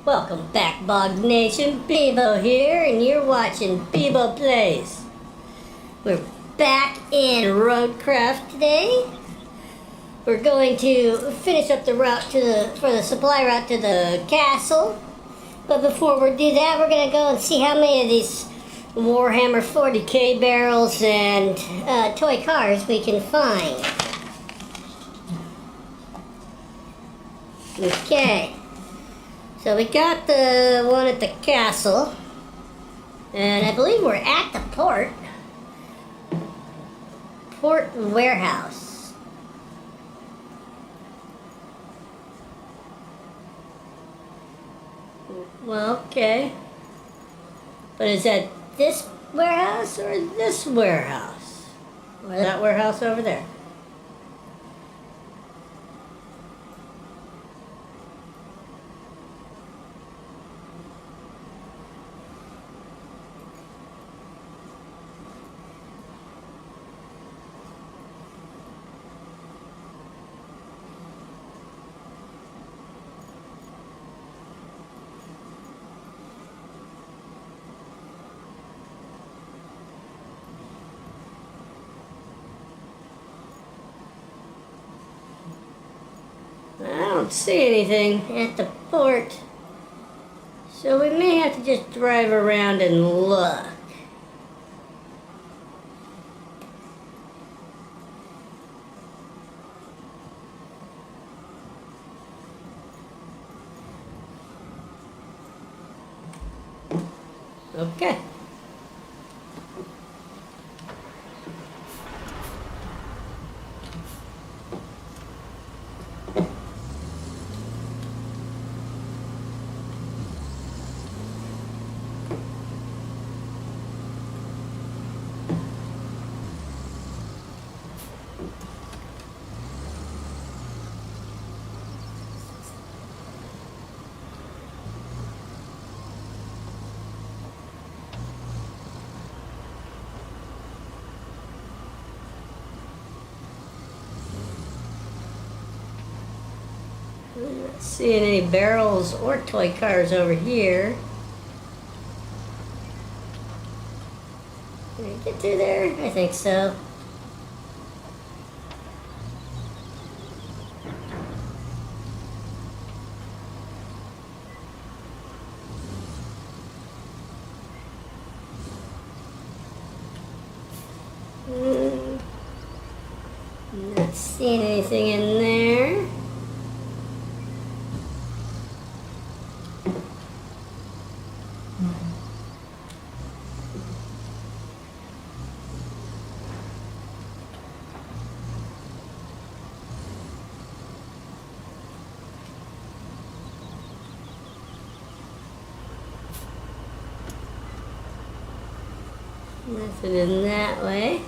Welcome back, Bog Nation. BEB0 here, and you're watching BEB0 Plays. We're back in Roadcraft today. We're going to finish up the route for the supply route to the castle. But before we do that, we're going to go and see how many of these Warhammer 40k barrels and toy cars we can find. Okay. So we got the one at the castle, and I believe we're at the port warehouse. Well, okay. But is that this warehouse or this warehouse? Or that warehouse over there? I don't see anything at the port, so we may have to just drive around and look. Okay. I'm not seeing any barrels or toy cars over here. Can I get through there? I think so. Not seeing anything in there. Nothing in that way.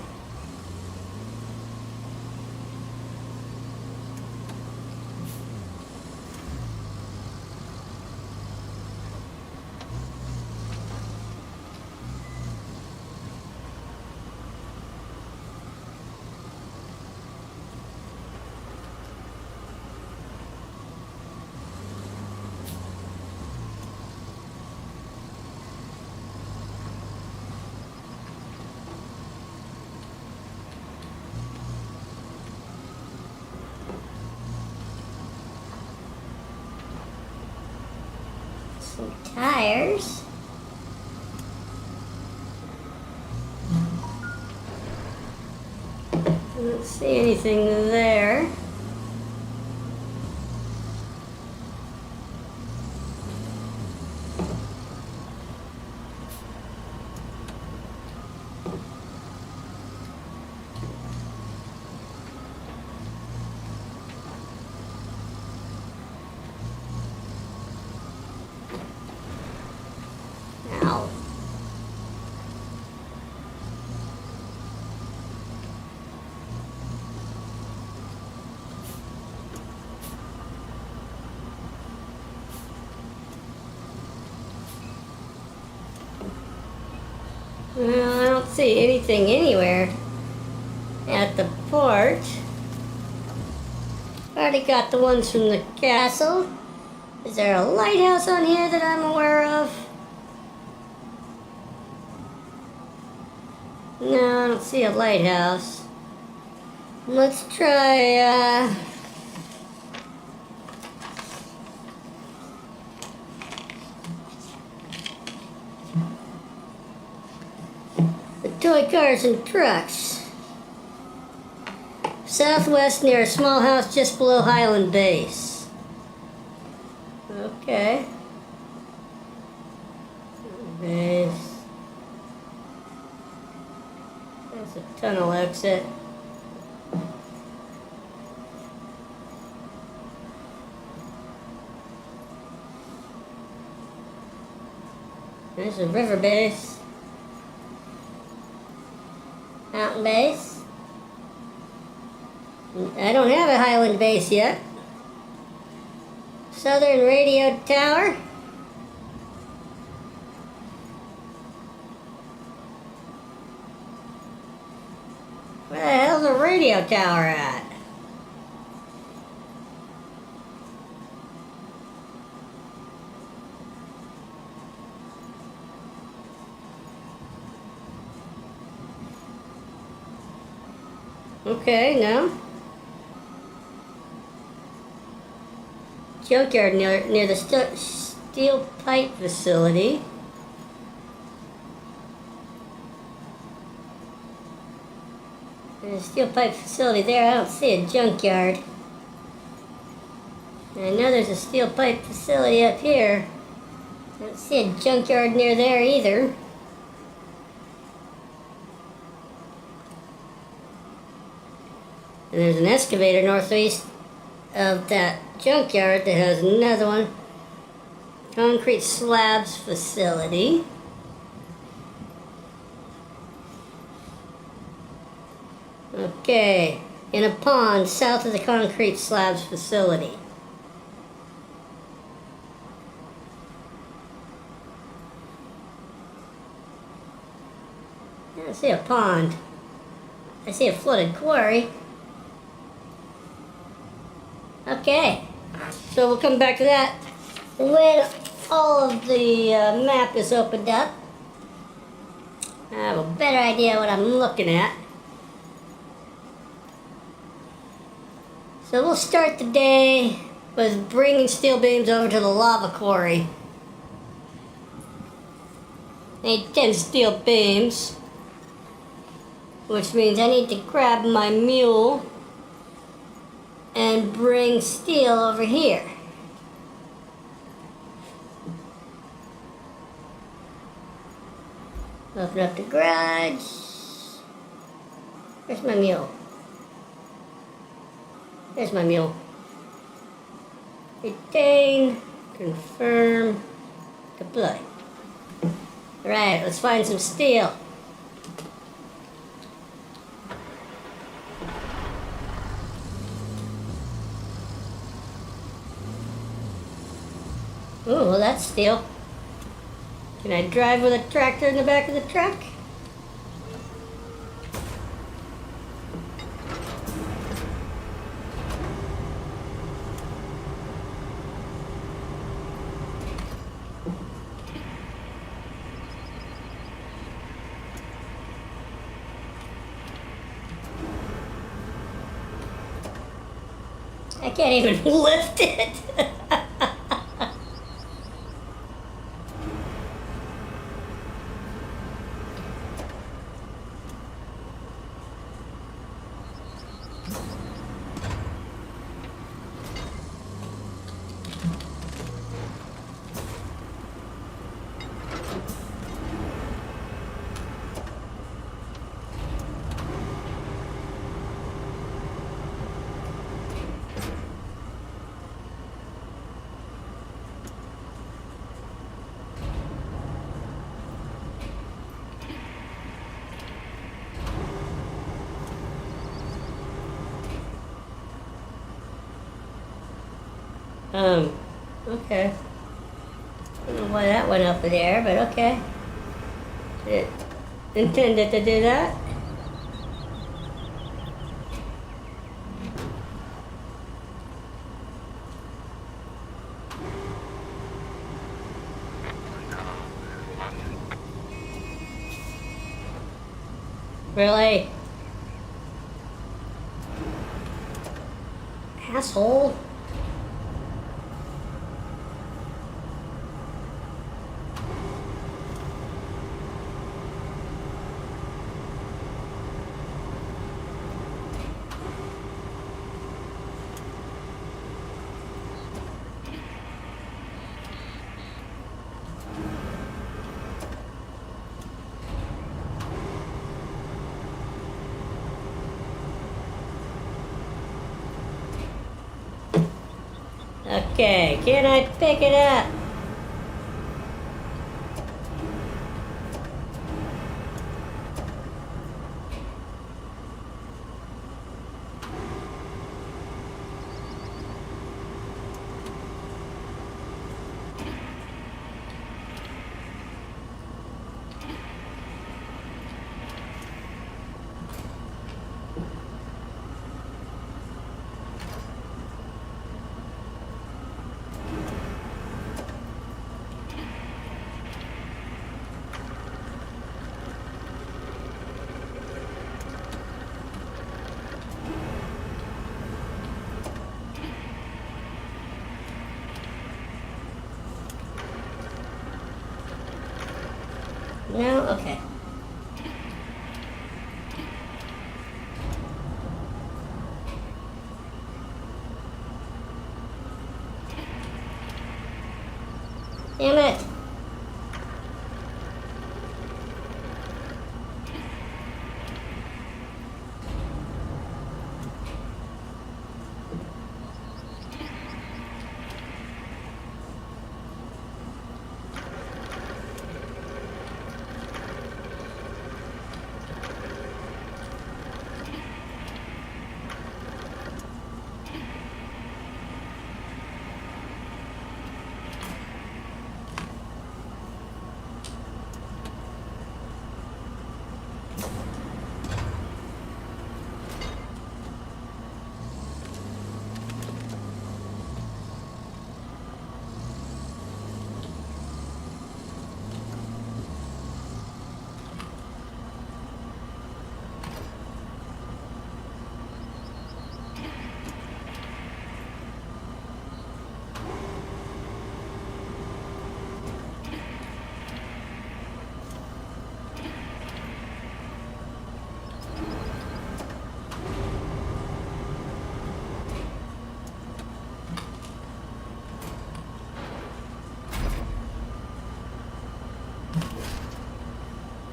Some tires. Don't see anything there. Ow. Well, I don't see anything anywhere at the port. Already got the ones from the castle. Is there a lighthouse on here that I'm aware of? No, I don't see a lighthouse. Let's try, the toy cars and trucks. Southwest near a small house just below Highland Base. Okay. Base. That's a tunnel exit. There's a river base. Mountain base. I don't have a Highland base yet. Southern radio tower. Where the hell's a radio tower at? Okay, no. Junkyard near the steel pipe facility. There's a steel pipe facility there. I don't see a junkyard. And I know there's a steel pipe facility up here. I don't see a junkyard near there either. And there's an excavator northeast of that junkyard that has another one. Concrete slabs facility. Okay, in a pond south of the concrete slabs facility. I see a pond. I see a flooded quarry. Okay, so we'll come back to that when all of the map is opened up. I have a better idea what I'm looking at. So we'll start the day with bringing steel beams over to the lava quarry. I need 10 steel beams, which means I need to grab my mule and bring steel over here. Open up the garage. Where's my mule? There's my mule. Retain, confirm, deploy. Alright, let's find some steel. Oh, well that's steel. Can I drive with a tractor in the back of the truck? I can't even lift it. Okay. I don't know why that went up in the air, but okay. It intended to do that. Really? Asshole. Okay, can I pick it up? No? Okay. Damn it.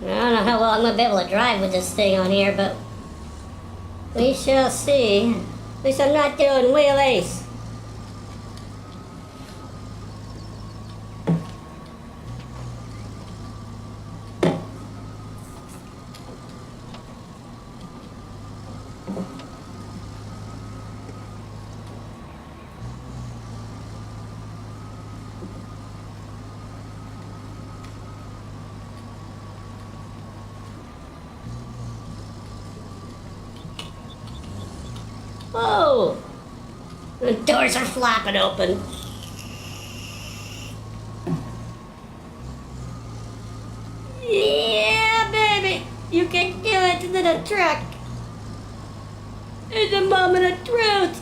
I don't know how well I'm going to be able to drive with this thing on here, but we shall see. At least I'm not doing wheelies. Whoa! The doors are flapping open. Yeah, baby! You can do it to the truck! It's a moment of truth!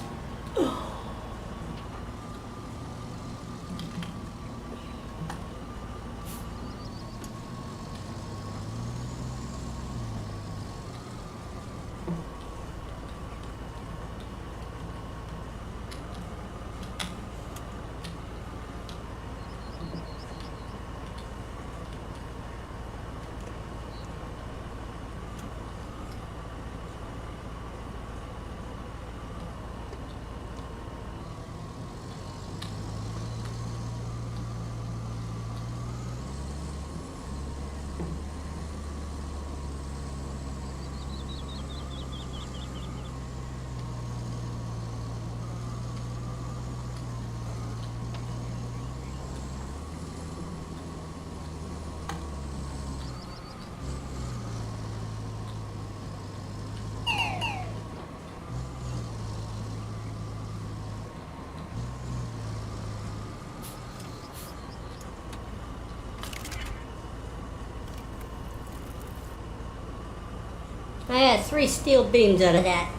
I had 3 steel beams out of that.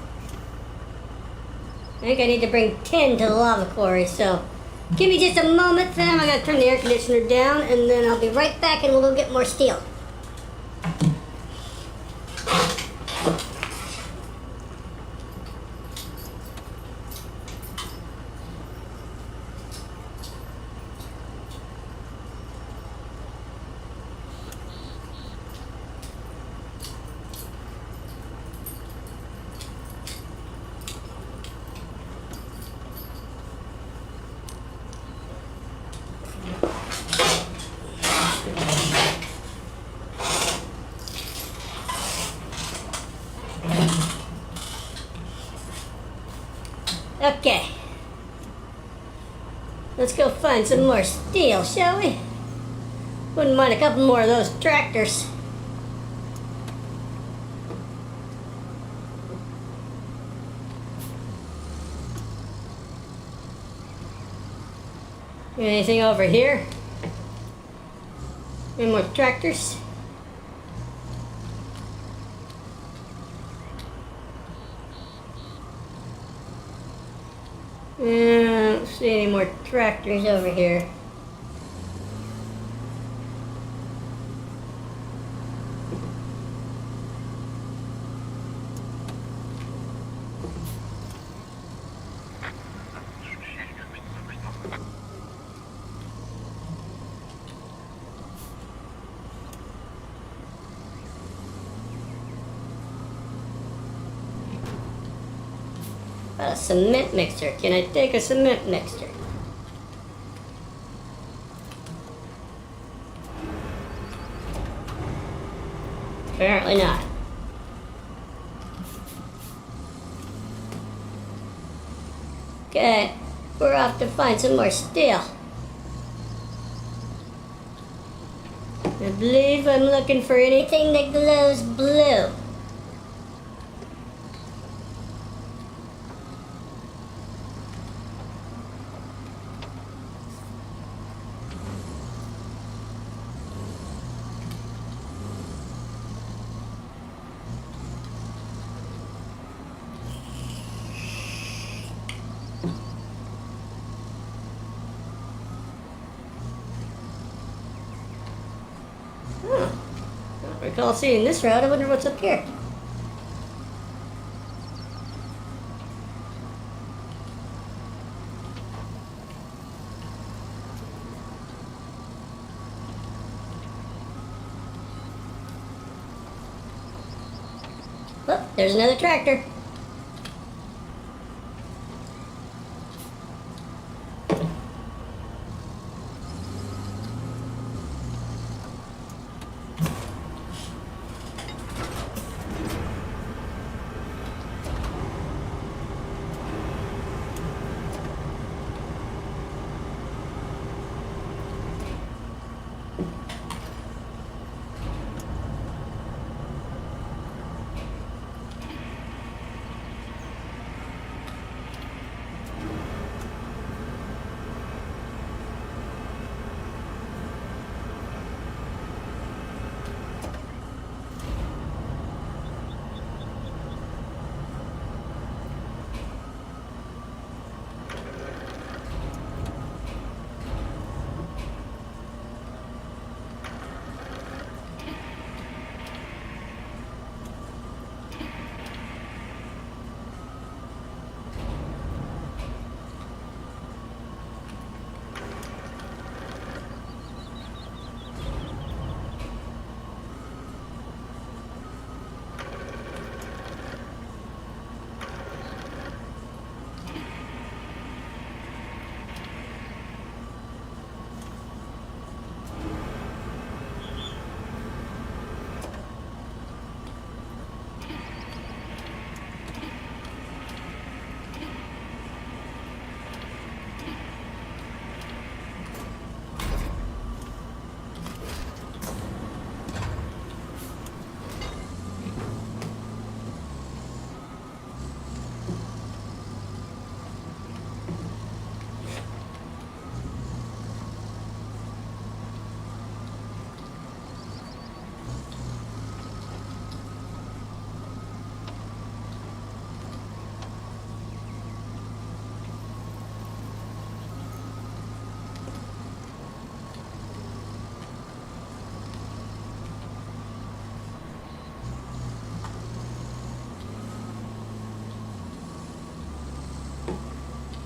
I think I need to bring 10 to the lava quarry, so give me just a moment, fam. I gotta turn the air conditioner down, and then I'll be right back and we'll go get more steel. Okay. Let's go find some more steel, shall we? Wouldn't mind a couple more of those tractors. Anything over here? Any more tractors? I don't see any more tractors over here. A cement mixer. Can I take a cement mixer? Apparently not. Okay, we're off to find some more steel. I believe I'm looking for anything that glows blue. I don't recall seeing this route. I wonder what's up here. Oh, there's another tractor.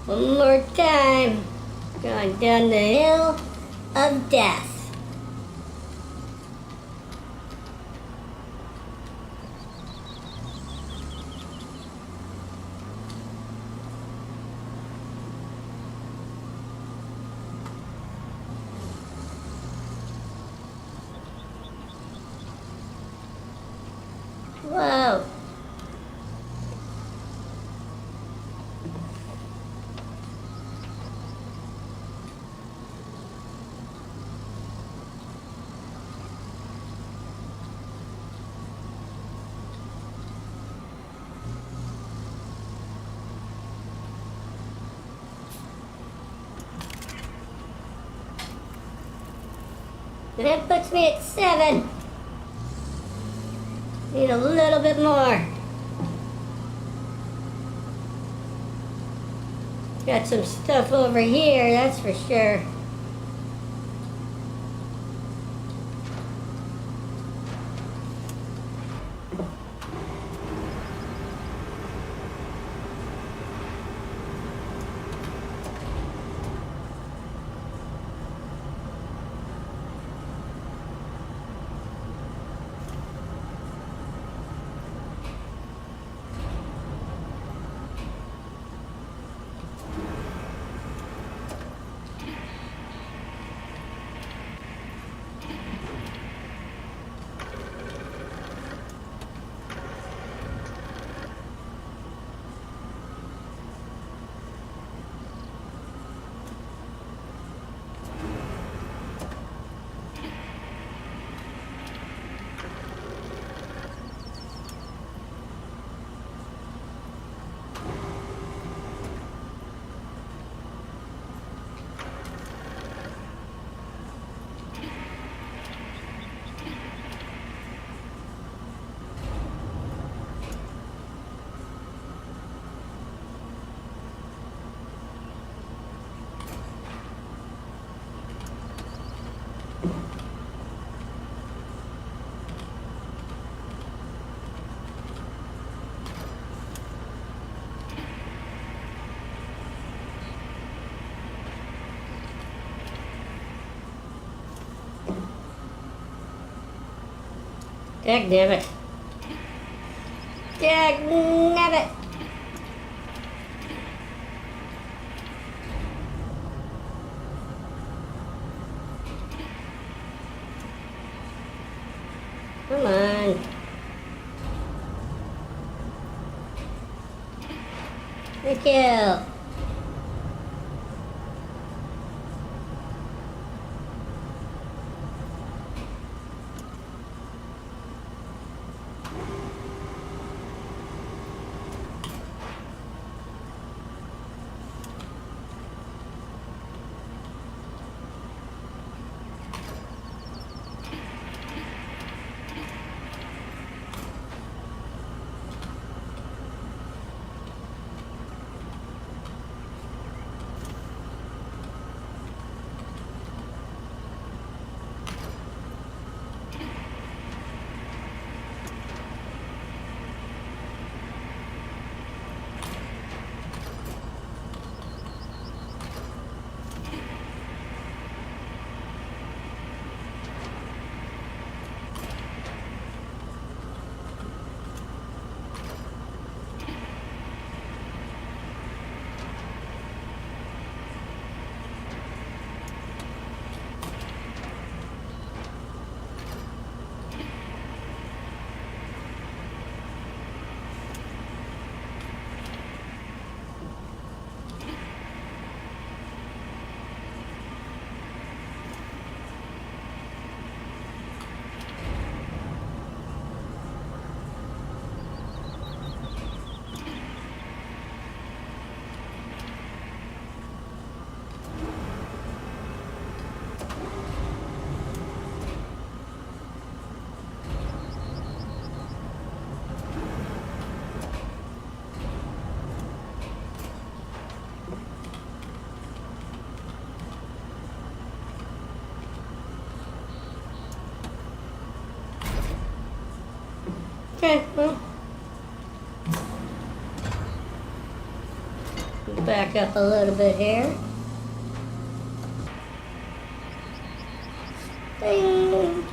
One more time. Going down the hill of death. Whoa. And that puts me at 7. Need a little bit more. Got some stuff over here, that's for sure. Dagnabbit. Dagnabbit. Come on. Thank you. Okay, well. back up a little bit here. Ding.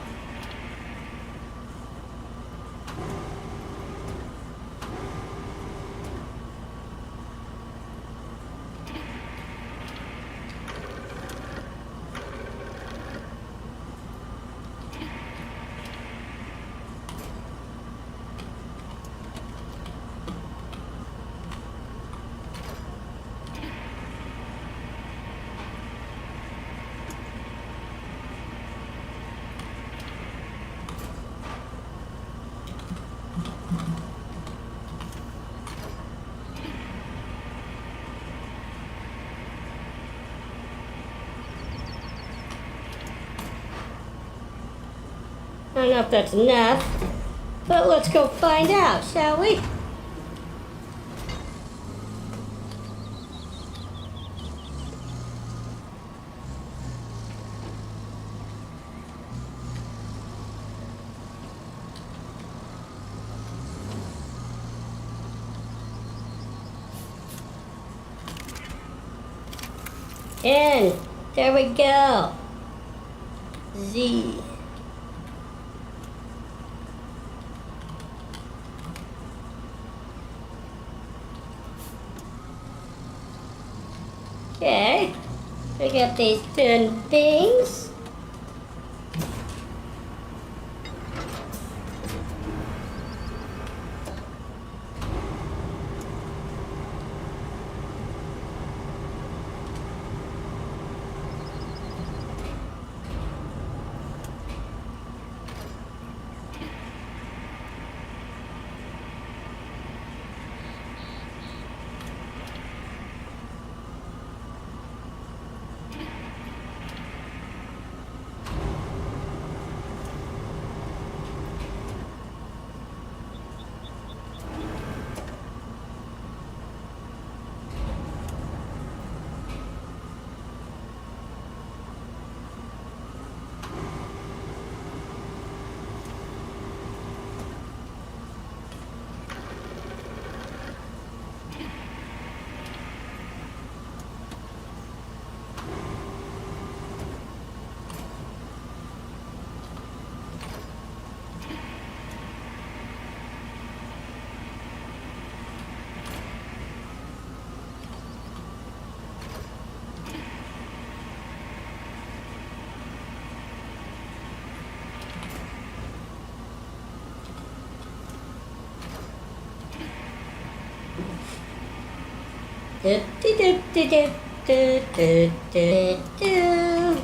I don't know if that's enough, but let's go find out, shall we? In. There we go. Z. Okay, we got these 10 things. Do, do, do, do, do, do, do, do, do.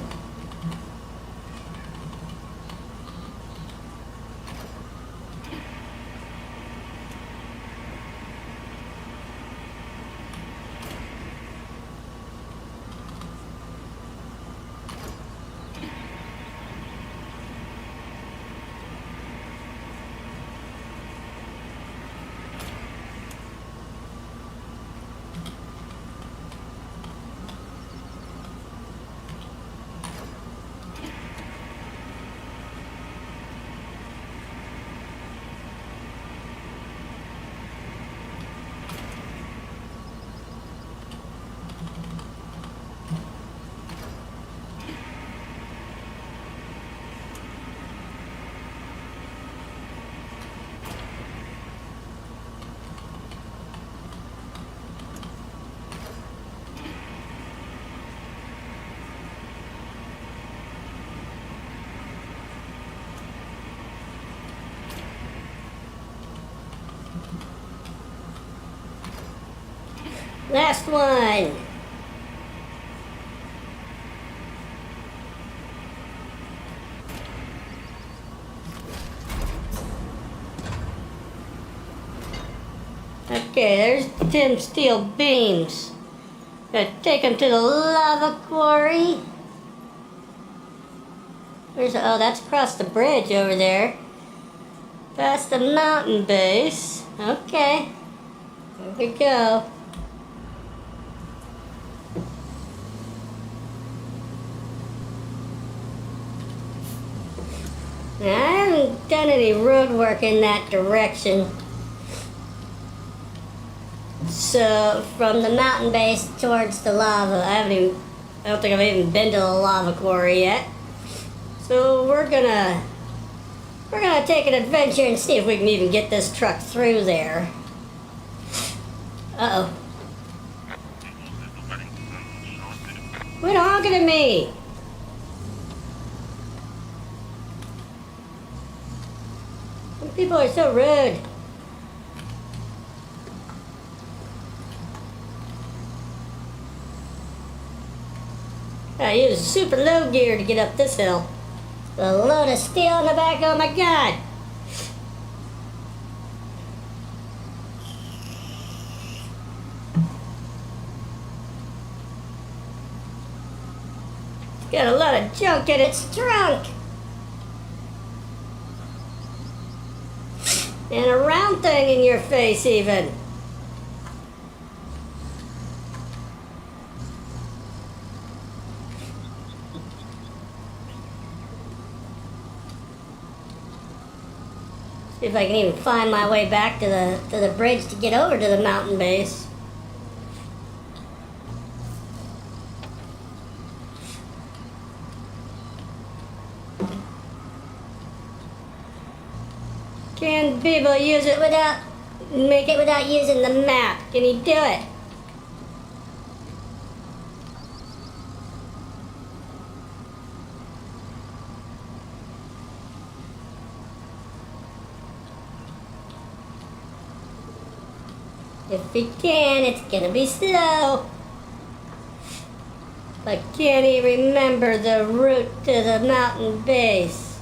Last one. Okay, there's 10 steel beams. Gotta take them to the lava quarry. Oh, that's across the bridge over there. Past the mountain base. Okay. There we go. Now, I haven't done any road work in that direction. So from the mountain base towards the lava, I don't think I've even been to the lava quarry yet. So we're gonna take an adventure and see if we can even get this truck through there. Uh-oh. Quit honking at me! Some people are so rude. I use super low gear to get up this hill. A load of steel in the back, oh my god! It's got a lot of junk in its trunk! And a round thing in your face even. See if I can even find my way back to the bridge to get over to the mountain base. Can people make it without using the map? Can he do it? If he can, it's gonna be slow. But can he remember the route to the mountain base?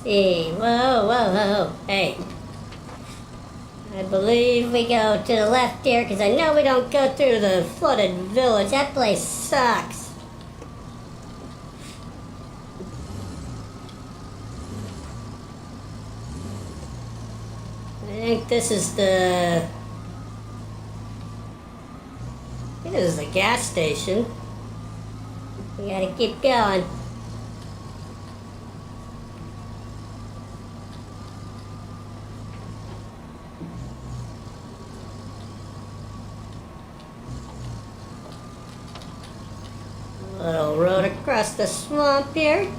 See, whoa, hey. I believe we go to the left here, because I know we don't go through the flooded village. That place sucks. I think this is the gas station. We gotta keep going. Little road across the swamp here.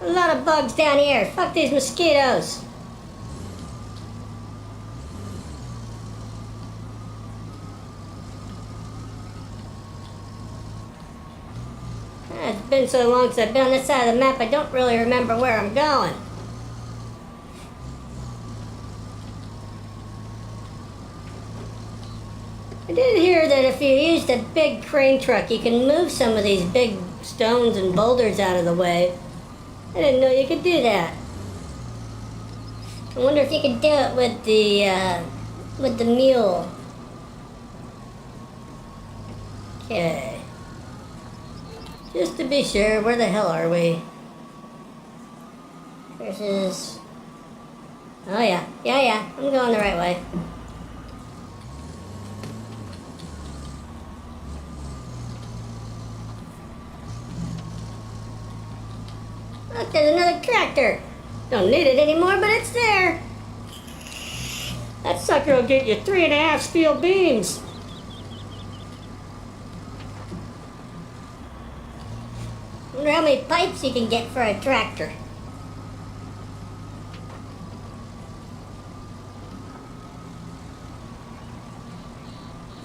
A lot of bugs down here. Fuck these mosquitoes. It's been so long since I've been on this side of the map, I don't really remember where I'm going. I did hear that if you used a big crane truck, you can move some of these big stones and boulders out of the way. I didn't know you could do that. I wonder if you could do it with the mule. Okay. Just to be sure, where the hell are we? Versus... Oh yeah, I'm going the right way. Look, there's another tractor. Don't need it anymore, but it's there. That sucker will get you 3.5 steel beams. Wonder how many pipes you can get for a tractor.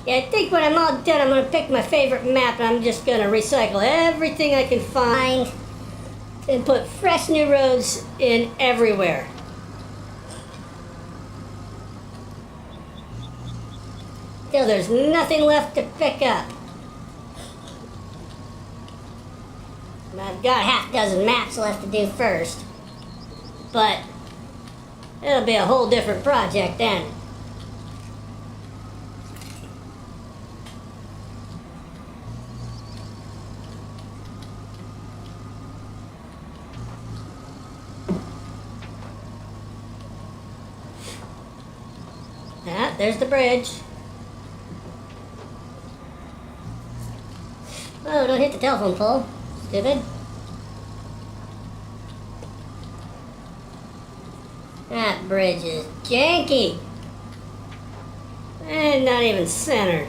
Yeah, I think when I'm all done, I'm going to pick my favorite map and I'm just going to recycle everything I can find and put fresh new roads in everywhere. Till there's nothing left to pick up. I've got half a dozen maps left to do first, but it'll be a whole different project then. Ah, there's the bridge. Oh, don't hit the telephone pole. Stupid. That bridge is janky. And not even centered.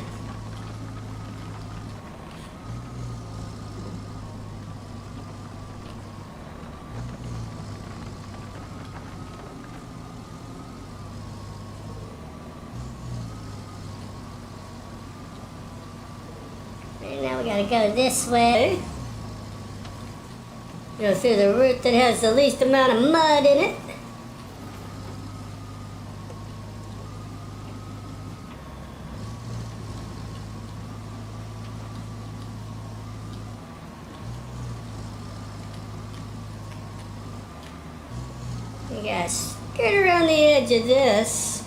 And now we gotta go this way. Go through the route that has the least amount of mud in it. You gotta skirt around the edge of this.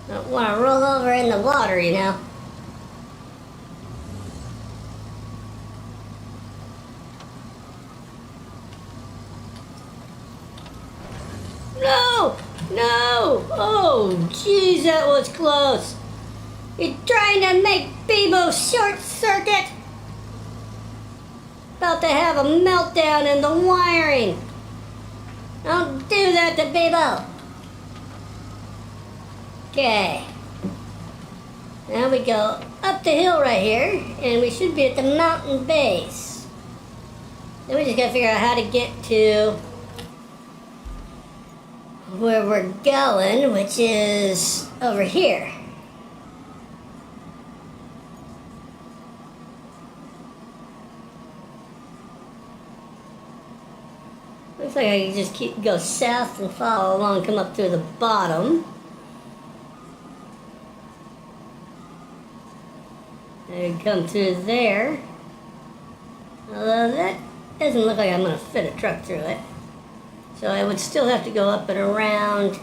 Don't want to roll over in the water, you know. No! No! Oh, jeez, that was close. You're trying to make BEB0 short circuit? About to have a meltdown in the wiring. Don't do that to BEB0. Okay. Now we go up the hill right here, and we should be at the mountain base. Then we just gotta figure out how to get to where we're going, which is over here. Looks like I can just go south and follow along, come up through the bottom. And come through there. Although that doesn't look like I'm going to fit a truck through it. So I would still have to go up and around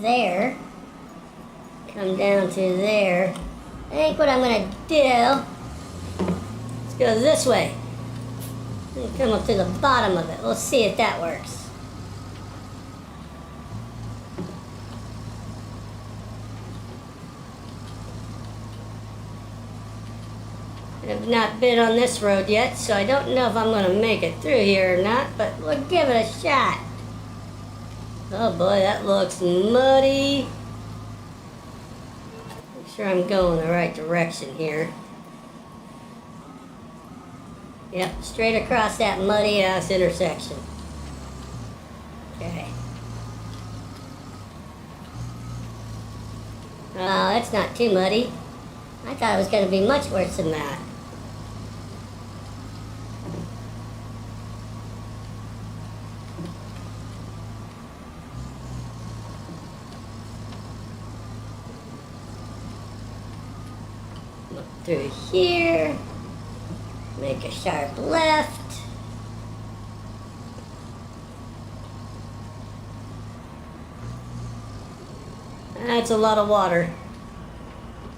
there. Come down to there. I think what I'm going to do, let's go this way. And come up to the bottom of it. We'll see if that works. I've not been on this road yet, so I don't know if I'm going to make it through here or not, but we'll give it a shot. Oh boy, that looks muddy. Make sure I'm going the right direction here. Yep, straight across that muddy ass intersection. Okay. Oh, that's not too muddy. I thought it was going to be much worse than that. Look through here. Make a sharp left. That's a lot of water.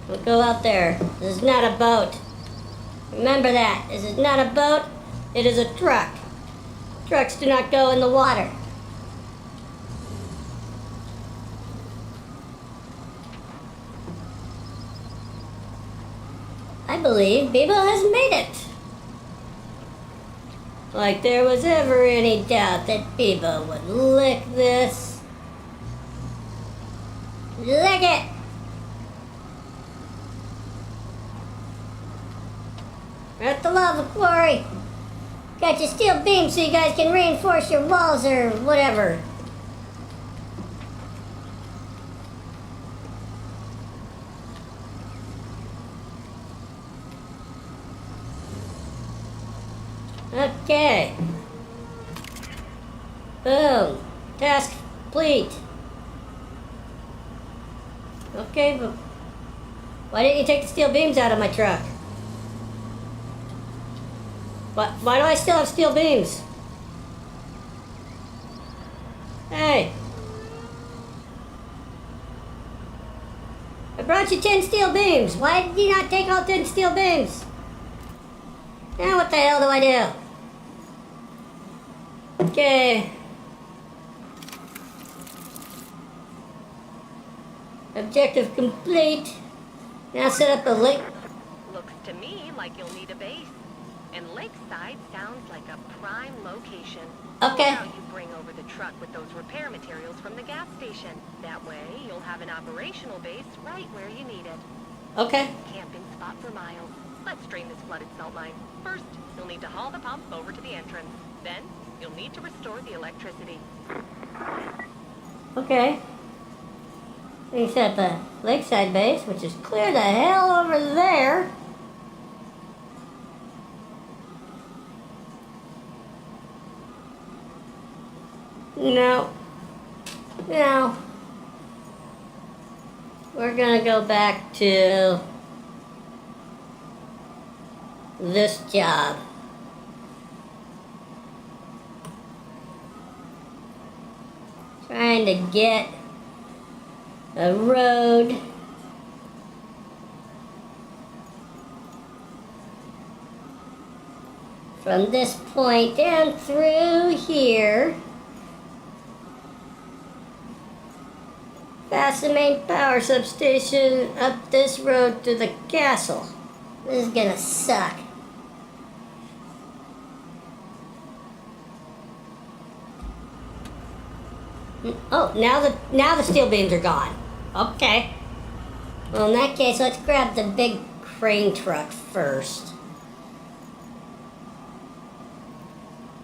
Don't go out there. This is not a boat. Remember that. This is not a boat. It is a truck. Trucks do not go in the water. I believe BEB0 has made it. Like there was ever any doubt that BEB0 would lick this. Lick it! We're at the lava quarry. Got your steel beams so you guys can reinforce your walls or whatever. Okay. Boom. Task complete. Okay, but why didn't you take the steel beams out of my truck? Why do I still have steel beams? Hey. I brought you 10 steel beams. Why did you not take all 10 steel beams? Now what the hell do I do? Okay. Objective complete. Now set up a lake. Looks to me like you'll need a base. And Lakeside sounds like a prime location. Okay. Now you bring over the truck with those repair materials from the gas station. That way, you'll have an operational base right where you need it. Okay. Camping spot for miles. Let's drain this flooded salt line. First, you'll need to haul the pump over to the entrance. Then, you'll need to restore the electricity. Okay. We set up a lakeside base, which is clear the hell over there. No. No. We're gonna go back to this job. Trying to get a road from this point down through here past the main power substation up this road to the castle. This is gonna suck. Oh, now the steel beams are gone. Okay. Well, in that case, let's grab the big crane truck first.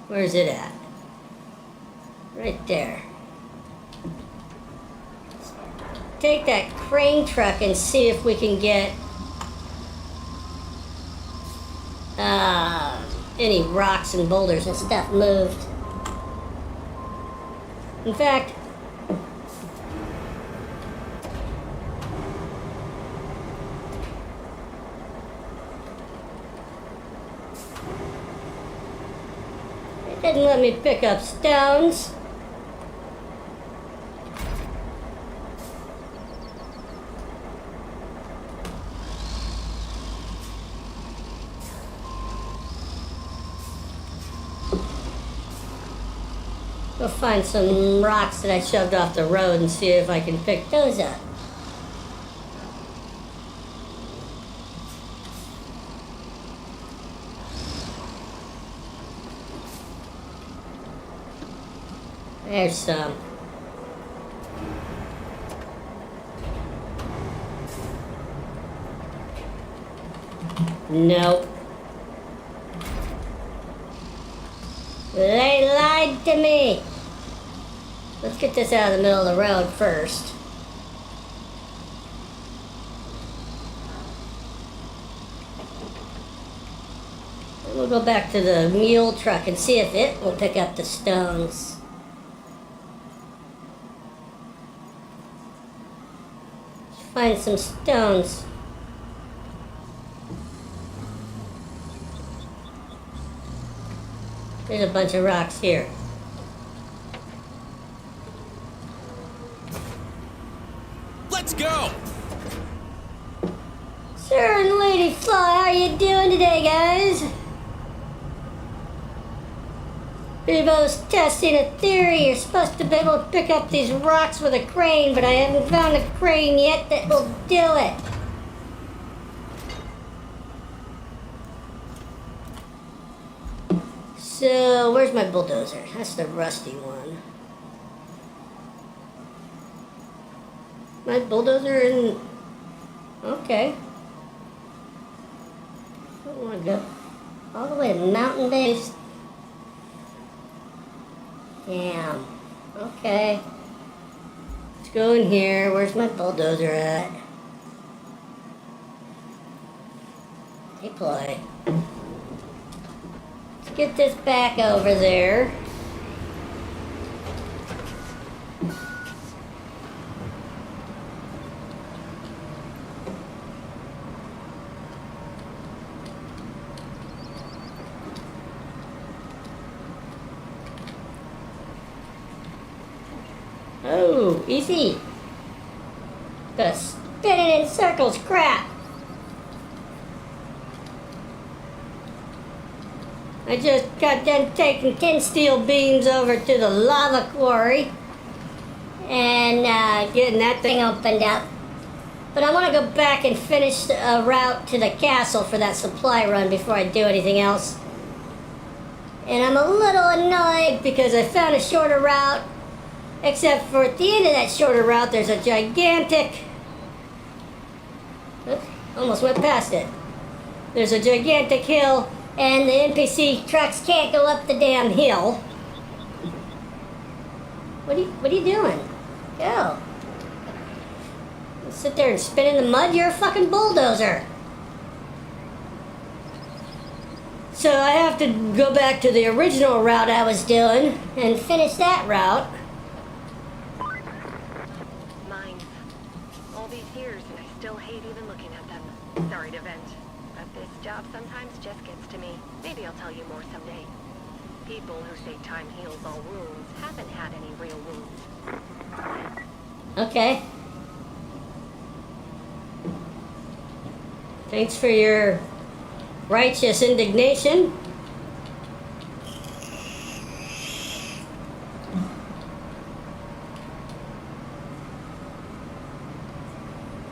Where's it at? Right there. Let's take that crane truck and see if we can get any rocks and boulders and stuff moved. In fact, it didn't let me pick up stones. Go find some rocks that I shoved off the road and see if I can pick those up. There's some. Nope. They lied to me. Let's get this out of the middle of the road first. And we'll go back to the mule truck and see if it will pick up the stones. Let's find some stones. There's a bunch of rocks here. Let's go! Sir and Lady Fly, how are you doing today, guys? BEB0's testing a theory. You're supposed to be able to pick up these rocks with a crane, but I haven't found a crane yet that will do it. So, where's my bulldozer? That's the rusty one. My bulldozer in... Okay. I don't want to go all the way to mountain base. Damn. Okay. Let's go in here. Where's my bulldozer at? Deploy. Let's get this back over there. Oh, easy. Gonna spin it in circles, crap. I just got done taking 10 steel beams over to the lava quarry and getting that thing opened up. But I want to go back and finish a route to the castle for that supply run before I do anything else. And I'm a little annoyed because I found a shorter route. Except for at the end of that shorter route, there's a gigantic... Oops, almost went past it. There's a gigantic hill, and the NPC trucks can't go up the damn hill. What are you doing? Go. Sit there and spin in the mud? You're a fucking bulldozer. So I have to go back to the original route I was doing and finish that route. Mine. All these years and I still hate even looking at them. Sorry to vent, but this job sometimes just gets to me. Maybe I'll tell you more someday. People who say time heals all wounds haven't had any real wounds. Okay. Thanks for your righteous indignation.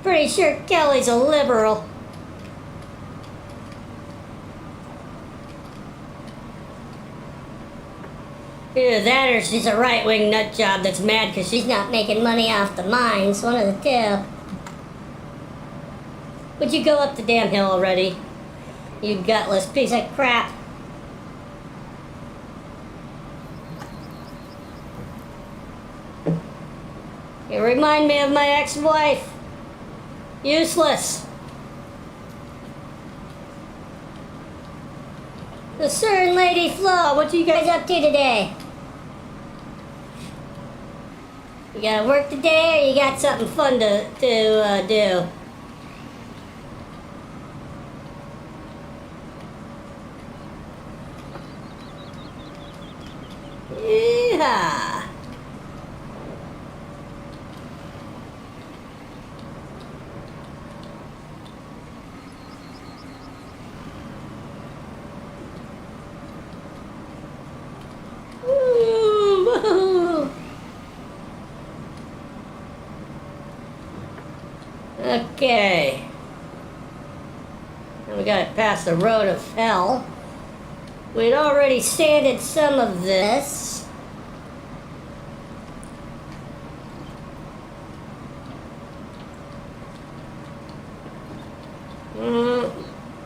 Pretty sure Kelly's a liberal. Either that or she's a right-wing nut job that's mad because she's not making money off the mines. One of the two. Would you go up the damn hill already? You gutless piece of crap. You remind me of my ex-wife. Useless. The Sir and Lady Flo, what you guys up to today? You gotta work today or you got something fun to do? Yeehaw. Woo. Okay. Now we gotta pass the road of hell. We'd already sanded some of this.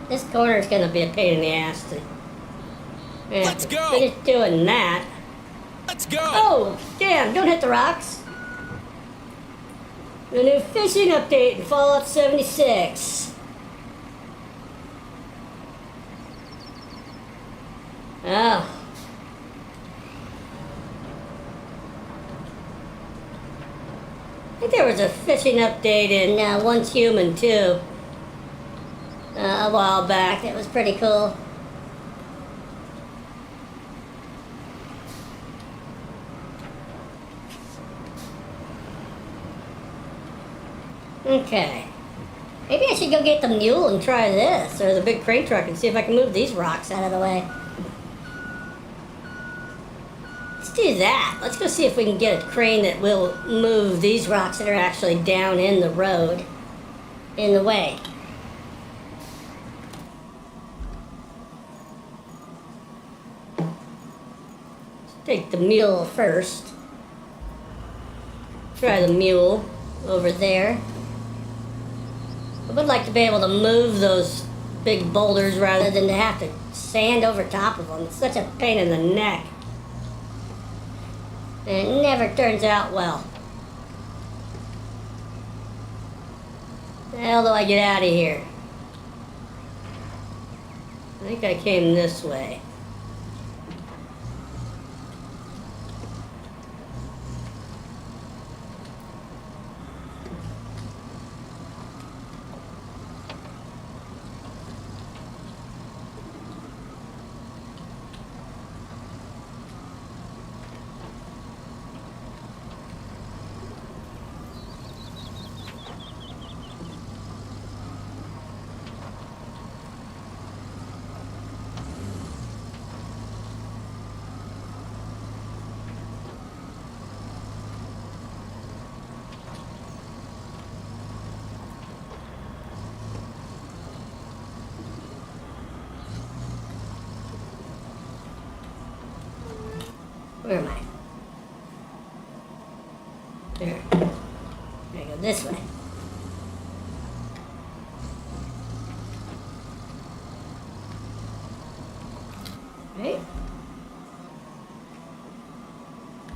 This corner is going to be a pain in the ass to... Let's go. Finish doing that. Let's go! Oh, damn, don't hit the rocks. The new fishing update in Fallout 76. Oh. I think there was a fishing update in Once Human too. A while back. It was pretty cool. Okay. Maybe I should go get the mule and try this, or the big crane truck, and see if I can move these rocks out of the way. Let's do that. Let's go see if we can get a crane that will move these rocks that are actually down in the road, in the way. Let's take the mule first. Try the mule over there. I would like to be able to move those big boulders rather than to have to sand over top of them. It's such a pain in the neck. And it never turns out well. The hell do I get out of here? I think I came this way. Where am I? There. There I go this way. Right?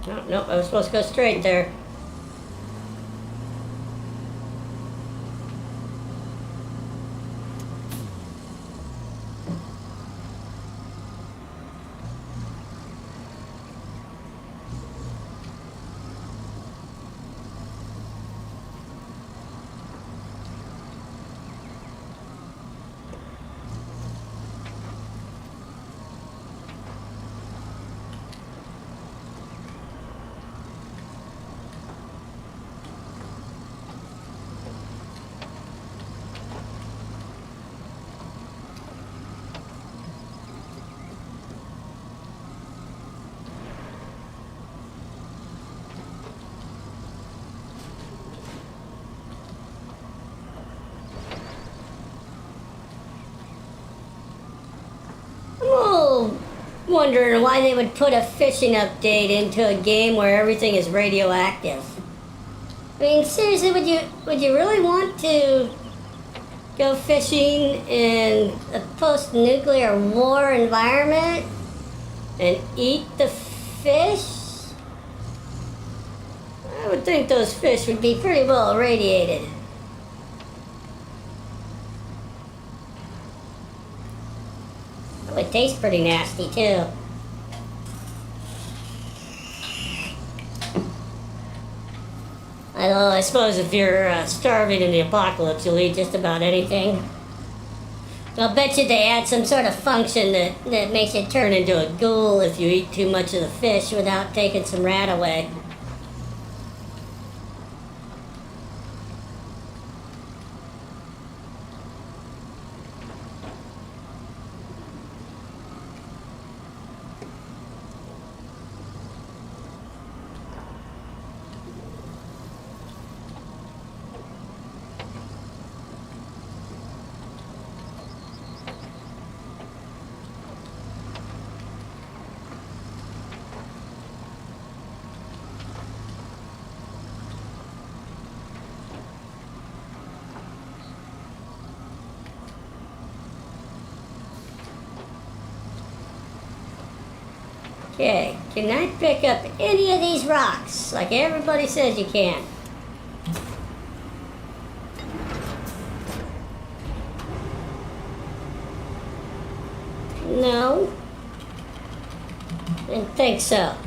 No, no, I was supposed to go straight there. I'm wondering why they would put a fishing update into a game where everything is radioactive. I mean, seriously, would you really want to go fishing in a post-nuclear war environment and eat the fish? I would think those fish would be pretty well irradiated. It would taste pretty nasty too. Although I suppose if you're starving in the apocalypse, you'll eat just about anything. I'll bet you they add some sort of function that makes you turn into a ghoul if you eat too much of the fish without taking some rat away. Okay, can I pick up any of these rocks like everybody says you can? No. Didn't think so.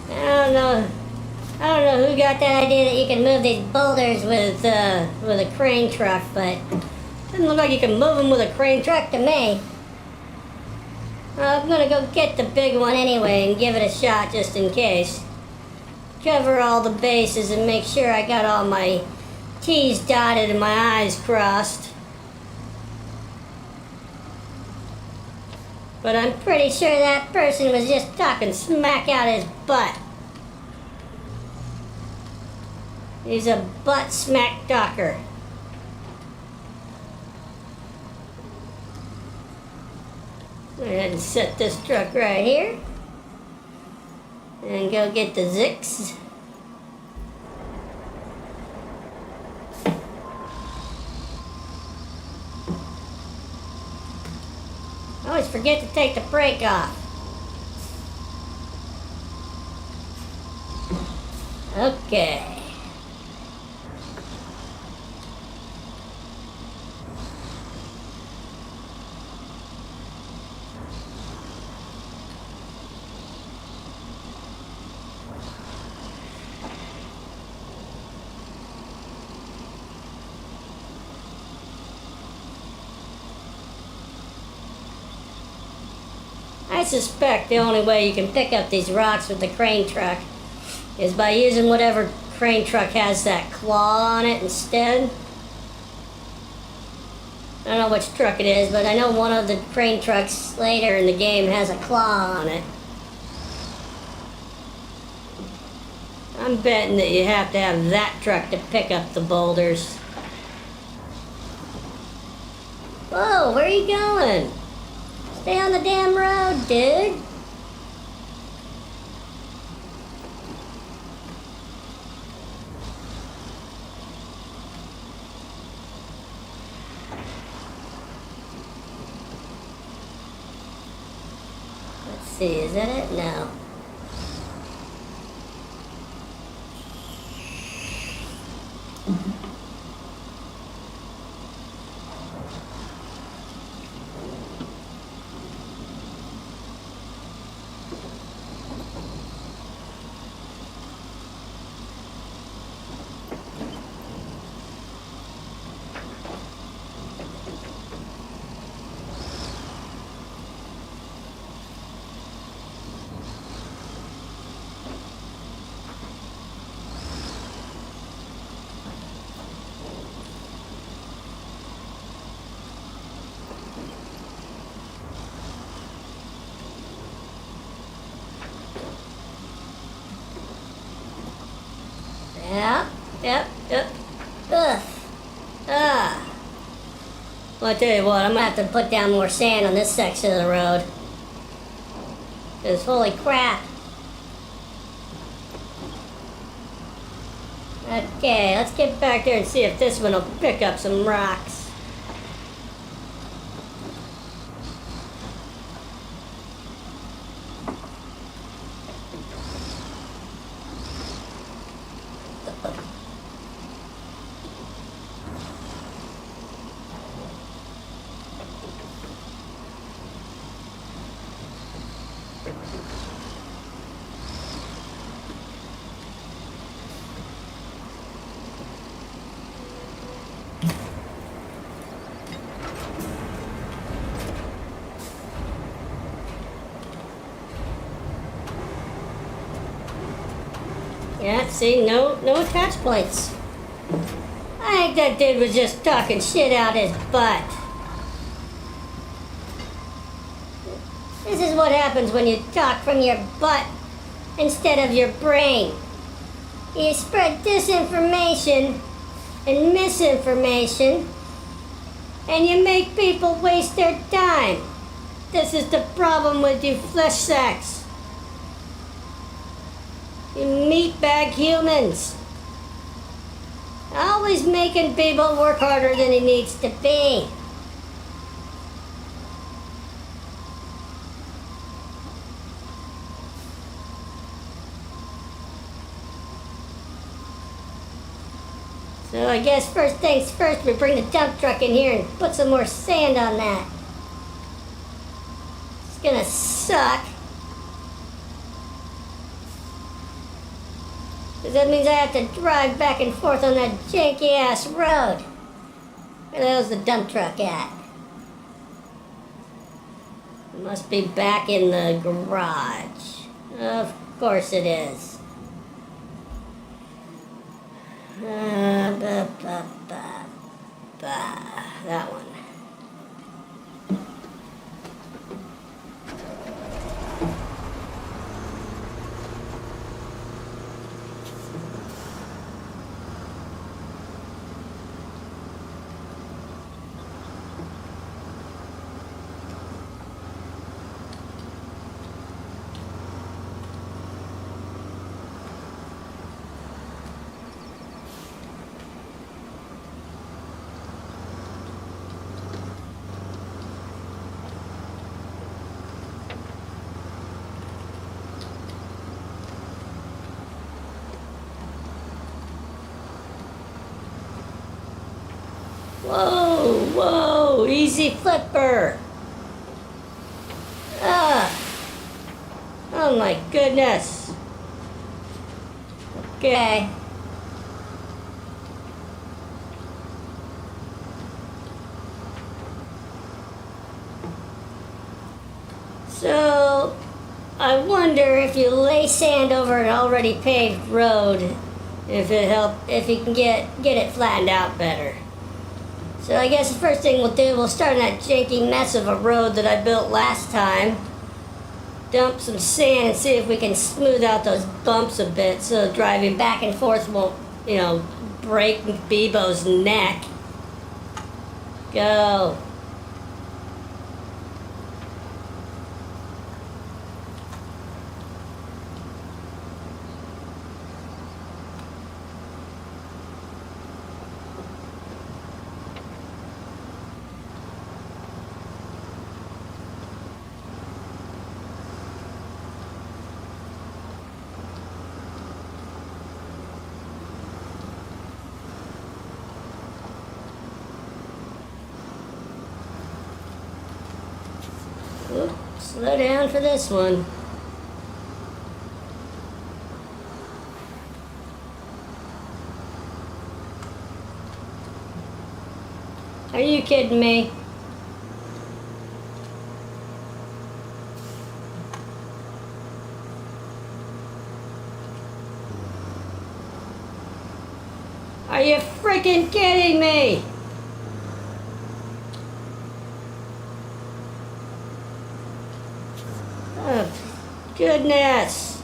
I don't know who got that idea that you can move these boulders with a crane truck, but it doesn't look like you can move them with a crane truck to me. I'm gonna go get the big one anyway and give it a shot just in case. Cover all the bases and make sure I got all my T's dotted and my I's crossed. But I'm pretty sure that person was just talking smack out his butt. He's a butt smack talker. Go ahead and set this truck right here. And go get the Zix. I always forget to take the brake off. Okay. I suspect the only way you can pick up these rocks with the crane truck is by using whatever crane truck has that claw on it instead. I don't know which truck it is, but I know one of the crane trucks later in the game has a claw on it. I'm betting that you have to have that truck to pick up the boulders. Whoa, where are you going? Stay on the damn road, dude. Let's see, is that it? No. Yep. Ugh. Ah. Well, I tell you what, I'm gonna have to put down more sand on this section of the road. Cause holy crap. Okay, let's get back there and see if this one will pick up some rocks. Yeah, see, no attach points. I think that dude was just talking shit out his butt. This is what happens when you talk from your butt instead of your brain. You spread disinformation and misinformation, and you make people waste their time. This is the problem with you flesh sacks. You meatbag humans. Always making people work harder than he needs to be. So I guess first things first, we bring the dump truck in here and put some more sand on that. It's gonna suck. Because that means I have to drive back and forth on that janky ass road. Where the hell's the dump truck at? It must be back in the garage. Of course it is. That one. Whoa, easy flipper. Oh my goodness. Okay. So, I wonder if you lay sand over an already paved road, if you can get it flattened out better. So I guess the first thing we'll do, we'll start on that janky mess of a road that I built last time. Dump some sand and see if we can smooth out those bumps a bit so driving back and forth won't, break Bebo's neck. Go. Oop, slow down for this one. Are you kidding me? Are you freaking kidding me? Oh, goodness.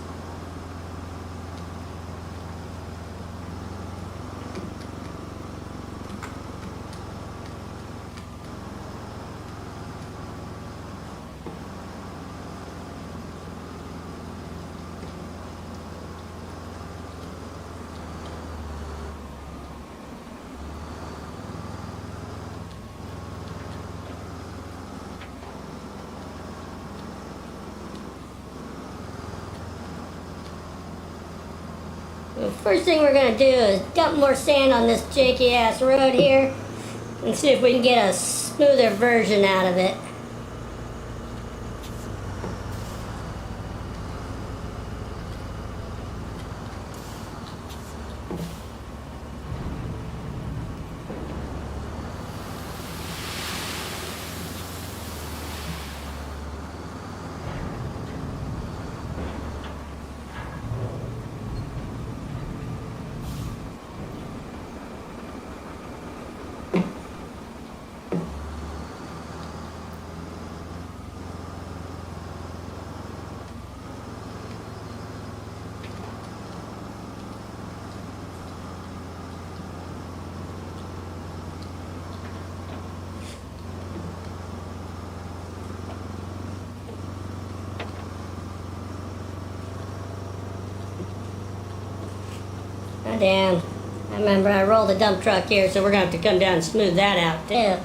The first thing we're gonna do is dump more sand on this janky ass road here and see if we can get a smoother version out of it. Oh, damn. I remember I rolled a dump truck here, so we're gonna have to come down and smooth that out too.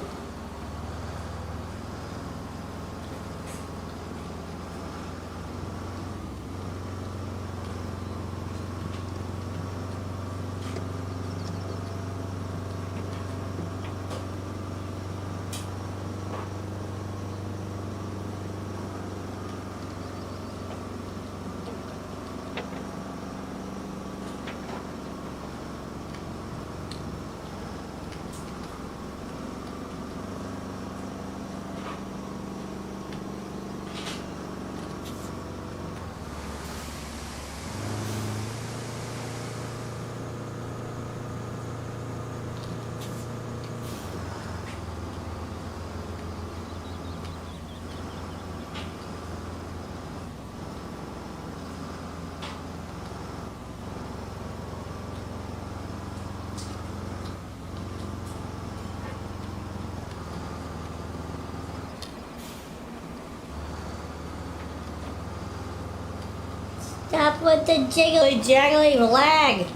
Stop with the jiggly jaggly lag.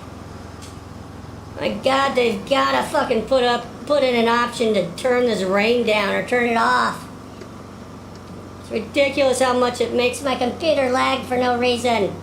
My God, they've gotta fucking put in an option to turn this rain down or turn it off. It's ridiculous how much it makes my computer lag for no reason.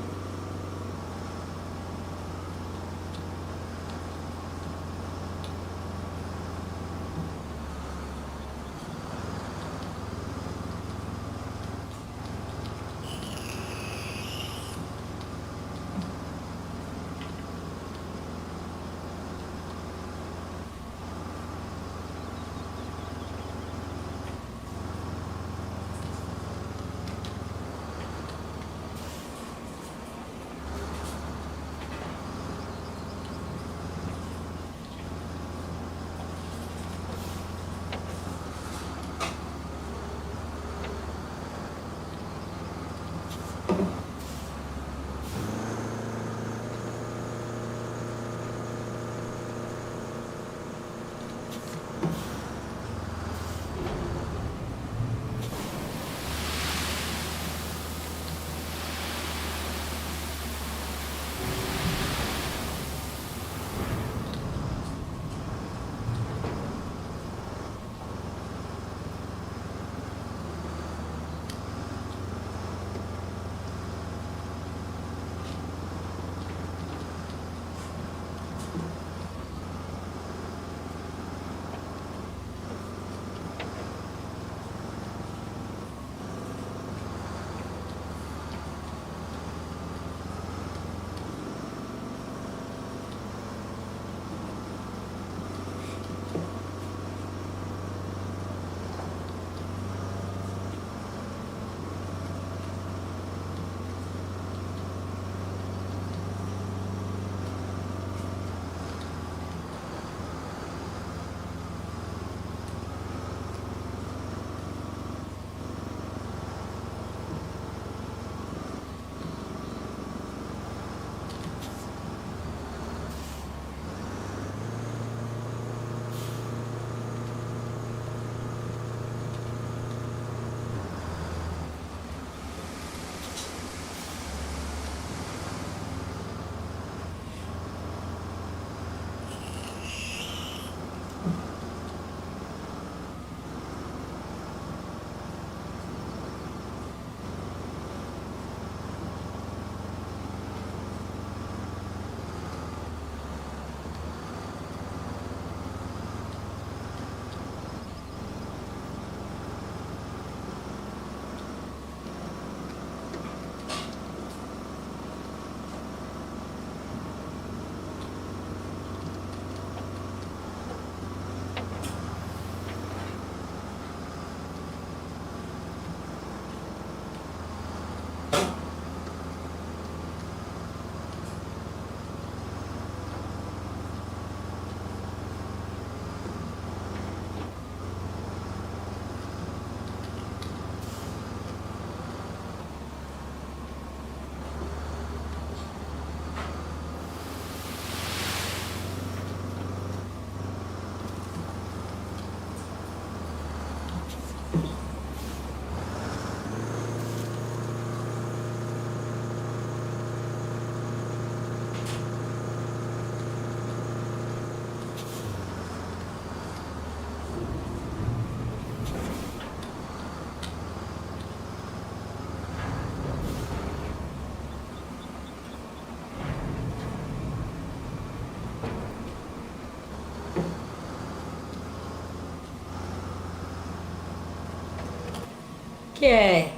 Okay.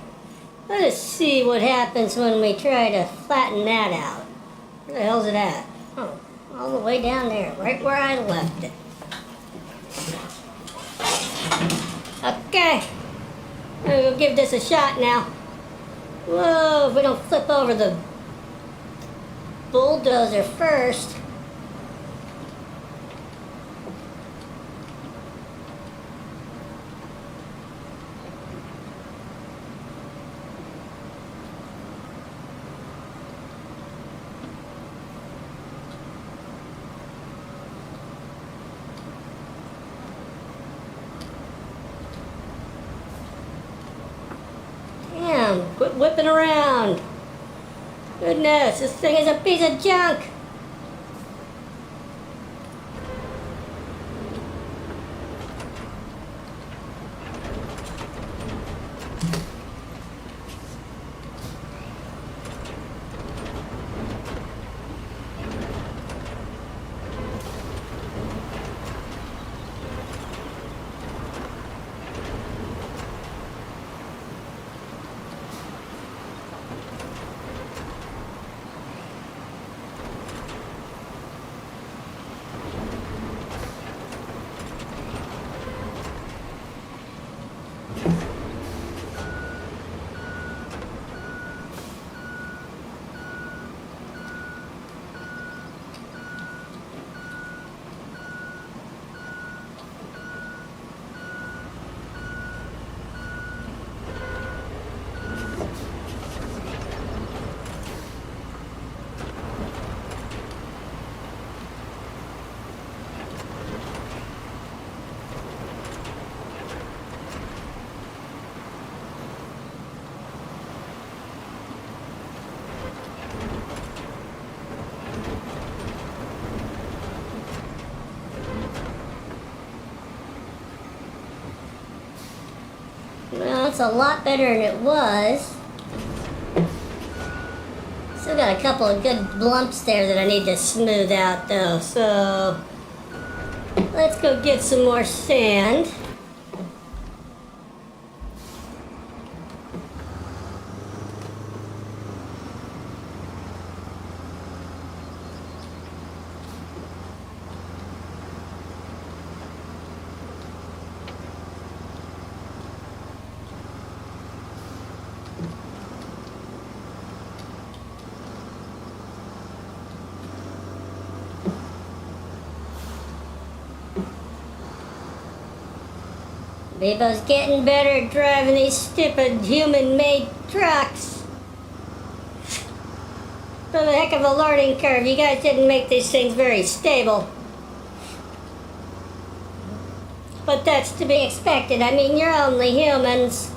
Let us see what happens when we try to flatten that out. Where the hell's it at? Oh, all the way down there, right where I left it. Okay. We'll give this a shot now. Whoa, if we don't flip over the bulldozer first. Damn, quit whipping around. Goodness, this thing is a piece of junk. Well, it's a lot better than it was. Still got a couple of good lumps there that I need to smooth out though, so let's go get some more sand. BEB0's getting better at driving these stupid human-made trucks. It's a heck of a learning curve. You guys didn't make these things very stable. But that's to be expected. I mean, you're only humans.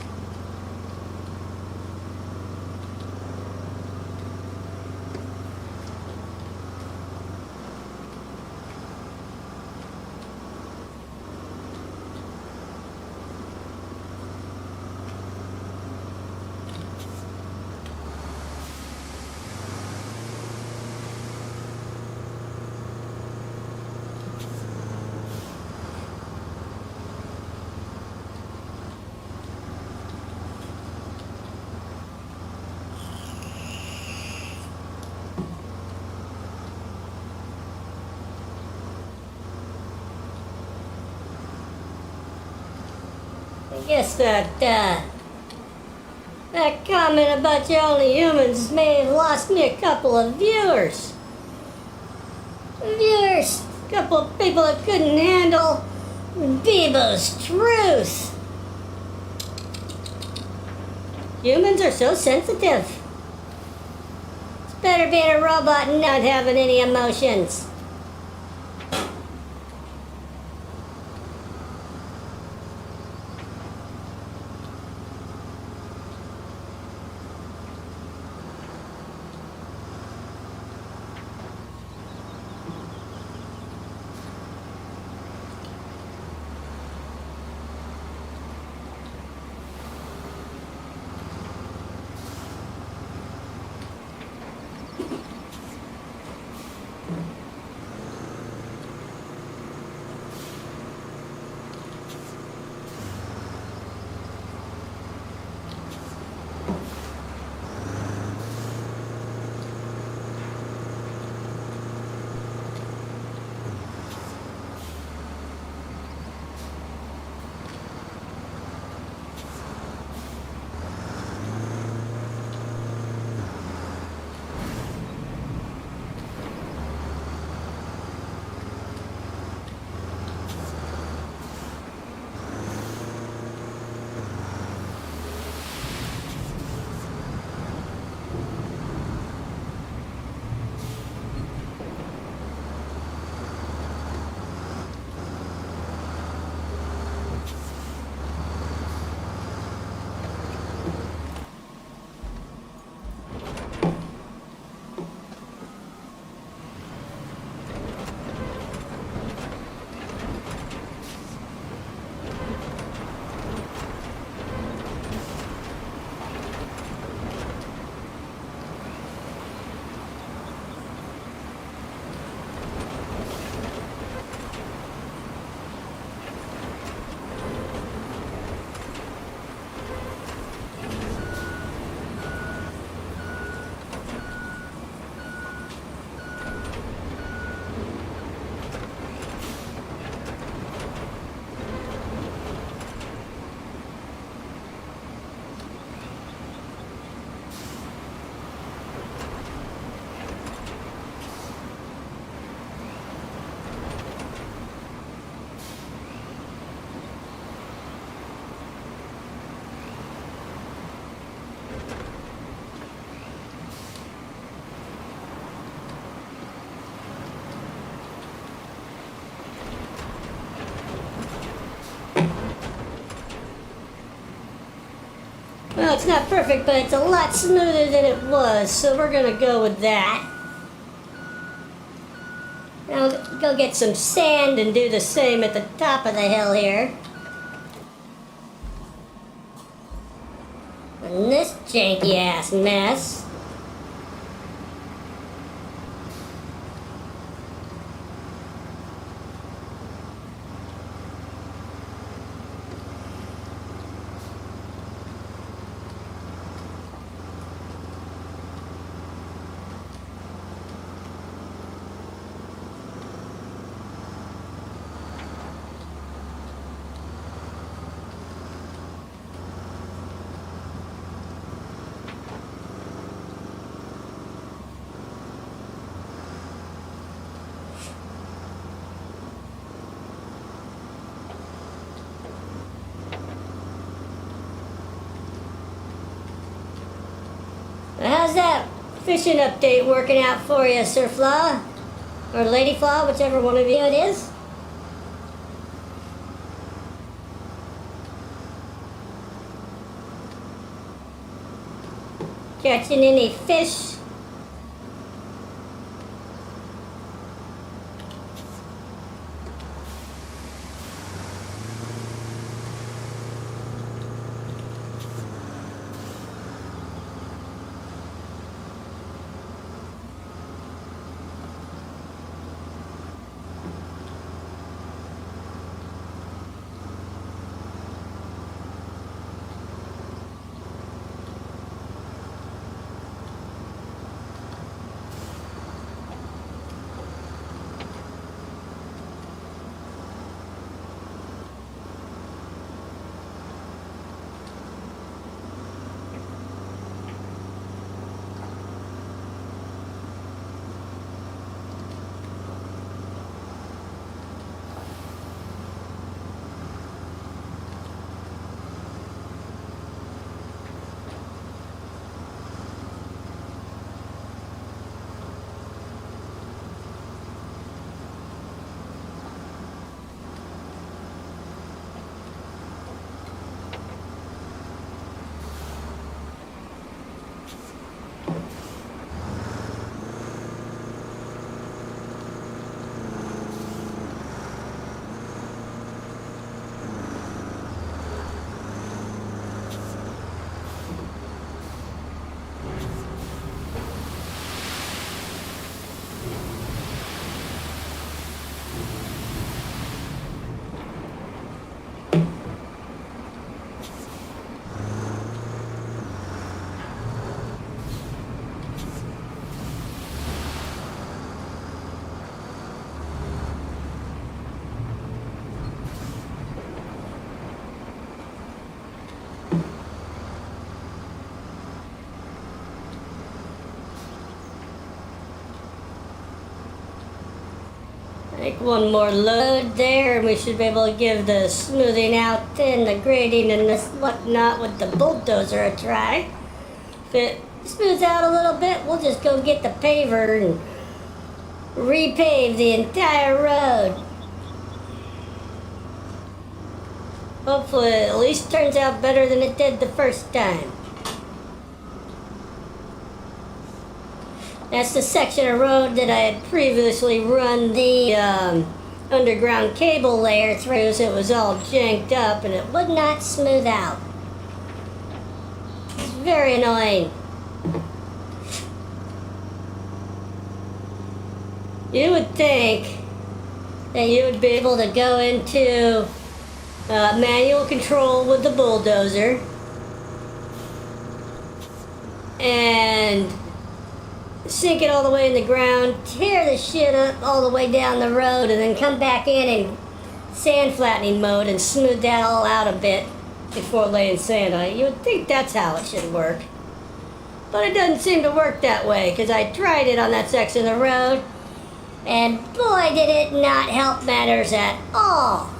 I guess that comment about you only humans may have lost me a couple of viewers. A couple of people that couldn't handle BEB0's truth. Humans are so sensitive. It's better being a robot and not having any emotions. it's not perfect, but it's a lot smoother than it was, so we're gonna go with that. Now go get some sand and do the same at the top of the hill here. And this janky ass mess. How's that fishing update working out for you, Sir Flaw? Or Lady Flaw, whichever one of you it is? Catching any fish? Take one more load there and we should be able to give the smoothing out and the grading and this whatnot with the bulldozer a try. If it smooths out a little bit, we'll just go get the paver and repave the entire road. Hopefully it at least turns out better than it did the first time. That's the section of road that I had previously run the underground cable layer through, so it was all janked up and it would not smooth out. It's very annoying. You would think that you would be able to go into manual control with the bulldozer and sink it all the way in the ground, tear the shit up all the way down the road, and then come back in sand flattening mode and smooth that all out a bit before laying sand on it. You would think that's how it should work. But it doesn't seem to work that way, because I tried it on that section of the road, and boy did it not help matters at all.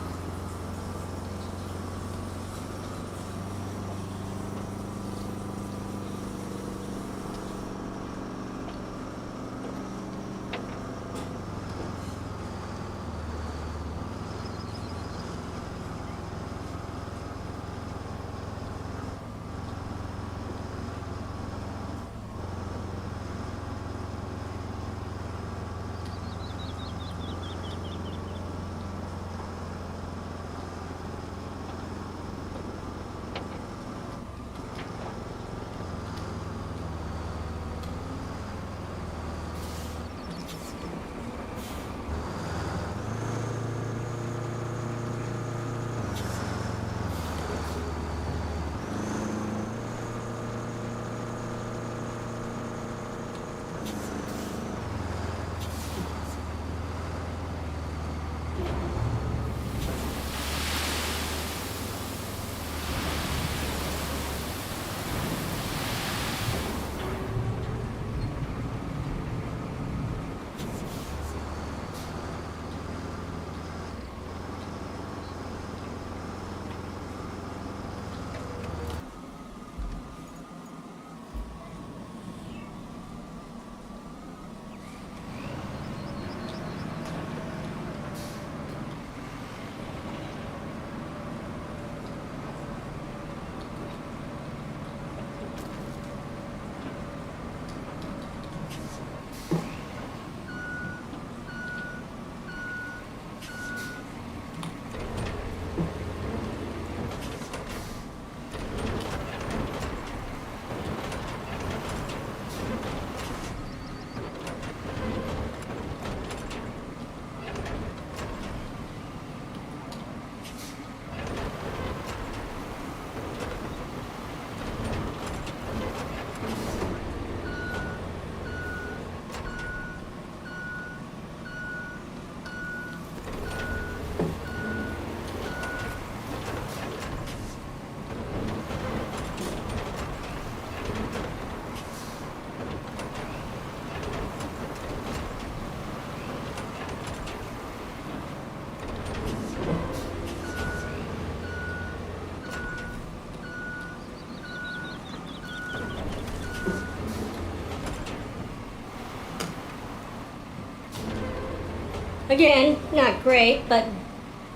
Again, not great, but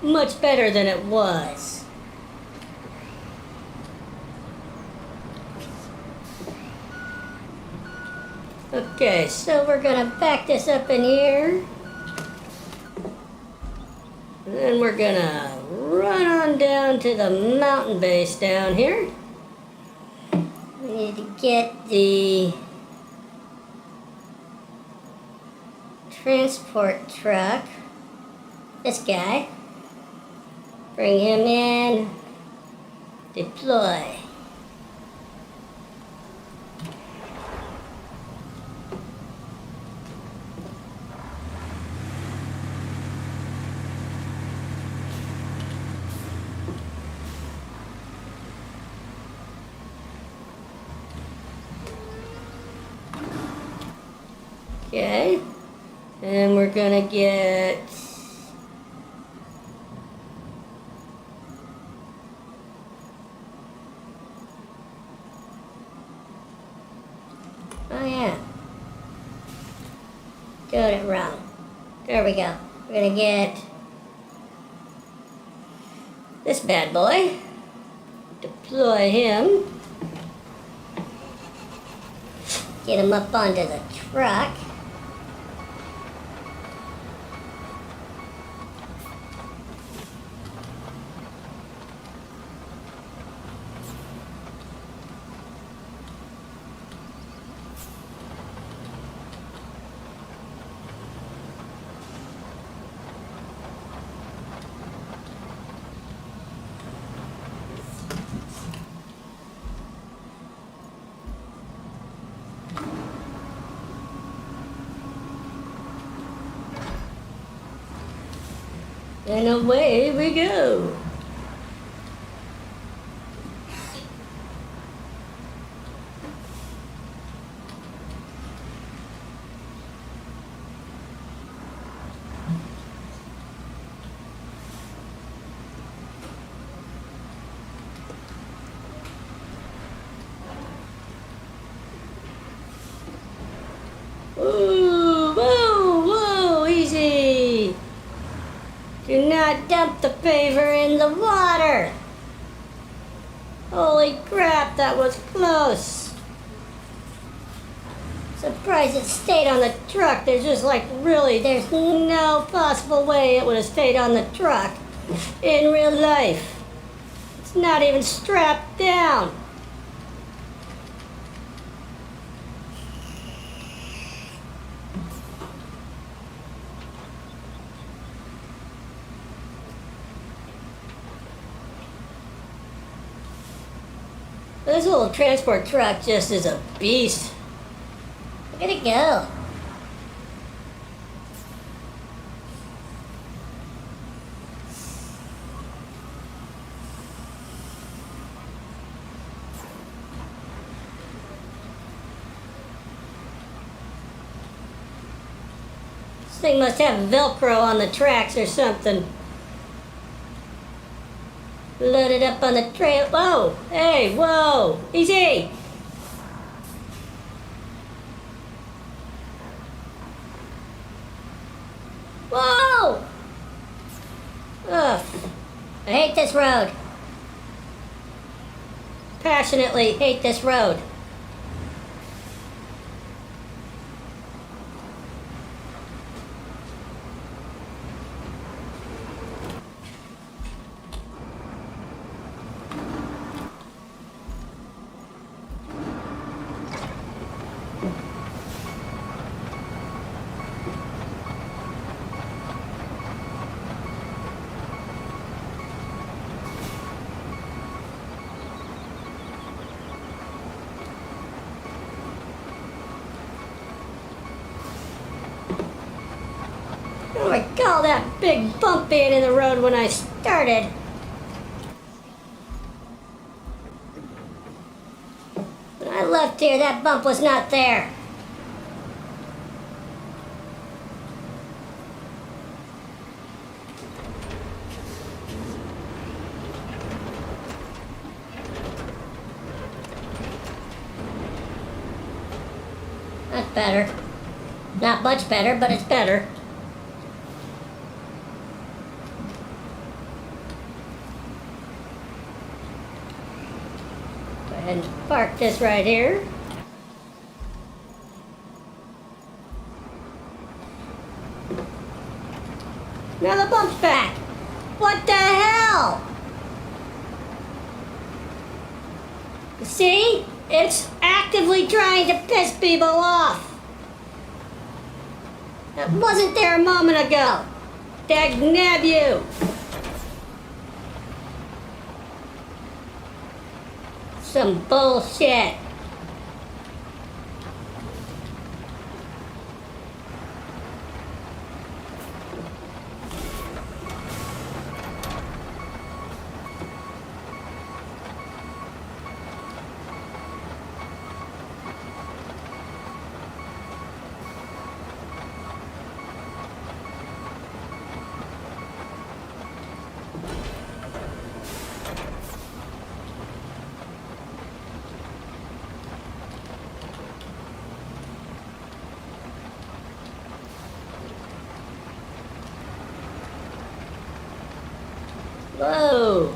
much better than it was. Okay, so we're gonna back this up in here. And then we're gonna run on down to the mountain base down here. We need to get the transport truck. This guy. Bring him in. Deploy. Okay, and we're gonna get oh yeah, doing it wrong. There we go. We're gonna get this bad boy, deploy him, get him up onto the truck. And away we go. Whoa, whoa, whoa, easy. Do not dump the paver in the water. Holy crap, that was close. Surprised it stayed on the truck. There's just like really, there's no possible way it would have stayed on the truck in real life. It's not even strapped down. This little transport truck just is a beast. Look at it go. This thing must have Velcro on the tracks or something. Loaded up on the trail. Whoa! Hey, whoa! Easy! Whoa! Ugh. I hate this road. Passionately hate this road. I recall that big bump being in the road when I started. When I left here, that bump was not there. That's better. Not much better, but it's better. this right here. Now the bump's back. What the hell? See? It's actively trying to piss people off. That wasn't there a moment ago. Dagnab you. Some bullshit. Whoa.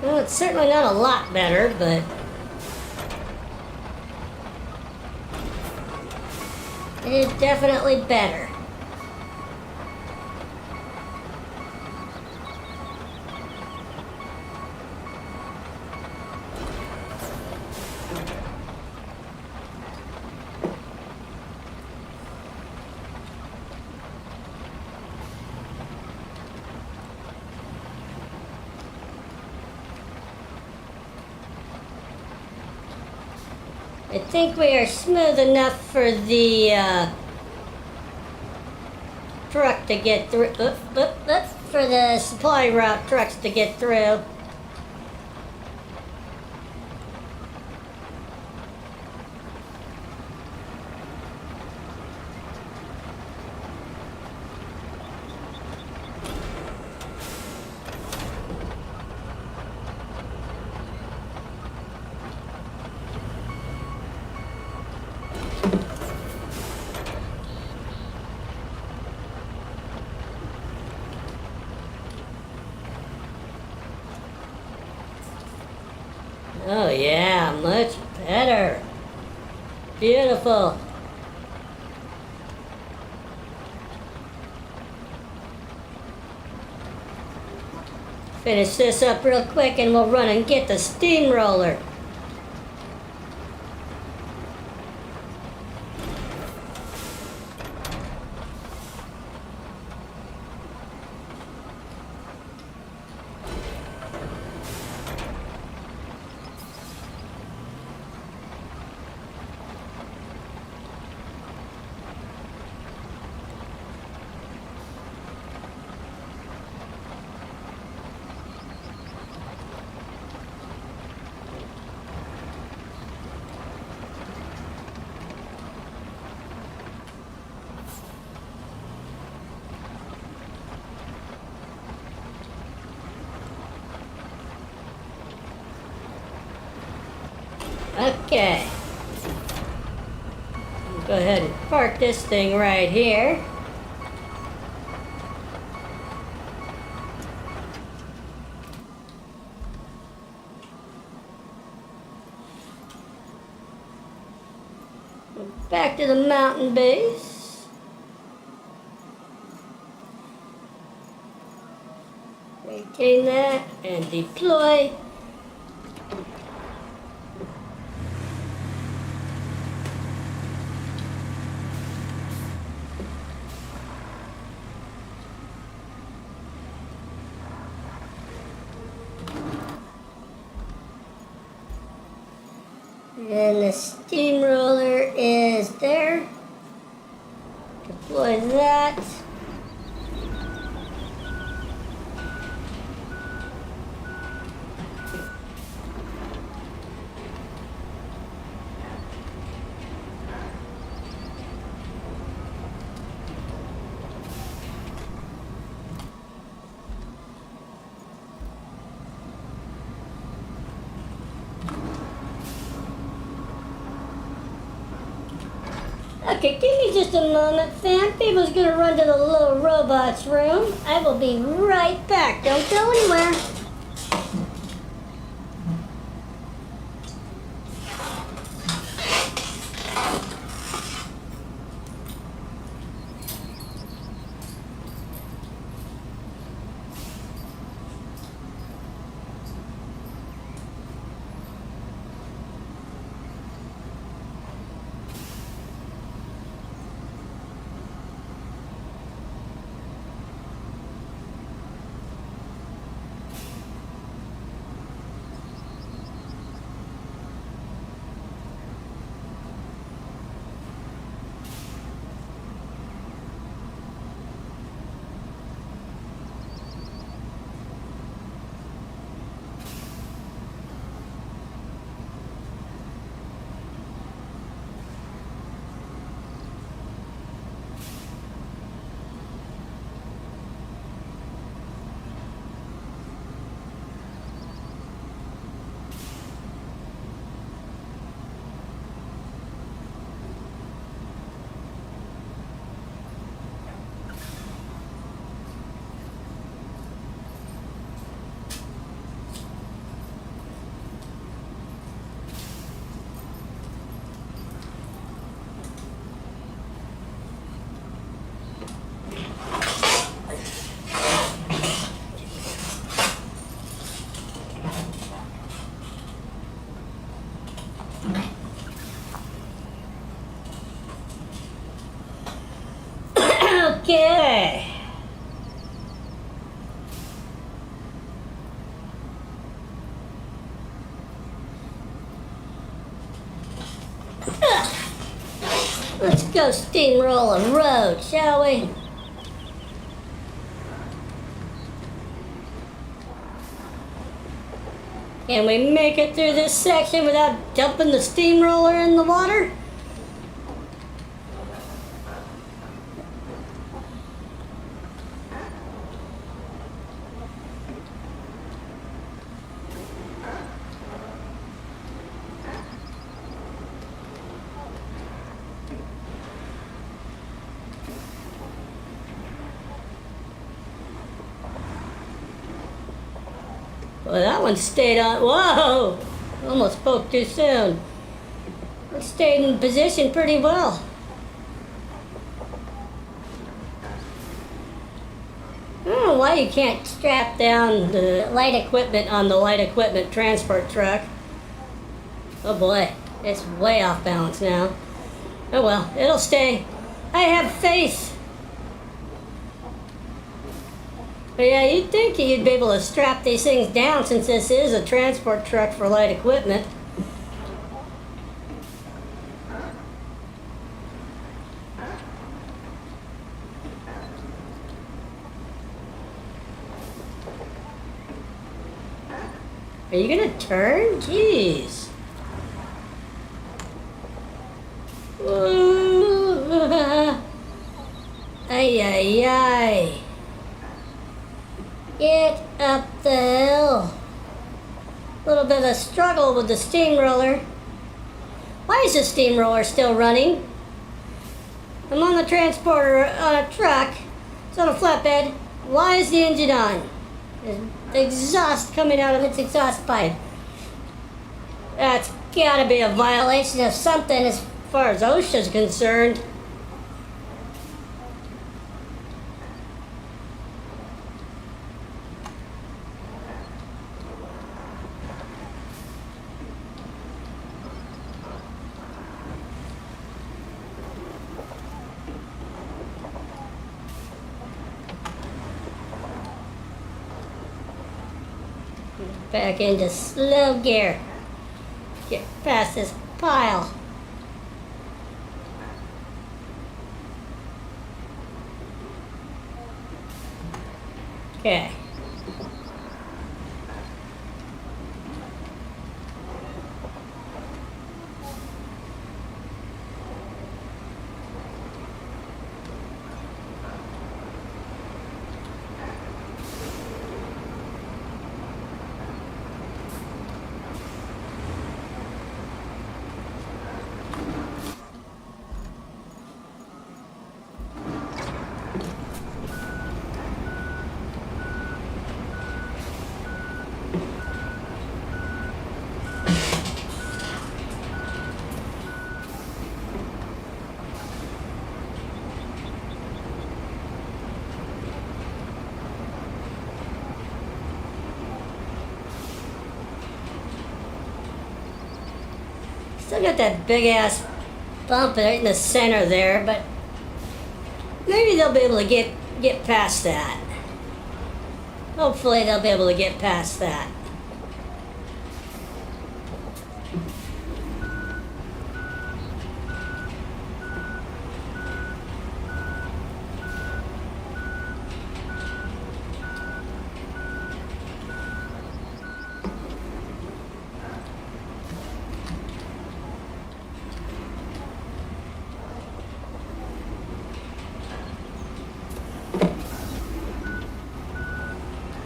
Well, it's certainly not a lot better, but it is definitely better. I think we are smooth enough for the truck to get through. For the supply route trucks to get through. Oh yeah, much better. Beautiful. Finish this up real quick and we'll run and get the steamroller. Okay. Go ahead and park this thing right here. Back to the mountain base. Maintain that and deploy. And the steamroller is there. Deploy that. Okay, give me just a moment, fam. People's gonna run to the little robot's room. I will be right back. Don't go anywhere. Okay. Let's go steamroll a road, shall we? Can we make it through this section without dumping the steamroller in the water? Well, that one stayed on. Whoa! Almost spoke too soon. It stayed in position pretty well. I don't know why you can't strap down the light equipment on the light equipment transport truck. Oh boy, it's way off balance now. Oh well, it'll stay. I have faith. But yeah, you'd think you'd be able to strap these things down since this is a transport truck for light equipment. Are you gonna turn? Jeez. Ay, ay, ay. Get up the hill. A little bit of a struggle with the steamroller. Why is the steamroller still running? I'm on the transporter on a truck. It's on a flatbed. Why is the engine on? There's exhaust coming out of its exhaust pipe. That's gotta be a violation of something as far as OSHA's concerned. Back into slow gear. Get past this pile. Okay. Still got that big ass bump right in the center there, but maybe they'll be able to get past that. Hopefully they'll be able to get past that.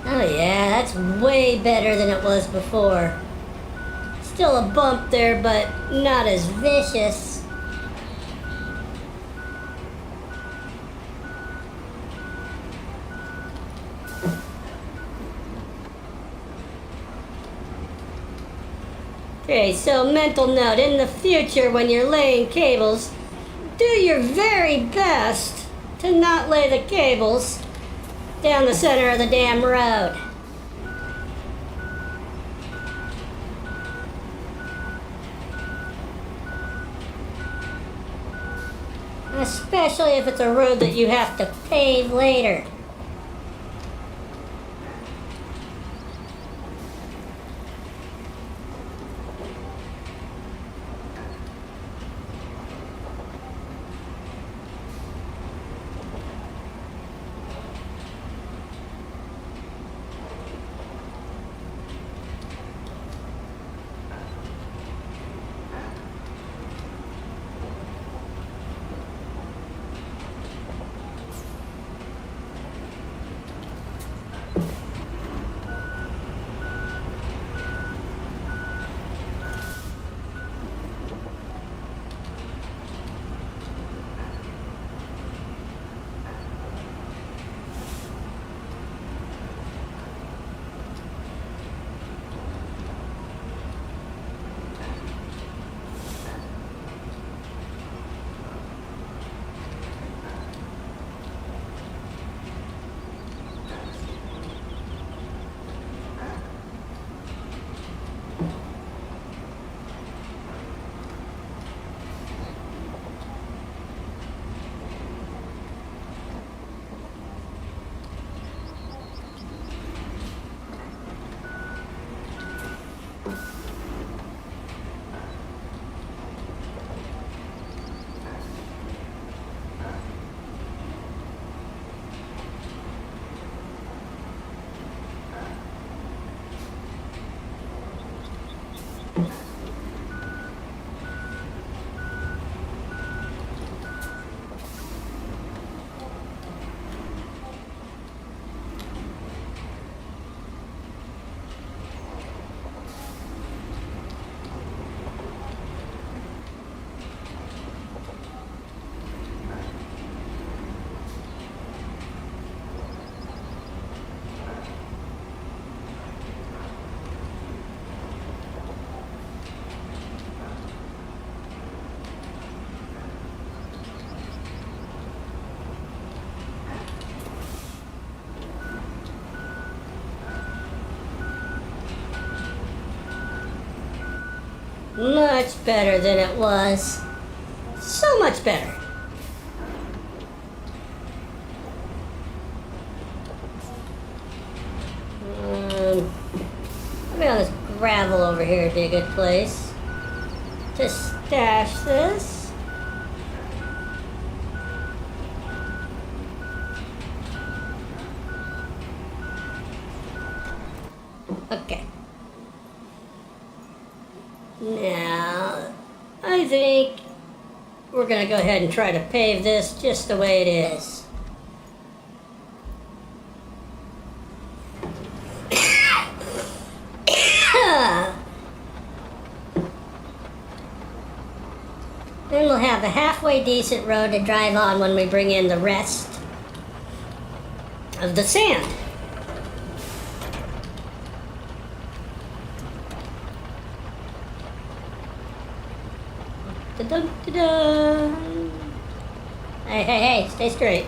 Oh yeah, that's way better than it was before. Still a bump there, but not as vicious. Okay, so mental note, in the future when you're laying cables, do your very best to not lay the cables down the center of the damn road. Especially if it's a road that you have to pave later. much better than it was. So much better. Maybe on this gravel over here would be a good place to stash this. Okay. Now, I think we're going to go ahead and try to pave this just the way it is. Then we'll have a halfway decent road to drive on when we bring in the rest of the sand. Da-dum-da-dum. Hey, stay straight.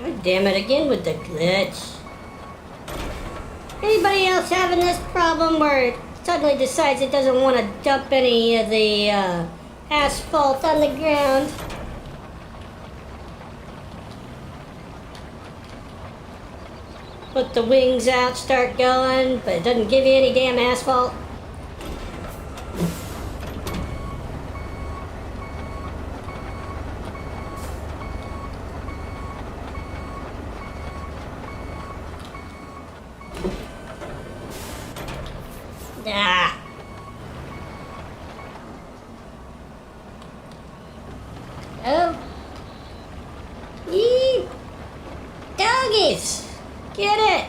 God damn it, again with the glitch. Anybody else having this problem where it suddenly decides it doesn't want to dump any of the asphalt on the ground? Put the wings out, start going, but it doesn't give you any damn asphalt? Ah. Oh. Yee. Doggies. Get it.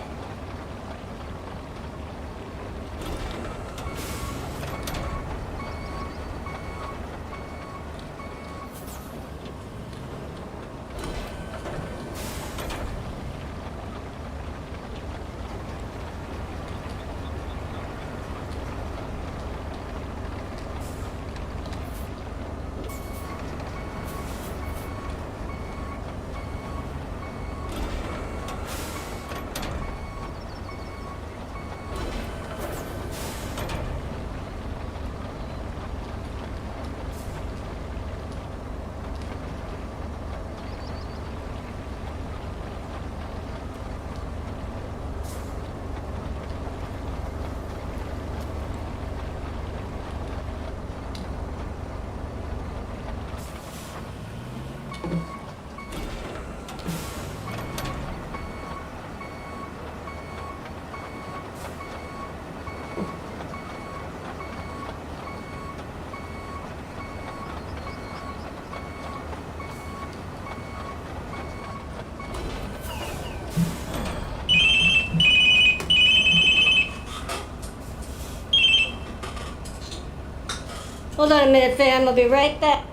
Hold on a minute, fam. I'll be right back.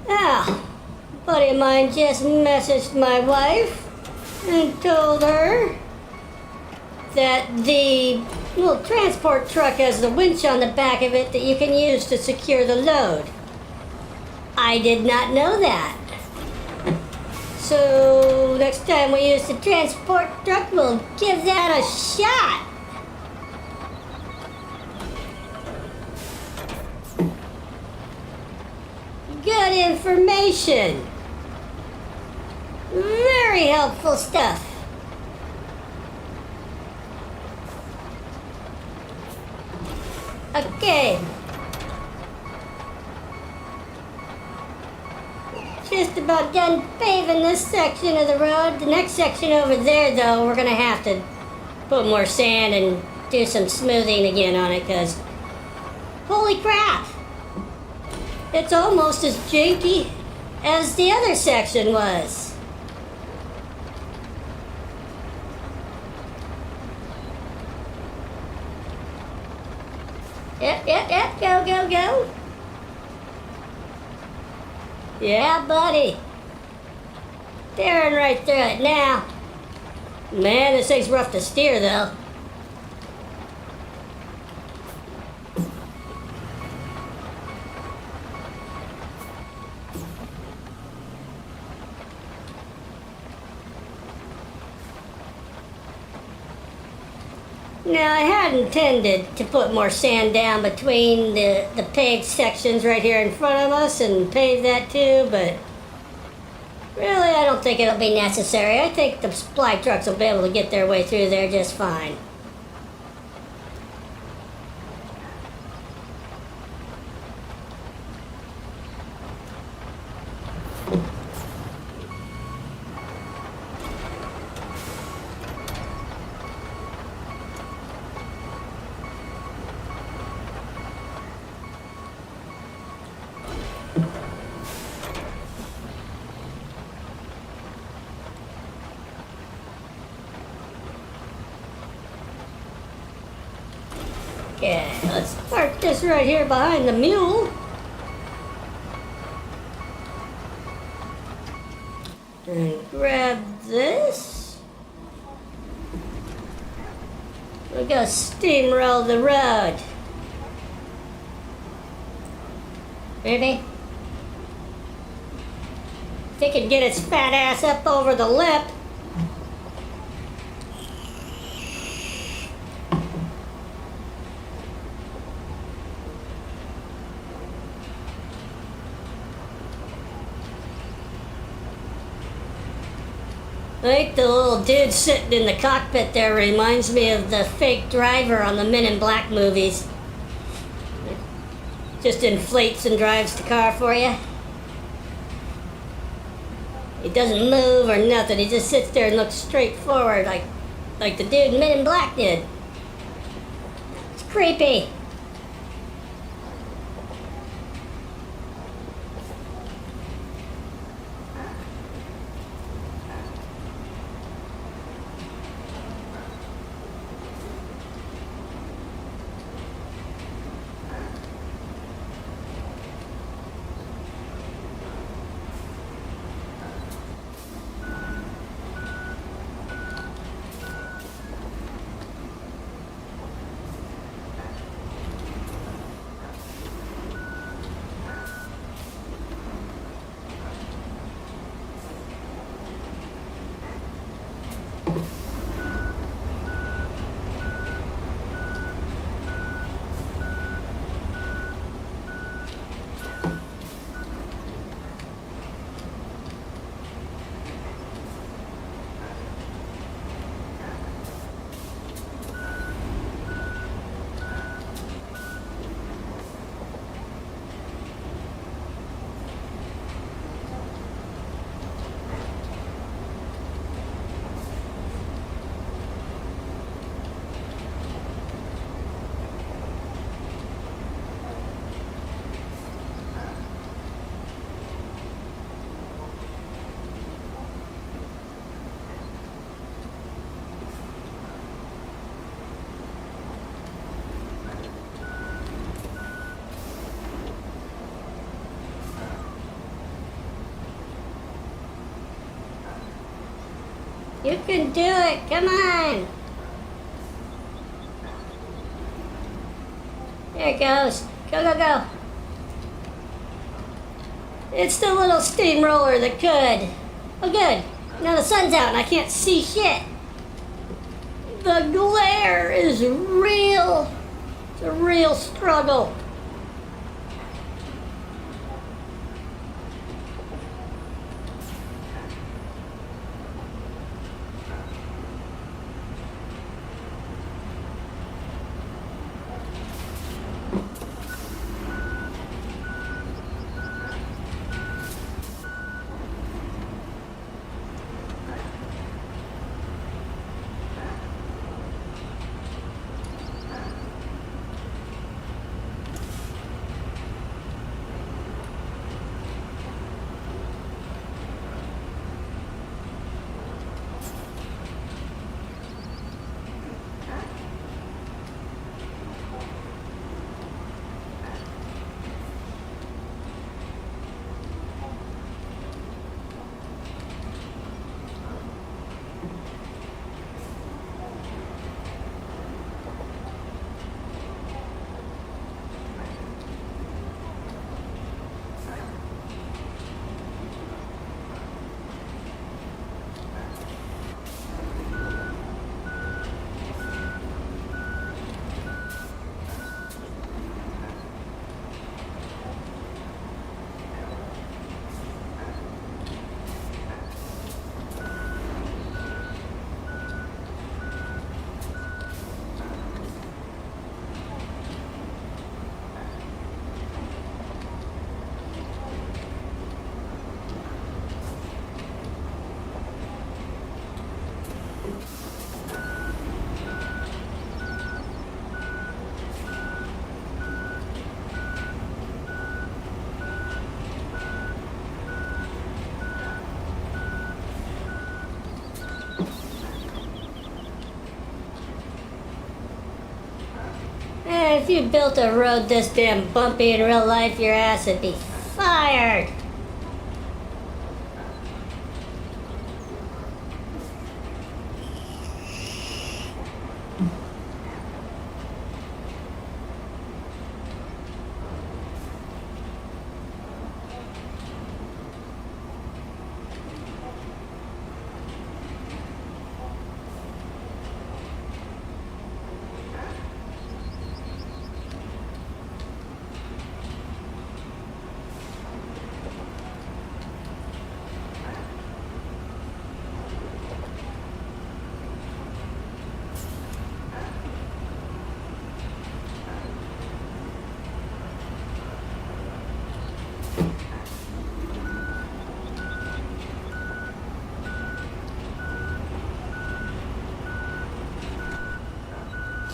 Ah, a buddy of mine just messaged my wife and told her that the little transport truck has the winch on the back of it that you can use to secure the load. I did not know that. So next time we use the transport truck, we'll give that a shot. Good information. Very helpful stuff. Okay. Just about done paving this section of the road. The next section over there, though, we're gonna have to put more sand and do some smoothing again on it, because holy crap! It's almost as janky as the other section was. Yep, go. Yeah, buddy. Staring right through it now. Man, this thing's rough to steer, though. Now, I had intended to put more sand down between the paved sections right here in front of us and pave that too, but really I don't think it'll be necessary. I think the supply trucks will be able to get their way through there just fine. Okay, let's park this right here behind the mule. And grab this. We're gonna steamroll the road. Ready? If it can get its fat ass up over the lip. I think the little dude sitting in the cockpit there reminds me of the fake driver on the Men in Black movies. Just inflates and drives the car for you. He doesn't move or nothing. He just sits there and looks straight forward like the dude in Men in Black did. It's creepy. You can do it. Come on. There it goes. Go, go, go. It's the little steamroller that could. Oh, good. Now the sun's out and I can't see shit. The glare is real. It's a real struggle. If you built a road this damn bumpy in real life, your ass would be fired.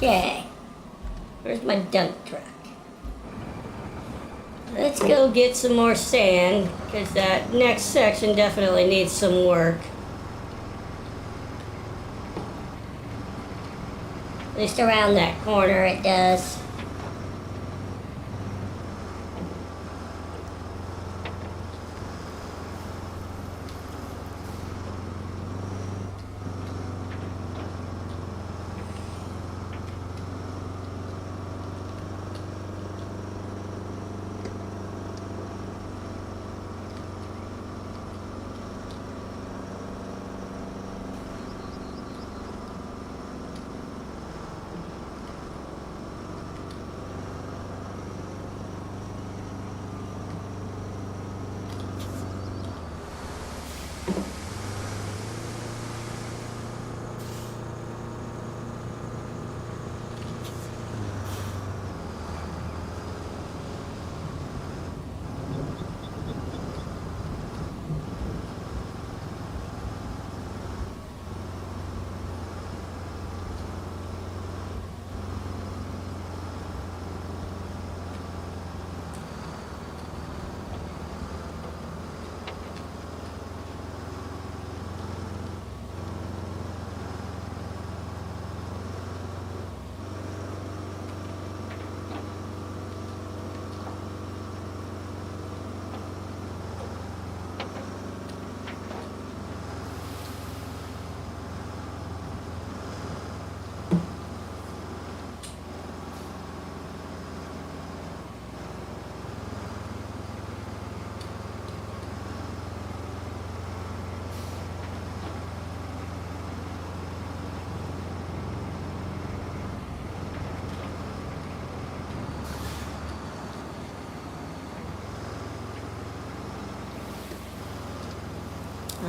Okay, where's my dump truck? Let's go get some more sand, because that next section definitely needs some work. At least around that corner it does.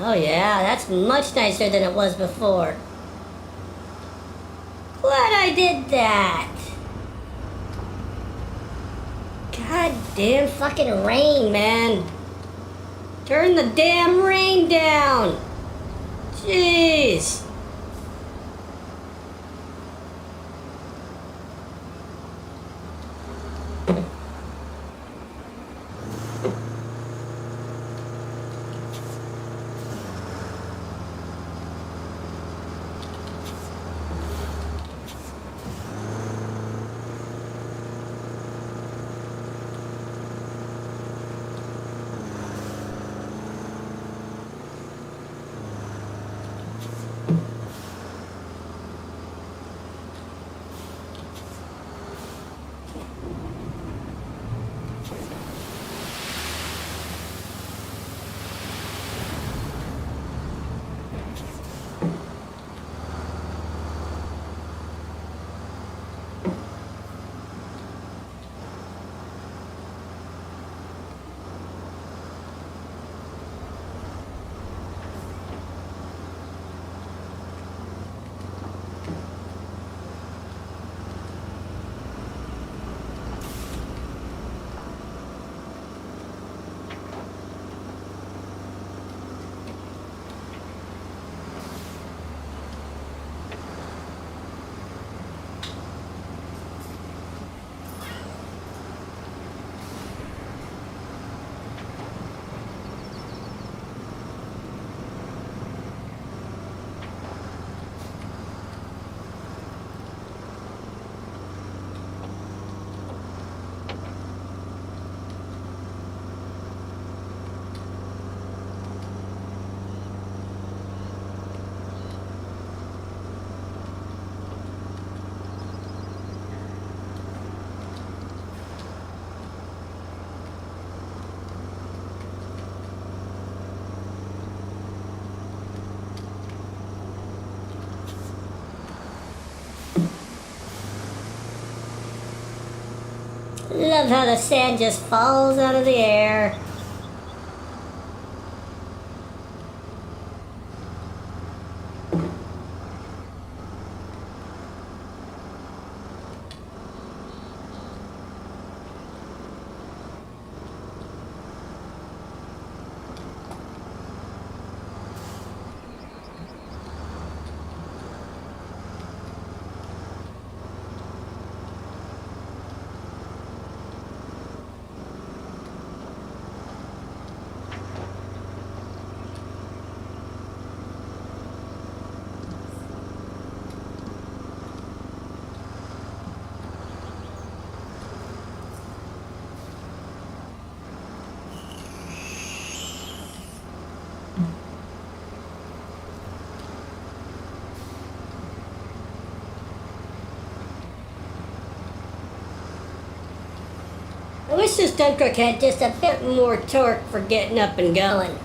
Oh yeah, that's much nicer than it was before. Glad I did that. God damn fucking rain, man. Turn the damn rain down. Jeez. Love how the sand just falls out of the air. I wish this dump truck had just a bit more torque for getting up and going.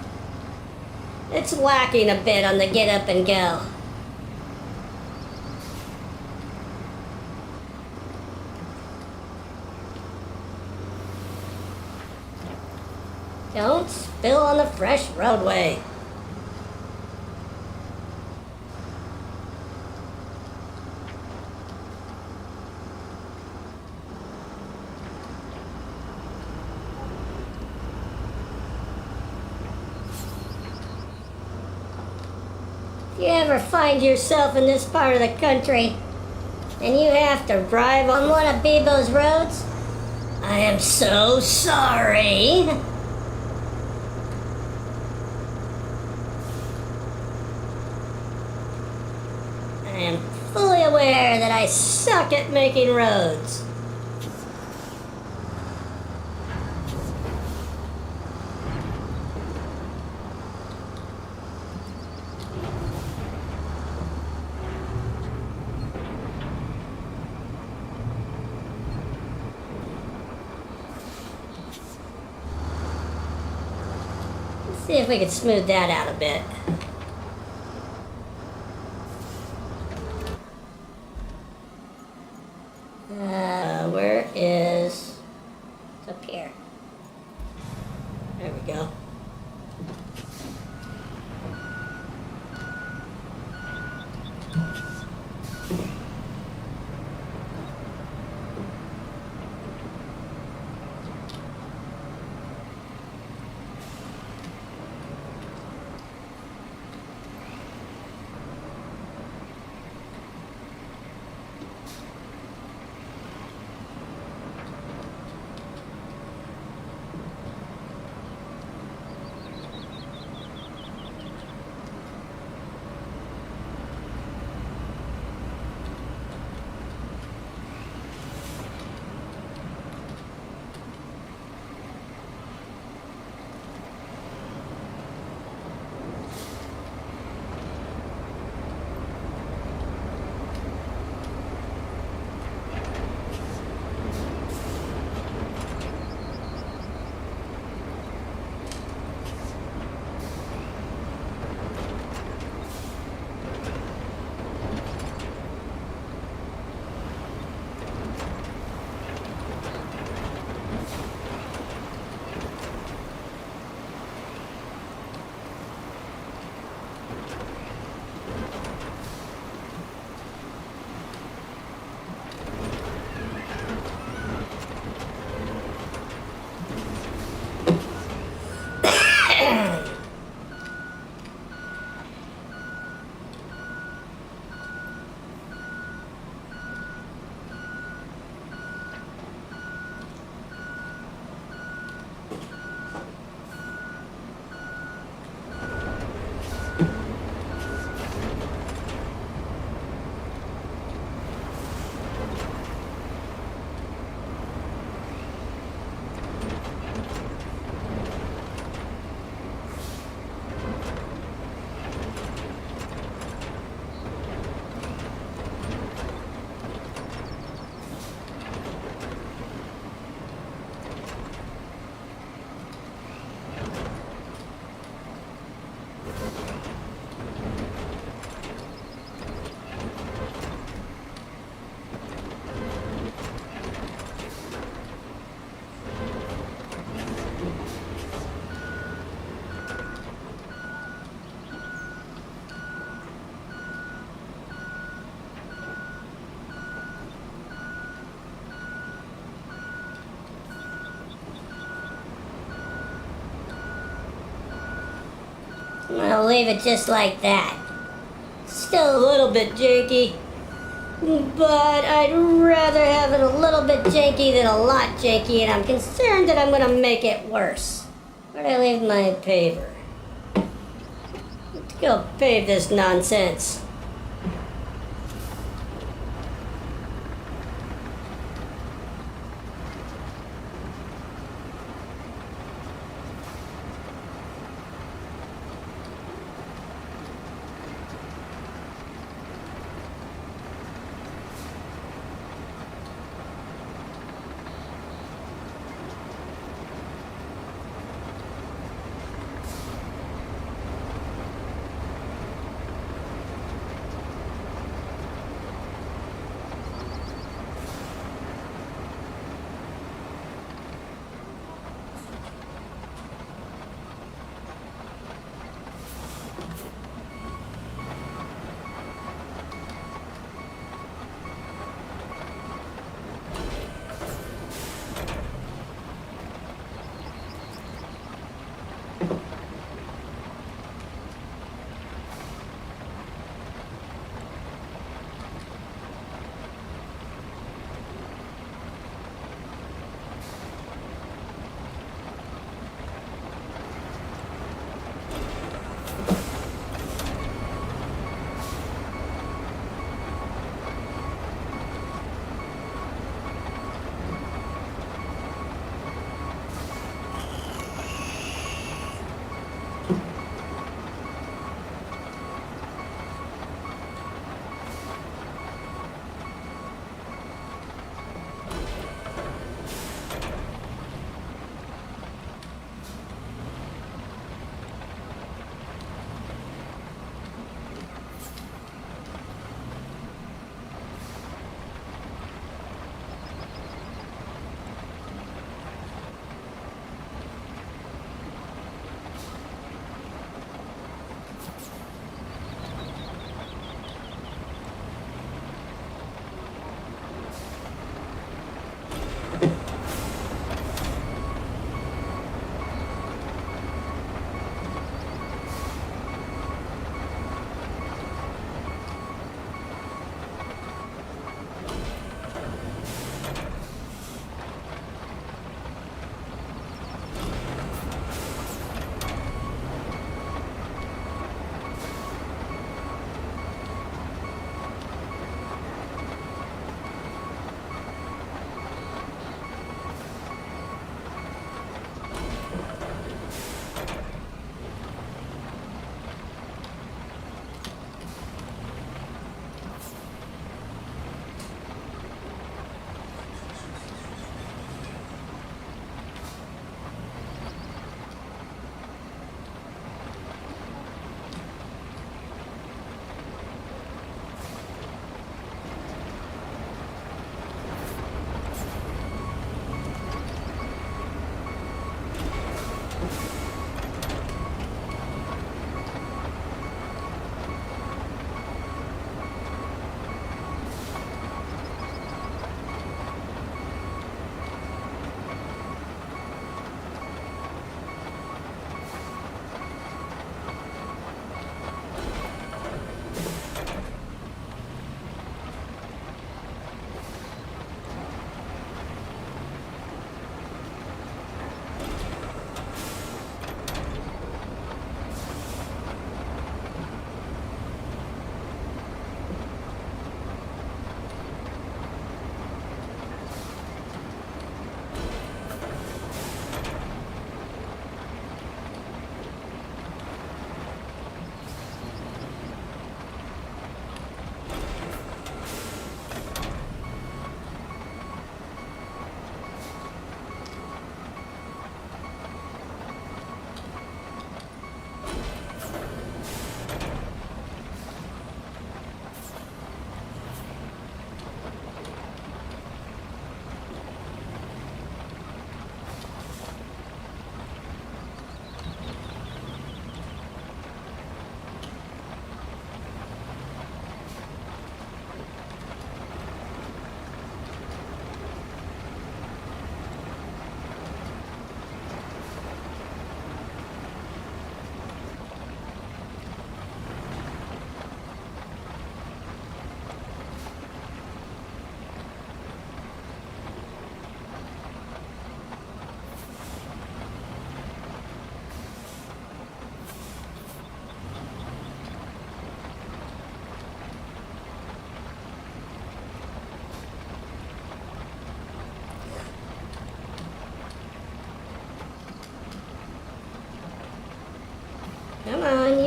It's lacking a bit on the get up and go. Don't spill on the fresh roadway. If you ever find yourself in this part of the country and you have to drive on one of BEB0's roads, I am so sorry. I am fully aware that I suck at making roads. Let's see if we can smooth that out a bit. Where is... It's up here. There we go. leave it just like that. Still a little bit janky, but I'd rather have it a little bit janky than a lot janky, and I'm concerned that I'm gonna make it worse. Where'd I leave my paver? Let's go pave this nonsense.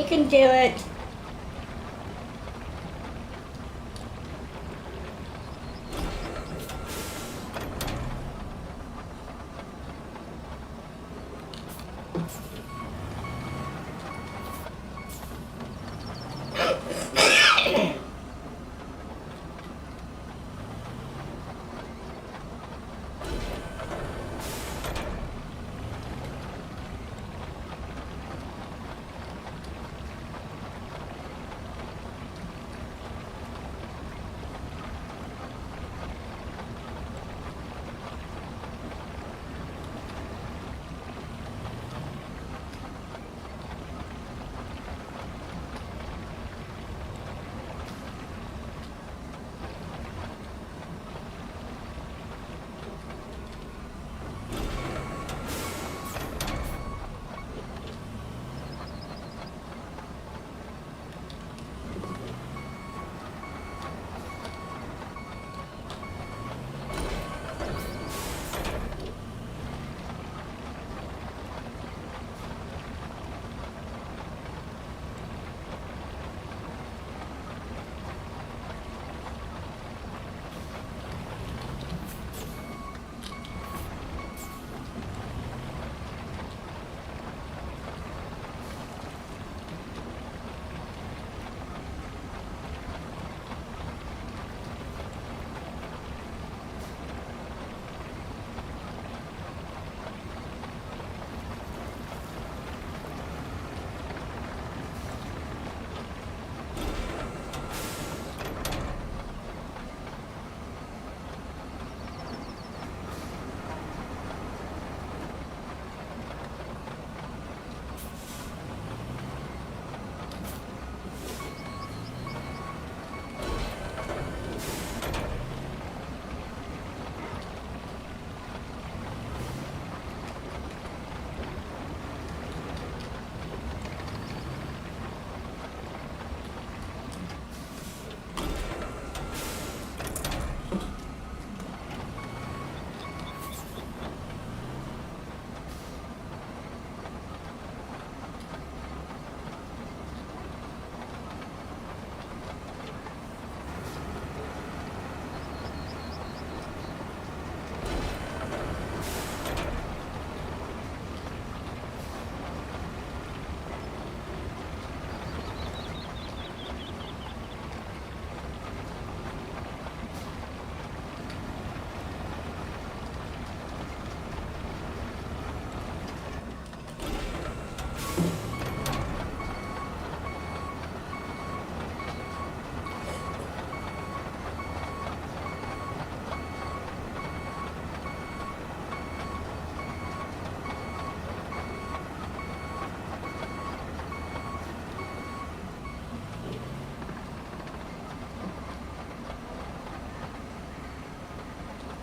can do it.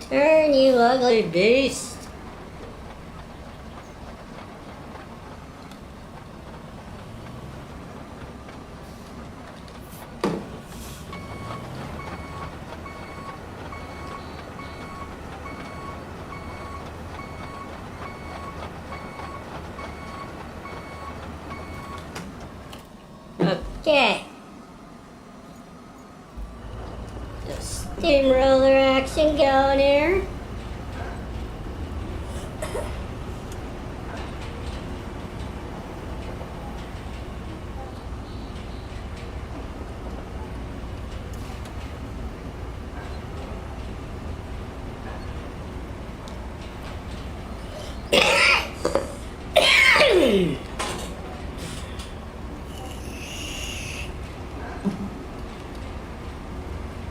Turn, you ugly beast. Okay. Just steamroller action going here.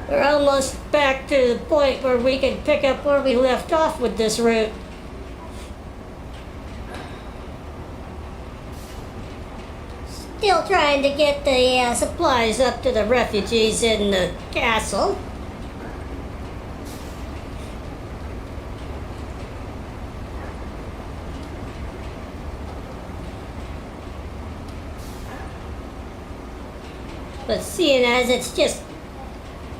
We're almost back to the point where we can pick up where we left off with this route. Still trying to get the supplies up to the refugees in the castle. But seeing as it's just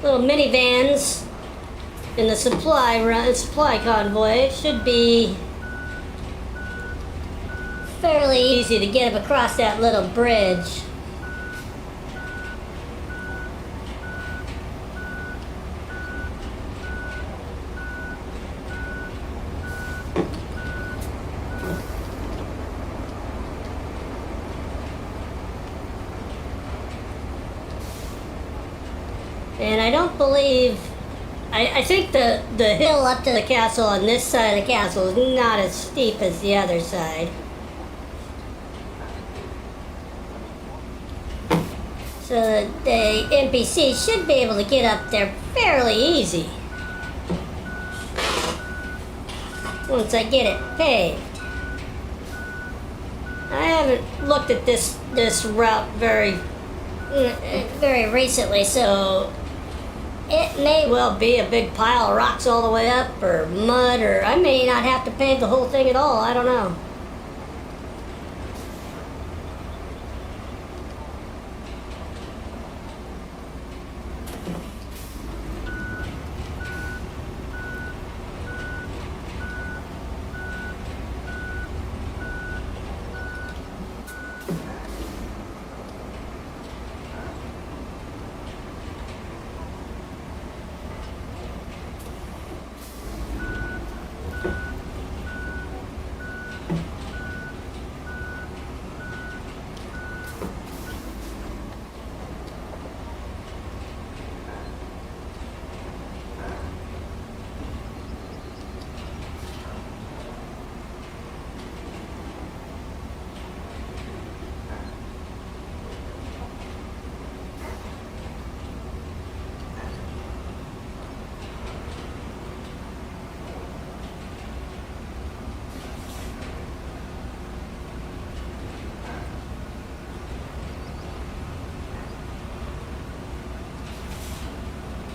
little minivans in the supply convoy, it should be fairly easy to get them across that little bridge. And I don't believe... I think the hill up to the castle on this side of the castle is not as steep as the other side. So the NPC should be able to get up there fairly easy. Once I get it paved. I haven't looked at this route very recently, so it may well be a big pile of rocks all the way up, or mud, or I may not have to pave the whole thing at all. I don't know.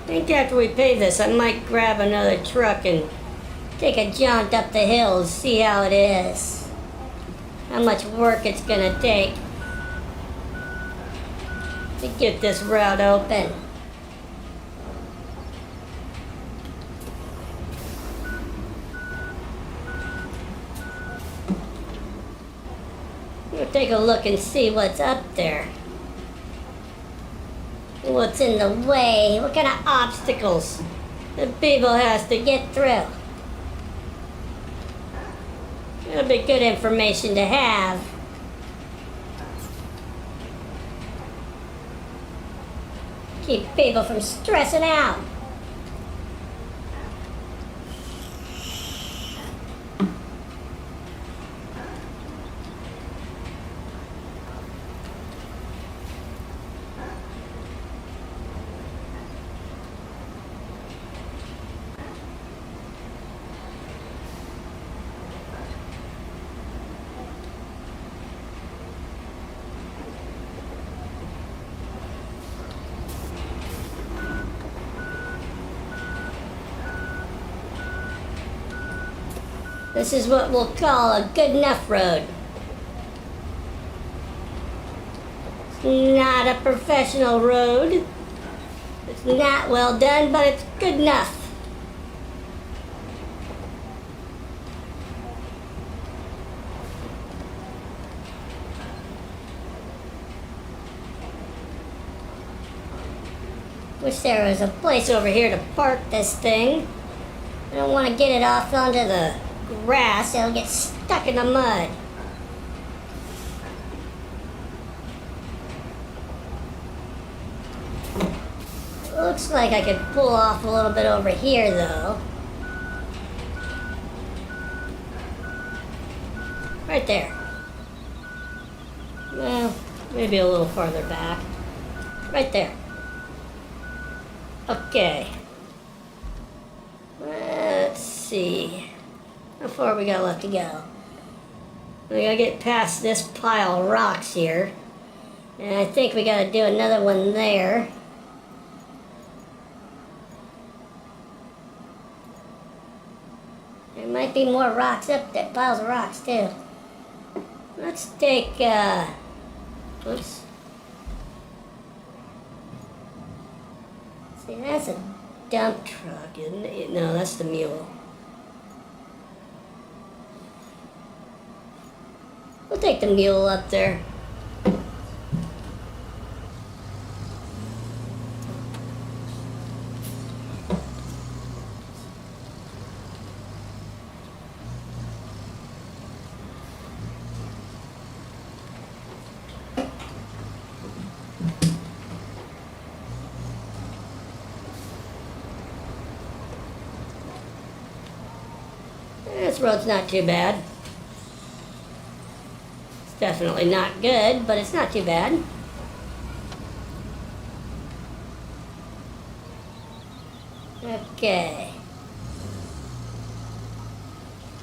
I think after we pave this, I might grab another truck and take a jaunt up the hill and see how it is. How much work it's gonna take to get this route open. We'll take a look and see what's up there. What's in the way? What kind of obstacles that people has to get through? It'll be good information to have. Keep people from stressing out. This is what we'll call a good enough road. It's not a professional road. It's not well done, but it's good enough. Wish there was a place over here to park this thing. I don't want to get it off onto the grass. It'll get stuck in the mud. Looks like I could pull off a little bit over here though. Right there. Well, maybe a little farther back. Right there. Okay. Let's see. How far we got left to go? We gotta get past this pile of rocks here. And I think we gotta do another one there. There might be more rocks up there, piles of rocks too. Let's take, oops. See, that's a dump truck, isn't it? No, that's the mule. We'll take the mule up there. This road's not too bad. It's definitely not good, but it's not too bad. Okay.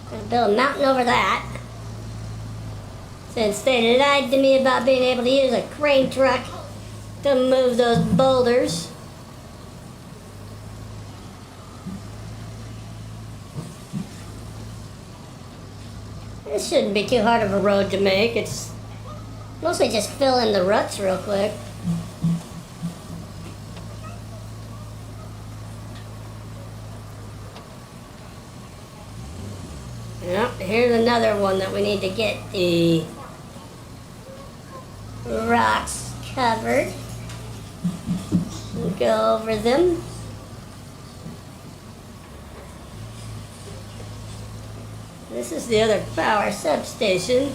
Gonna build a mountain over that. Since they lied to me about being able to use a crane truck to move those boulders. This shouldn't be too hard of a road to make. It's mostly just fill in the ruts real quick. Yep, here's another one that we need to get the rocks covered. We'll go over them. This is the other power substation.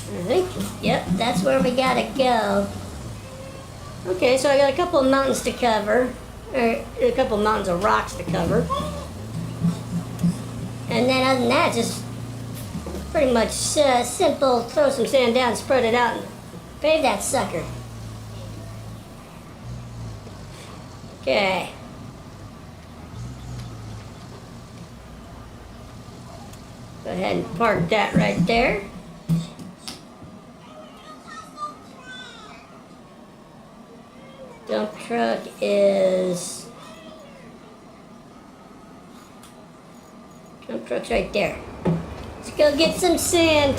I think, yep, that's where we gotta go. Okay, so I got a couple of mountains to cover, or a couple of mountains of rocks to cover. And then other than that, just pretty much simple, throw some sand down, spread it out, and pave that sucker. Okay. Go ahead and park that right there. Dump truck is... Dump truck's right there. Let's go get some sand.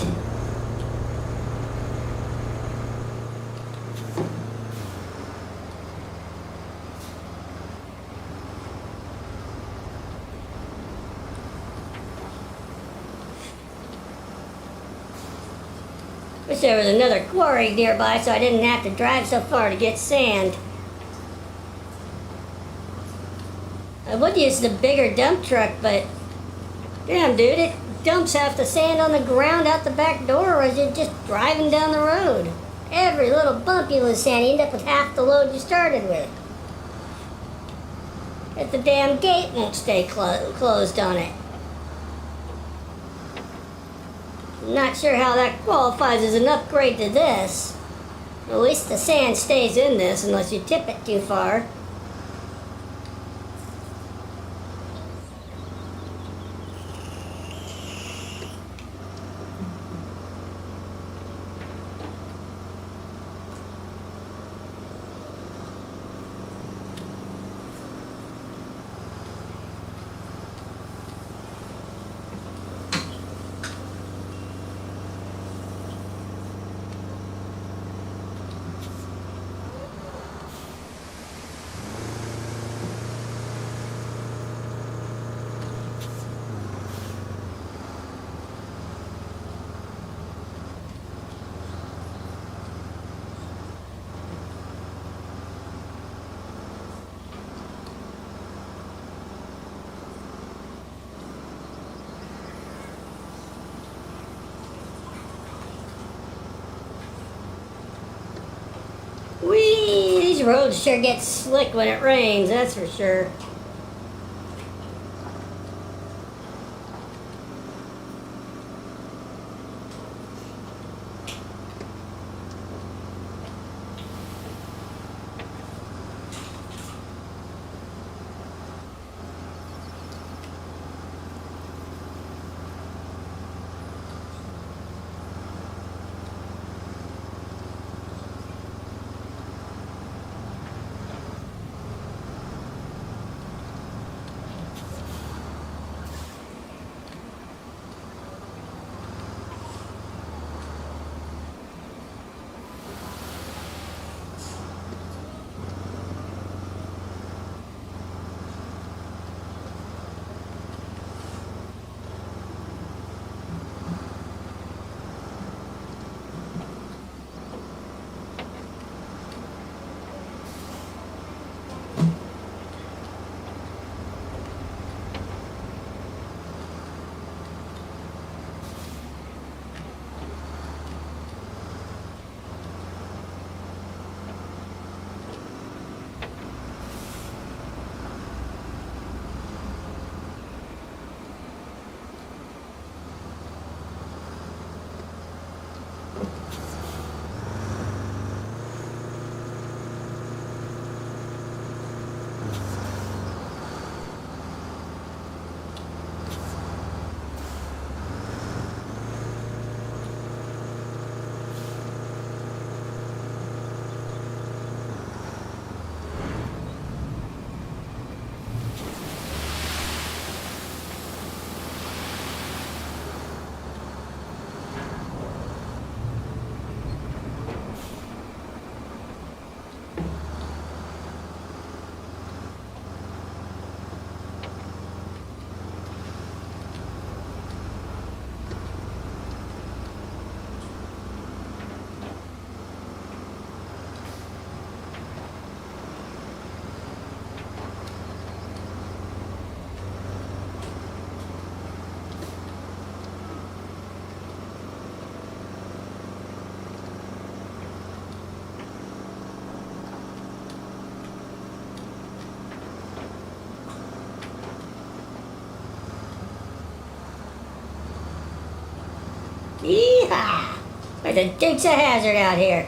Wish there was another quarry nearby so I didn't have to drive so far to get sand. I would use the bigger dump truck, but damn, dude, it dumps half the sand on the ground out the back door as you're just driving down the road. Every little bump you lose sand, you end up with half the load you started with. But the damn gate won't stay closed on it. I'm not sure how that qualifies as an upgrade to this. At least the sand stays in this unless you tip it too far. Whee! These roads sure get slick when it rains, that's for sure. Yeehaw! Like the Dukes of Hazzard out here.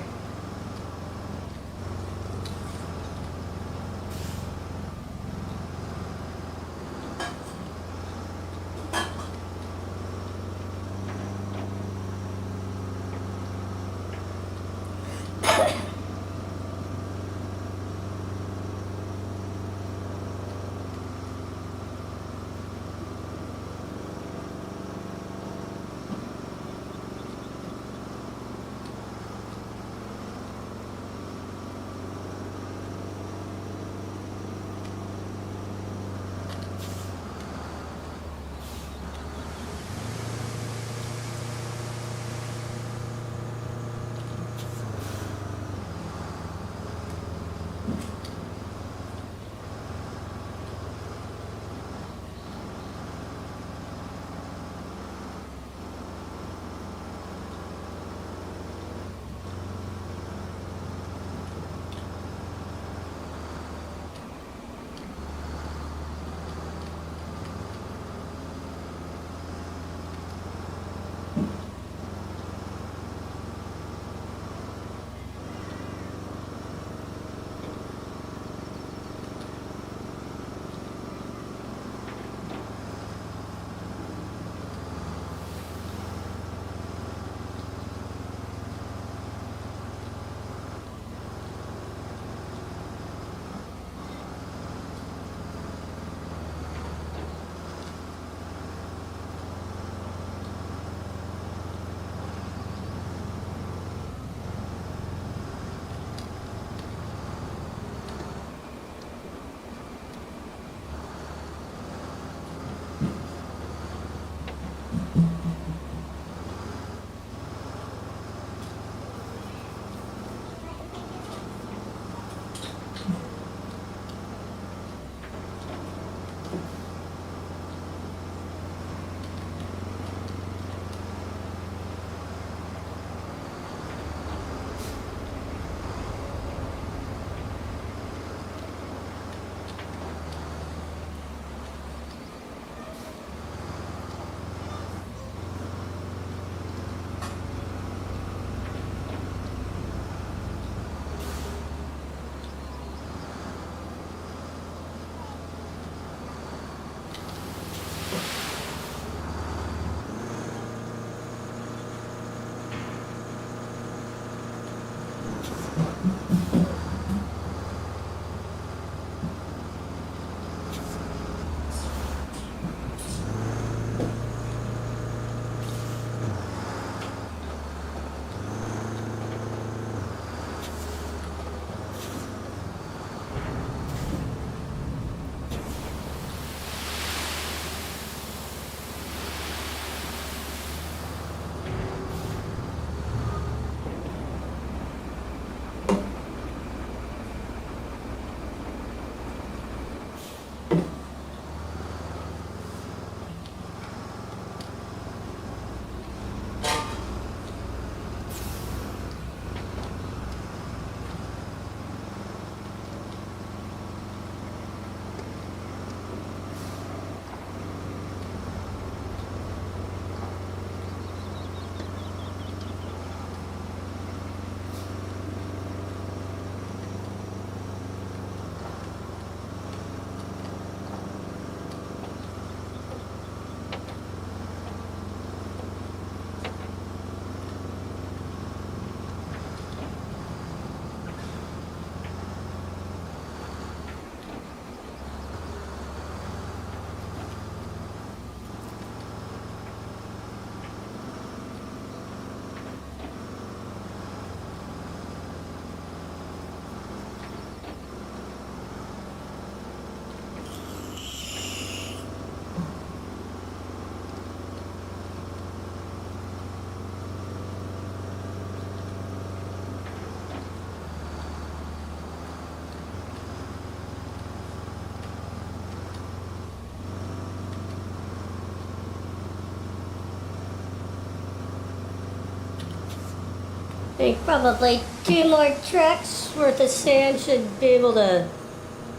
I think probably 2 more trucks worth of sand should be able to,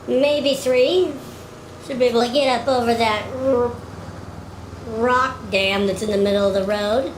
maybe 3, should be able to get up over that rock dam that's in the middle of the road.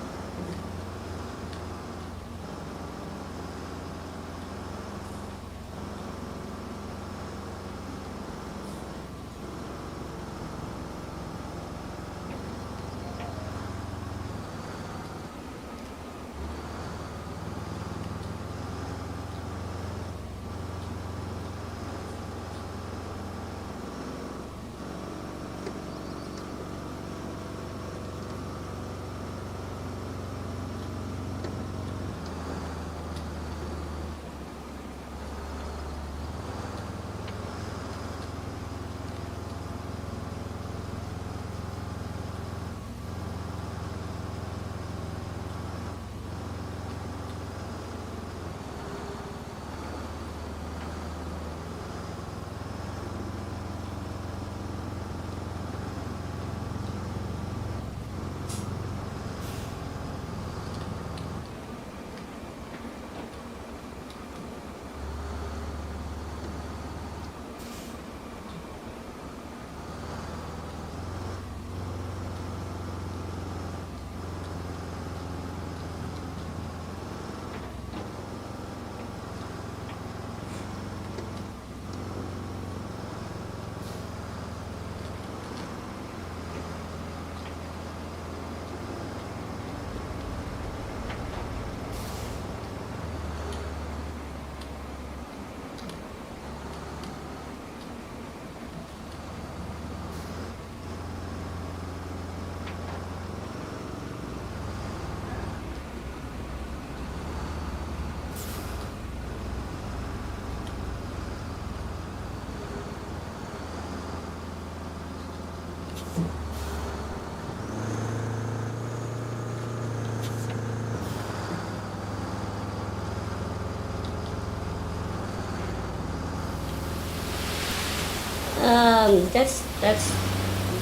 That's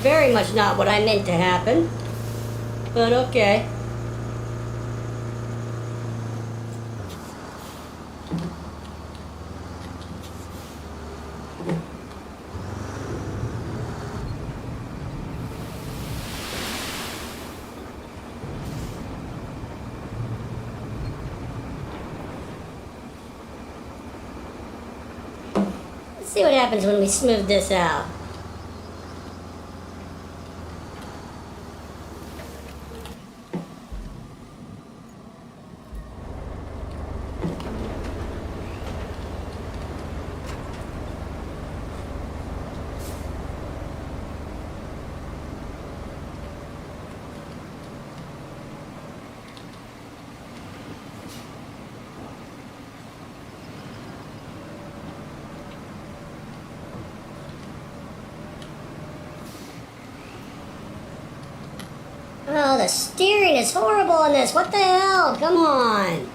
very much not what I meant to happen. But okay. Let's see what happens when we smooth this out. Oh, the steering is horrible on this. What the hell? Come on.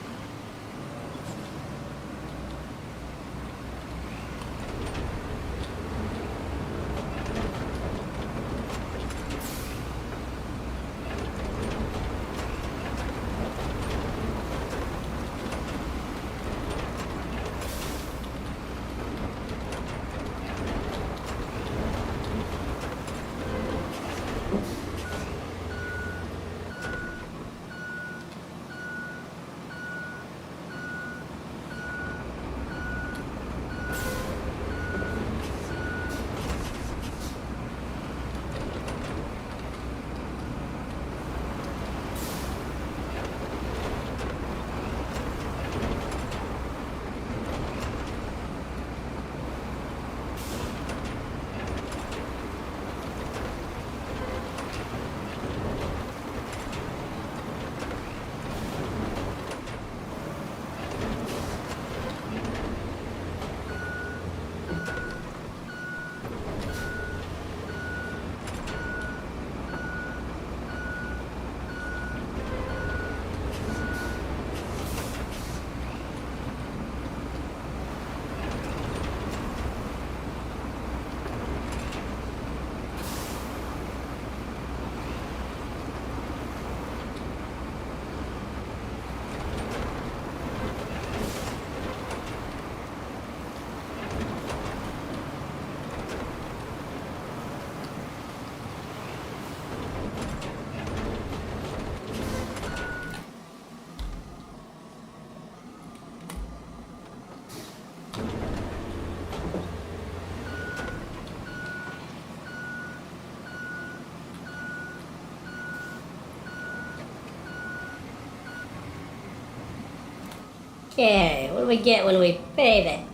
Okay, what do we get when we pave it?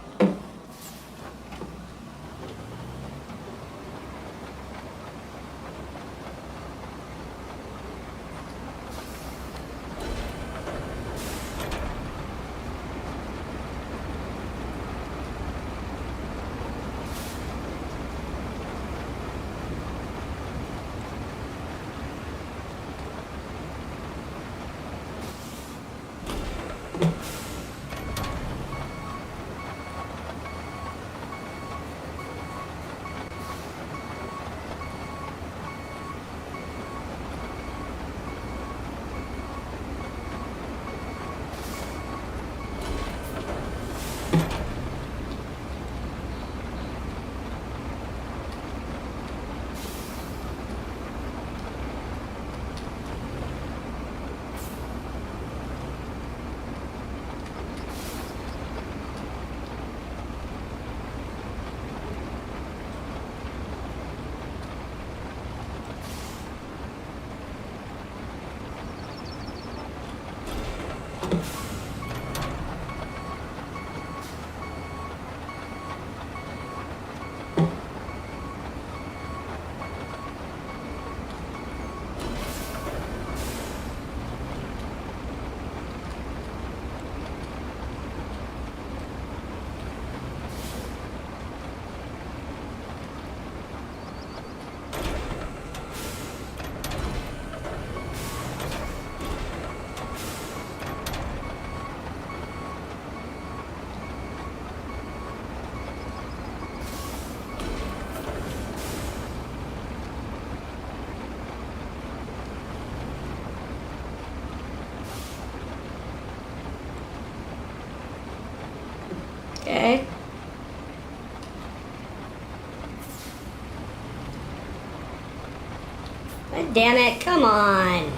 God damn it, come on.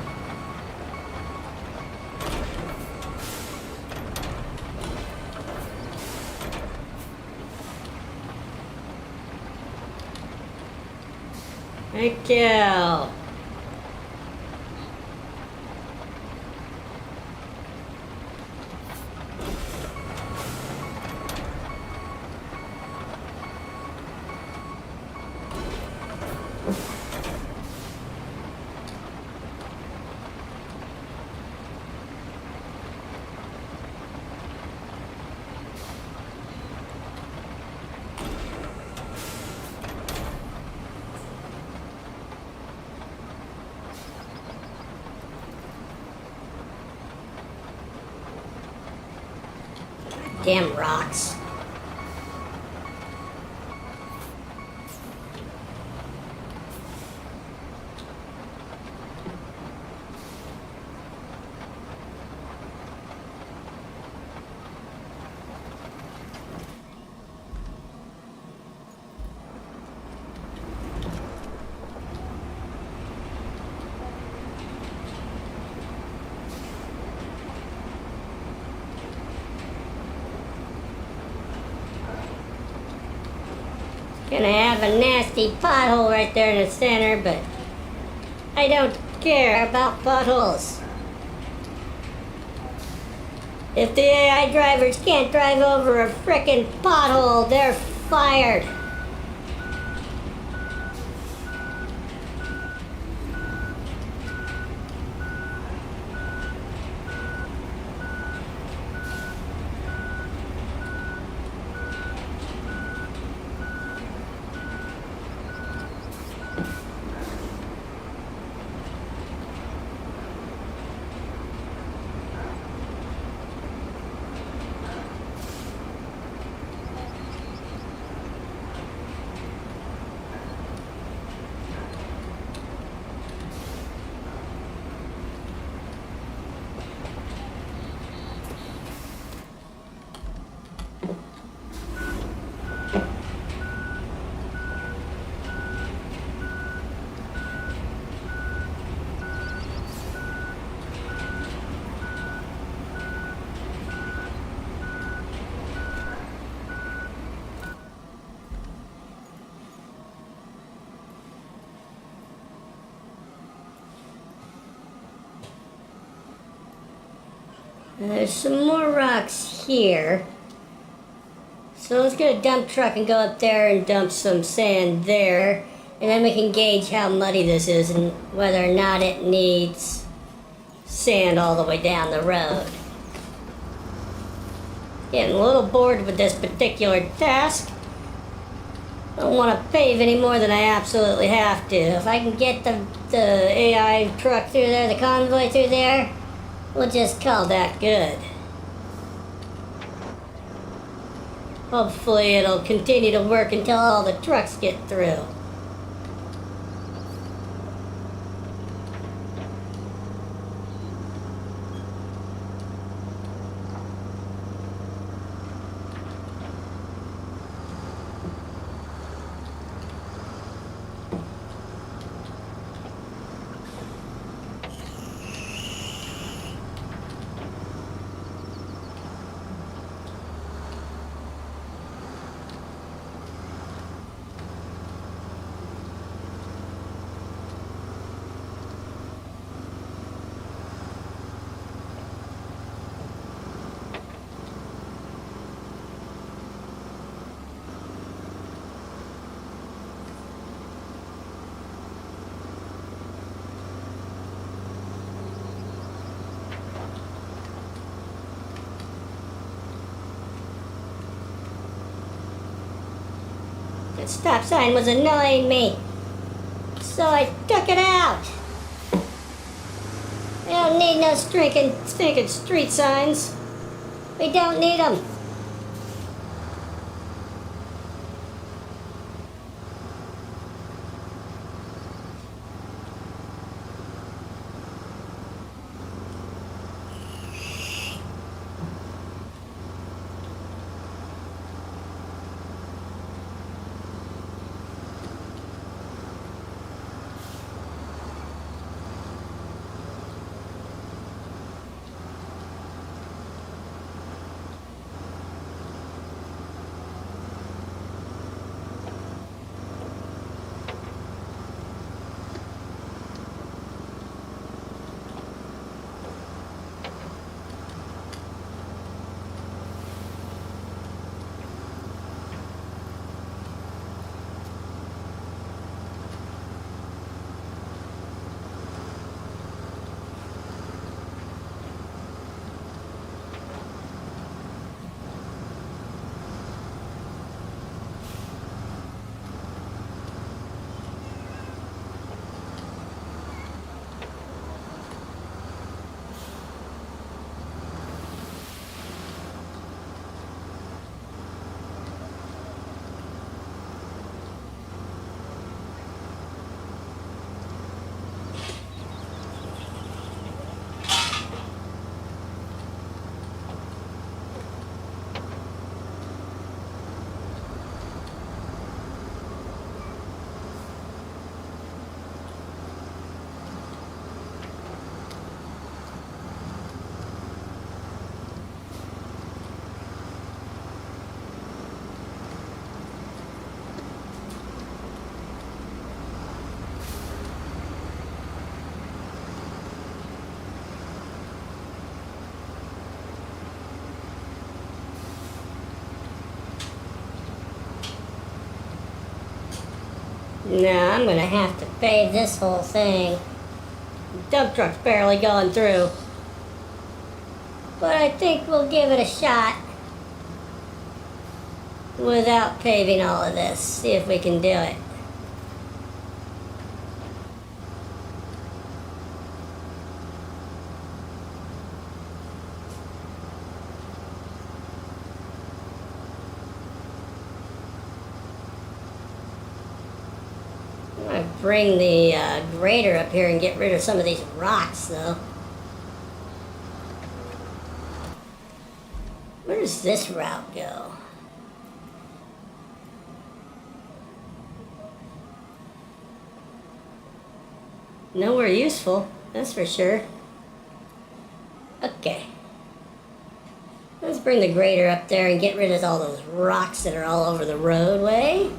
Thank you. Damn rocks. Gonna have a nasty pothole right there in the center, but I don't care about potholes. If the AI drivers can't drive over a frickin' pothole, they're fired. There's some more rocks here. So let's get a dump truck and go up there and dump some sand there. And then we can gauge how muddy this is and whether or not it needs sand all the way down the road. Getting a little bored with this particular task. Don't want to pave any more than I absolutely have to. If I can get the AI truck through there, the convoy through there, we'll just call that good. Hopefully it'll continue to work until all the trucks get through. That stop sign was annoying me, so I took it out. We don't need no stinking street signs. We don't need them. Now I'm gonna have to pave this whole thing. Dump truck's barely going through. But I think we'll give it a shot without paving all of this. See if we can do it. I'm gonna bring the grader up here and get rid of some of these rocks though. Where does this route go? Nowhere useful, that's for sure. Okay. Let's bring the grader up there and get rid of all those rocks that are all over the roadway.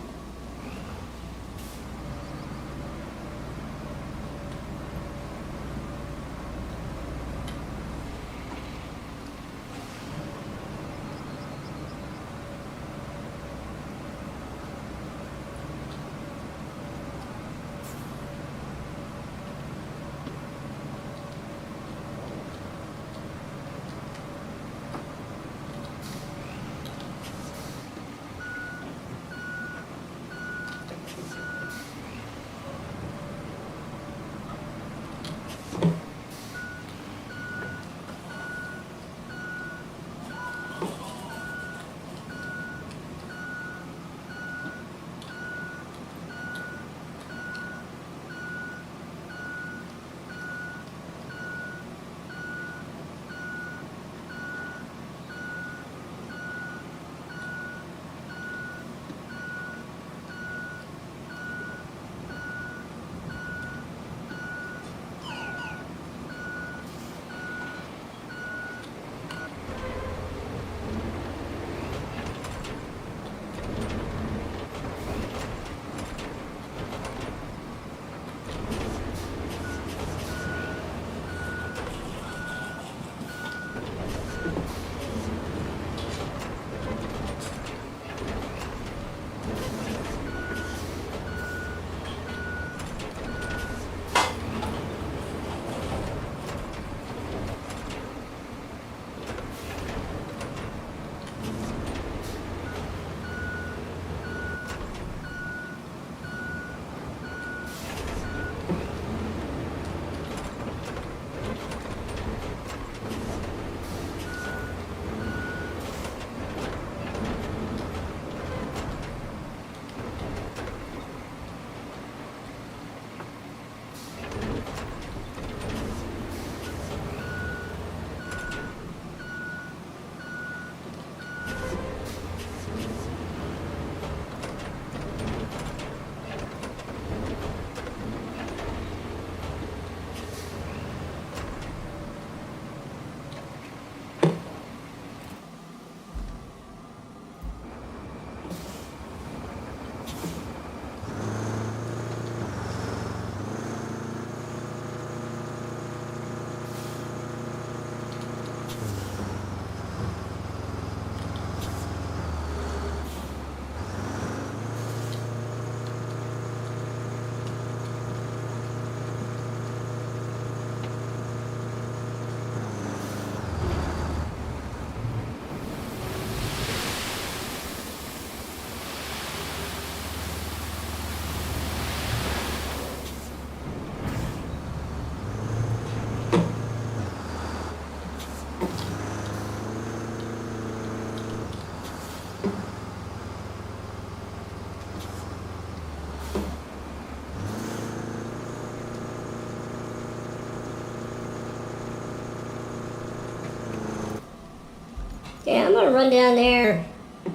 Okay, I'm gonna run down there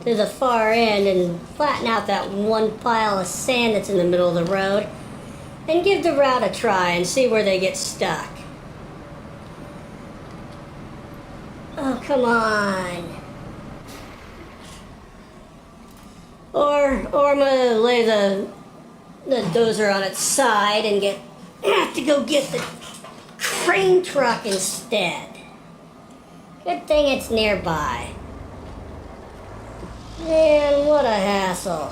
to the far end and flatten out that one pile of sand that's in the middle of the road and give the route a try and see where they get stuck. Oh, come on. Or I'm gonna lay the dozer on its side and have to go get the crane truck instead. Good thing it's nearby. Man, what a hassle.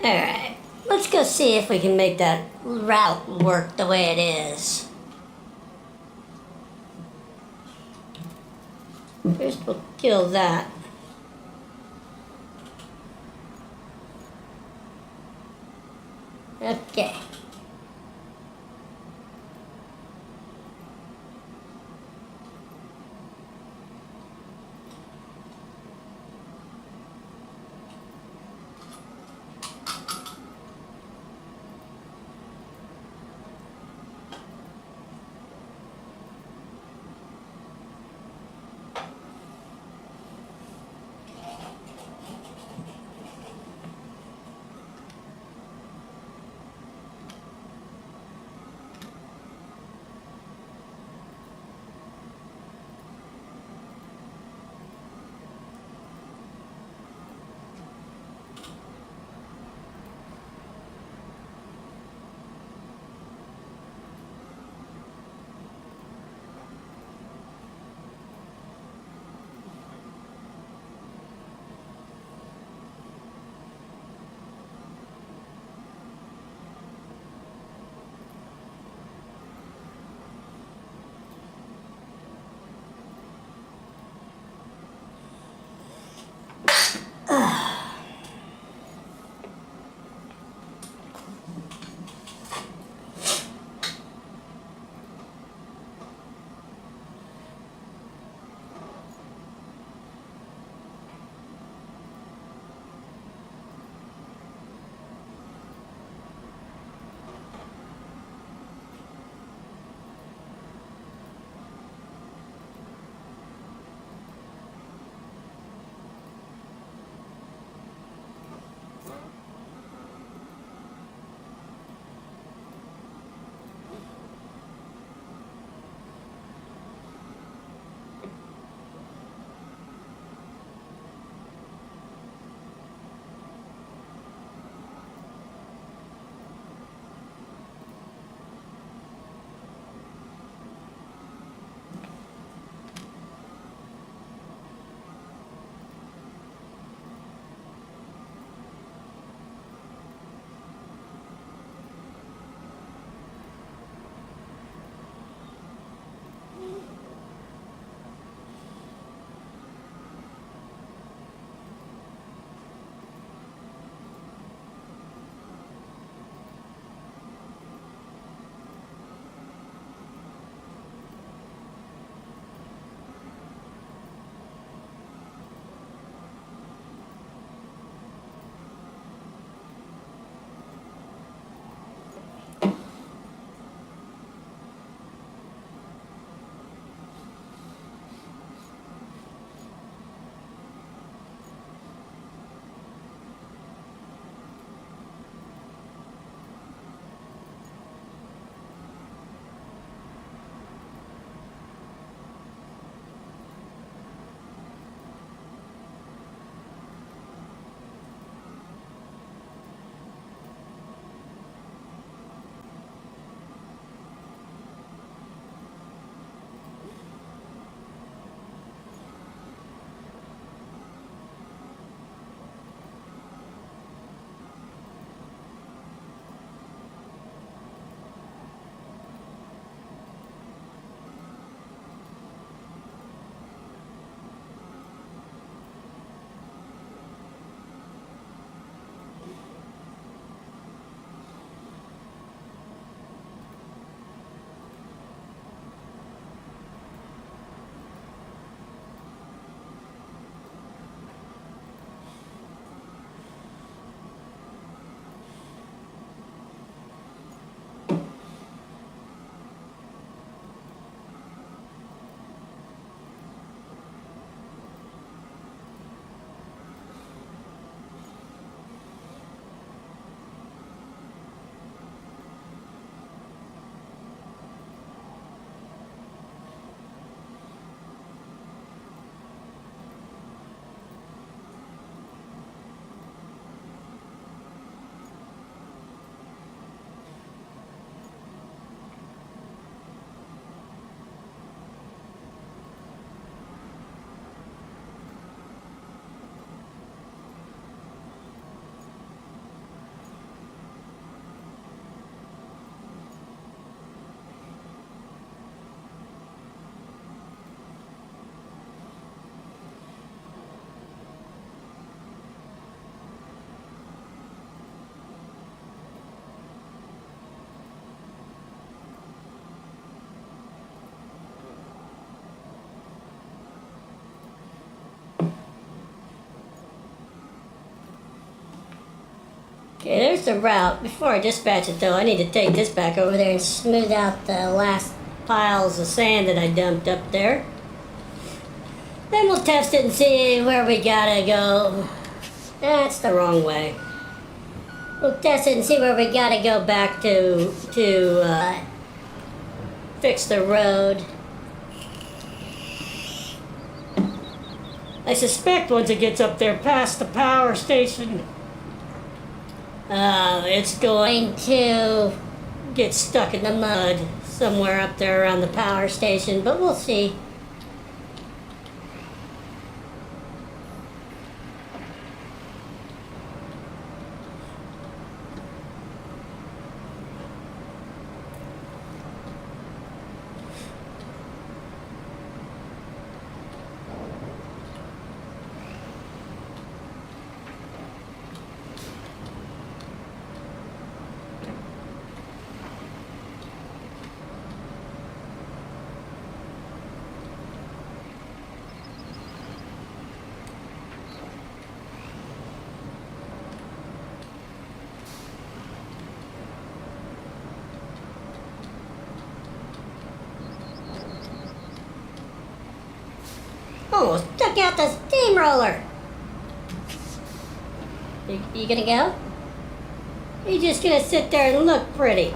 Alright, let's go see if we can make that route work the way it is. First we'll kill that. Okay. Okay, there's the route. Before I dispatch it though, I need to take this back over there and smooth out the last piles of sand that I dumped up there. Then we'll test it and see where we gotta go. That's the wrong way. We'll test it and see where we gotta go back to fix the road. I suspect once it gets up there past the power station, it's going to get stuck in the mud somewhere up there around the power station, but we'll see. Almost took out the steamroller. You gonna go? Or you just gonna sit there and look pretty?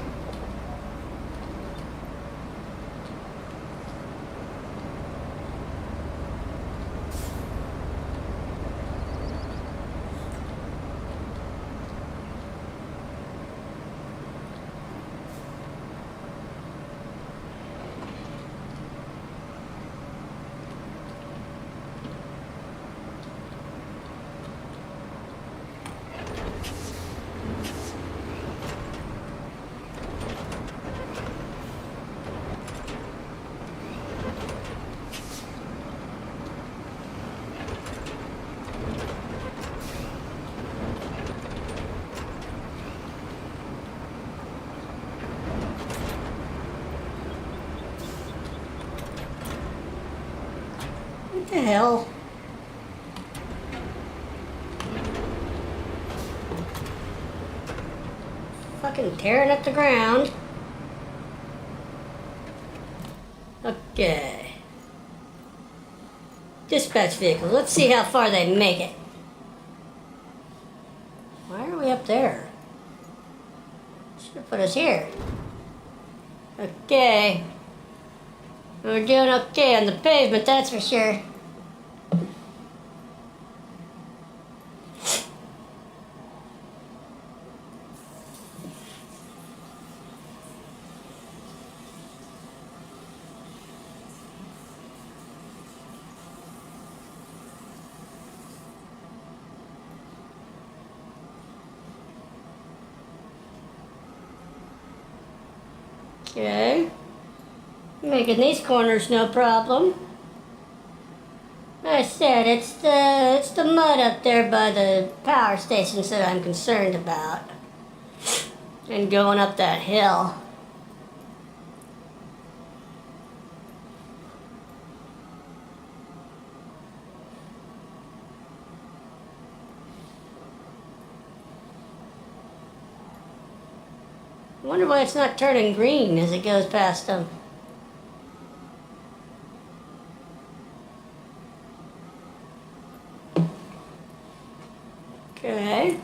What the hell? Fucking tearing up the ground. Okay. Dispatch vehicle. Let's see how far they make it. Why are we up there? Should have put us here. Okay. We're doing okay on the pavement, that's for sure. Okay. Making these corners no problem. I said it's the mud up there by the power stations that I'm concerned about. And going up that hill. I wonder why it's not turning green as it goes past them. Okay.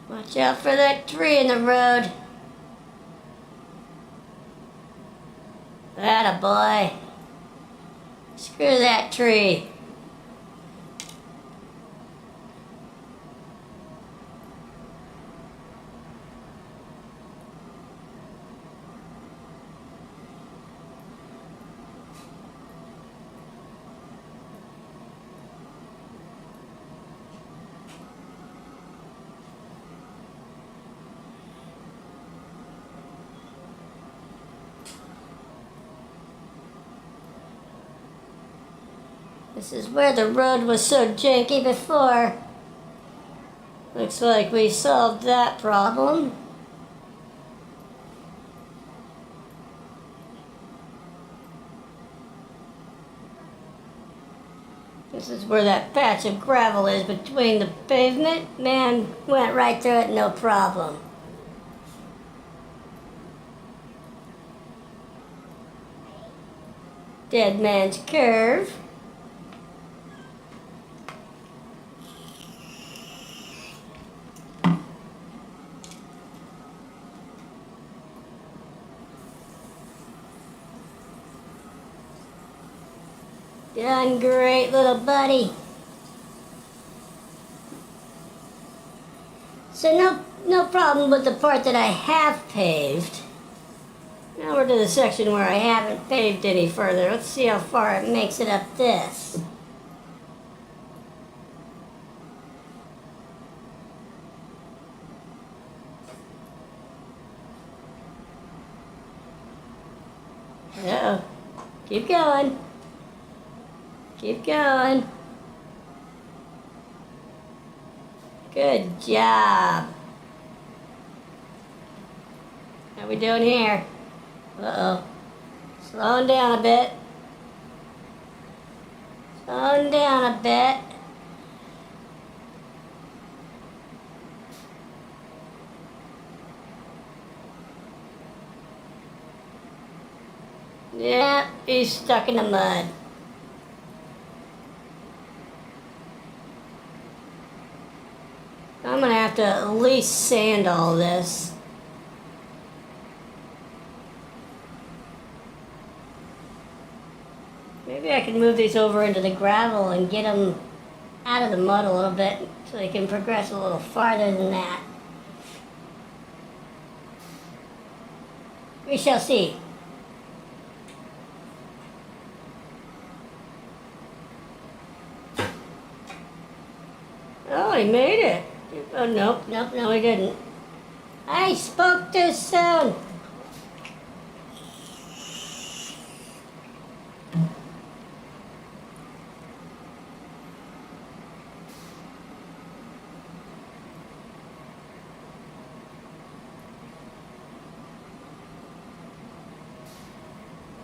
Watch out for that tree in the road. Atta boy. Screw that tree. This is where the road was so janky before. Looks like we solved that problem. This is where that patch of gravel is between the pavement. Man went right through it, no problem. Dead man's curve. Done great, little buddy. So no problem with the part that I have paved. Now we're to the section where I haven't paved any further. Let's see how far it makes it up this. Uh-oh. Keep going. Keep going. Good job. How we doing here? Uh-oh. Slowing down a bit. Slowing down a bit. Yeah, he's stuck in the mud. I'm gonna have to at least sand all this. Maybe I can move these over into the gravel and get them out of the mud a little bit so they can progress a little farther than that. We shall see. Oh, he made it. Oh, nope, no, he didn't. I spoke too soon.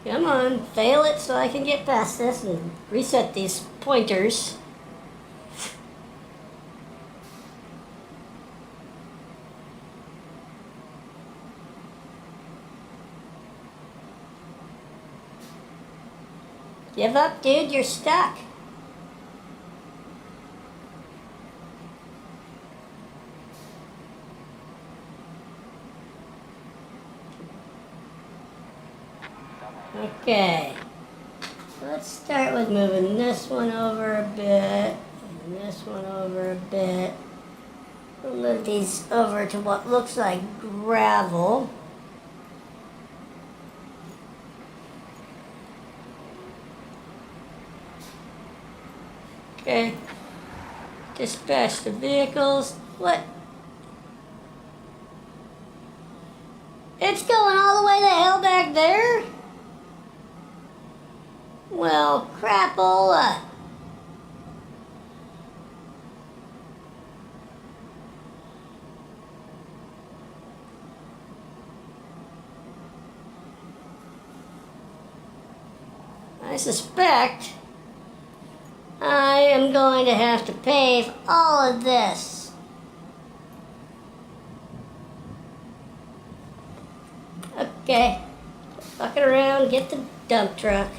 Come on, fail it so I can get past this and reset these pointers. Give up, dude, you're stuck. Okay, let's start with moving this one over a bit, and this one over a bit. We'll move these over to what looks like gravel. Okay, dispatch the vehicles. What? It's going all the way the hell back there? Well, crapola. I suspect I am going to have to pave all of this. Okay, fuck it around, get the dump truck.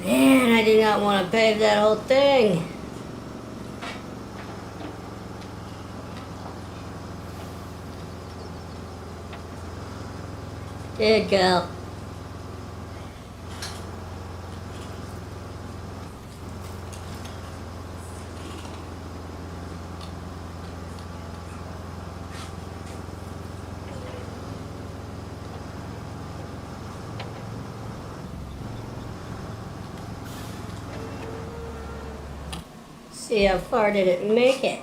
Man, I do not want to pave that whole thing. Good girl. See how far did it make it?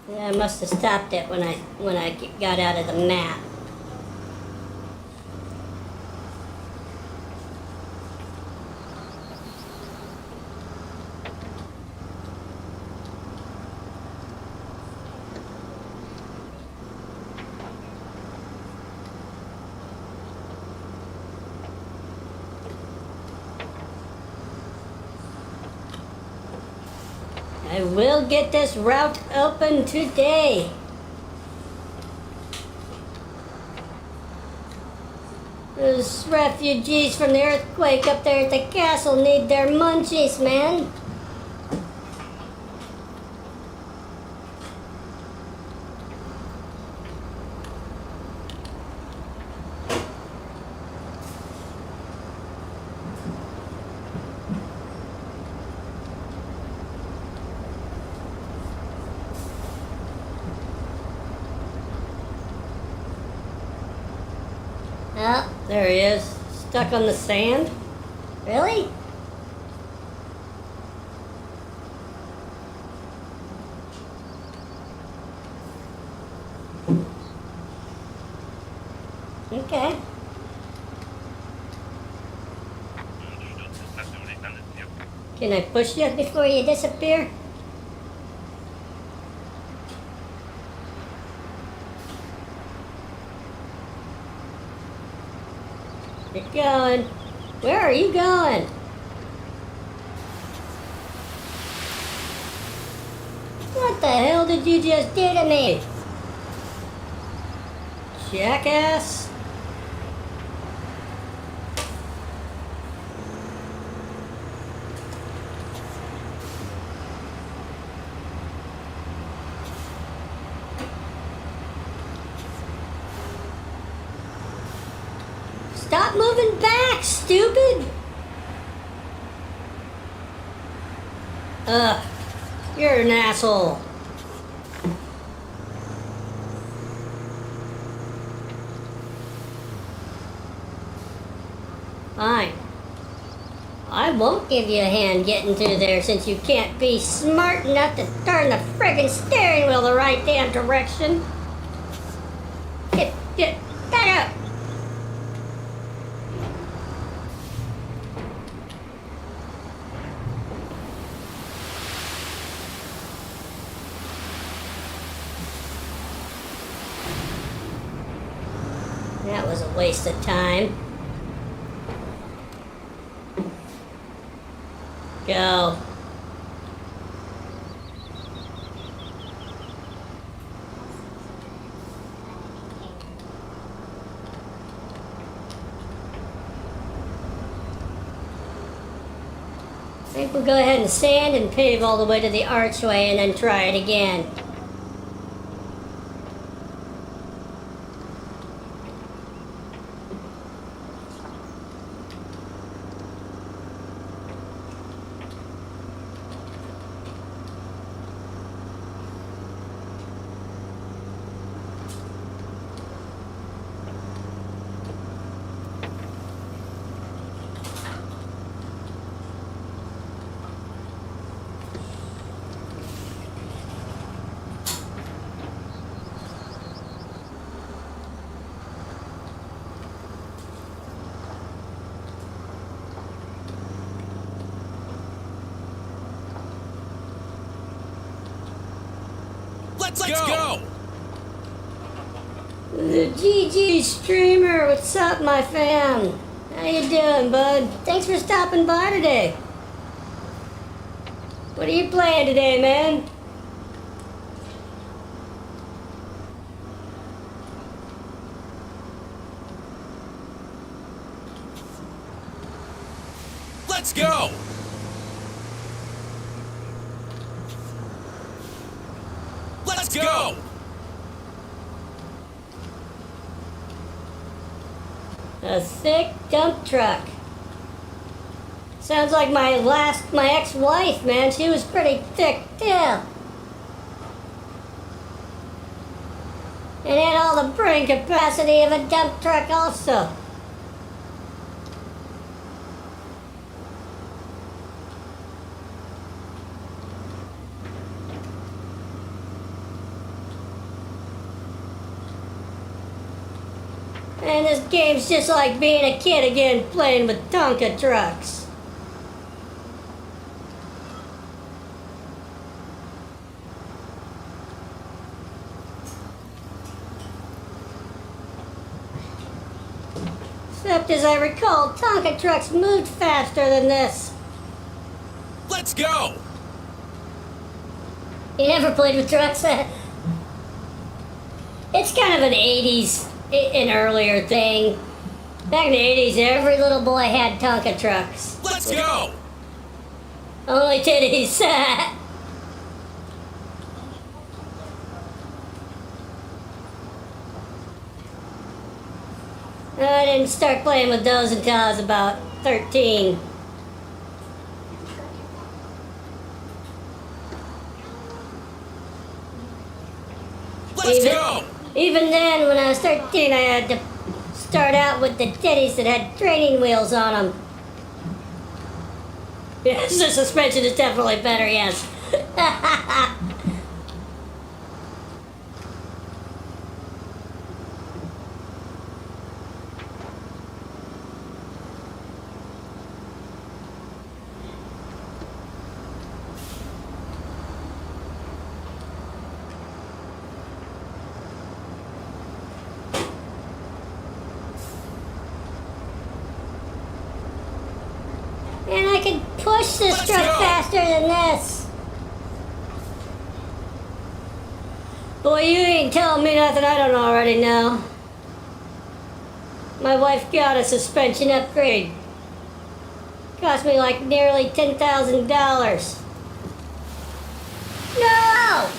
Yeah, I must have stopped it when I got out of the map. I will get this route open today. Those refugees from the earthquake up there at the castle need their munchies, man. Oh, there he is. Stuck on the sand? Really? Okay. Can I push you before you disappear? You're going. Where are you going? What the hell did you just do to me? Jackass. Stop moving back, stupid! Ugh, you're an asshole. Fine. I won't give you a hand getting through there since you can't be smart enough to turn the friggin' steering wheel the right damn direction. Get, back up! That was a waste of time. Go. I think we'll go ahead and sand and pave all the way to the archway and then try it again. Let's go! The GG streamer, what's up, my fam? How you doing, bud? Thanks for stopping by today. What are you playing today, man? Let's go! Let's go! A thick dump truck. Sounds like my ex-wife, man. She was pretty thick too. And had all the brain capacity of a dump truck also. And this game's just like being a kid again, playing with Tonka trucks. Except as I recall, Tonka trucks moved faster than this. Let's go! You never played with trucks? It's kind of an 80s, an earlier thing. Back in the 80s, every little boy had Tonka trucks. Let's go! Only titties. I didn't start playing with those until I was about 13. Let's go! Even then, when I was 13, I had to start out with the titties that had training wheels on them. Yes, the suspension is definitely better, yes. And I can push this Let's truck go. faster than this. Boy, you ain't telling me nothing I don't already know. My wife got a suspension upgrade. Cost me like nearly $10,000. No!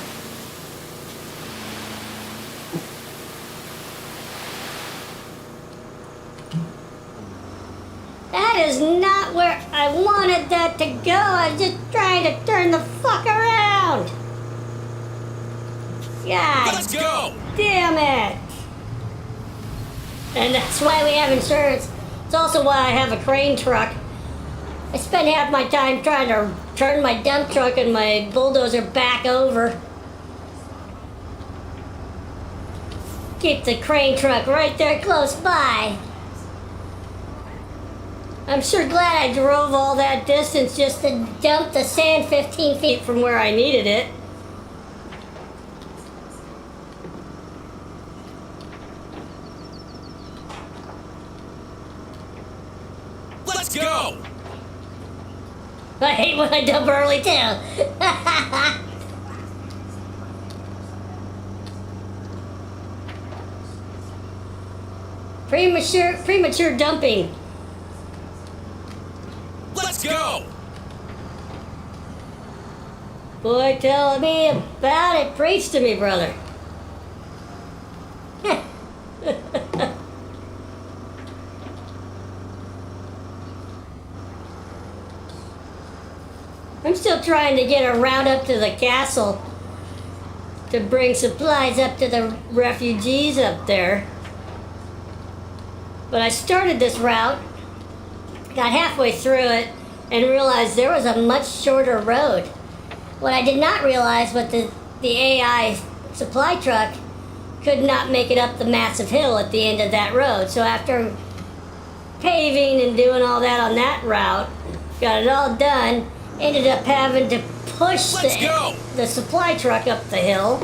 That is not where I wanted that to go. I was just trying to turn the fuck around. God Let's go! damn it. And that's why we have insurance. It's also why I have a crane truck. I spend half my time trying to turn my dump truck and my bulldozer back over. Keep the crane truck right there close by. I'm sure glad I drove all that distance just to dump the sand 15 feet from where I needed it. Let's go! I hate when I dump early too. Premature dumping. Let's go! Boy, tell me about it. Preach to me, brother. I'm still trying to get a route up to the castle to bring supplies up to the refugees up there. But I started this route, got halfway through it, and realized there was a much shorter road. What I did not realize was the AI supply truck could not make it up the massive hill at the end of that road. So after paving and doing all that on that route, got it all done, ended up having to push the supply truck up the hill.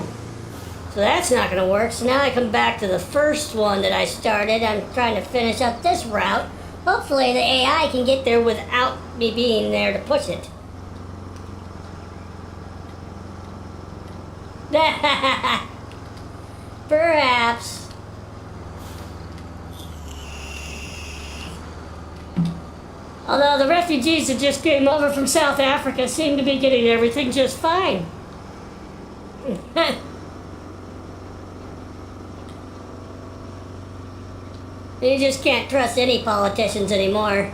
So that's not going to work. So now I come back to the first one that I started. I'm trying to finish up this route. Hopefully the AI can get there without me being there to push it. Although the refugees that just came over from South Africa seem to be getting everything just fine. You just can't trust any politicians anymore.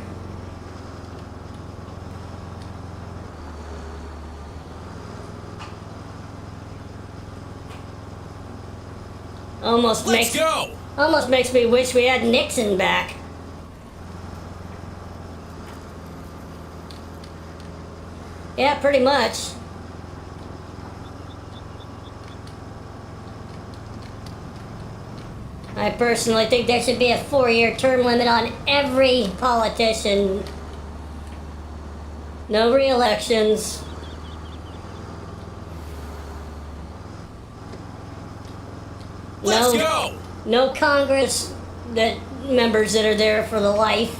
Let's go! Almost makes me wish we had Nixon back. Yeah, pretty much. I personally think there should be a 4-year term limit on every politician. No re-elections. Let's go! No Congress members that are there for the life.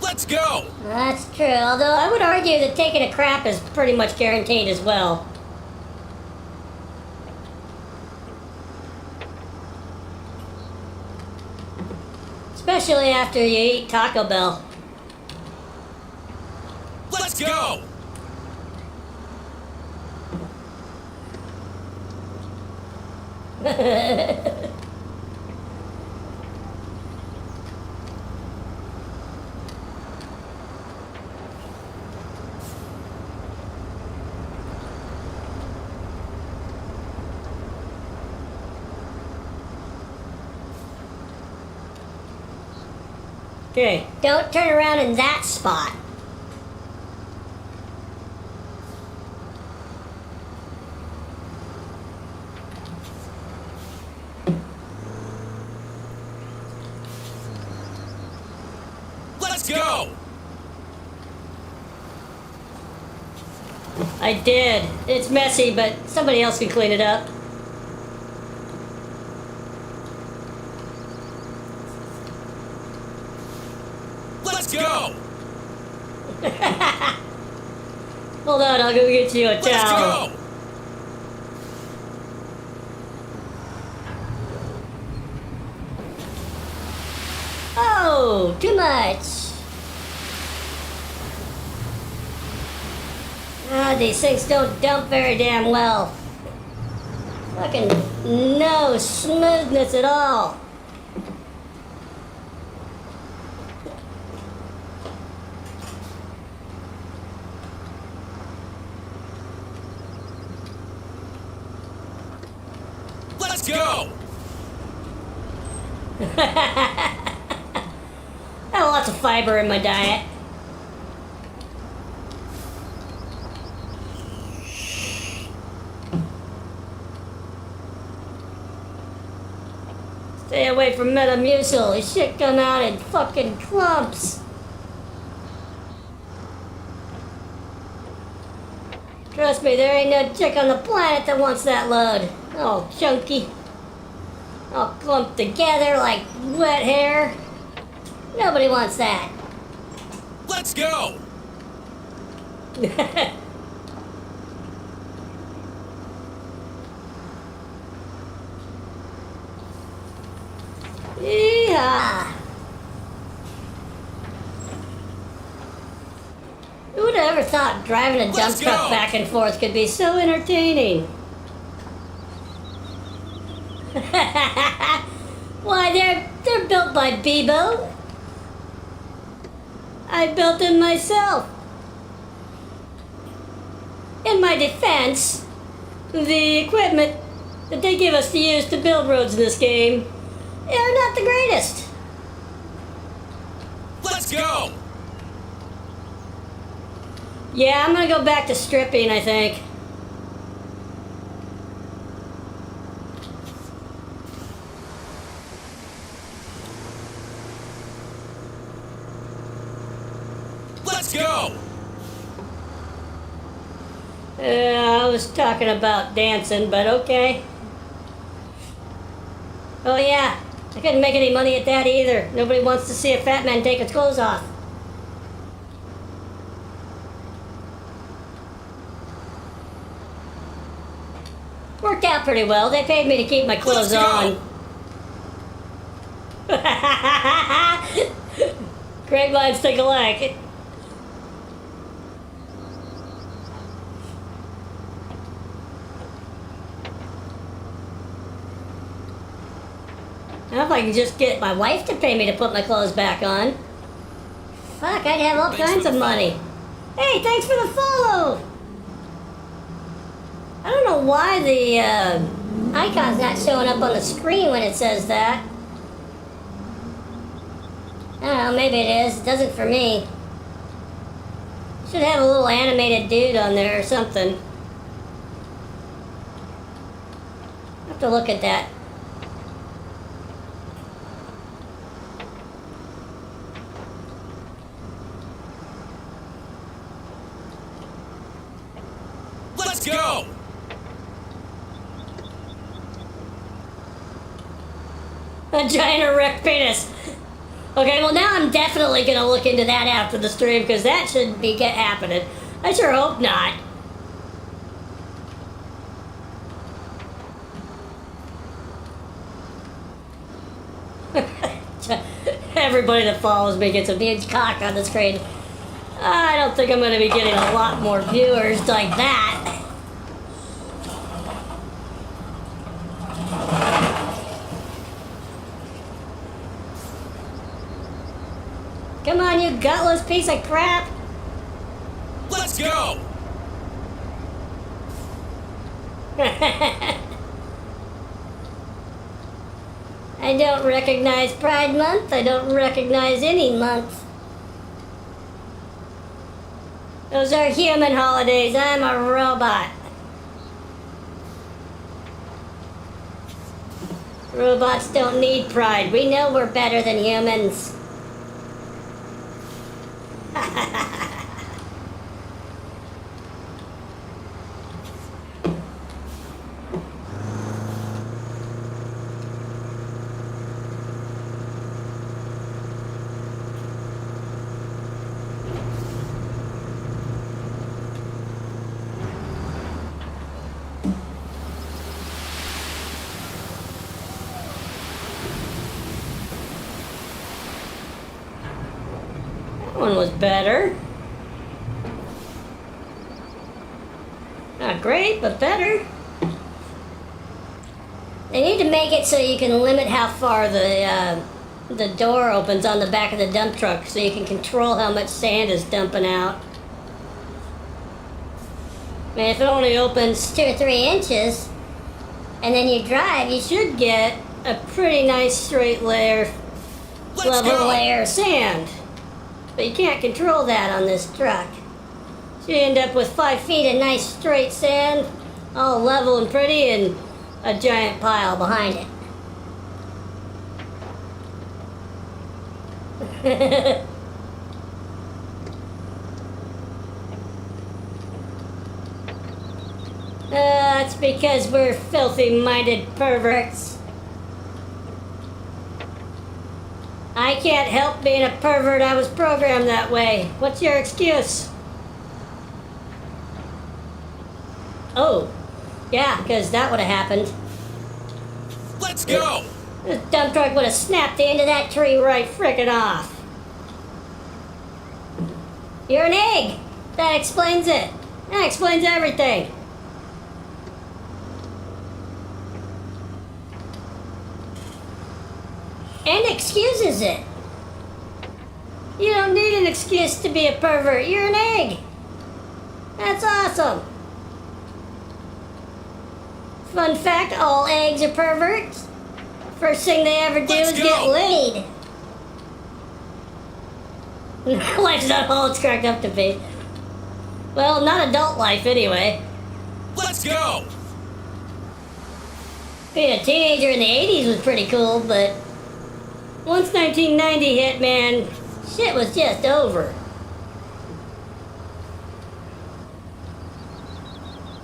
Let's go! That's true, although I would argue that taking a crap is pretty much guaranteed as well. Especially after you eat Taco Bell. Let's go! Okay, don't turn around in that spot. Let's go! I did. It's messy, but somebody else can clean it up. Let's go! Hold on, I'll go get you a Let's towel. go! Oh, too much. Ah, these things don't dump very damn well. Fucking no smoothness at all. Let's go! I have lots of fiber in my diet. Stay away from Metamucil. This shit come out in fucking clumps. Trust me, there ain't no chick on the planet that wants that load. All chunky. All clumped together like wet hair. Nobody wants that. Let's go! Yeehaw! Who would have ever thought driving a dump Let's truck go! back and forth could be so entertaining? Why, they're built by BEB0. I built them myself. In my defense, the equipment that they give us to use to build roads in this game are not the greatest. Let's go! Yeah, I'm gonna go back to stripping, I think. Let's go! I was talking about dancing, but okay. Oh yeah, I couldn't make any money at that either. Nobody wants to see a fat man take his clothes off. Worked out pretty well. They paid me to keep my clothes Let's on. go. Great minds think alike. Now if I can just get my wife to pay me to put my clothes back on. Fuck, I'd have all kinds of money. Hey, thanks for the follow! I don't know why the icon's not showing up on the screen when it says that. I don't know, maybe it is. It doesn't for me. Should have a little animated dude on there or something. I'll have to look at that. Let's go! A giant erect penis. Okay, well now I'm definitely gonna look into that after the stream because that shouldn't be happening. I sure hope not. Everybody that follows me gets a huge cock on the screen. I don't think I'm gonna be getting a lot more viewers like that. Come on, you gutless piece of crap! Let's go! I don't recognize Pride Month. I don't recognize any month. Those are human holidays. I'm a robot. Robots don't need pride. We know we're better than humans. That one was better. Not great, but better. They need to make it so you can limit how far the door opens on the back of the dump truck so you can control how much sand is dumping out. I mean, if it only opens 2 or 3 inches and then you drive, you should get a pretty nice straight layer, level layer of sand. But you can't control that on this truck. So you end up with 5 feet of nice straight sand, all level and pretty, and a giant pile behind it. That's because we're filthy-minded perverts. I can't help being a pervert. I was programmed that way. What's your excuse? Oh, yeah, because that would have happened. Let's go! This dump truck would have snapped the end of that tree right frickin' off. You're an egg. That explains it. That explains everything. And excuses it. You don't need an excuse to be a pervert. You're an egg. That's awesome. Fun fact, all eggs are perverts. First thing they ever do is get laid. Life's not all it's cracked up to be. Well, not adult life anyway. Let's go! Being a teenager in the 80s was pretty cool, but once 1990 hit, man, shit was just over.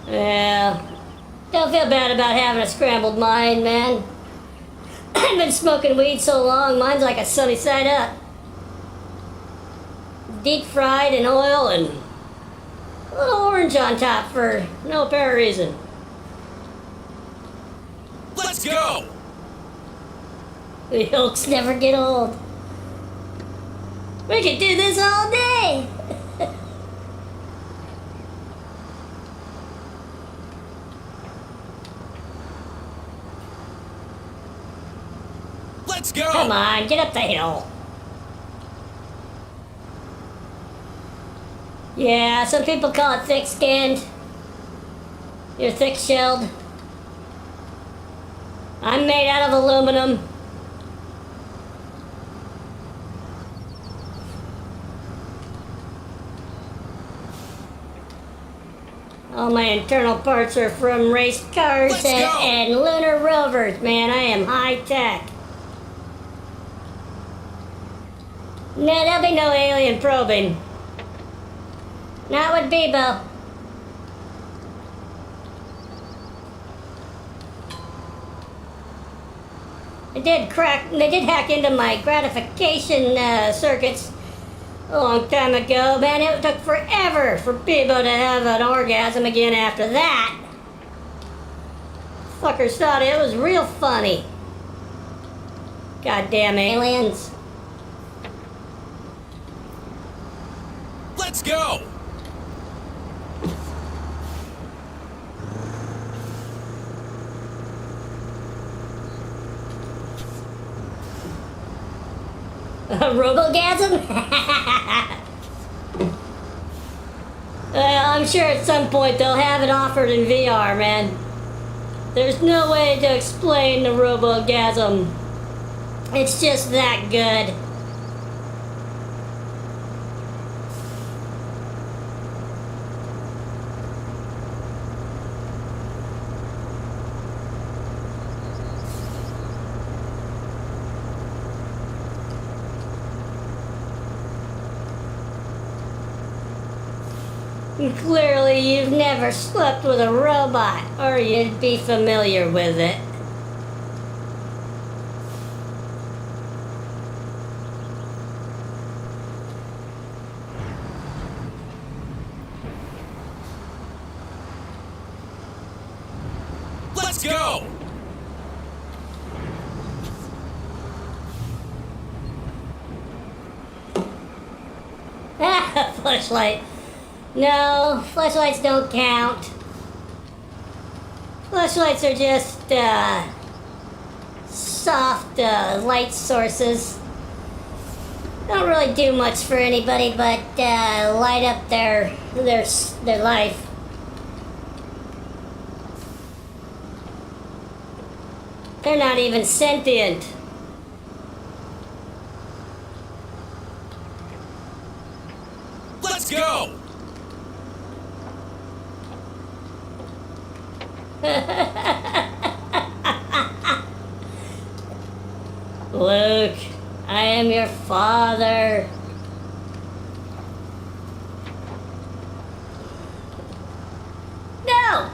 Yeah. Don't feel bad about having a scrambled mind, man. I've been smoking weed so long, mine's like a sunny side up. Deep fried in oil and a little orange on top for no apparent reason. Let's go! The yolks never get old. We could do this all day. Let's go! Come on, get up the hill. Yeah, some people call it thick-skinned. You're thick-shelled. I'm made out of aluminum. All my internal parts are from race cars Let's go. and lunar rovers, man. I am high-tech. No, there'll be no alien probing. Not with BEB0. They did hack into my gratification circuits a long time ago, man. It took forever for BEB0 to have an orgasm again after that. Fuckers thought it was real funny. Goddamn aliens. Let's go! Robogasm? I'm sure at some point they'll have it offered in VR, man. There's no way to explain the robogasm. It's just that good. Clearly, you've never slept with a robot, or you'd be familiar with it. Let's go! Ah, flashlight. No, flashlights don't count. Flashlights are just, soft, light sources. Don't really do much for anybody but, light up their life. They're not even sentient. Let's go! Luke, I am your father. No!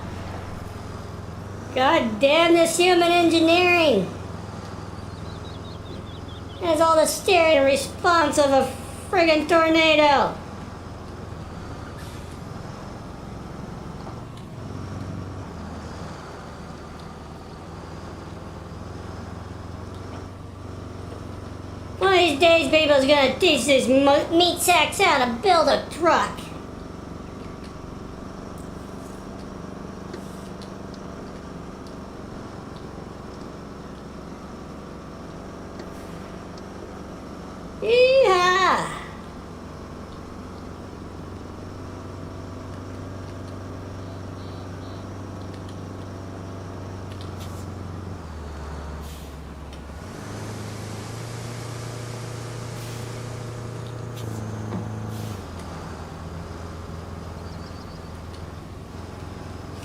God damn this human engineering! It has all the steering and response of a friggin' tornado. One of these days, people's gonna teach these meat sacks how to build a truck. Yeehaw!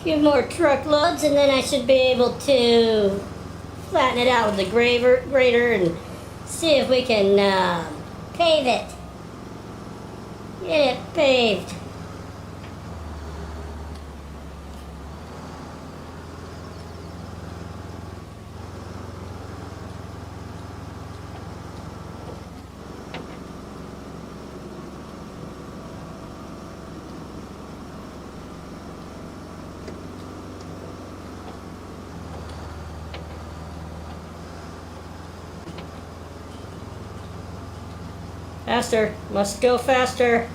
Few more truckloads and then I should be able to flatten it out with the grader and see if we can pave it. Get it paved. Faster. Must go faster.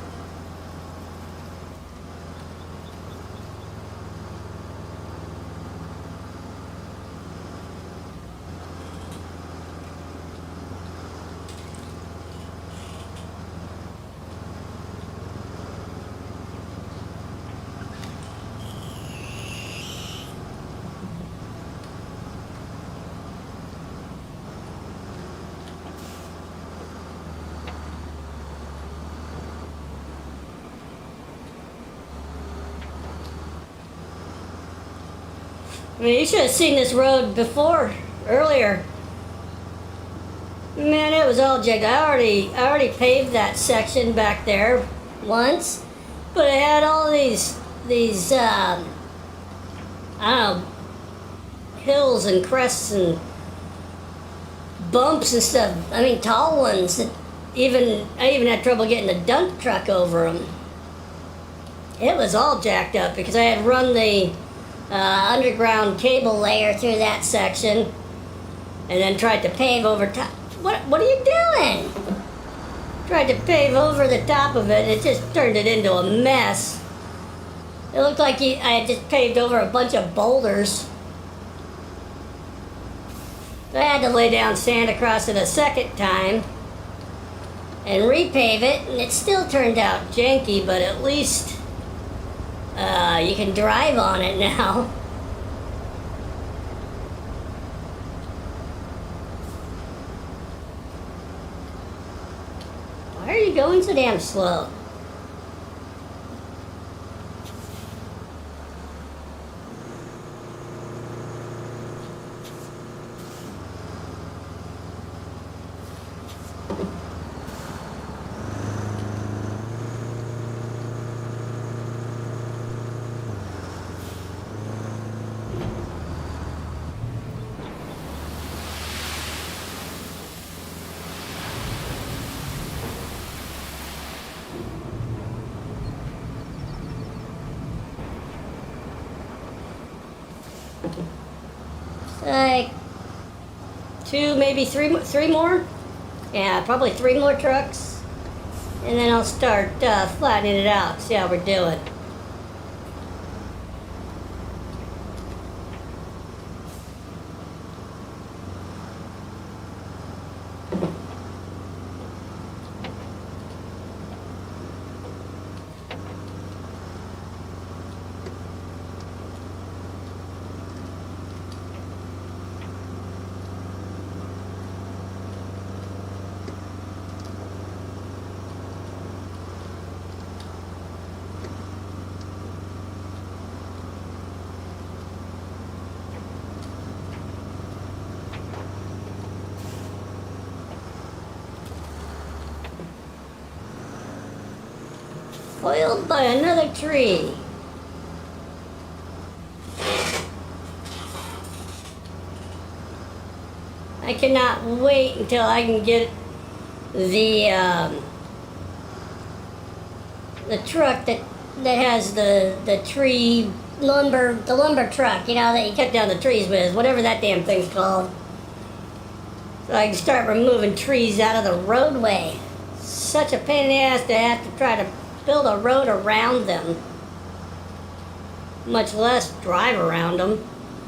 I mean, you should have seen this road earlier. Man, it was all jagged. I already paved that section back there once, but it had all these I don't know, hills and crests and bumps and stuff. I mean, tall ones that I even had trouble getting a dump truck over them. It was all jacked up because I had run the underground cable layer through that section and then tried to pave over top. What are you doing? Tried to pave over the top of it and it just turned it into a mess. It looked like I had just paved over a bunch of boulders. So I had to lay down sand across it a second time and repave it, and it still turned out janky, but at least you can drive on it now. Why are you going so damn slow? Like two, maybe three more. Yeah, probably 3 more trucks, and then I'll start flattening it out. See how we're doing. Foiled by another tree. I cannot wait until I can get the truck that has the tree lumber, the lumber truck, you know, that you cut down the trees with, whatever that damn thing's called. So I can start removing trees out of the roadway. Such a pain in the ass to have to try to build a road around them, much less drive around them.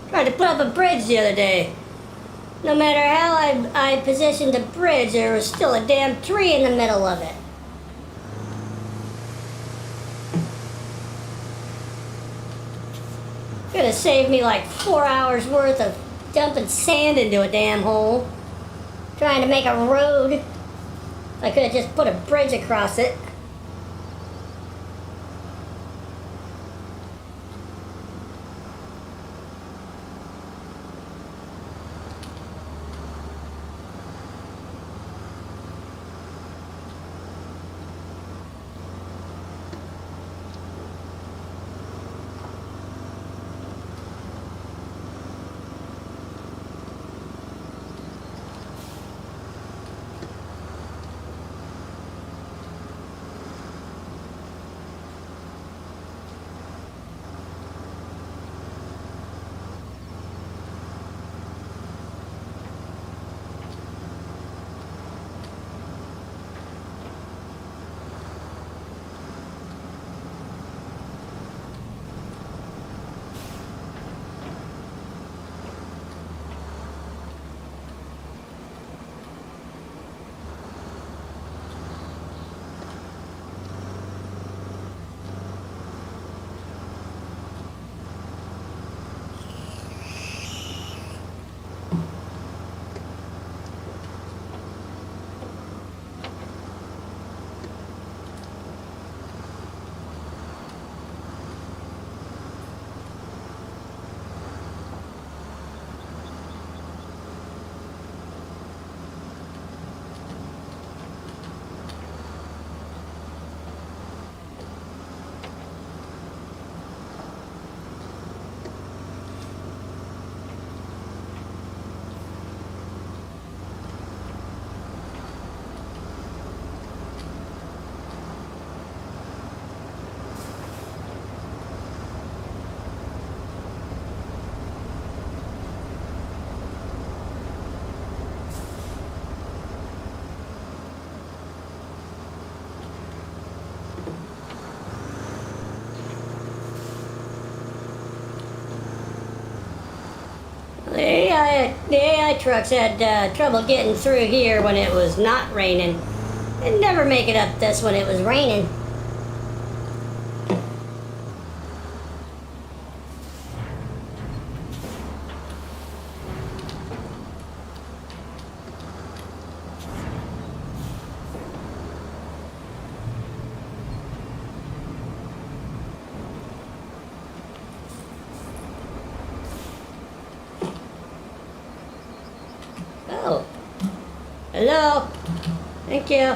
Tried to put up a bridge the other day. No matter how I positioned the bridge, there was still a damn tree in the middle of it. Could have saved me like 4 hours worth of dumping sand into a damn hole, trying to make a road. I could have just put a bridge across it. The AI trucks had trouble getting through here when it was not raining. They'd never make it up this when it was raining. Oh. Hello? Thank you.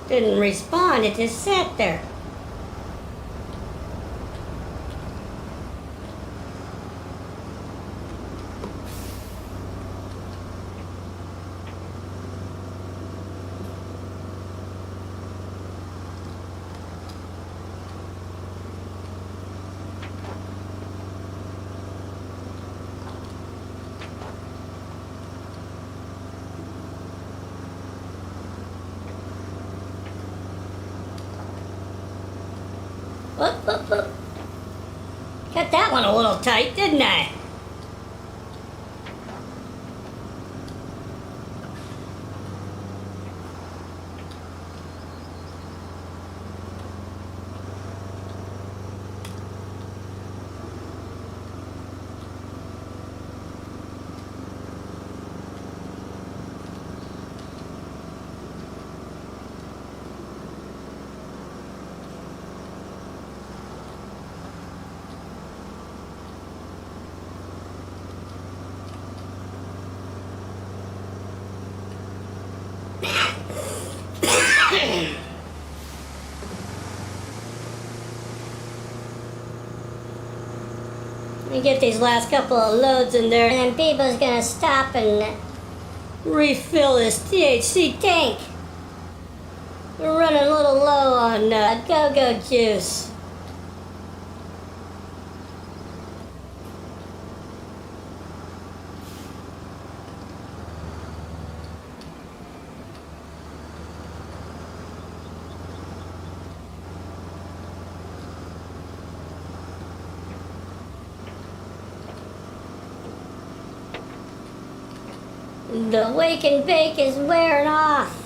Didn't respond, it just sat there. Whoop. Got that one a little tight, didn't I? Let me get these last couple of loads in there, and then Bebo's gonna stop and refill this THC tank. We're running a little low on go-go juice. The wake and bake is wearing off.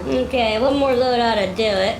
Okay, one more load ought to do it.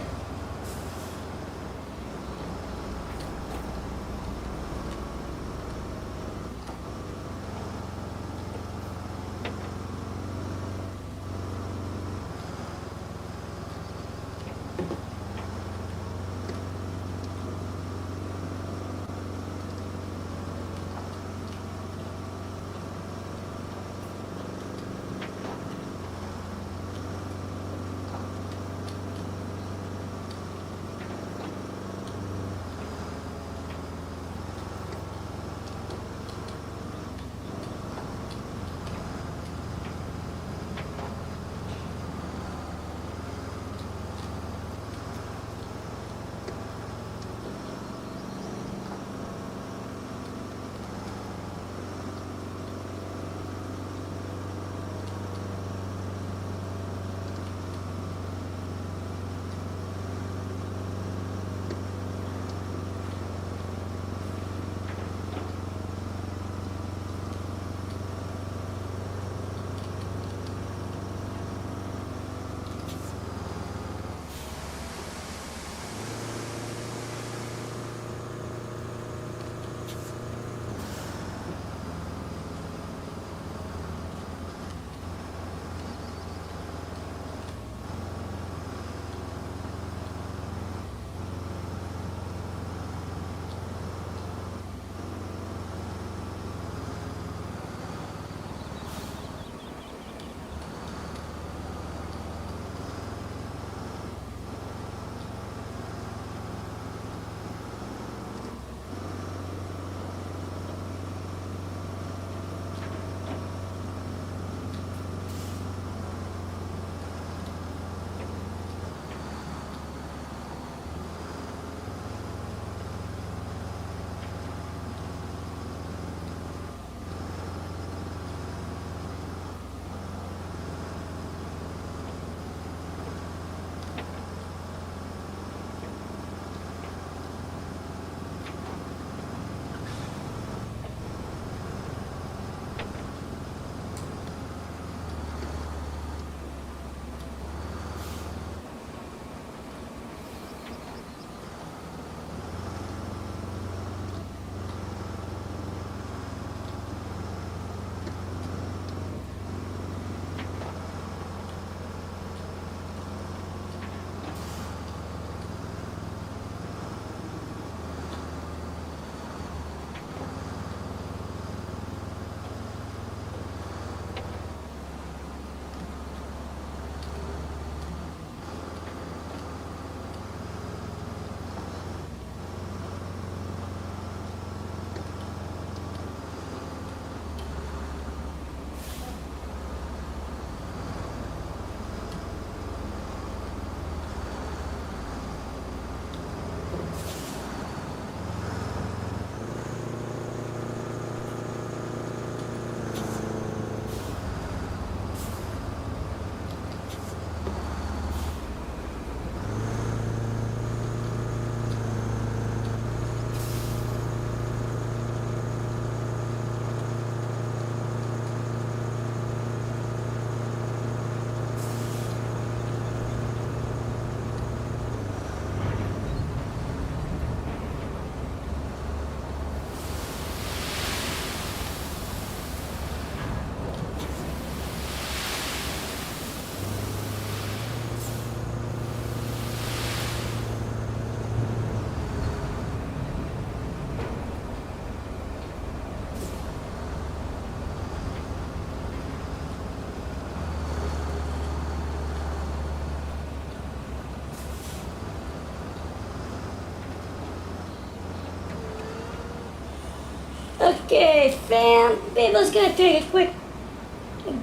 Okay, fam. Beebo's gonna take a quick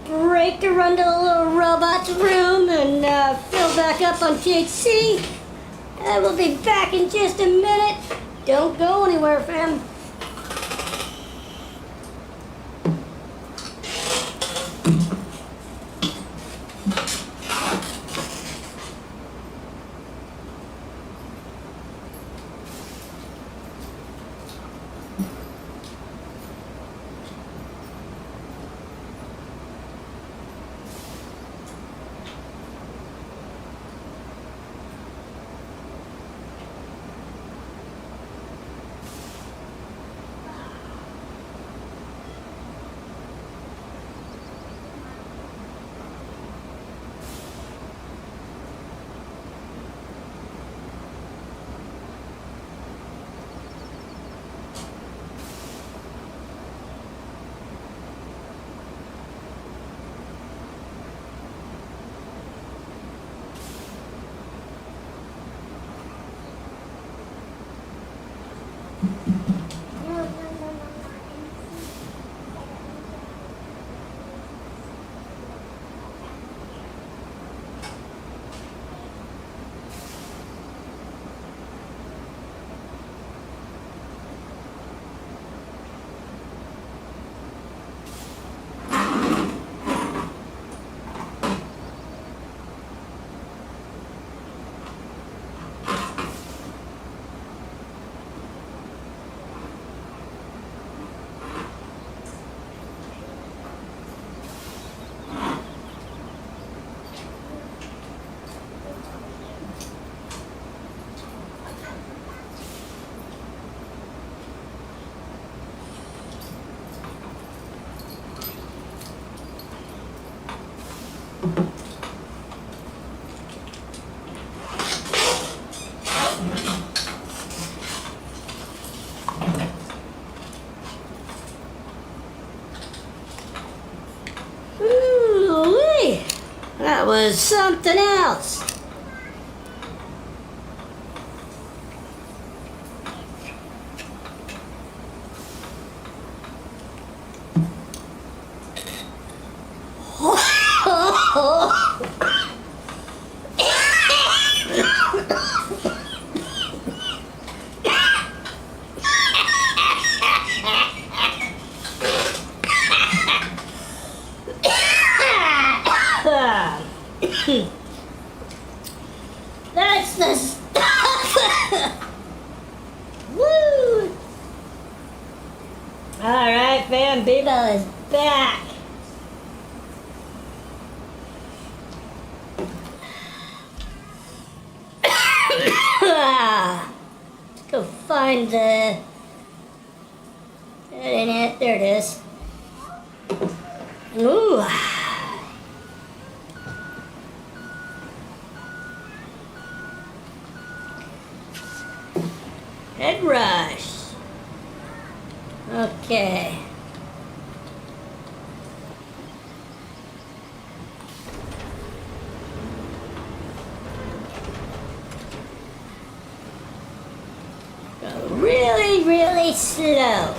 break to run to the little robot's room and fill back up on THC. And we'll be back in just a minute. Don't go anywhere, fam. Ooh-wee. That was something else. That's the stuff. Woo! Alright, fam, BEB0 is back. Let's go find the... That ain't it. There it is. Ooh. Head rush. Okay. Go really, really slow.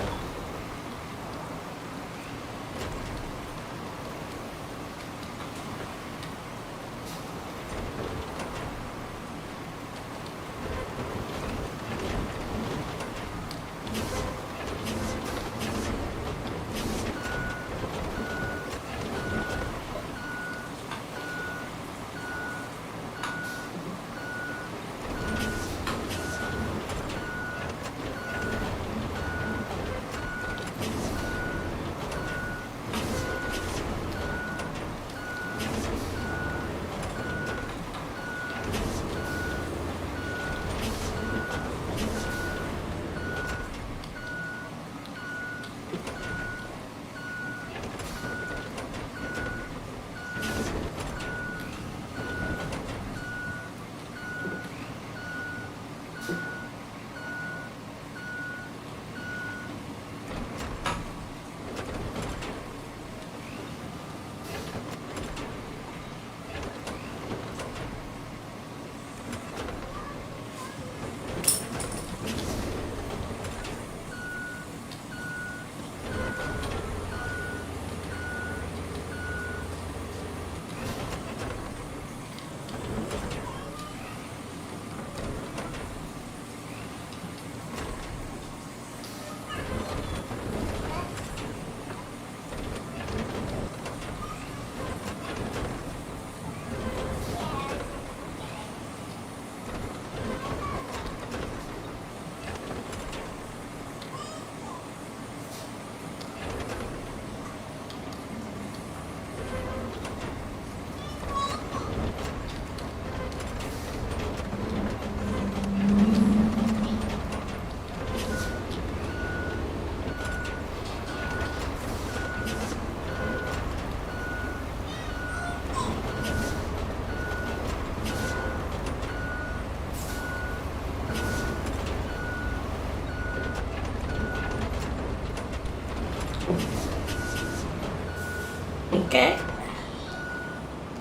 Okay.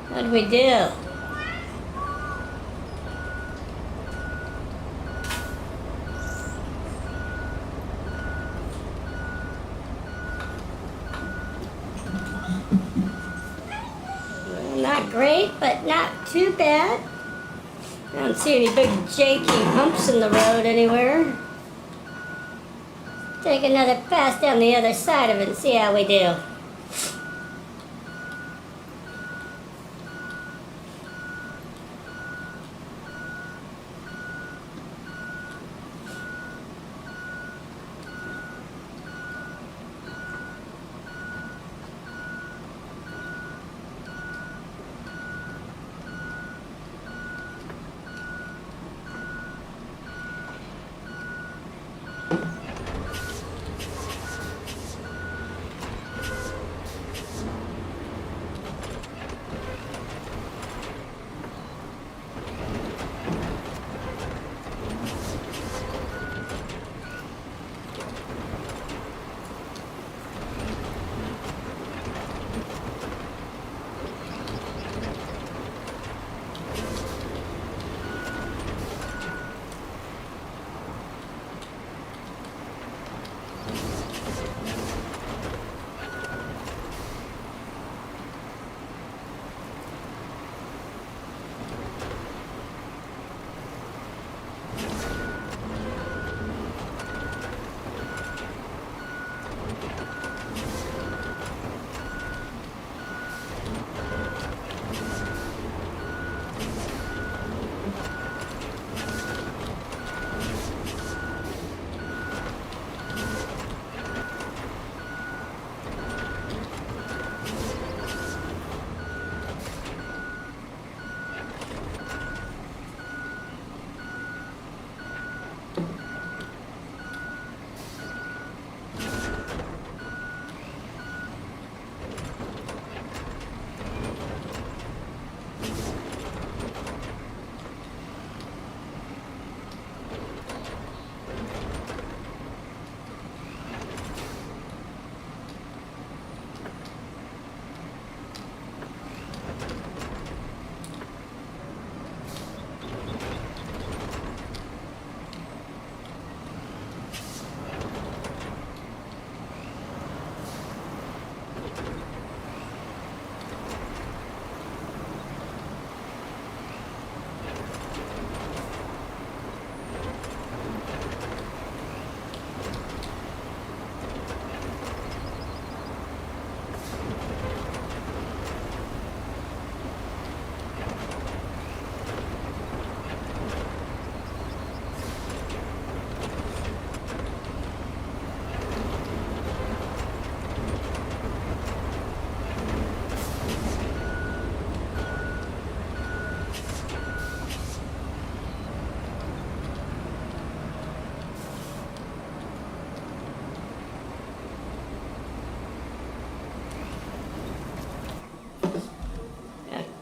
What do we do? Well, not great, but not too bad. I don't see any big janky humps in the road anywhere. Take another pass down the other side of it and see how we do.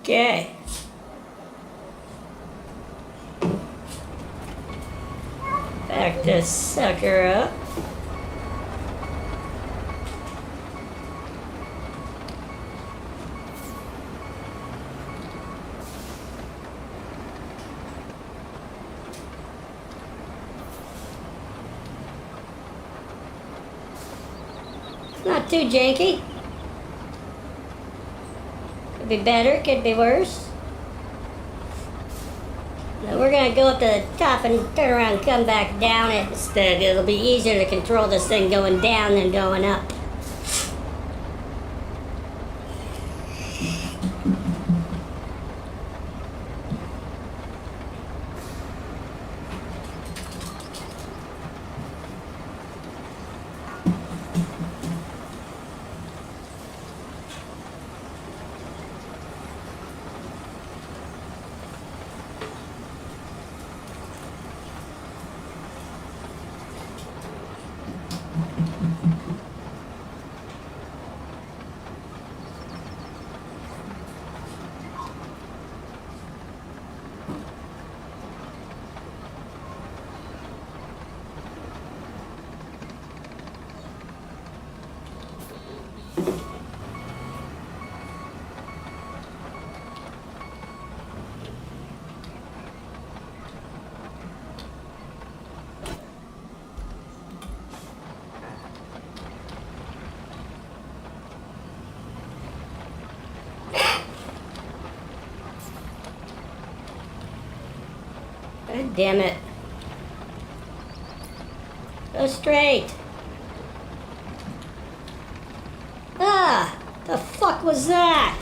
Okay. Back this sucker up. Not too janky. Could be better, could be worse. Now we're gonna go up to the top and turn around and come back down it instead. It'll be easier to control this thing going down than going up. God damn it. Go straight. Ah! The fuck was that?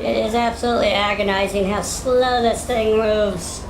It is absolutely agonizing how slow this thing moves.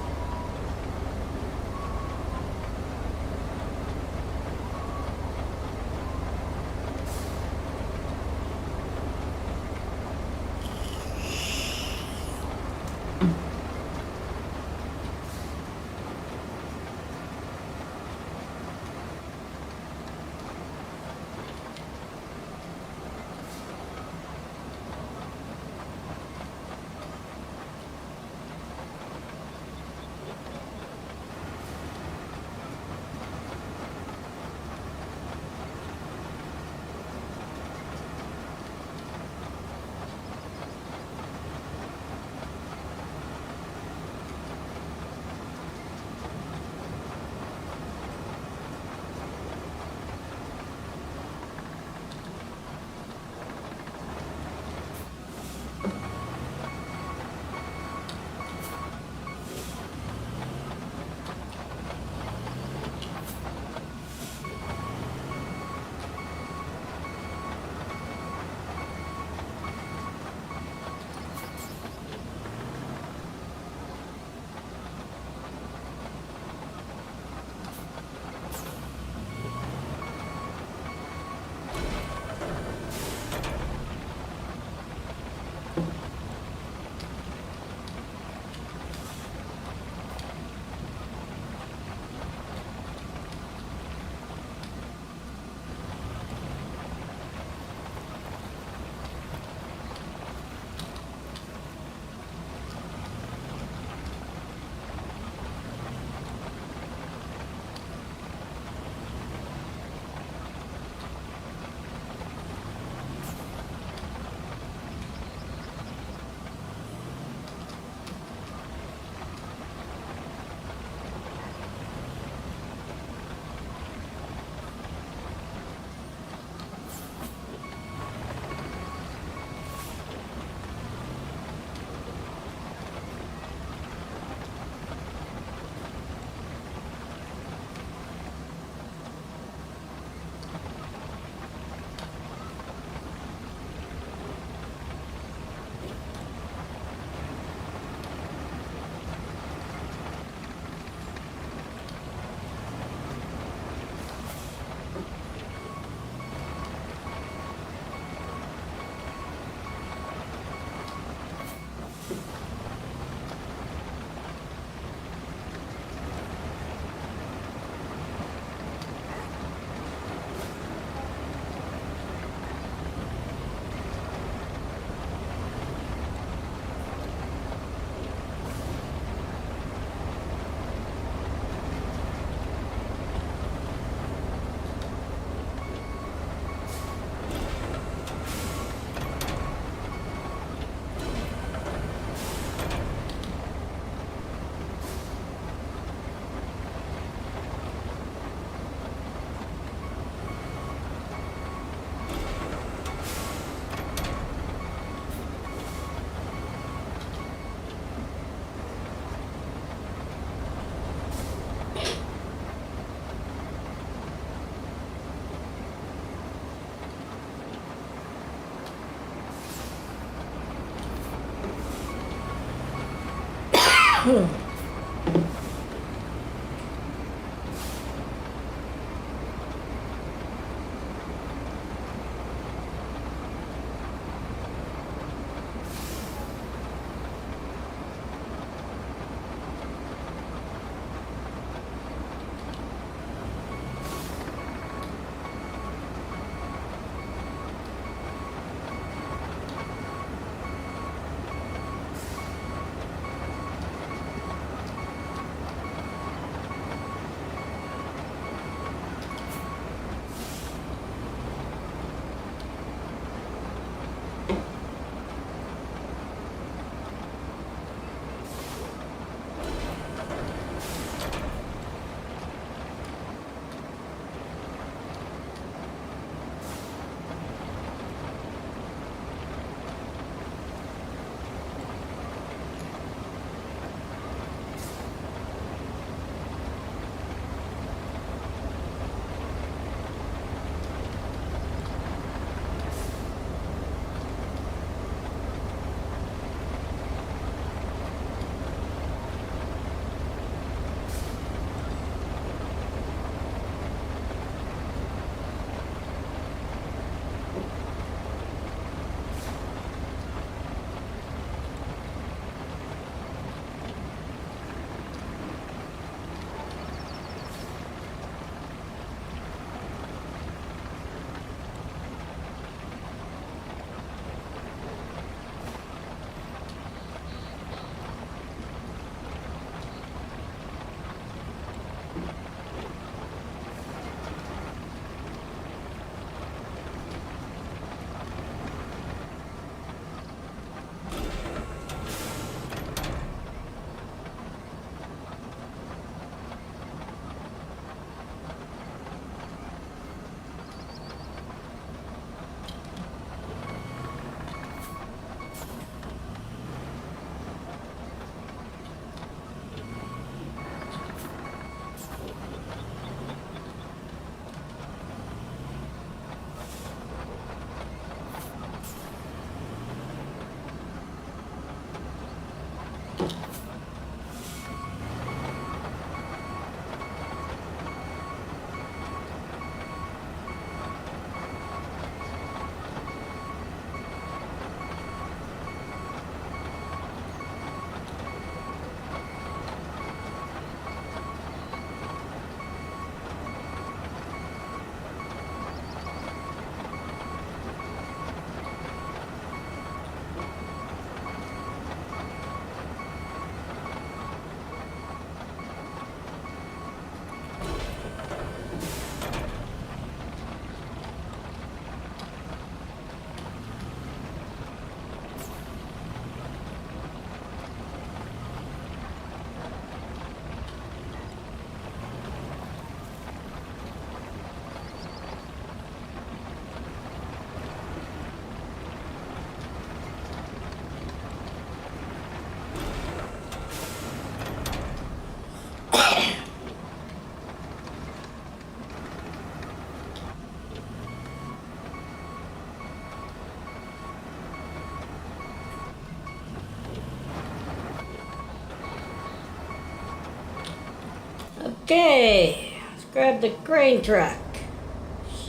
Okay, let's grab the grain truck.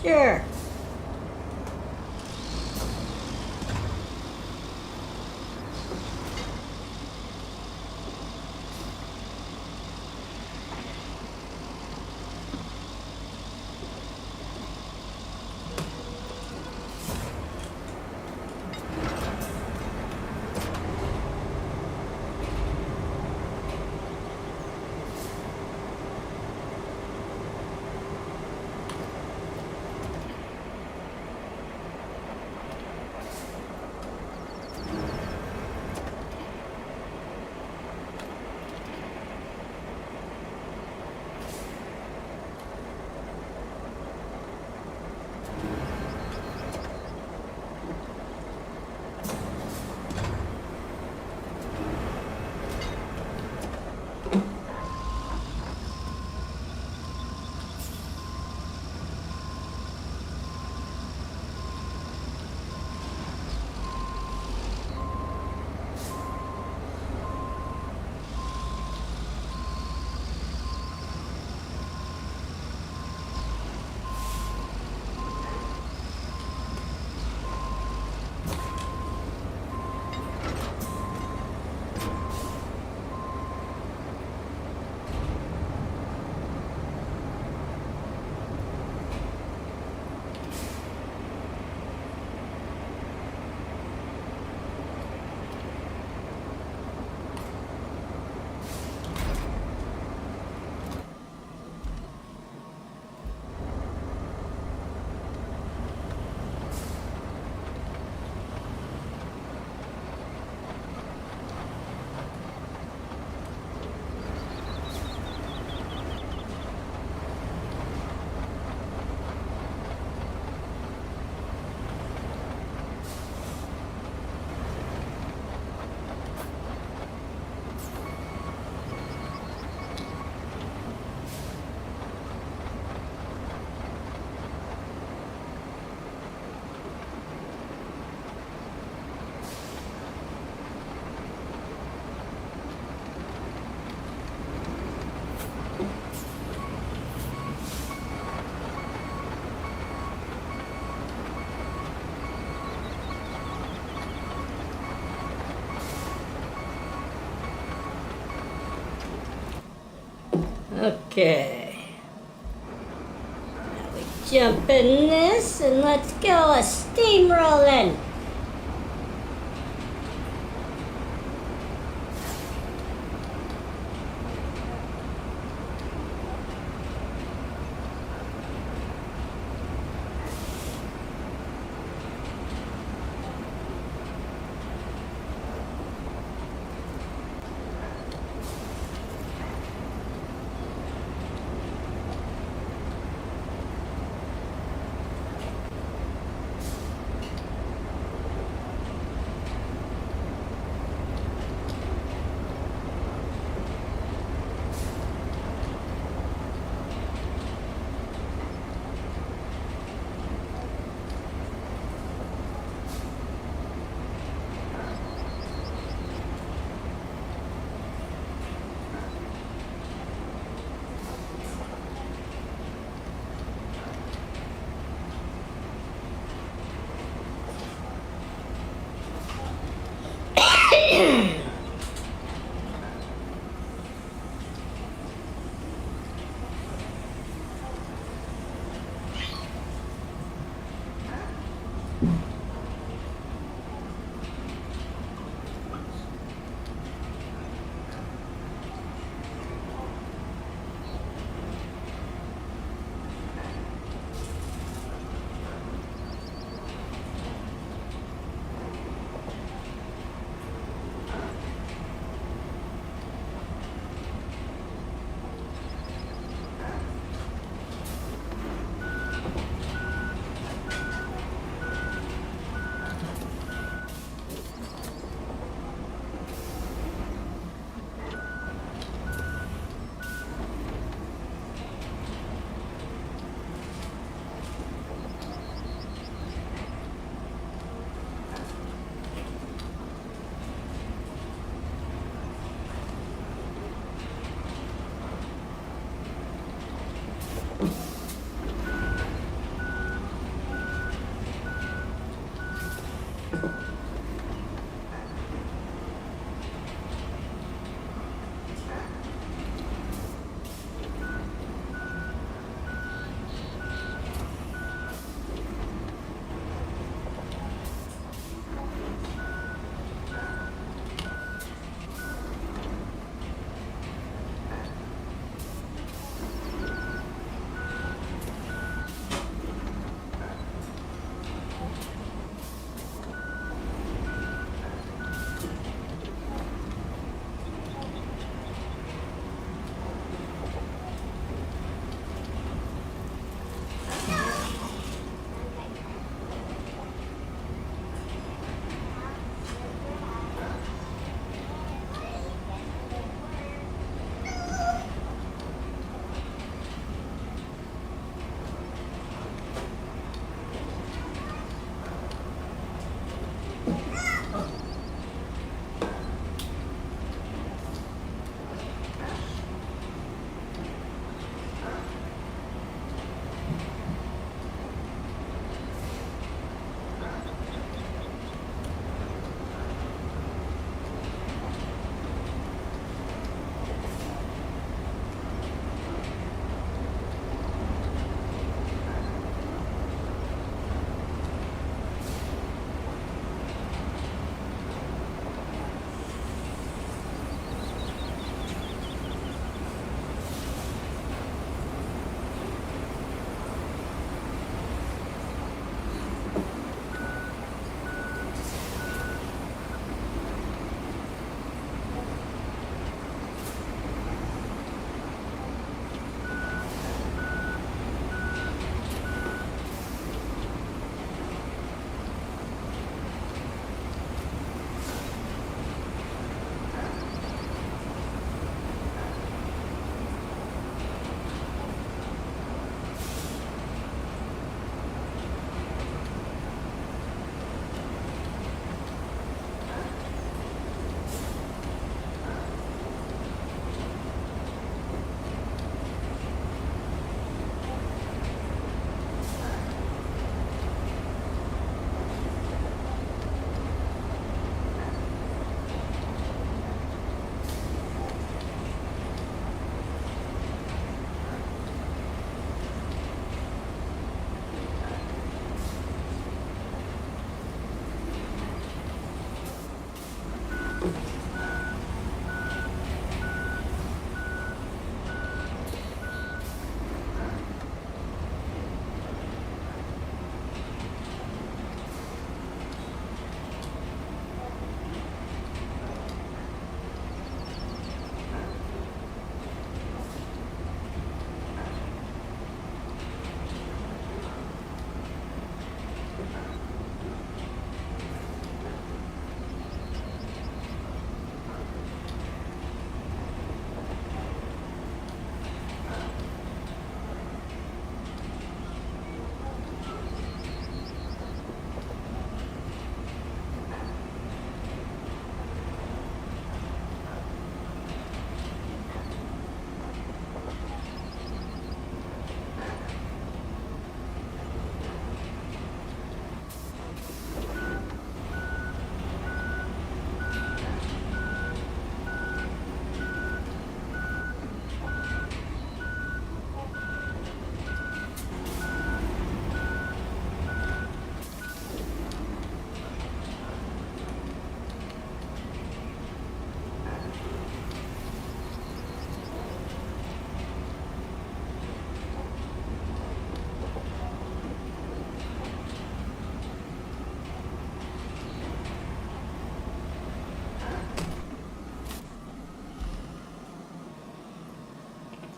Sure. Okay. Now we jump in this and let's go a steamrolling.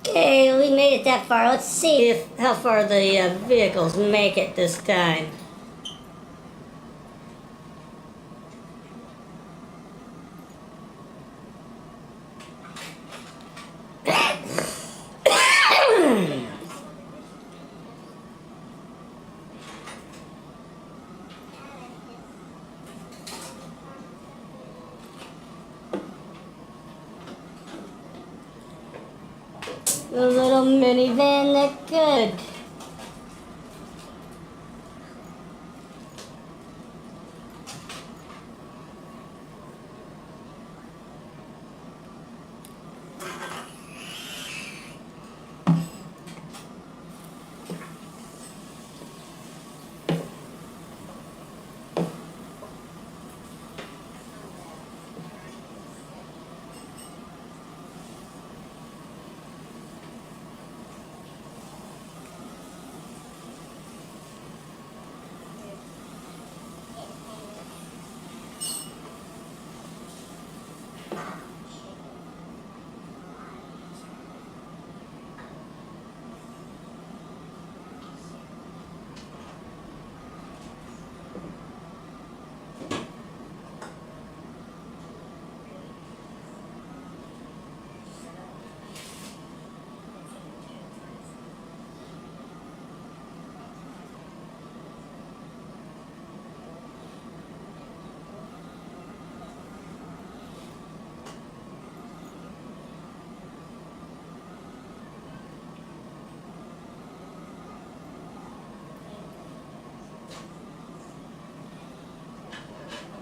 Okay, we made it that far. Let's see how far the vehicles make it this time. A little minivan that could.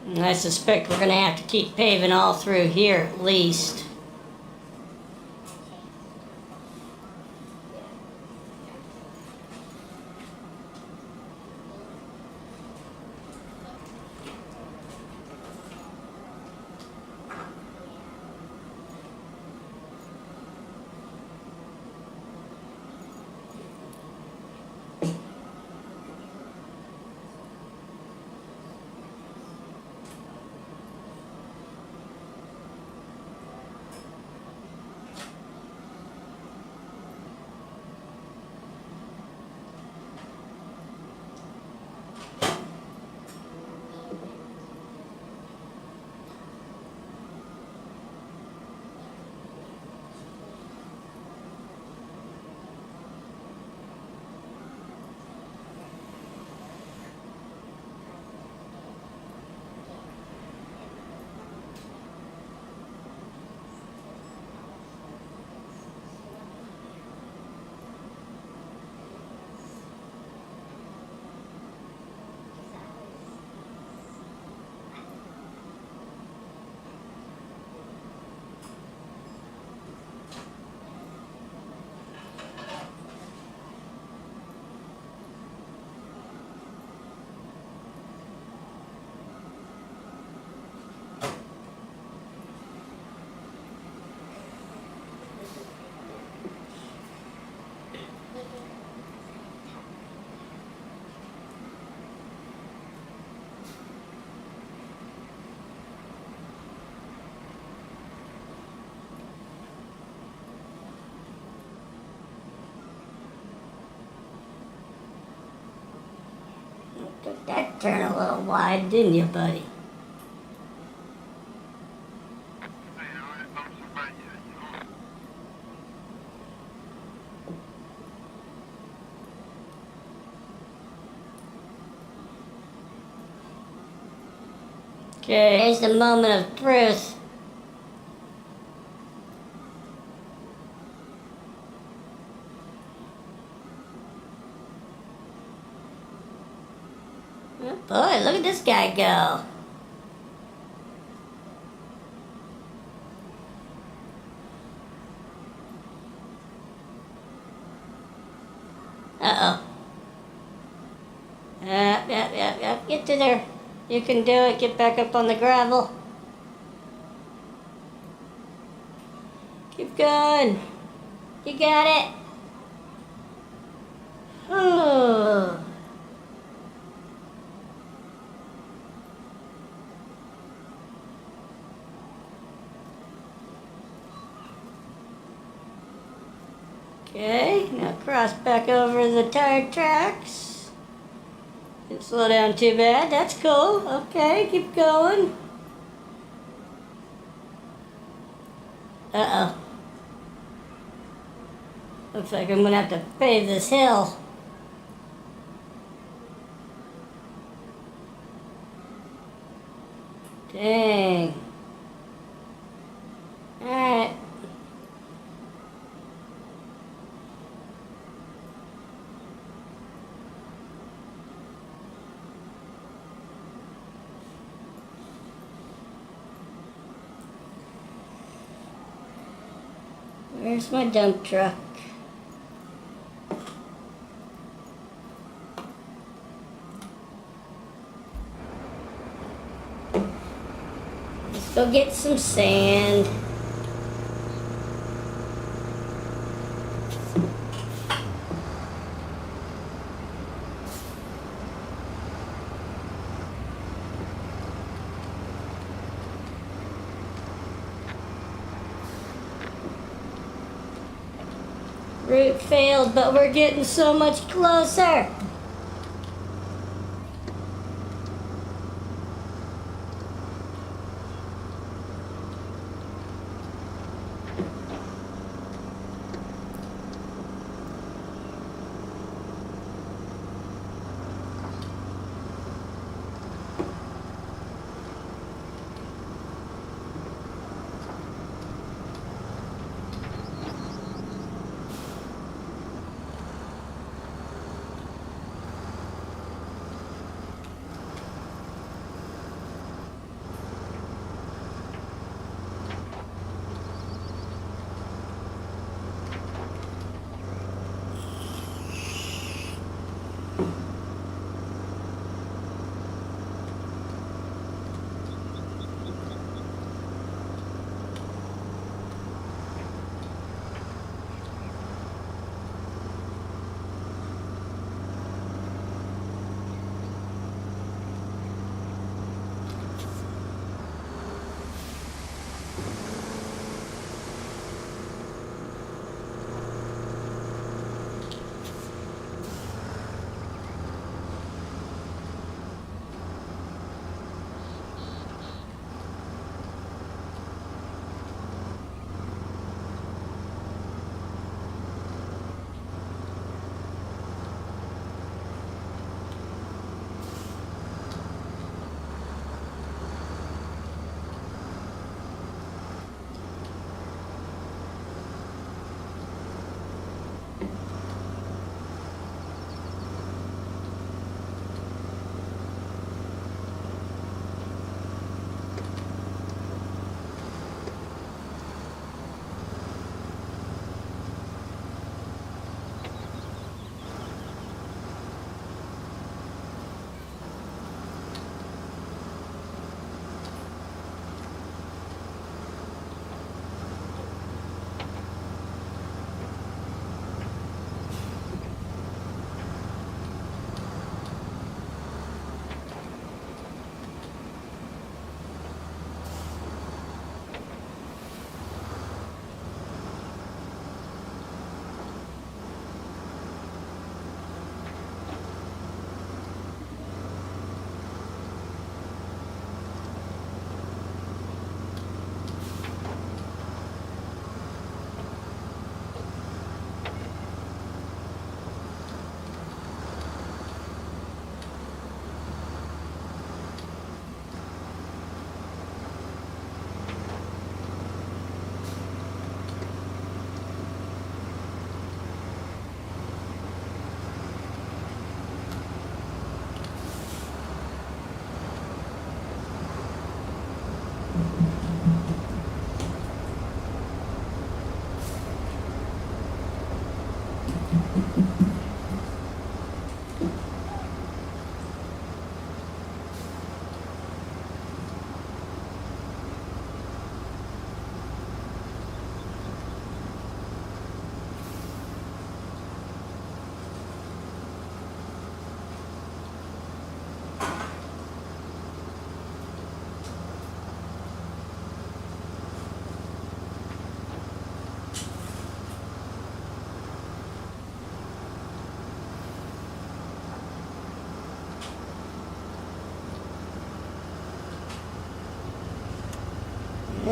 And I suspect we're going to have to keep paving all through here at least. Took that turn a little wide, didn't you, buddy? Okay, here's the moment of truth. Oh boy, look at this guy go. Uh-oh. Yep. Get to there. You can do it. Get back up on the gravel. Keep going. You got it. Oh. Okay, now cross back over the tire tracks. Didn't slow down too bad. That's cool. Okay, keep going. Uh-oh. Looks like I'm gonna have to pave this hill. Dang. Alright. Where's my dump truck? Let's go get some sand. Route failed, but we're getting so much closer.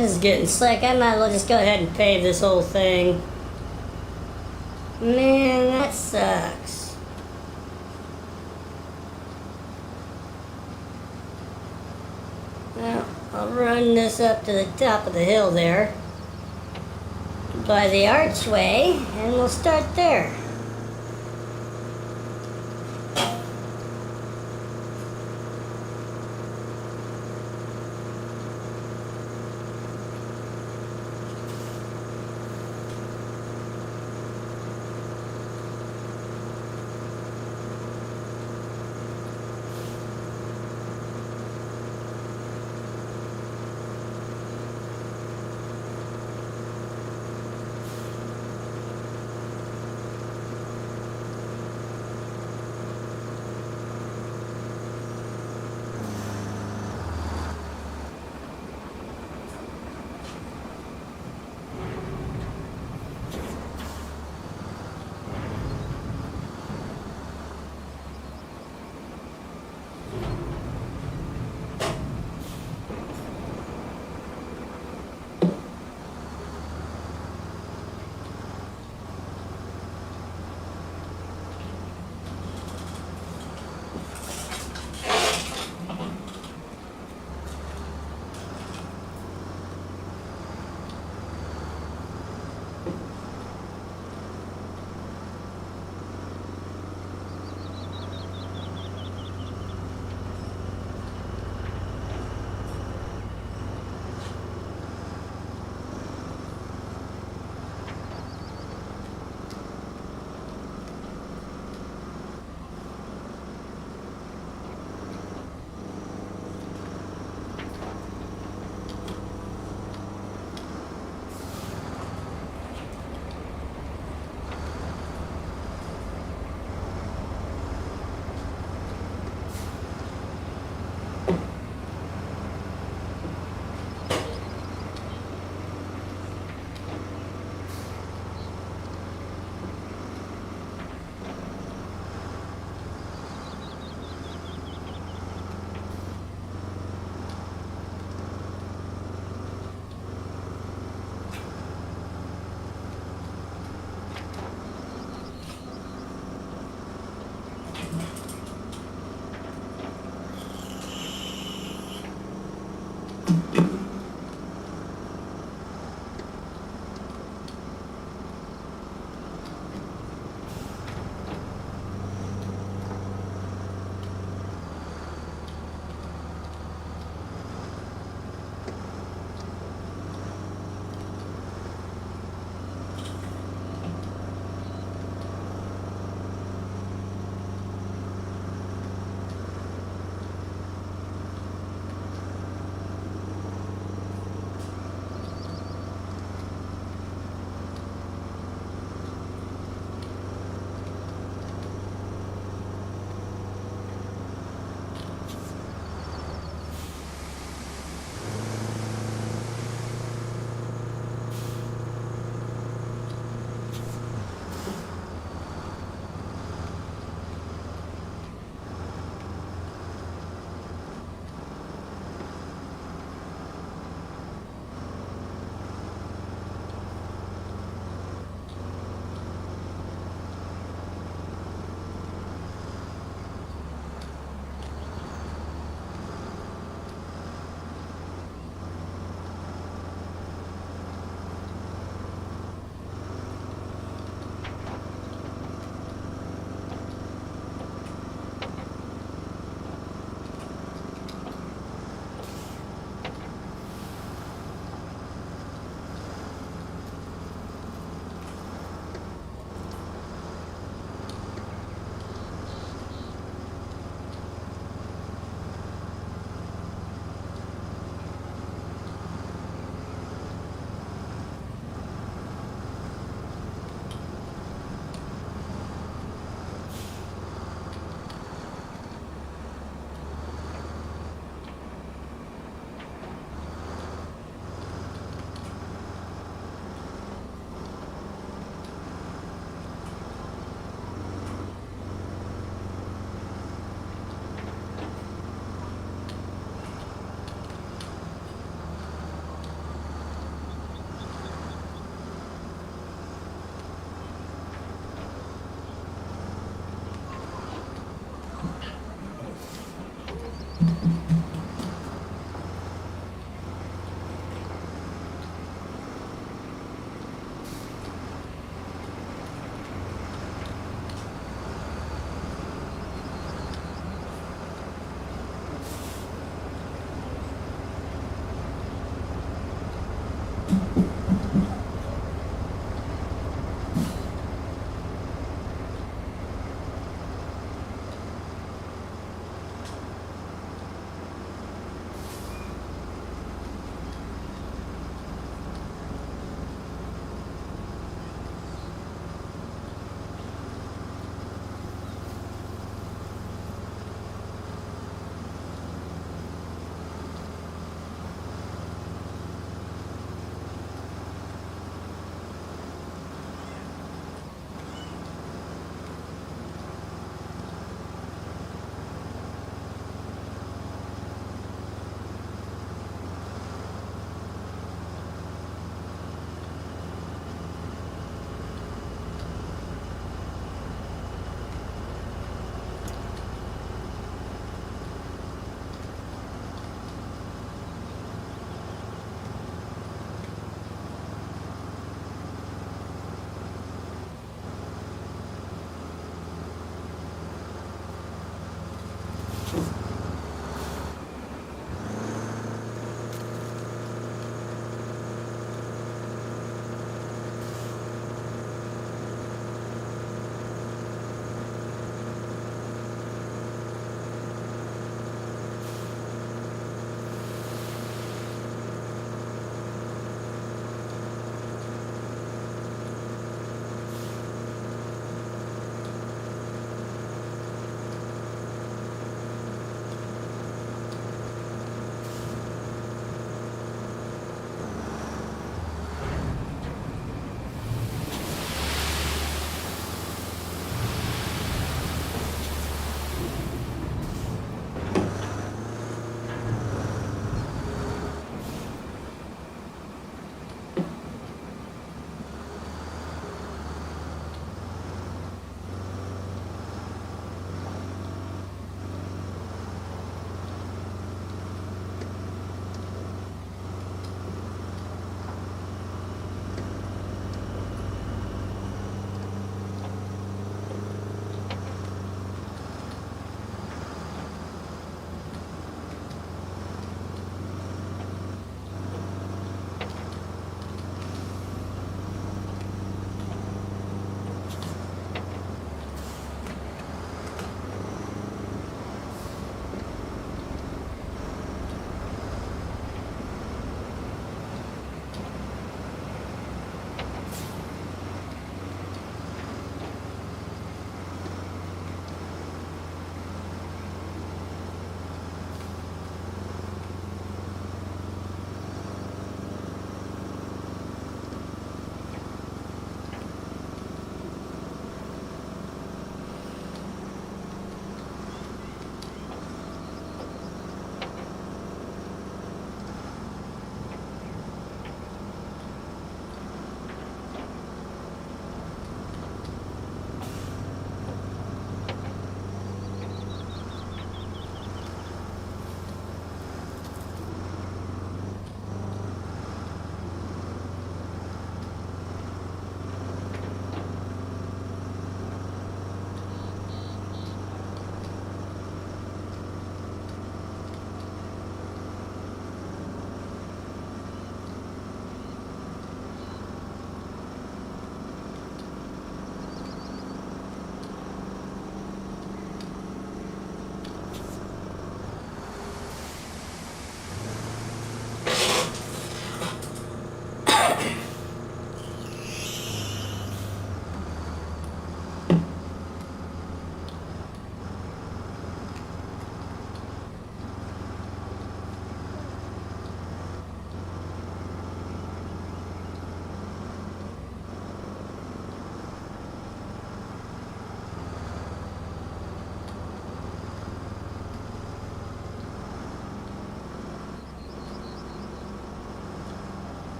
This is getting slick. I might as well just go ahead and pave this whole thing. Man, that sucks. Well, I'll run this up to the top of the hill there by the archway, and we'll start there.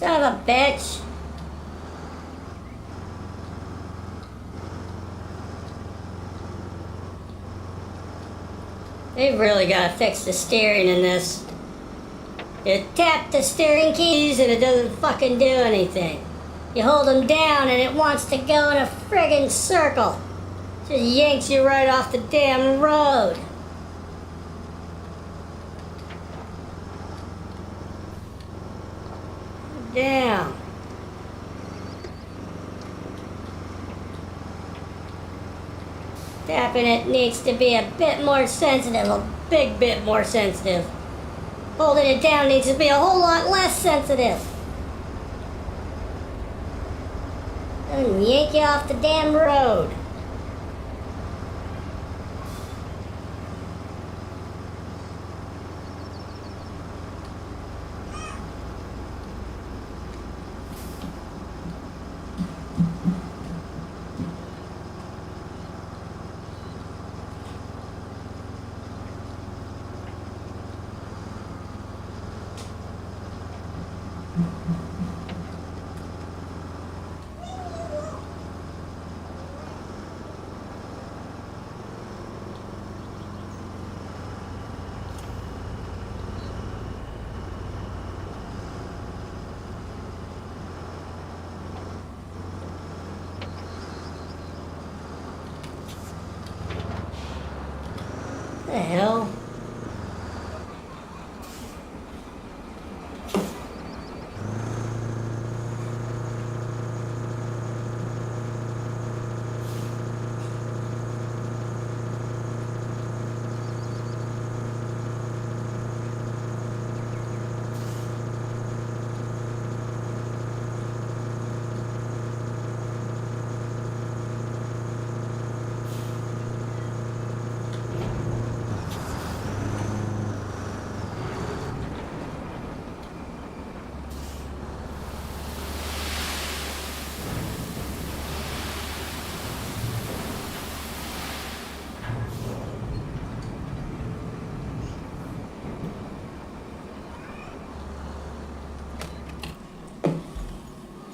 Son of a bitch. They really gotta fix the steering in this. You tap the steering keys and it doesn't fucking do anything. You hold them down and it wants to go in a friggin' circle. Just yanks you right off the damn road. Damn. Tapping it needs to be a bit more sensitive, a big bit more sensitive. Holding it down needs to be a whole lot less sensitive. And yank you off the damn road. The hell?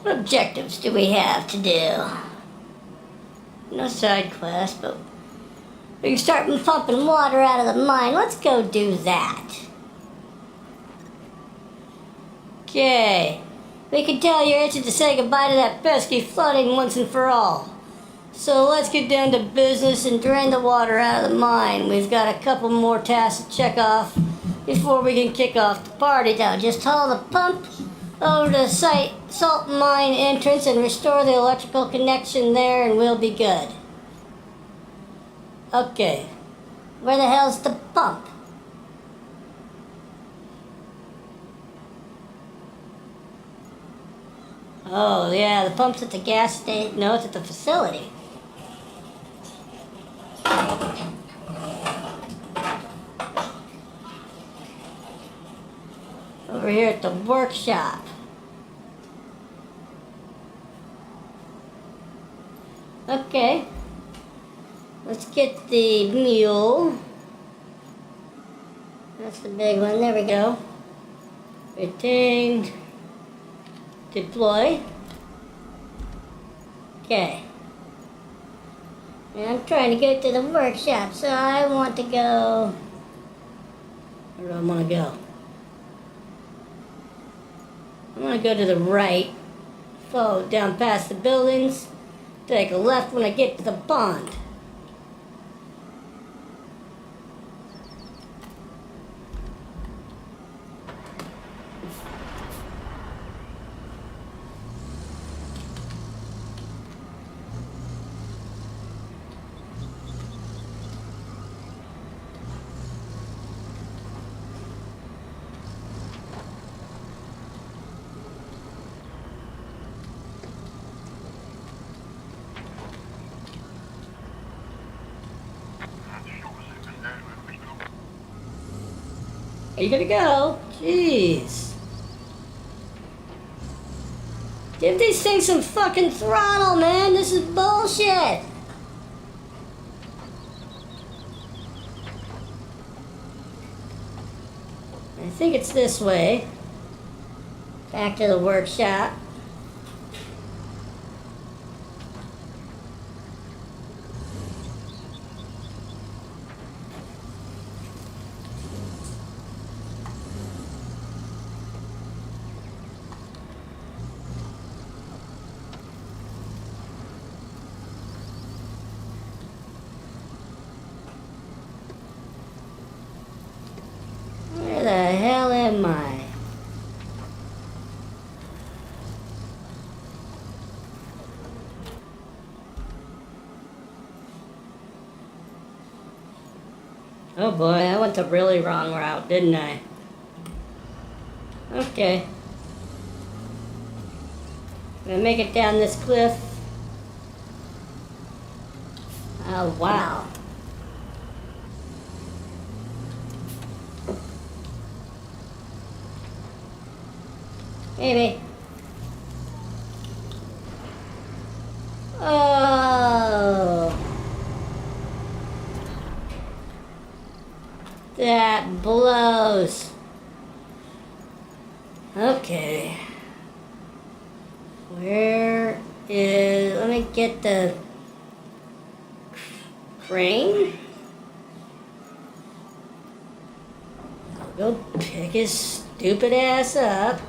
What objectives do we have to do? No side quest, but we can start pumping water out of the mine. Let's go do that. Okay. We can tell you're itching to say goodbye to that pesky flooding once and for all. So let's get down to business and drain the water out of the mine. We've got a couple more tasks to check off before we can kick off the party. Now just haul the pump over to the salt mine entrance and restore the electrical connection there and we'll be good. Okay. Where the hell's the pump? Oh yeah, the pump's at the gas station. No, it's at the facility. Over here at the workshop. Okay. Let's get the mule. That's the big one. There we go. Retained. Deploy. Okay. And I'm trying to get to the workshop, so I want to go. Where do I want to go? I want to go to the right, follow down past the buildings, take a left when I get to the pond. Are you gonna go? Jeez. Give these things some fucking throttle, man. This is bullshit. I think it's this way. Back to the workshop. Where the hell am I? Oh boy, I went the really wrong route, didn't I? Okay. Gonna make it down this cliff. Oh wow. Maybe. Oh. That blows. Okay. Where is... Let me get the crane. I'll go pick his stupid ass up.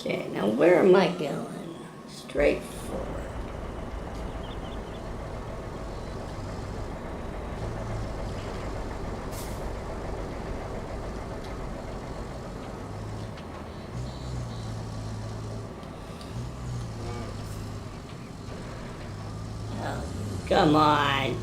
Okay, now where am I going? Straight forward. Oh, come on.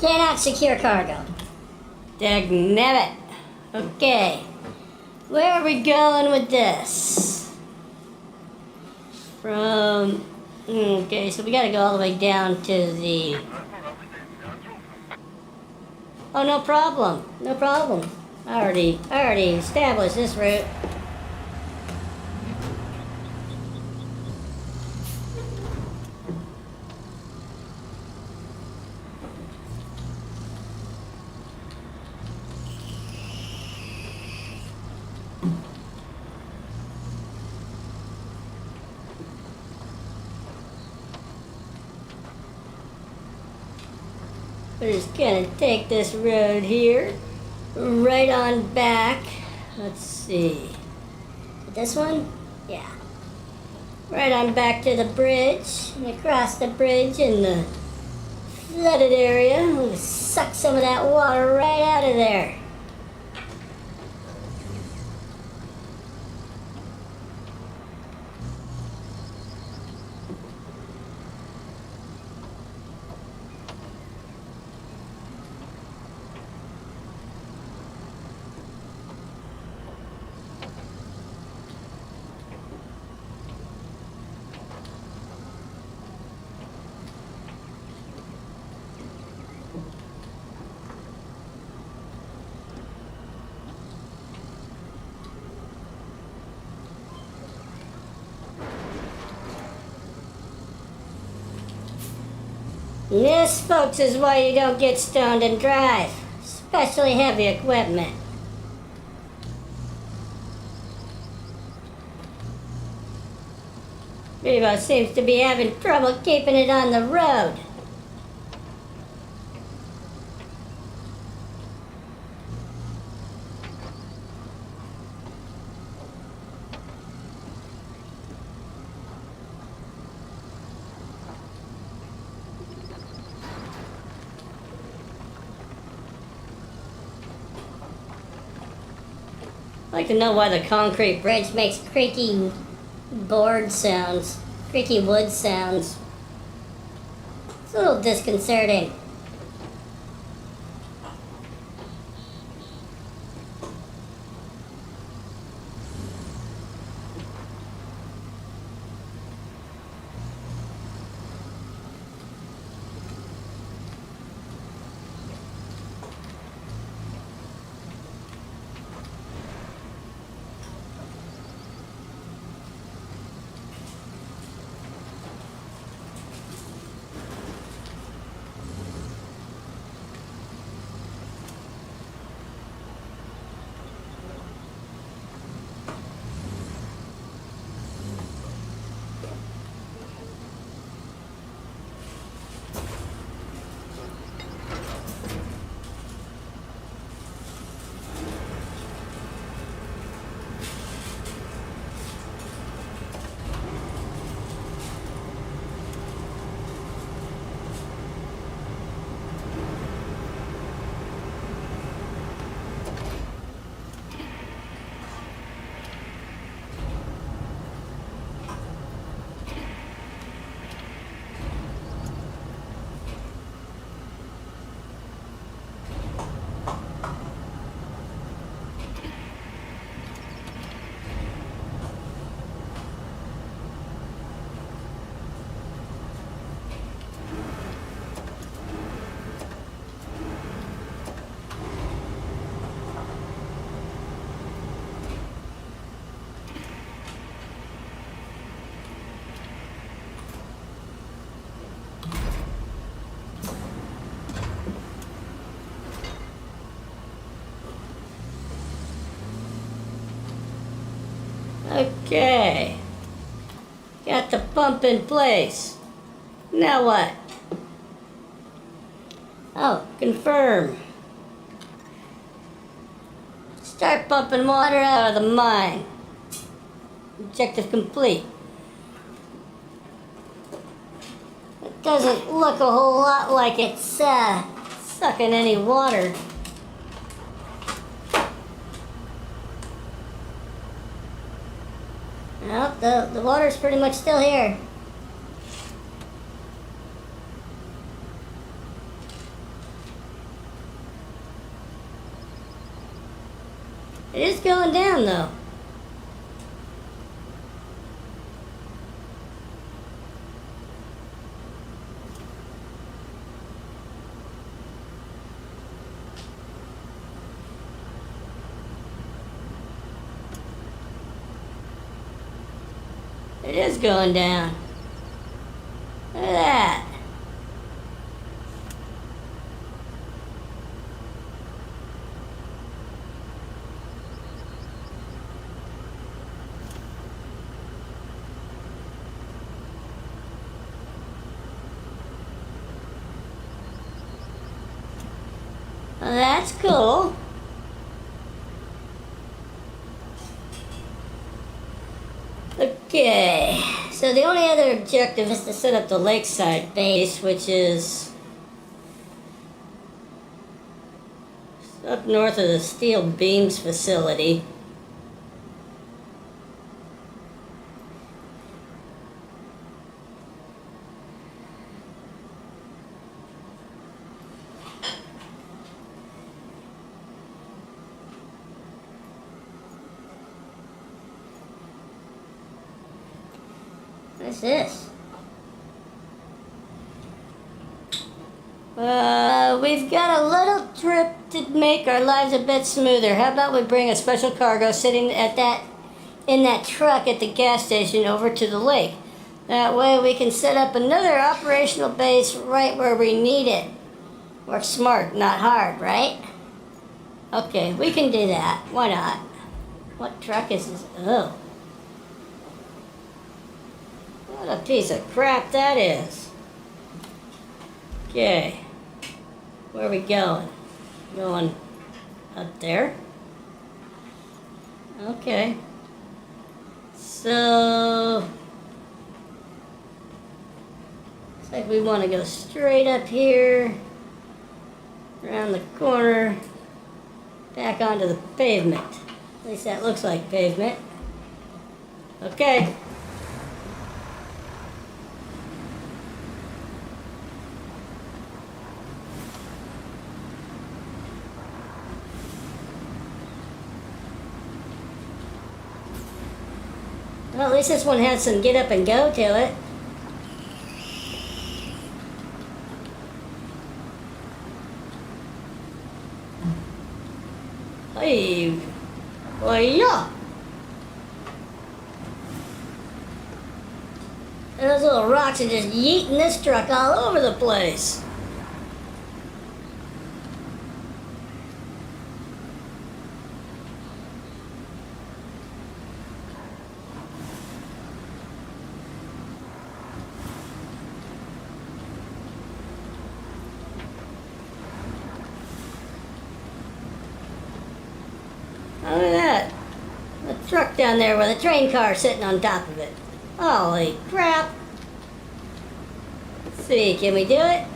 Cannot secure cargo. Dagnabbit. Okay. Where are we going with this? From... Okay, so we gotta go all the way down to the... Oh, no problem. No problem. I already established this route. We're just gonna take this road here, right on back. Let's see. This one? Yeah. Right on back to the bridge, and across the bridge in the flooded area. We'll suck some of that water right out of there. This, folks, is why you don't get stoned and drive, especially heavy equipment. BEB0 seems to be having trouble keeping it on the road. I'd like to know why the concrete bridge makes creaky board sounds, creaky wood sounds. It's a little disconcerting. Okay. Got the pump in place. Now what? Oh, confirm. Start pumping water out of the mine. Objective complete. It doesn't look a whole lot like it's sucking any water. Nope, the water's pretty much still here. It is going down though. It is going down. Look at that. Well, that's cool. Okay, so the only other objective is to set up the lakeside base, which is up north of the steel beams facility. What's this? We've got a little trip to make our lives a bit smoother. How about we bring a special cargo sitting in that truck at the gas station over to the lake? That way we can set up another operational base right where we need it. Work smart, not hard, right? Okay, we can do that. Why not? What truck is this? Oh. What a piece of crap that is. Okay. Where are we going? Going up there? Okay. So, looks like we want to go straight up here, around the corner, back onto the pavement. At least that looks like pavement. Okay. Well, at least this one has some get up and go to it. Hey, well, yeah. And those little rocks are just yeeting this truck all over the place. Look at that. The truck down there with a train car sitting on top of it. Holy crap. Let's see, can we do it?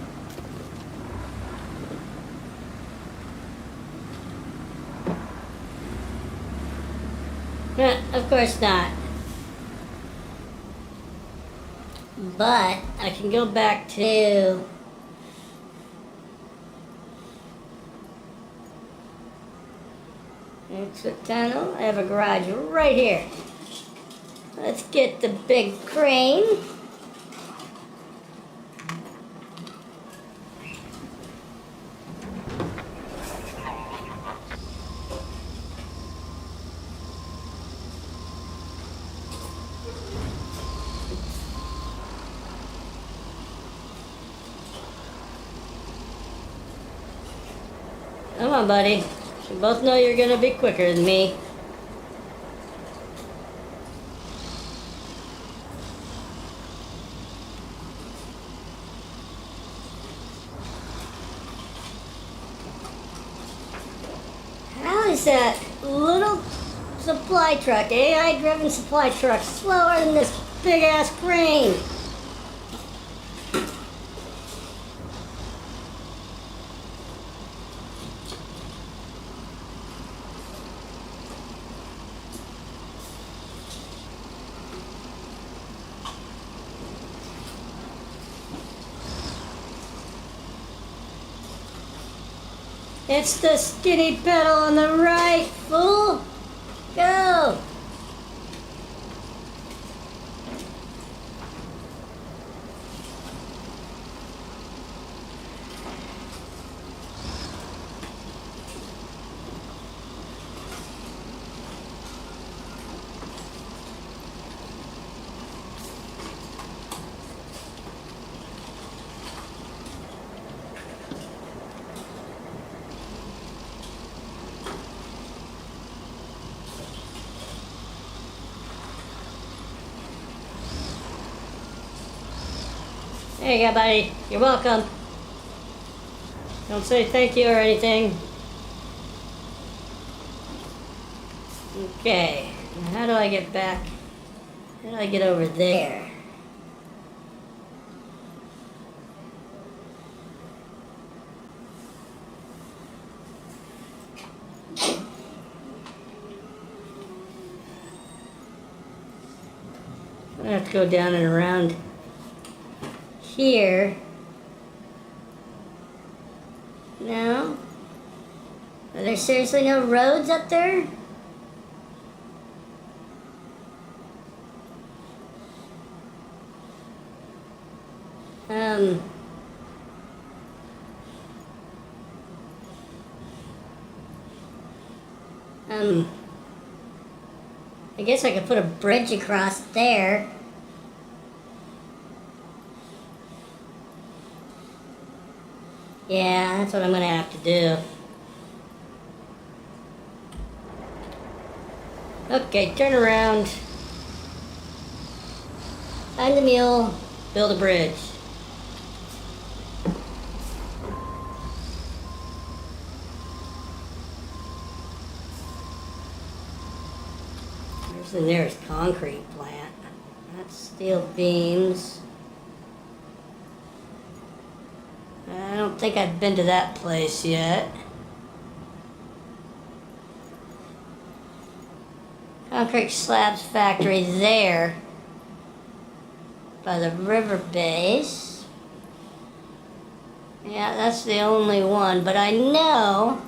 Of course not. But I can go back to exit tunnel. I have a garage right here. Let's get the big crane. Come on, buddy. We both know you're gonna be quicker than me. How is that little supply truck, AI-driven supply truck, slower than this big-ass crane? It's the skinny pedal on the right, fool! There you go, buddy. You're welcome. Don't say thank you or anything. Okay. Now how do I get back? How do I get over there? I have to go down and around here. No? Are there seriously no roads up there? I guess I could put a bridge across there. Yeah, that's what I'm gonna have to do. Okay, turn around. Find the mule, build a bridge. Where's the nearest concrete plant? That's steel beams. I don't think I've been to that place yet. Concrete slabs factory there by the river base. Yeah, that's the only one, but I know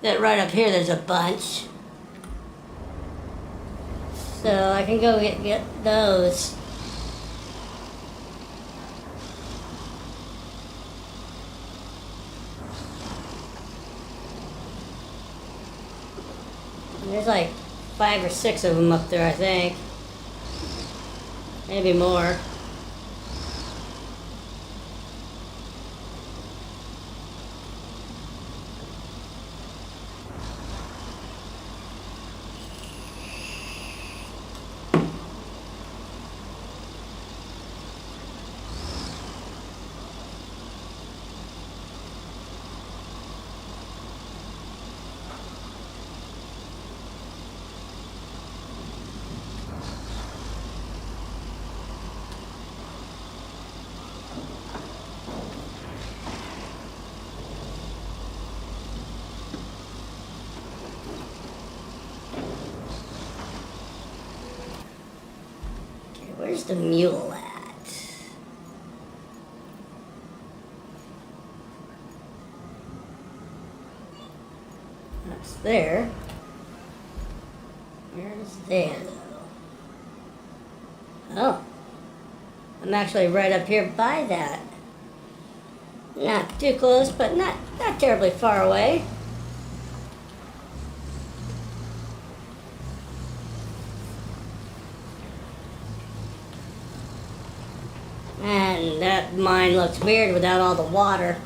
that right up here there's a bunch. So I can go get those. There's like 5 or 6 of them up there, I think. Maybe more. Where's the mule at? That's there. Where's there, though? Oh. I'm actually right up here by that. Not too close, but not terribly far away. And that mine looks weird without all the water.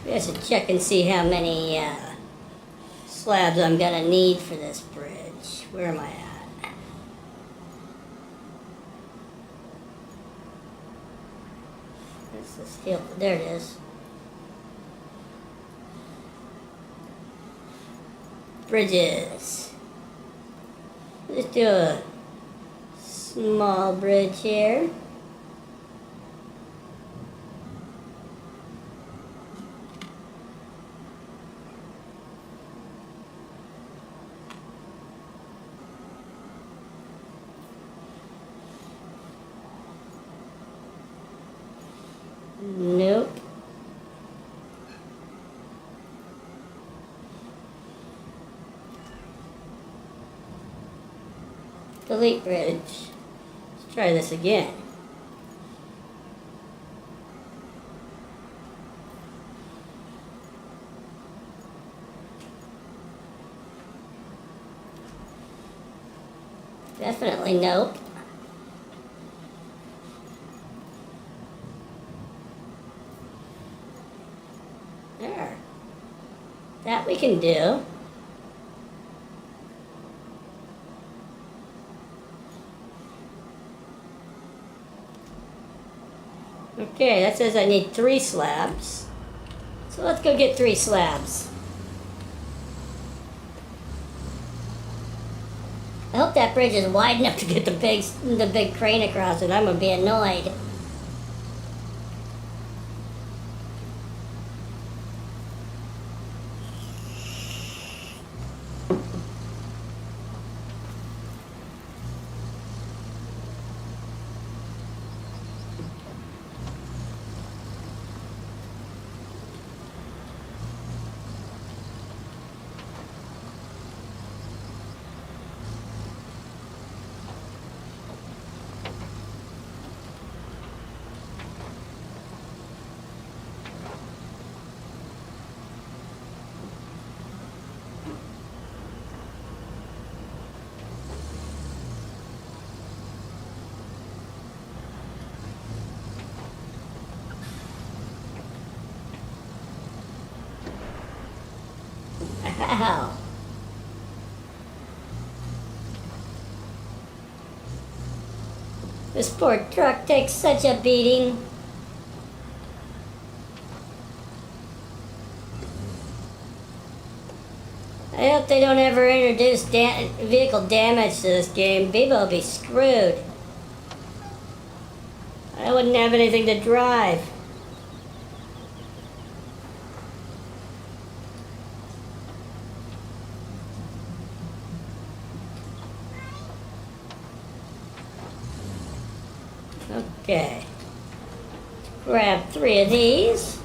I should check and see how many slabs I'm gonna need for this bridge. Where am I at? That's the steel. There it is. Bridges. Let's do a small bridge here. Nope. Delete bridge. Let's try this again. Definitely nope. There. That we can do. Okay, that says I need 3 slabs. So let's go get 3 slabs. I hope that bridge is wide enough to get the big crane across it. I'm gonna be annoyed. Ow. This poor truck takes such a beating. I hope they don't ever introduce vehicle damage to this game. BEB0 will be screwed. I wouldn't have anything to drive. Okay. Grab 3 of these.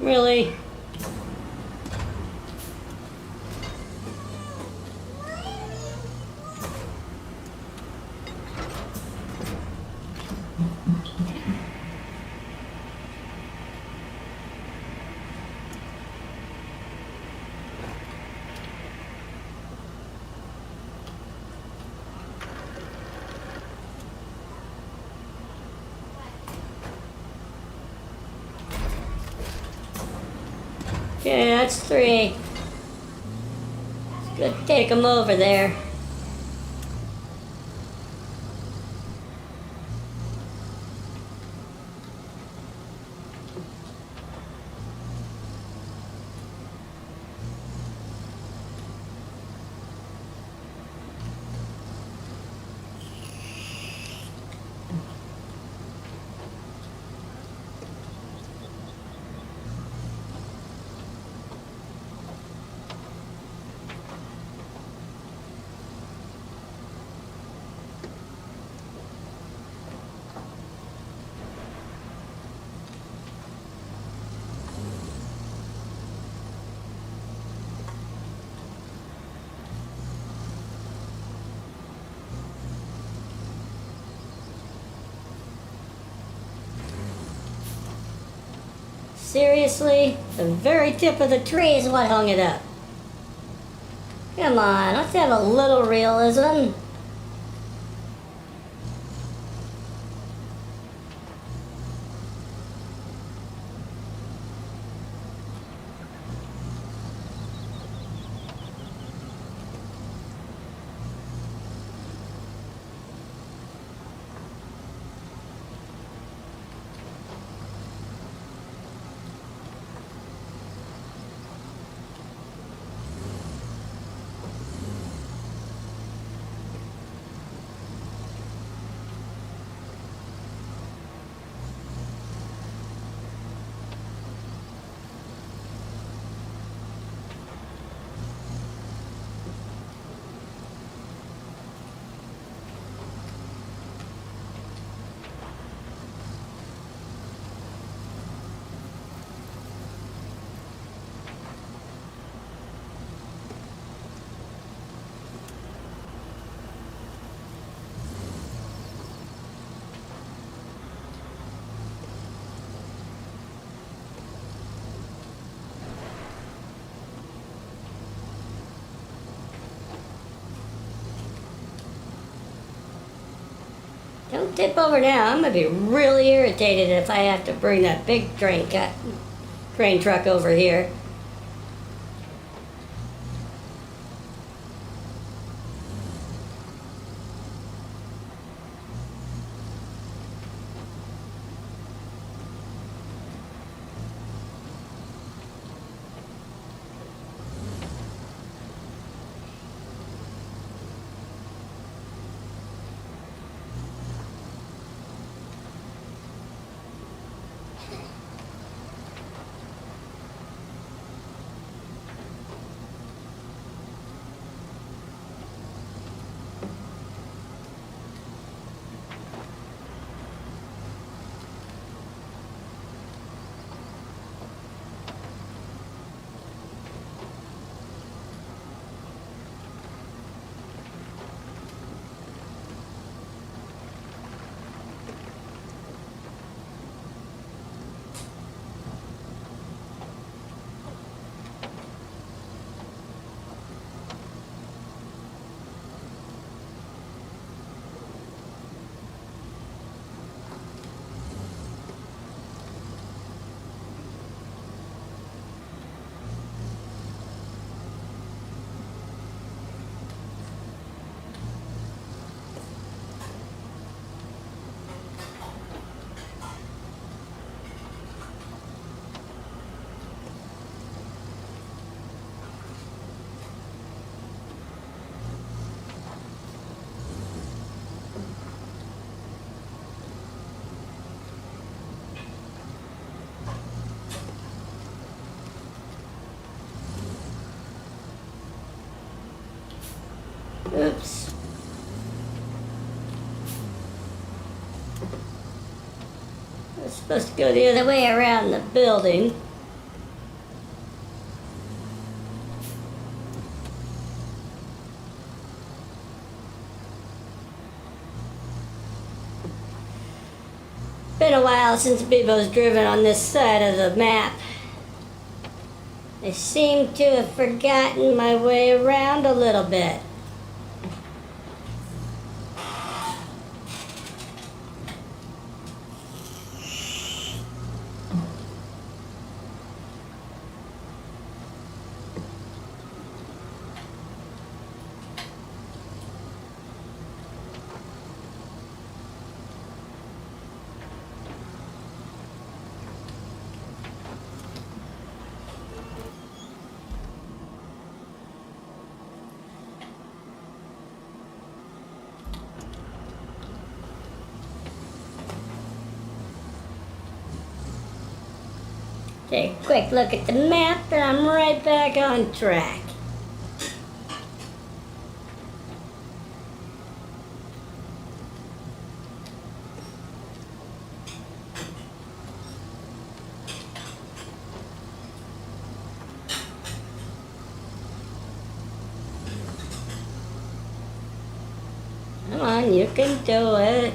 Really? Okay, that's 3. Let's go take them over there. Seriously? The very tip of the tree is what hung it up. Come on, let's have a little realism. Don't tip over now. I'm gonna be really irritated if I have to bring that big train truck over here. Oops. I was supposed to go the other way around the building. Been a while since BEB0's driven on this side of the map. I seem to have forgotten my way around a little bit. Take a quick look at the map and I'm right back on track. Come on, you can do it.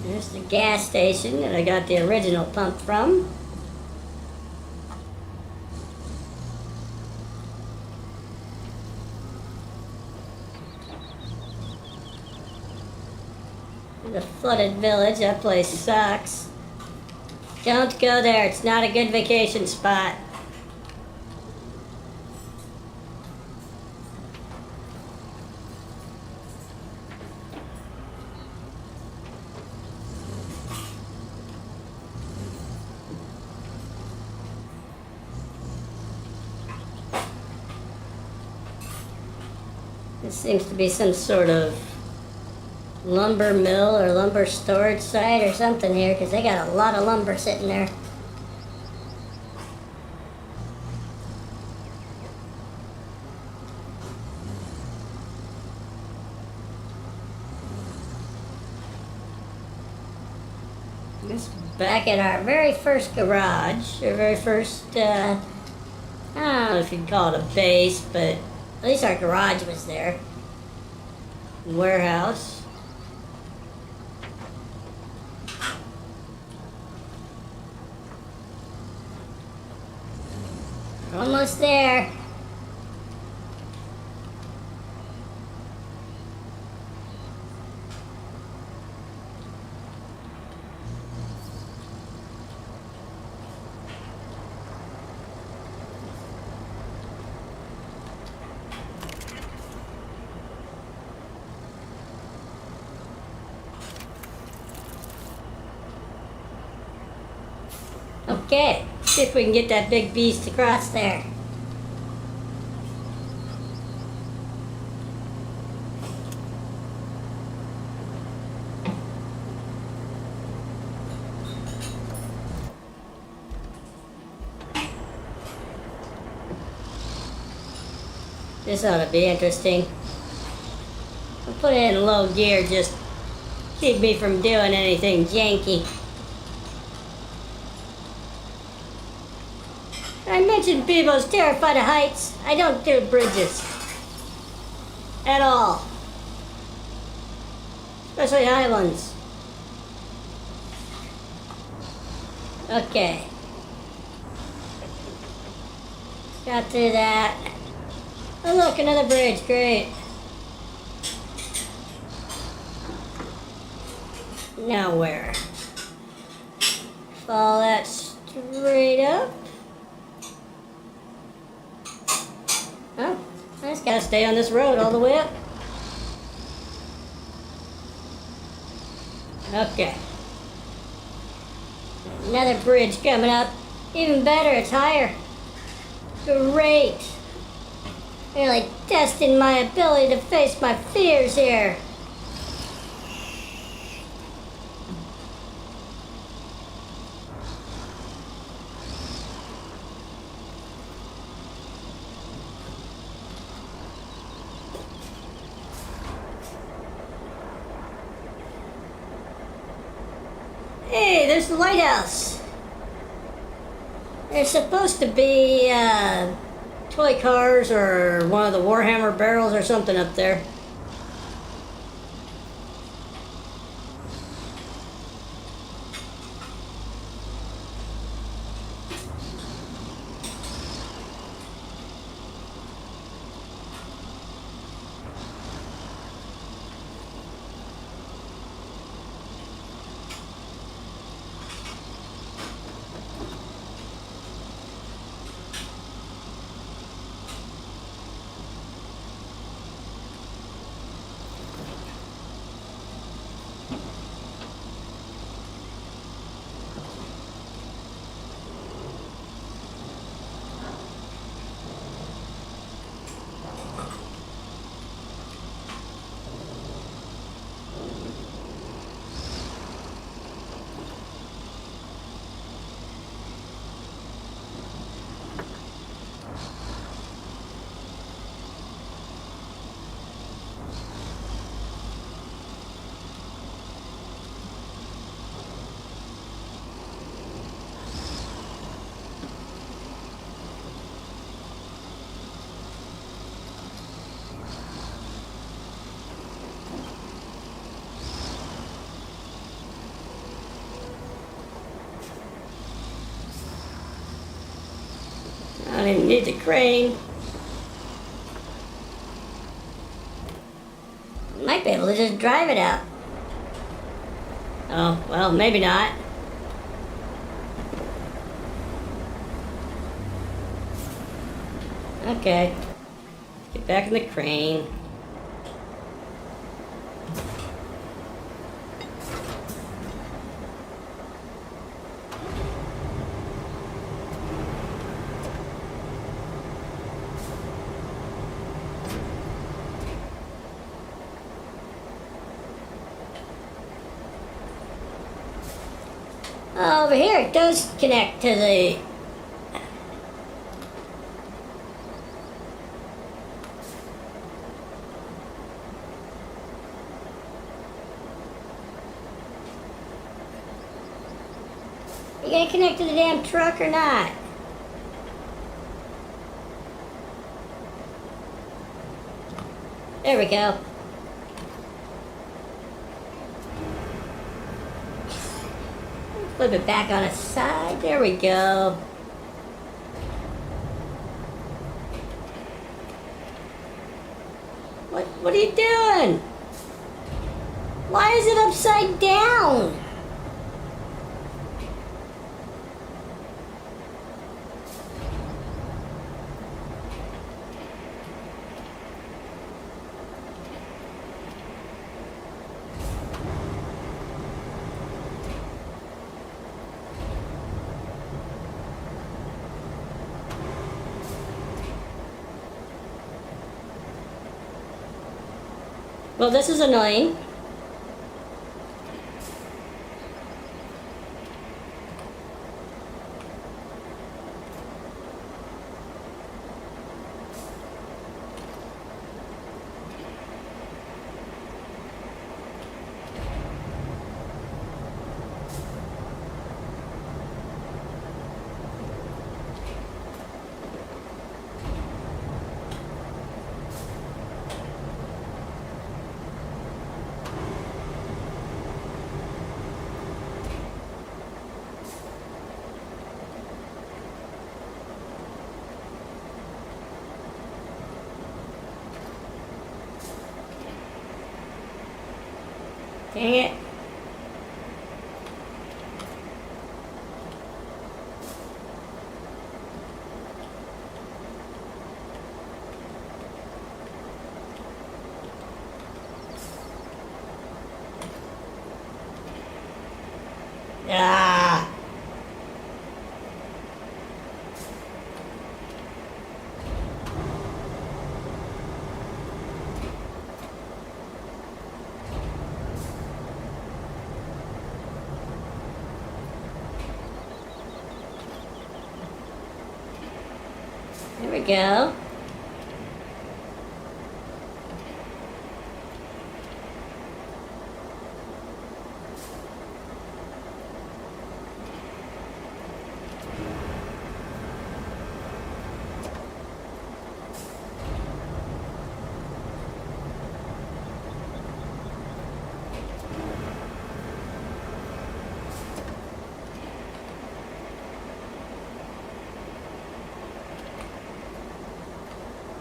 There's the gas station that I got the original pump from. The flooded village, that place sucks. Don't go there, it's not a good vacation spot. This seems to be some sort of lumber mill or lumber storage site or something here, because they got a lot of lumber sitting there. This back at our very first garage, our very first, I don't know if you'd call it a base, but at least our garage was there. Warehouse. Almost there. Okay, see if we can get that big beast across there. This ought to be interesting. I'll put it in low gear, just keep me from doing anything janky. I mentioned Beebo's terrified of heights. I don't do bridges. At all. Especially high ones. Okay. Got through that. Oh look, another bridge, great. Now where? Follow that straight up. Oh, I just gotta stay on this road all the way up. Okay. Another bridge coming up. Even better, it's higher. Great. Really testing my ability to face my fears here. Hey, there's the lighthouse. There's supposed to be toy cars or one of the Warhammer barrels or something up there. I didn't need the crane. Might be able to just drive it out. Oh, well, maybe not. Okay. Get back in the crane. Over here, it does connect to the... You gonna connect to the damn truck or not? There we go. Flip it back on its side. There we go. What are you doing? Why is it upside down? Well, this is annoying. Dang it. Ah. There we go.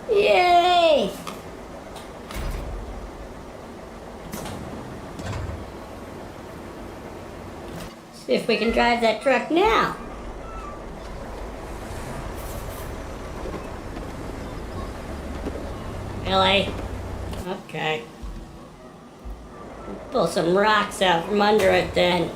Yay! See if we can drive that truck now. Really? Okay. Pull some rocks out from under it then.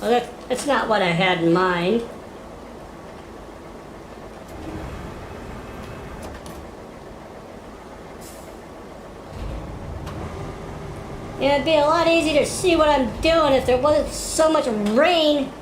Well, that's not what I had in mind. Yeah, it'd be a lot easier to see what I'm doing if there wasn't so much rain.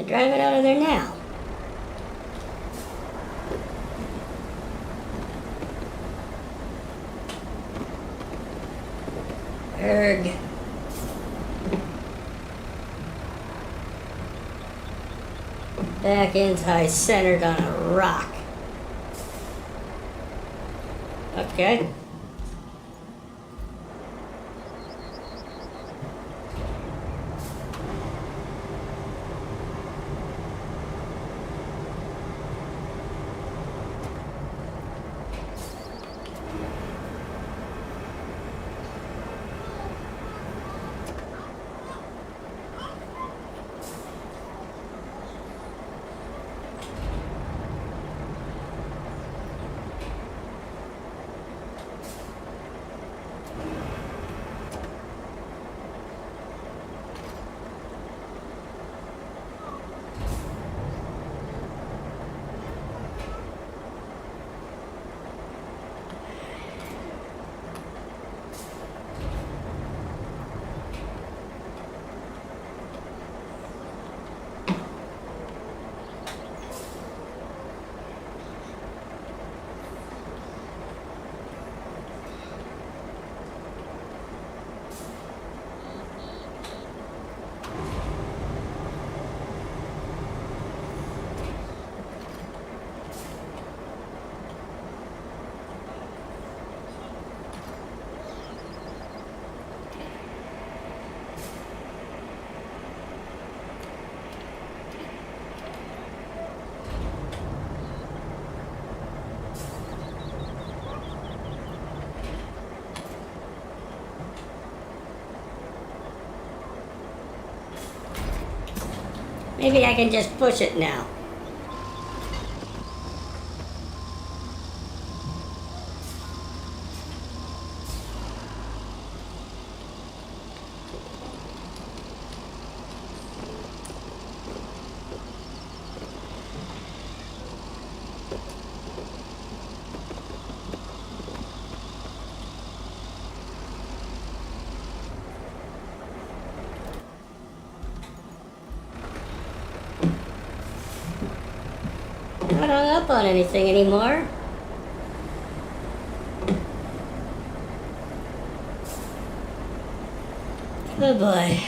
drive it out of there now. Erg. Back end's high centered on a rock. Okay. Maybe I can just push it now. Not hung up on anything anymore. Oh boy.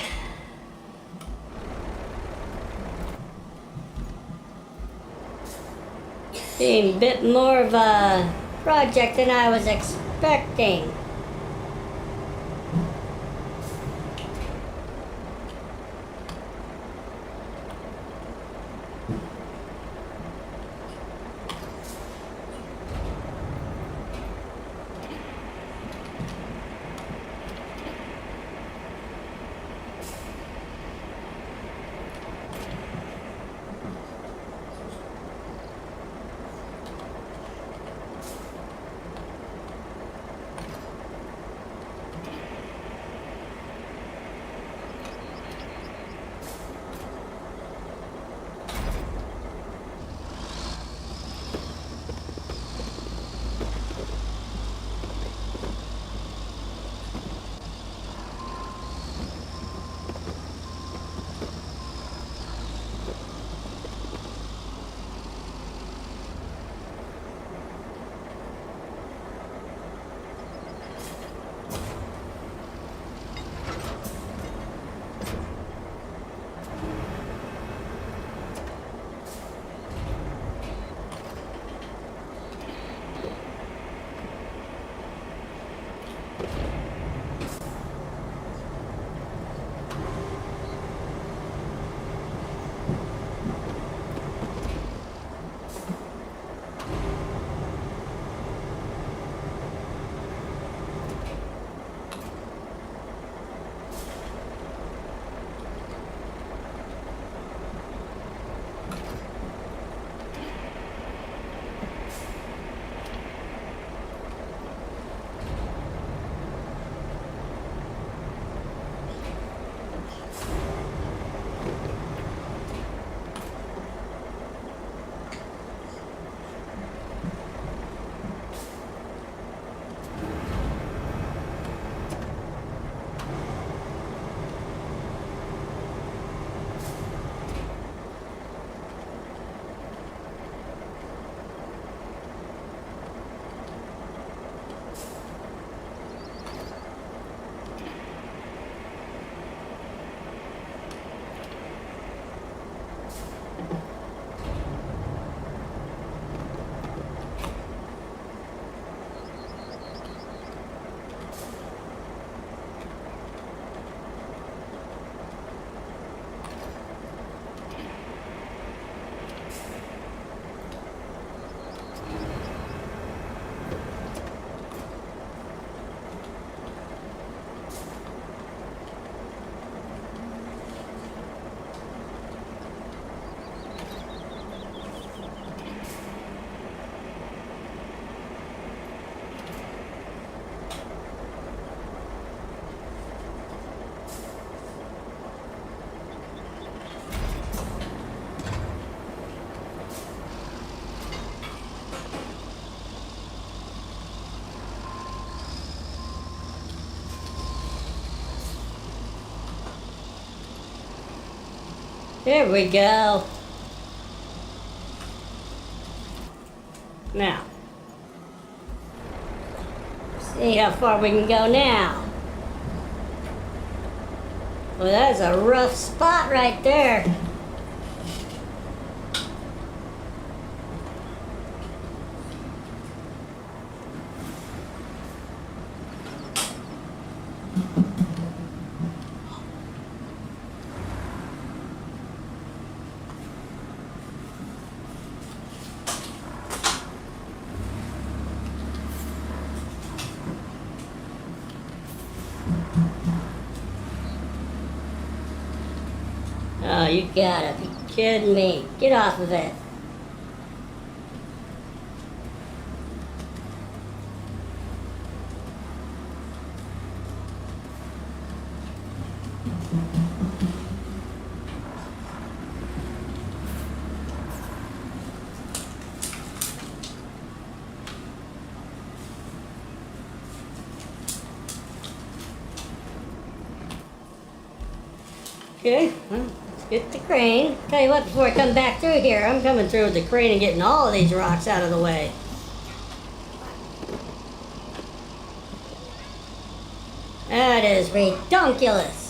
Being a bit more of a project than I was expecting. There we go. Now, see how far we can go now. Well, that's a rough spot right there. Oh, you gotta be kidding me. Get off of it. Okay, well, let's get the crane. Tell you what, before I come back through here, I'm coming through with the crane and getting all of these rocks out of the way. That is redonkulous.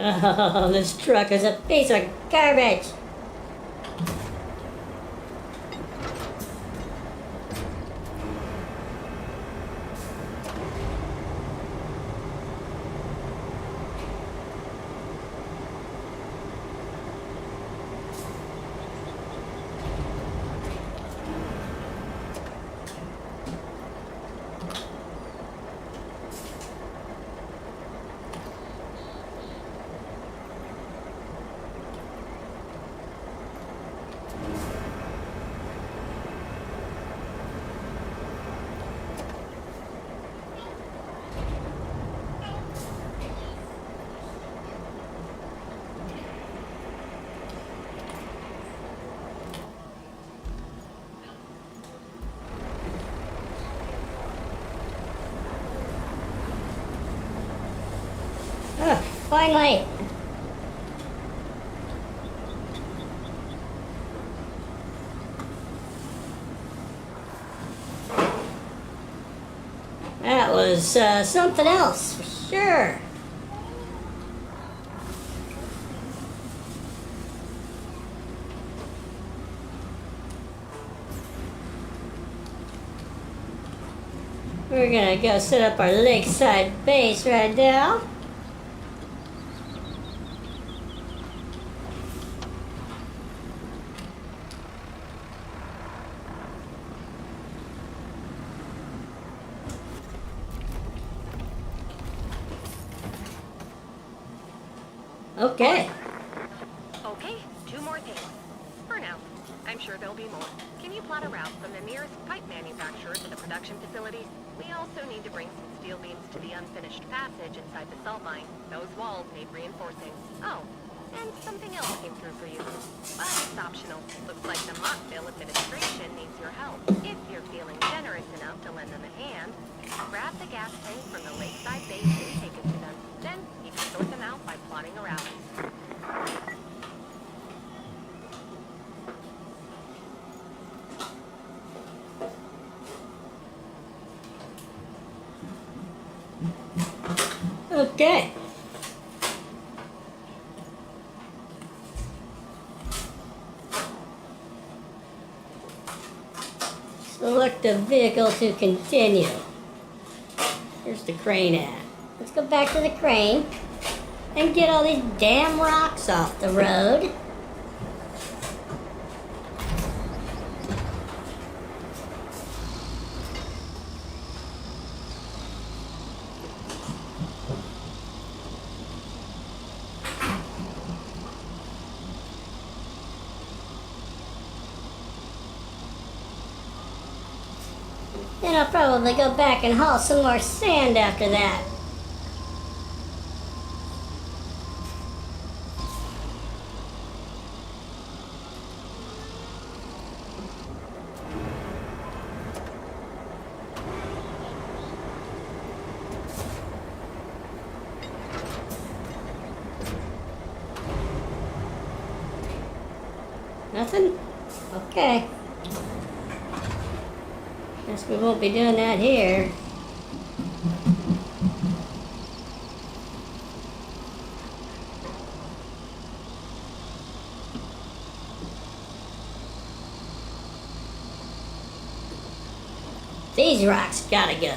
Oh, this truck is a piece of garbage. Oh, finally. That was something else, for sure. We're gonna go set up our lakeside base right now. Okay. Okay, 2 more things. For now. I'm sure there'll be more. Can you plot a route from the nearest pipe manufacturer to the production facilities? We also need to bring some steel beams to the unfinished passage inside the salt mine. Those walls need reinforcing. Oh, and something else came through for you. But it's optional. Looks like the mock bill administration needs your help. If you're feeling generous enough, to lend them a hand, grab the gas tank from the lakeside base and take it to them. Then you can sort them out by plotting a route. Okay. Select the vehicle to continue. Here's the crane at. Let's go back to the crane and get all these damn rocks off the road. Then I'll probably go back and haul some more sand after that. Nothing? Okay. Guess we won't be doing that here. These rocks gotta go.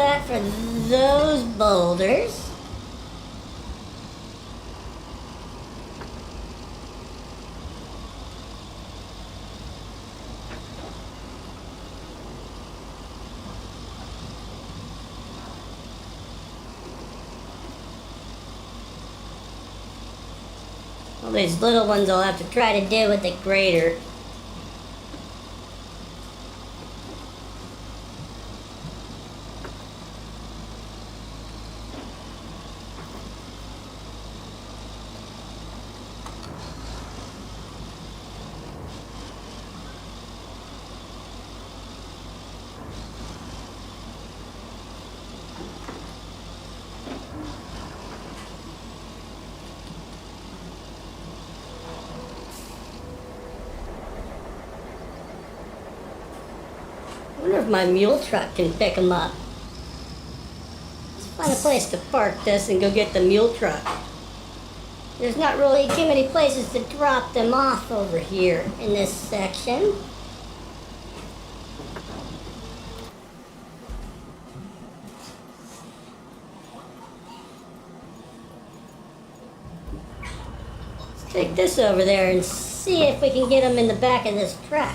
that for those boulders. All these little ones I'll have to try to do with the grater. I wonder if my mule truck can pick them up. Let's find a place to park this and go get the mule truck. There's not really too many places to drop them off over here in this section. Let's take this over there and see if we can get them in the back of this truck.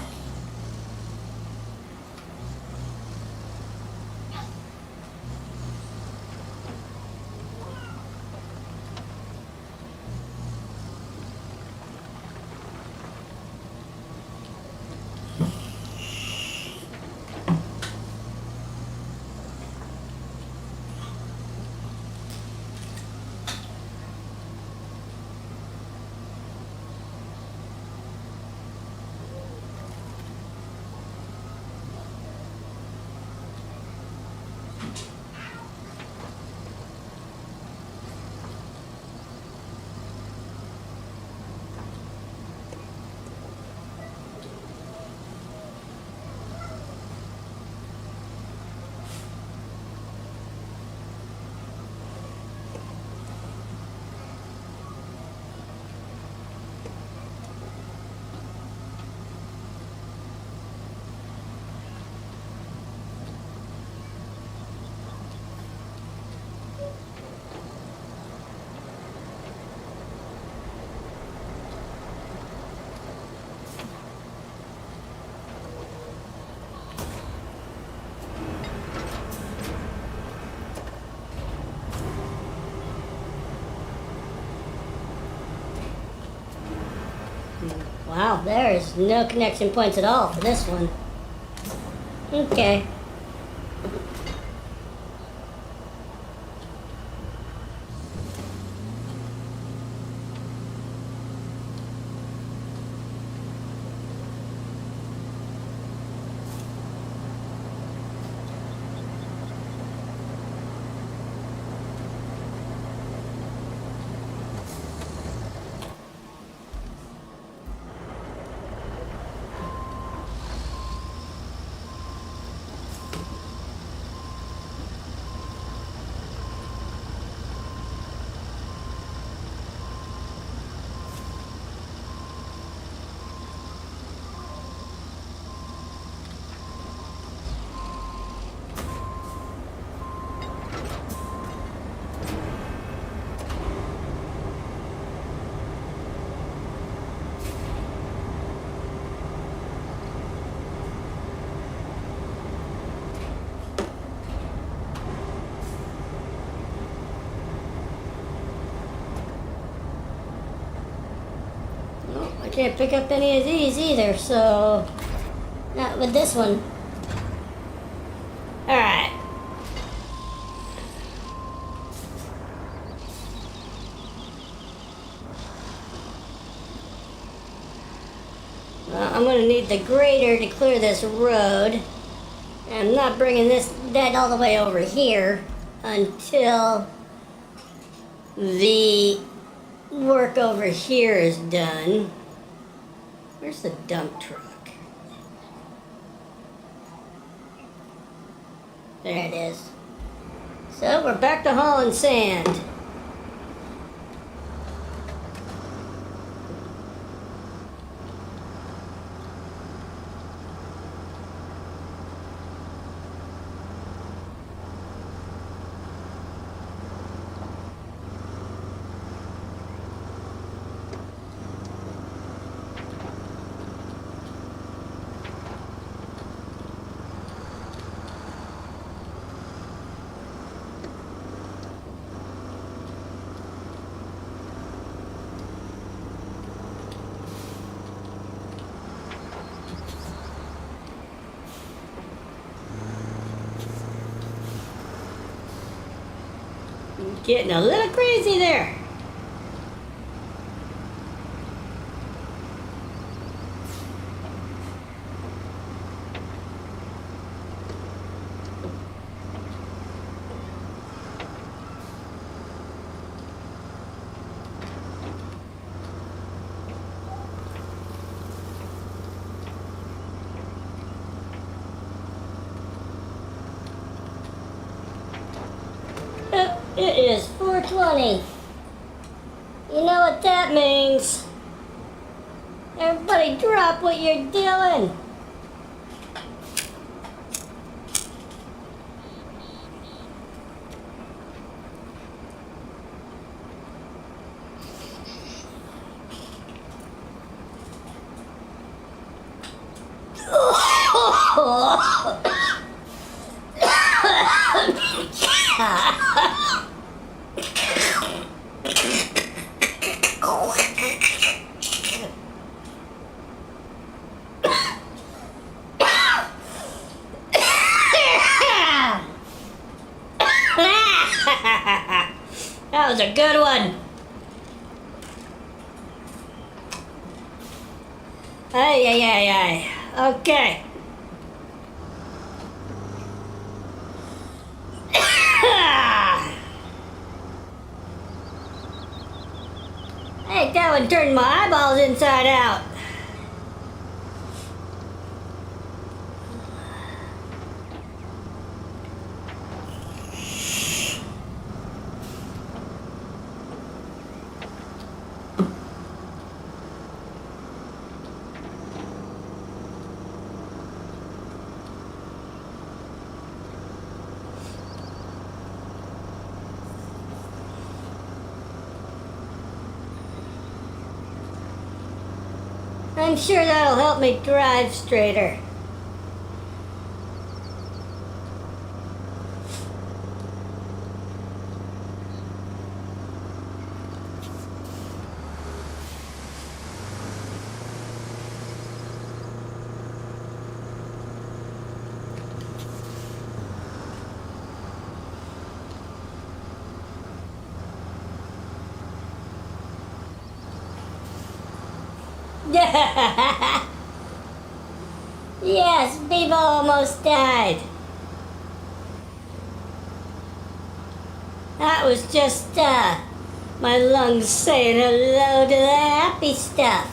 Wow, there is no connection points at all for this one. Okay. I can't pick up any of these either, so not with this one. Alright. Well, I'm going to need the grader to clear this road. And I'm not bringing that all the way over here until the work over here is done. Where's the dump truck? There it is. So we're back to hauling sand. Getting a little crazy there. It is 4:20. You know what that means. Everybody drop what you're doing. That was a good one. Ay. Okay. Hey, that one turned my eyeballs inside out. I'm sure that'll help me drive straighter. Yes, BEB0 almost died. That was just my lungs saying hello to the happy stuff.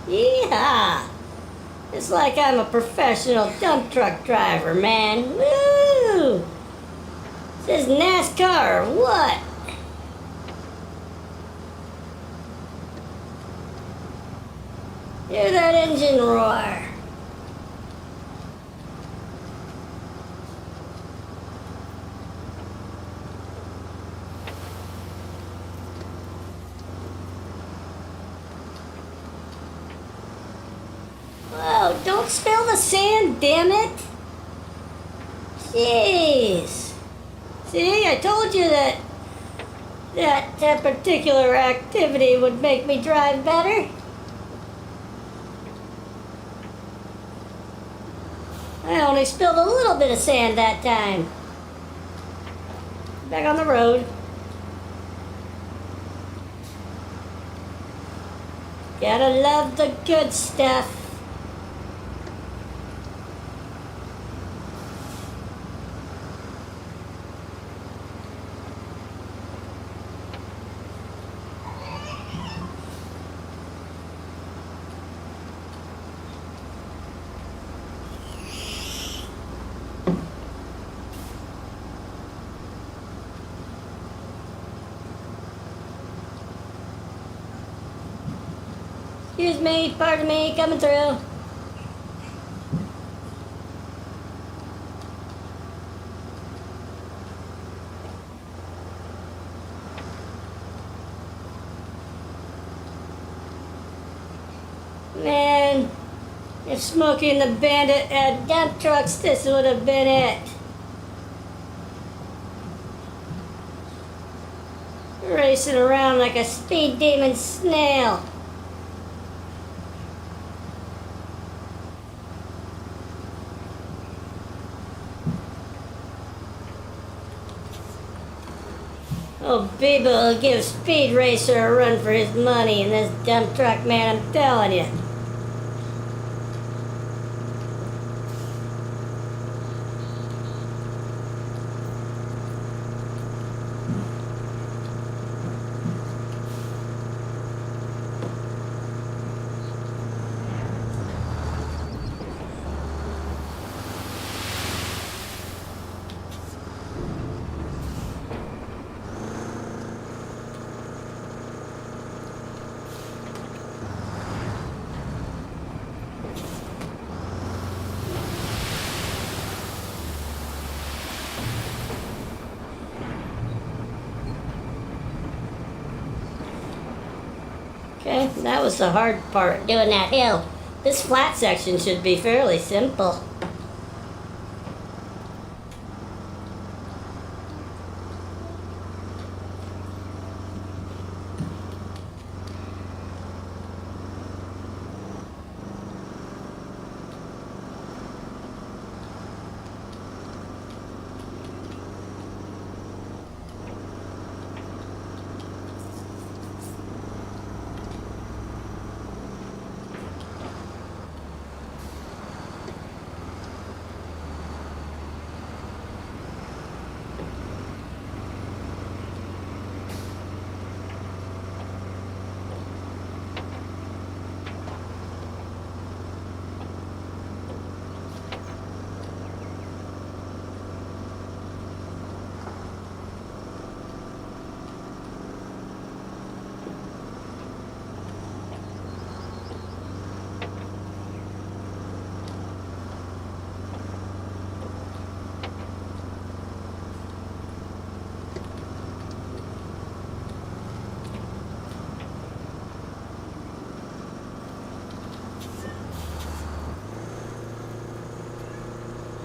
Yeehaw! It's like I'm a professional dump truck driver, man. Woo! Is this NASCAR or what? Hear that engine roar. Whoa, don't spill the sand, damn it. Jeez. See, I told you that that particular activity would make me drive better. I only spilled a little bit of sand that time. Back on the road. Gotta love the good stuff. Excuse me, pardon me, coming through. Man, if Smokey and the Bandit had dump trucks, this would have been it. Racing around like a speed demon snail. Oh, BEB0 will give Speed Racer a run for his money in this dump truck, man, I'm telling you. Okay, that was the hard part, doing that hill. This flat section should be fairly simple.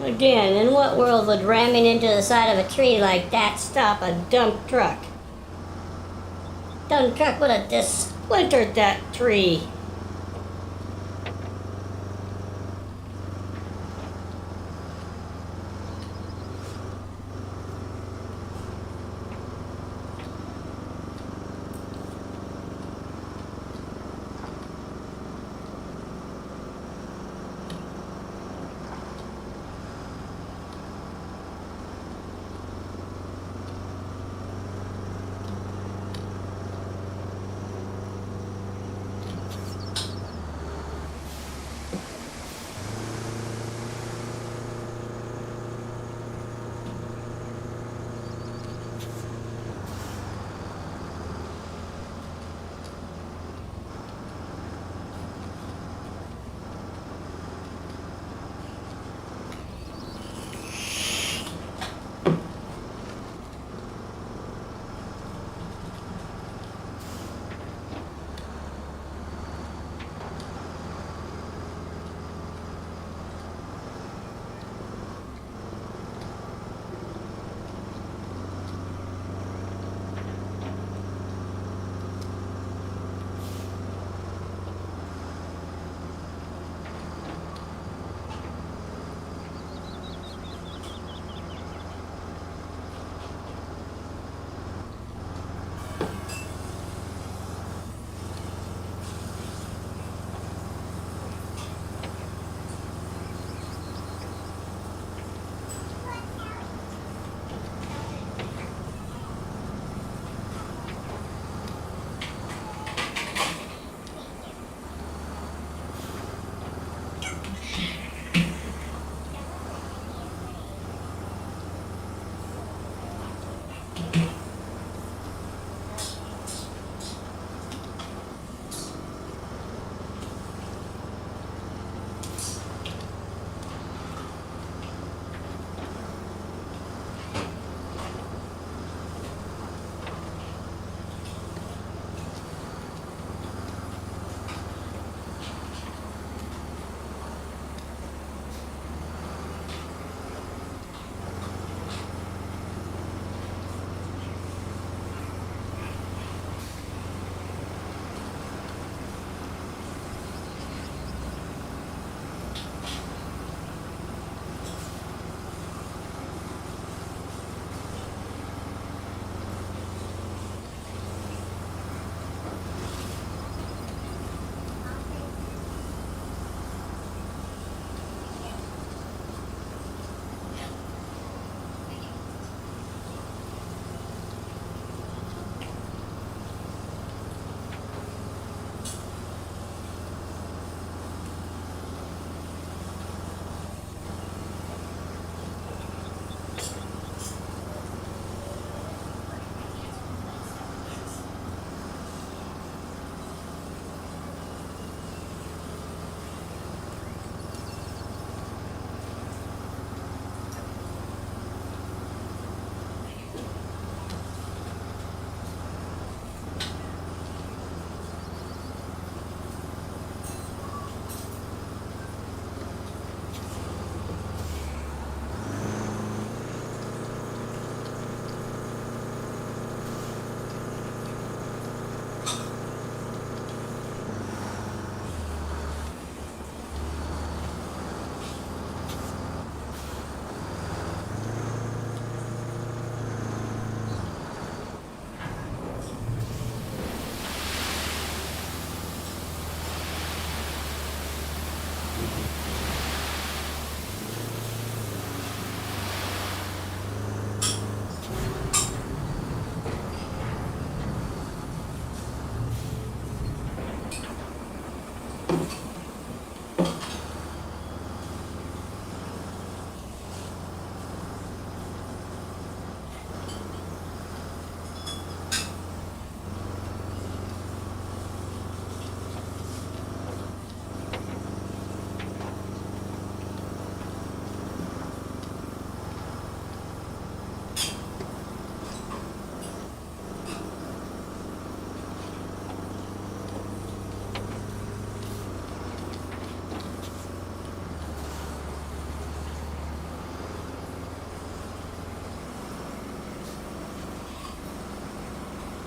Again, in what world would ramming into the side of a tree like that stop a dump truck? Dump truck would have just splintered that tree.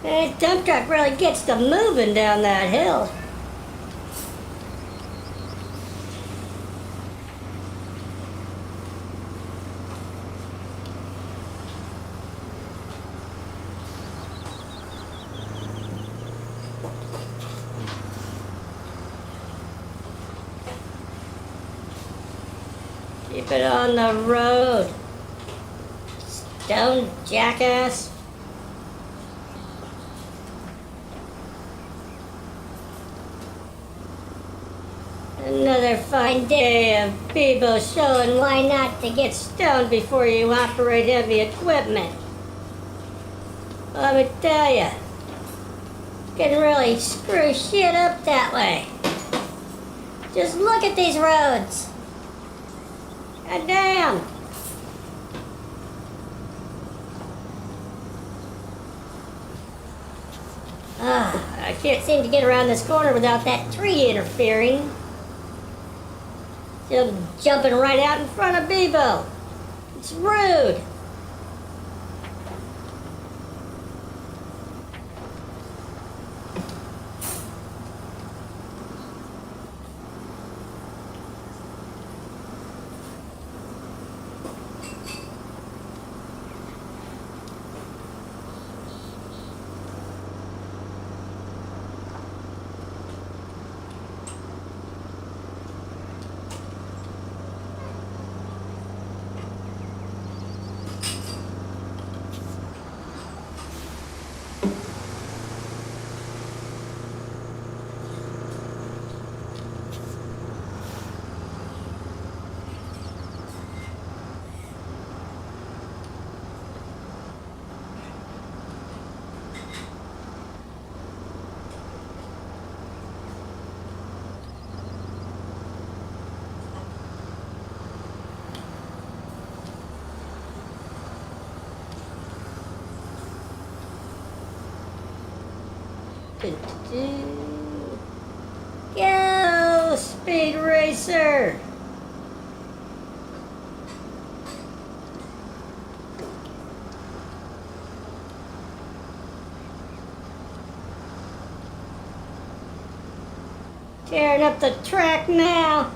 That dump truck really gets to moving down that hill. Keep it on the road. Stone jackass. Another fine day of BEB0 showing why not to get stoned before you operate heavy equipment. Let me tell ya, can really screw shit up that way. Just look at these roads. God damn. I can't seem to get around this corner without that tree interfering. Just jumping right out in front of BEB0. It's rude. Go, Speed Racer! Tearing up the track now!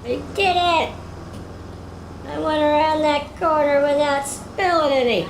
We did it! I went around that corner without spilling any.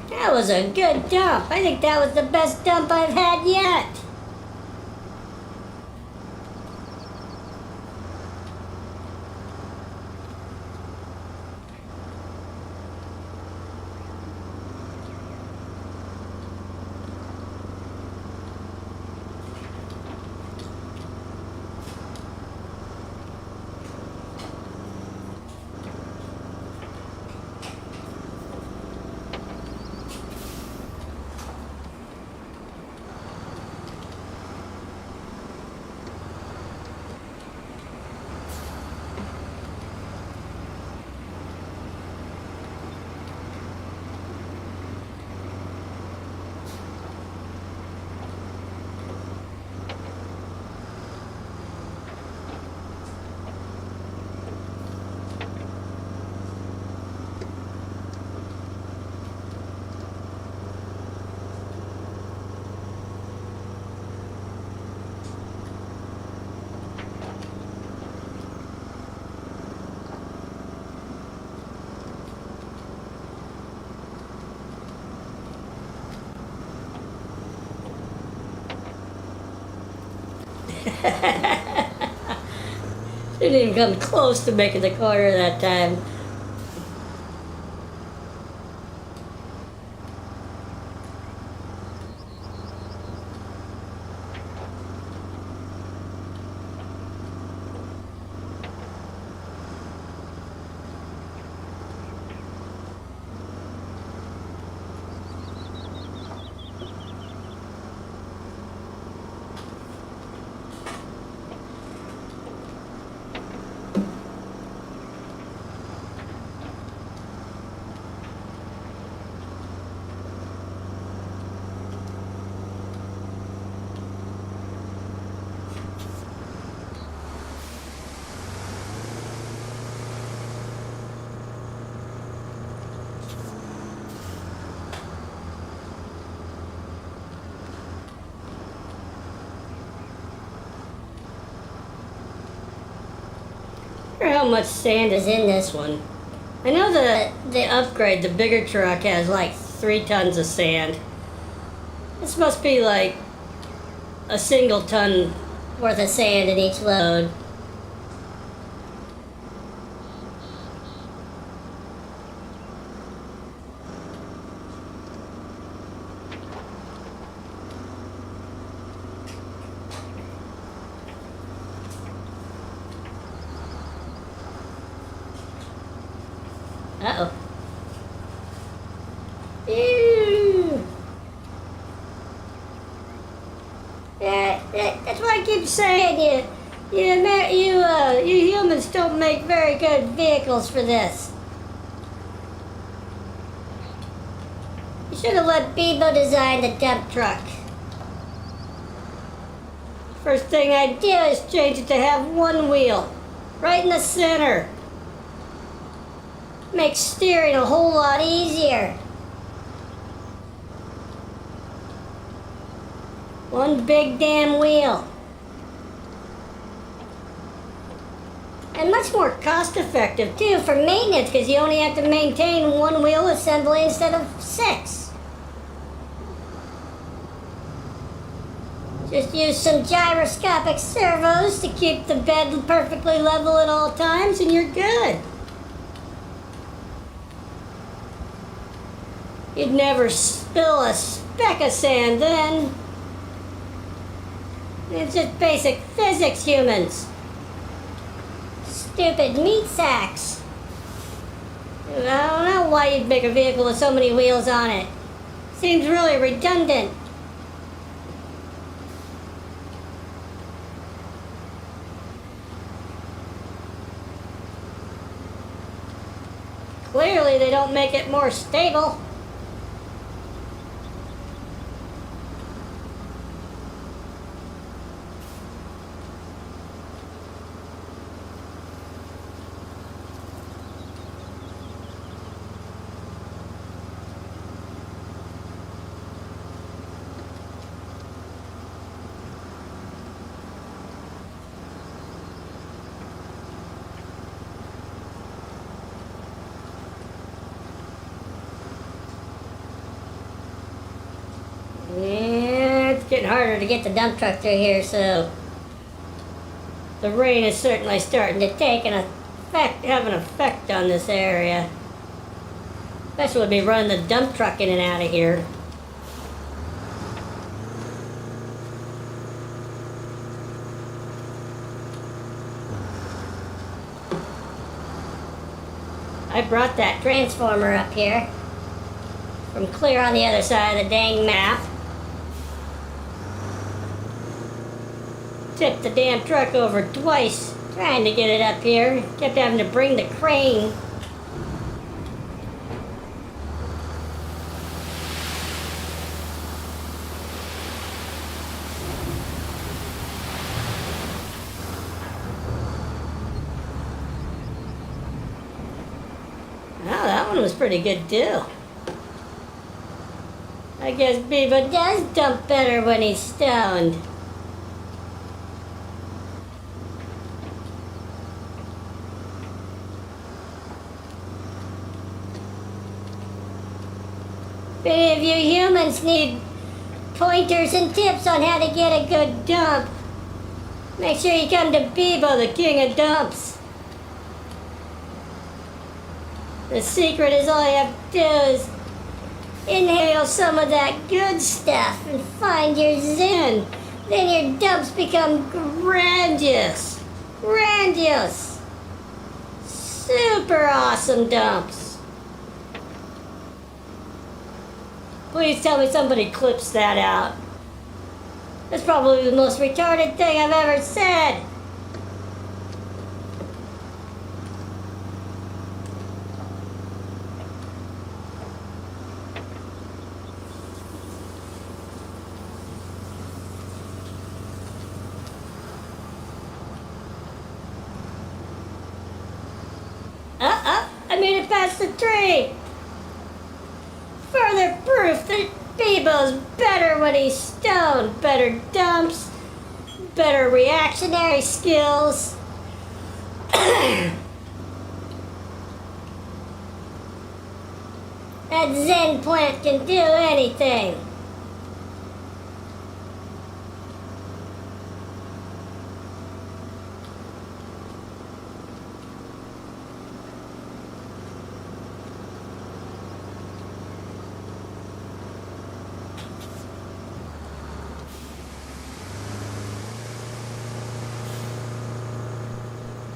That was a good dump. I think that was the best dump I've had yet. Didn't even come close to making the corner that time. I wonder how much sand is in this one. I know the upgrade, the bigger truck has like 3 tons of sand. This must be like a single ton worth of sand in each load. Uh-oh. Ew. That's why I keep saying you humans don't make very good vehicles for this. You should have let BEB0 design the dump truck. First thing I'd do is change it to have one wheel, right in the center. Makes steering a whole lot easier. One big damn wheel. And much more cost effective too for maintenance, because you only have to maintain one wheel assembly instead of 6. Just use some gyroscopic servos to keep the bed perfectly level at all times and you're good. You'd never spill a speck of sand then. It's just basic physics, humans. Stupid meat sacks. I don't know why you'd make a vehicle with so many wheels on it. Seems really redundant. Clearly they don't make it more stable. Yeah, it's getting harder to get the dump truck through here, so the rain is certainly starting to have an effect on this area. Especially with me running the dump truck in and out of here. I brought that transformer up here from clear on the other side of the dang map. Tipped the damn truck over twice trying to get it up here. Kept having to bring the crane. Oh, that one was pretty good too. I guess Beaver does dump better when he's stoned. If any of you humans need pointers and tips on how to get a good dump, make sure you come to BEB0, the king of dumps. The secret is all you have to do is inhale some of that good stuff and find your zen. Then your dumps become grandiose. Grandiose. Super awesome dumps. Please tell me somebody clips that out. That's probably the most retarded thing I've ever said. I made it past the tree. Further proof that BEB0's better when he's stoned. Better dumps, better reactionary skills. That Zen plant can do anything.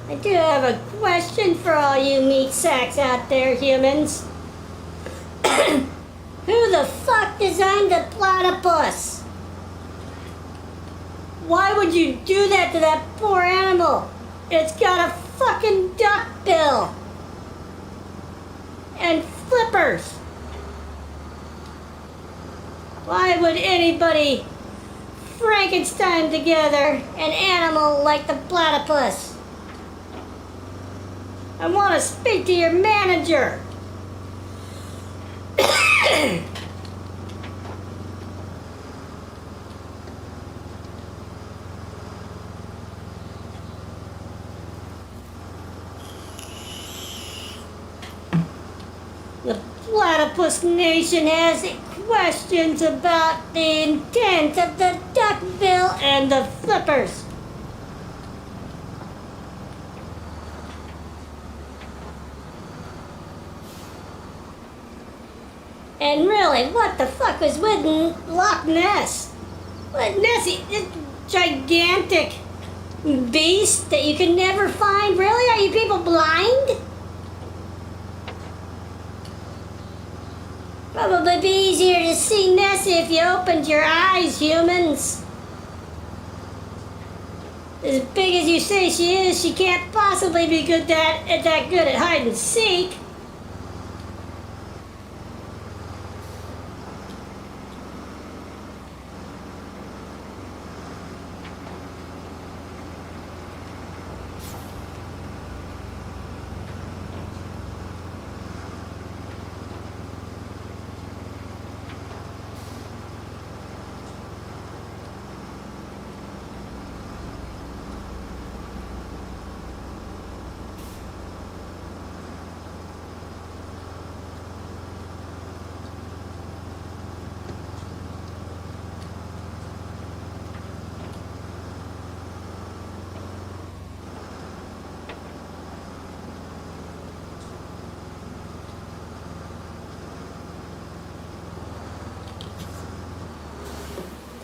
I do have a question for all you meat sacks out there, humans. Who the fuck designed the platypus? Why would you do that to that poor animal? It's got a fucking duck bill. And flippers. Why would anybody Frankenstein together an animal like the platypus? I want to speak to your manager. The Platypus Nation has questions about the intent of the duckbill and the flippers. And really, what the fuck was with Loch Ness? What Nessie, this gigantic beast that you can never find? Really? Are you people blind? Probably be easier to see Nessie if you opened your eyes, humans. As big as you say she is, she can't possibly be that good at hide and seek.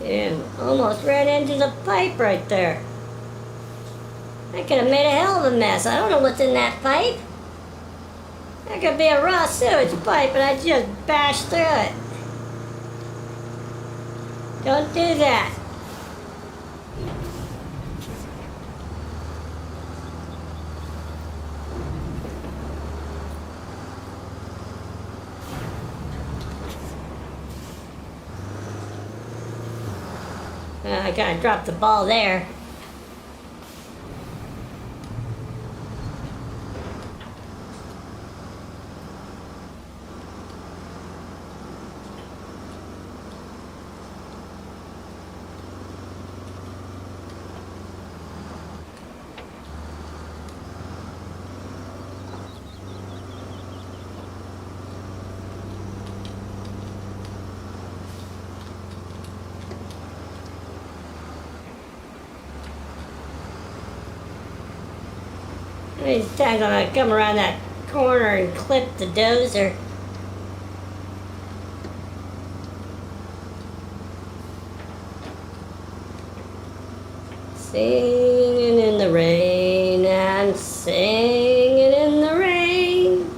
Yeah, almost ran into the pipe right there. I could have made a hell of a mess. I don't know what's in that pipe. That could be a raw sewage pipe, and I just bashed through it. Don't do that. I kind of dropped the ball there. These times I'm gonna come around that corner and clip the dozer. Singing in the rain and singing in the rain.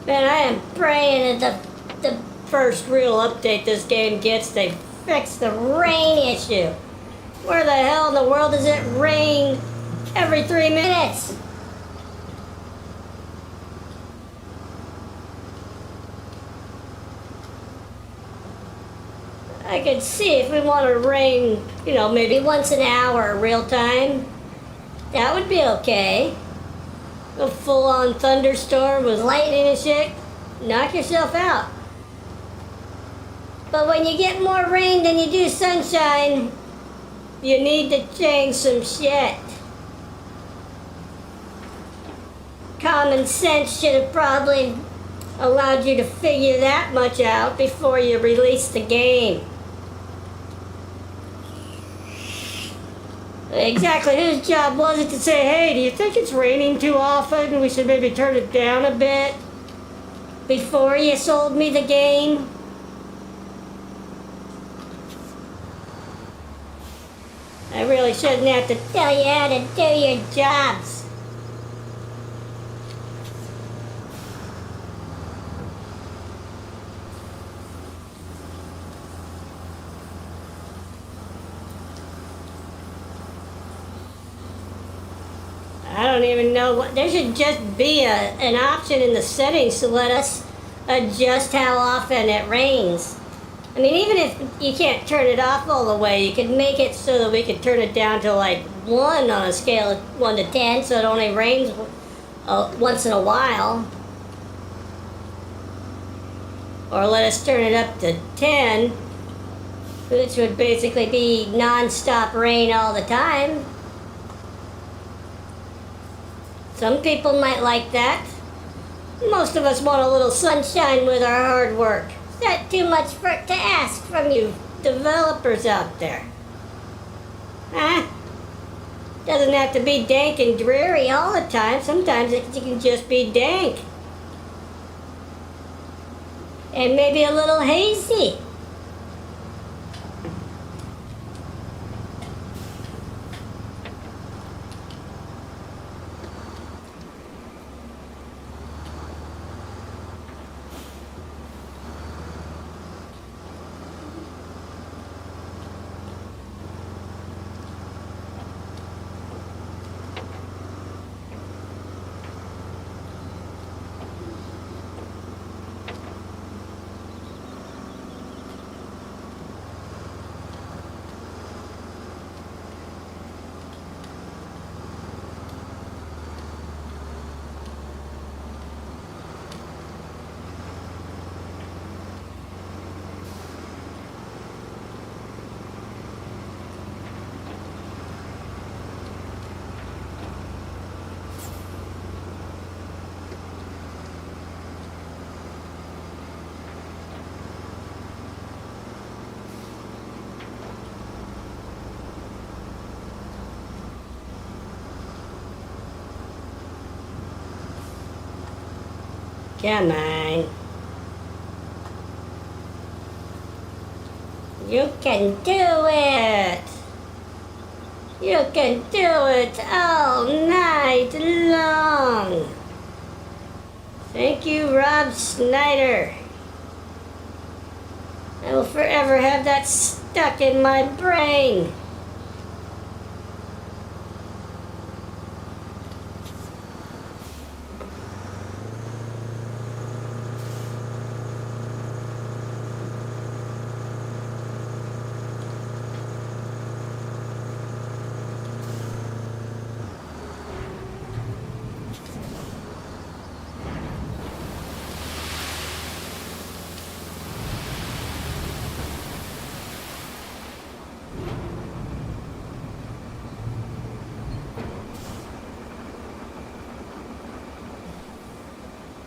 Man, I am praying that the first real update this game gets, they fix the rain issue. Where the hell in the world does it rain every 3 minutes? I could see if we want to rain, maybe once an hour real time. That would be okay. A full-on thunderstorm with lightning and shit. Knock yourself out. But when you get more rain than you do sunshine, you need to change some shit. Common sense should have probably allowed you to figure that much out before you release the game. Exactly whose job was it to say, hey, do you think it's raining too often? We should maybe turn it down a bit before you sold me the game? I really shouldn't have to tell you how to do your jobs. I don't even know what. There should just be an option in the settings to let us adjust how often it rains. I mean, even if you can't turn it off all the way, you could make it so that we could turn it down to like 1 on a scale of 1 to 10, so it only rains once in a while. Or let us turn it up to 10, which would basically be non-stop rain all the time. Some people might like that. Most of us want a little sunshine with our hard work. Is that too much to ask from you developers out there? Huh? Doesn't have to be dank and dreary all the time. Sometimes it can just be dank. And maybe a little hazy. Come on. You can do it! You can do it all night long! Thank you, Rob Schneider. I will forever have that stuck in my brain.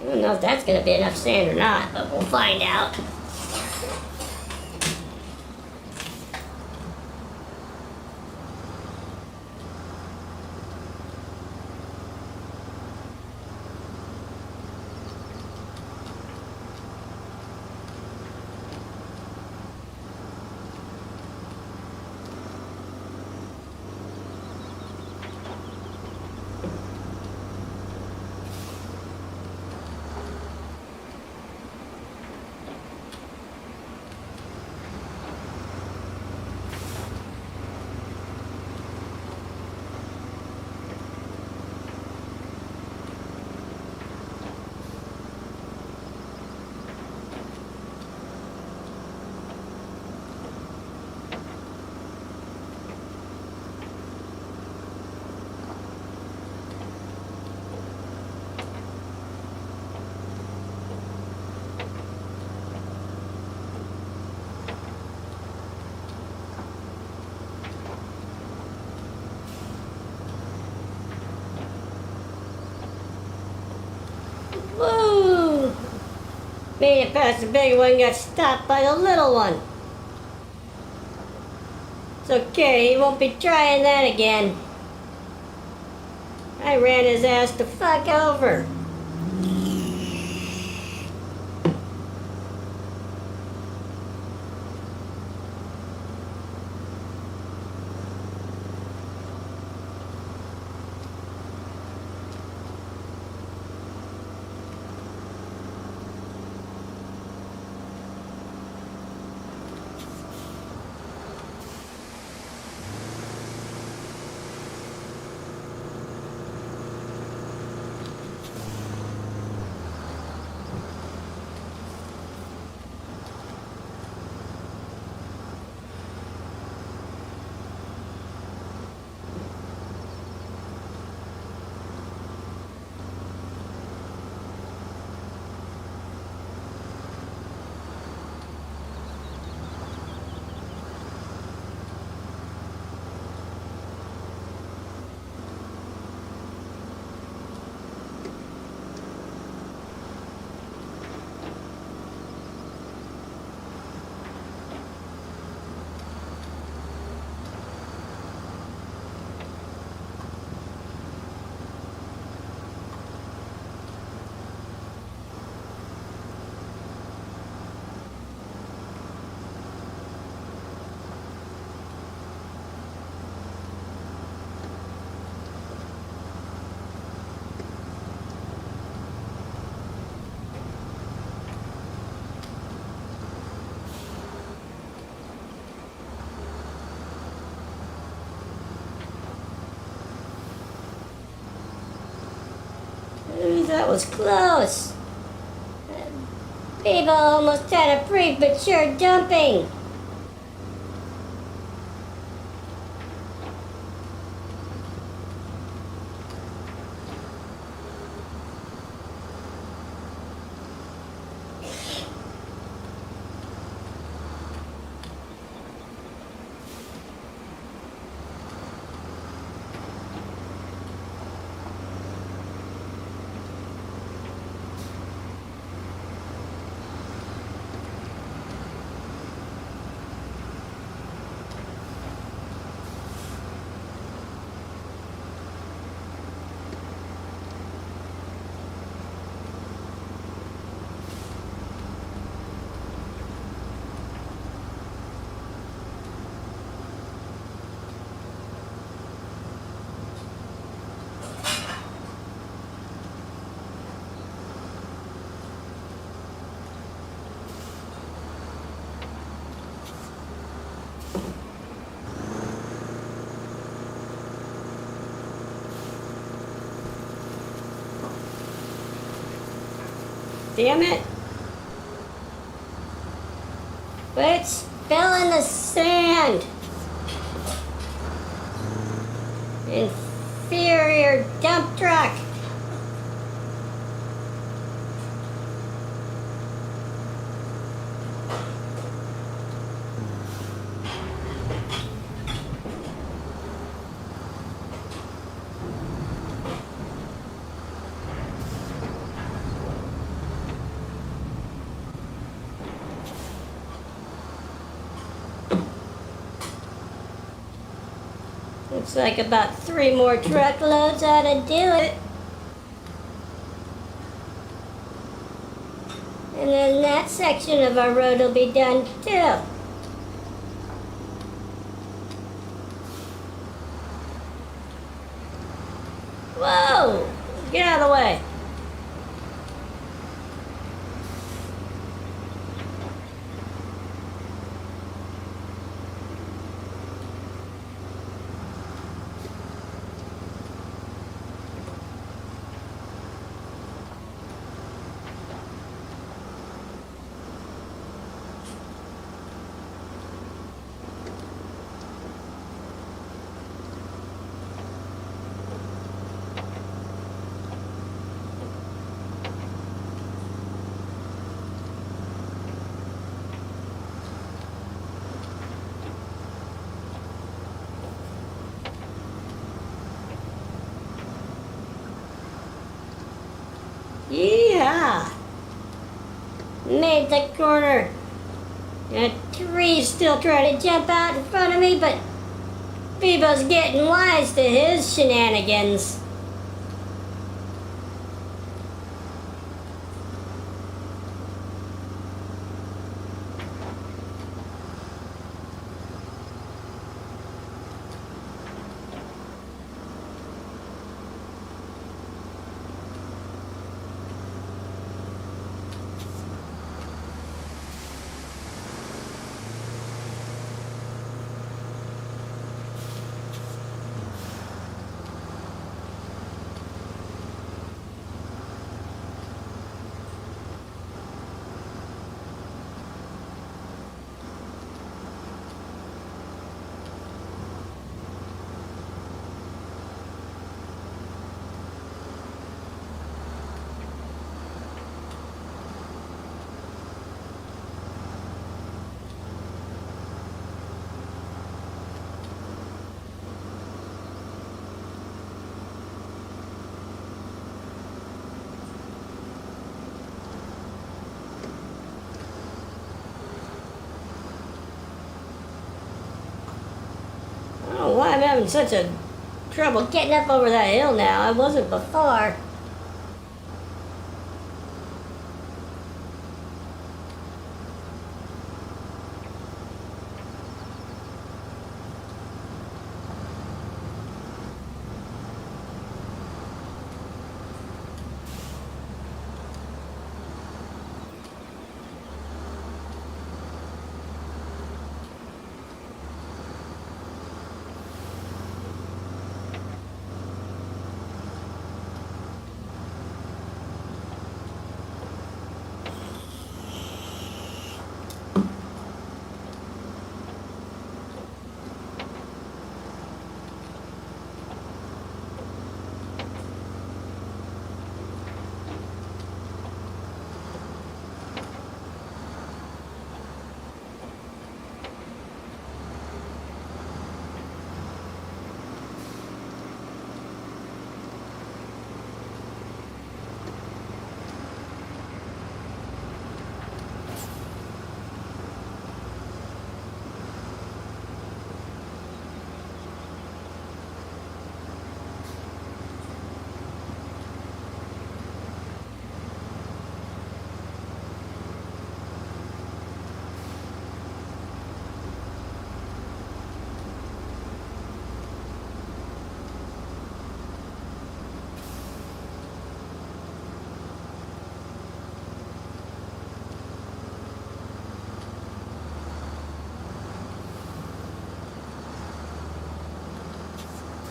I don't know if that's going to be enough sand or not, but we'll find out. Woo! Made it past the big one, got stopped by the little one. It's okay, he won't be trying that again. I ran his ass the fuck over. Ooh, that was close. People almost had a premature dumping. Damn it. But it's fell in the sand. Inferior dump truck. Looks like about 3 more truckloads ought to do it. And then that section of our road will be done too. Whoa! Get out of the way. Yeah, made the corner. A tree's still trying to jump out in front of me, but Bebo's getting wise to his shenanigans. I don't know why I'm having such a trouble getting up over that hill now. I wasn't before.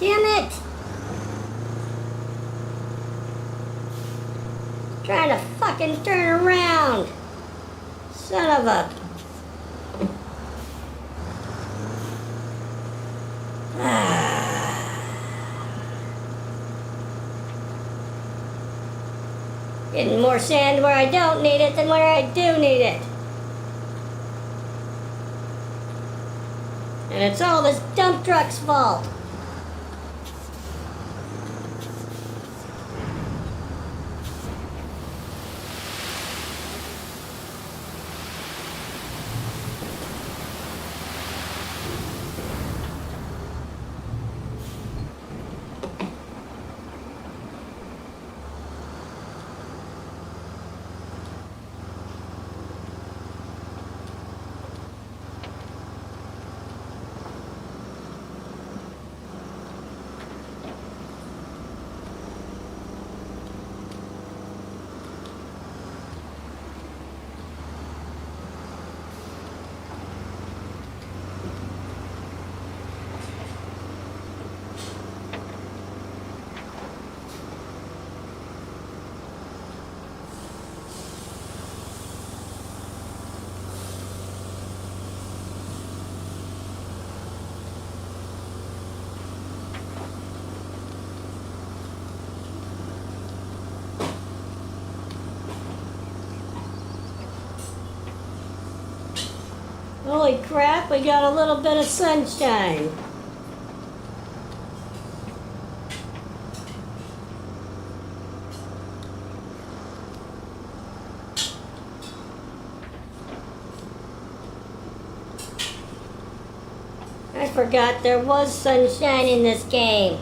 Damn it! Trying to fucking turn around. Son of a... Getting more sand where I don't need it than where I do need it. And it's all this dump truck's fault. Holy crap, we got a little bit of sunshine. I forgot there was sunshine in this game.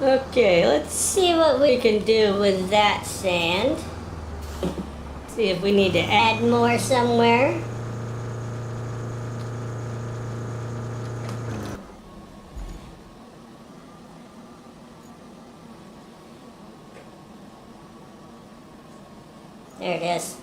Okay, let's see what we can do with that sand. See if we need to add more somewhere. There it is.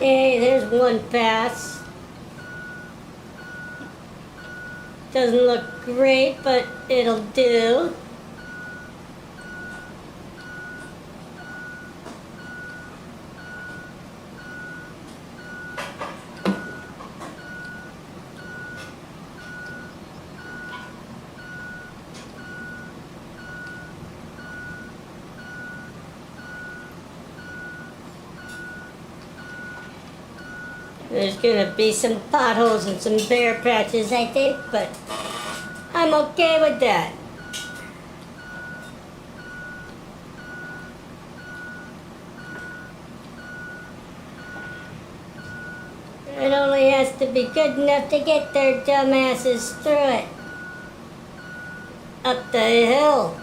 Okay, there's one pass. Doesn't look great, but it'll do. There's gonna be some potholes and some bare patches, I think, but I'm okay with that. has to be good enough to get their dumbasses through it. Up the hill.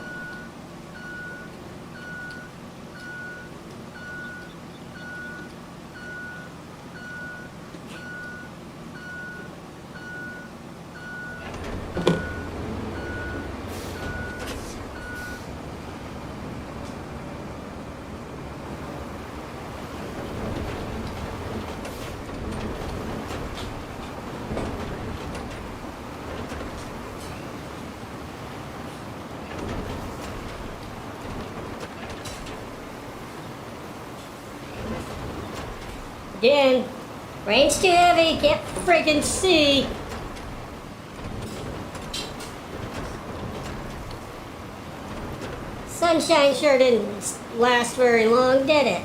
Again, rain's too heavy, can't friggin' see. Sunshine sure didn't last very long, did it?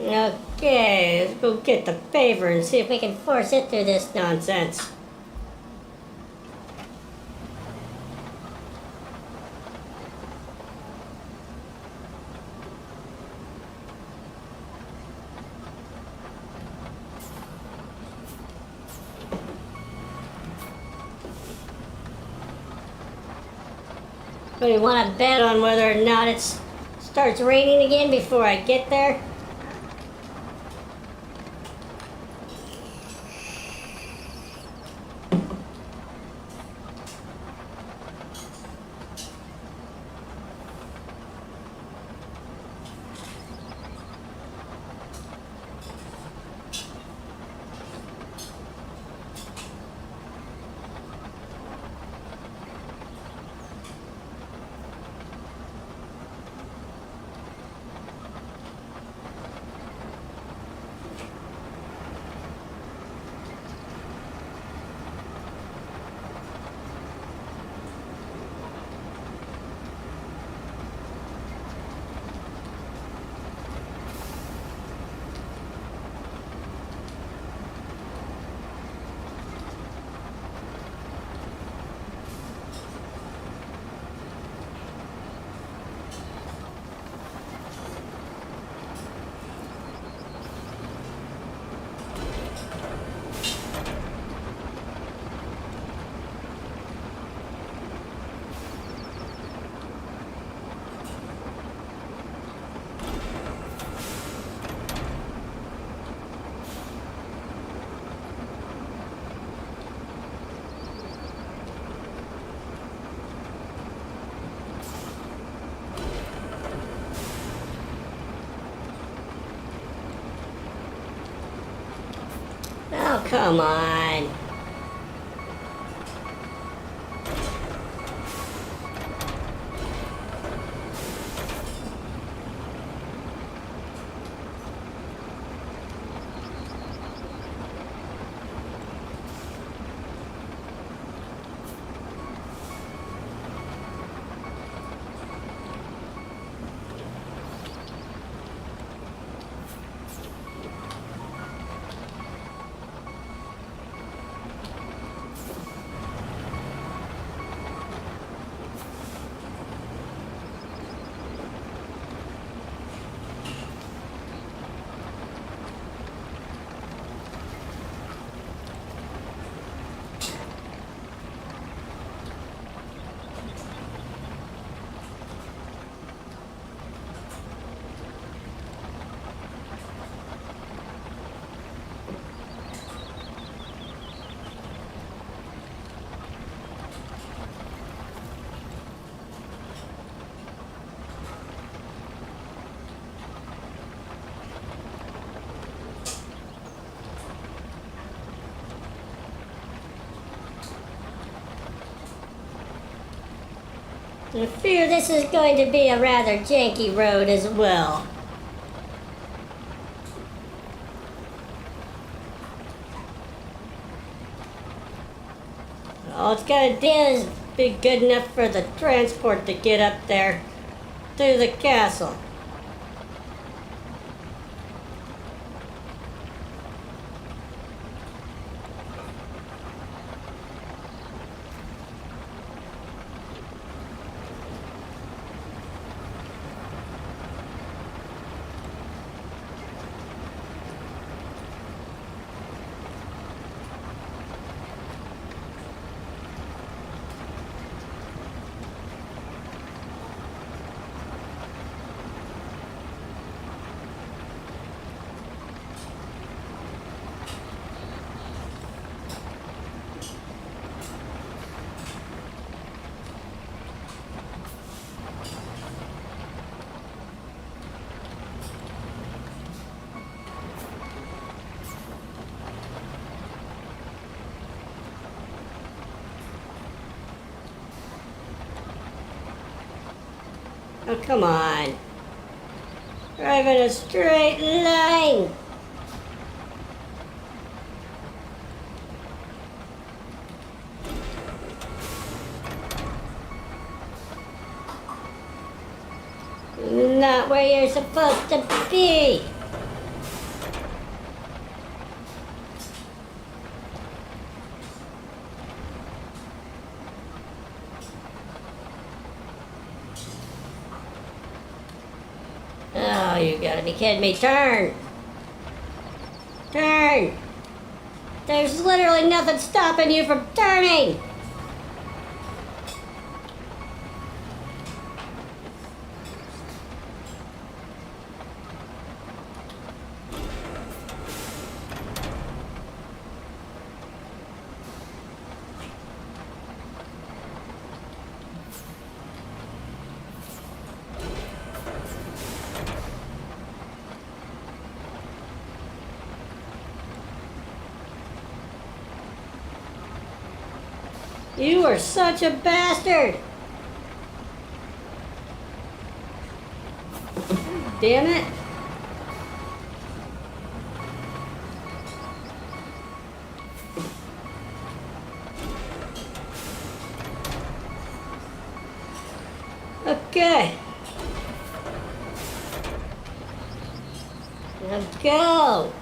Okay, let's go get the paver and see if we can force it through this nonsense. Do you want to bet on whether or not it starts raining again before I get there? Oh, come on. I fear this is going to be a rather janky road as well. All it's gonna do is be good enough for the transport to get up there to the castle. Oh, come on. Drive in a straight line. Not where you're supposed to be. Oh, you gotta be kidding me. Turn! Turn! There's literally nothing stopping you from turning! You are such a bastard! Damn it! Okay. Let's go!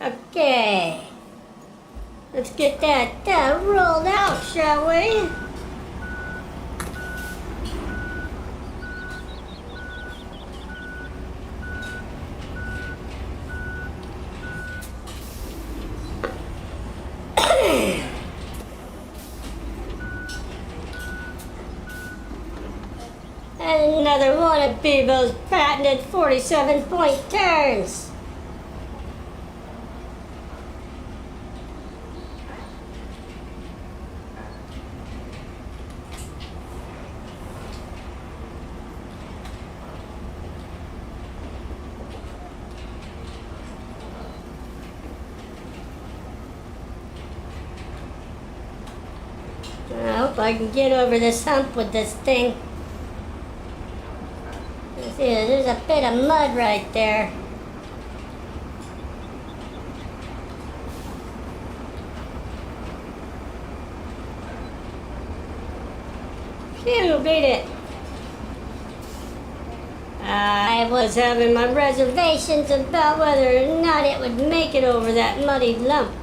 Okay. Let's get that rolled out, shall we? And another one of BEB0's patented 47-point turns. I hope I can get over this hump with this thing. See, there's a bit of mud right there. Phew, beat it. I was having my reservations about whether or not it would make it over that muddy lump.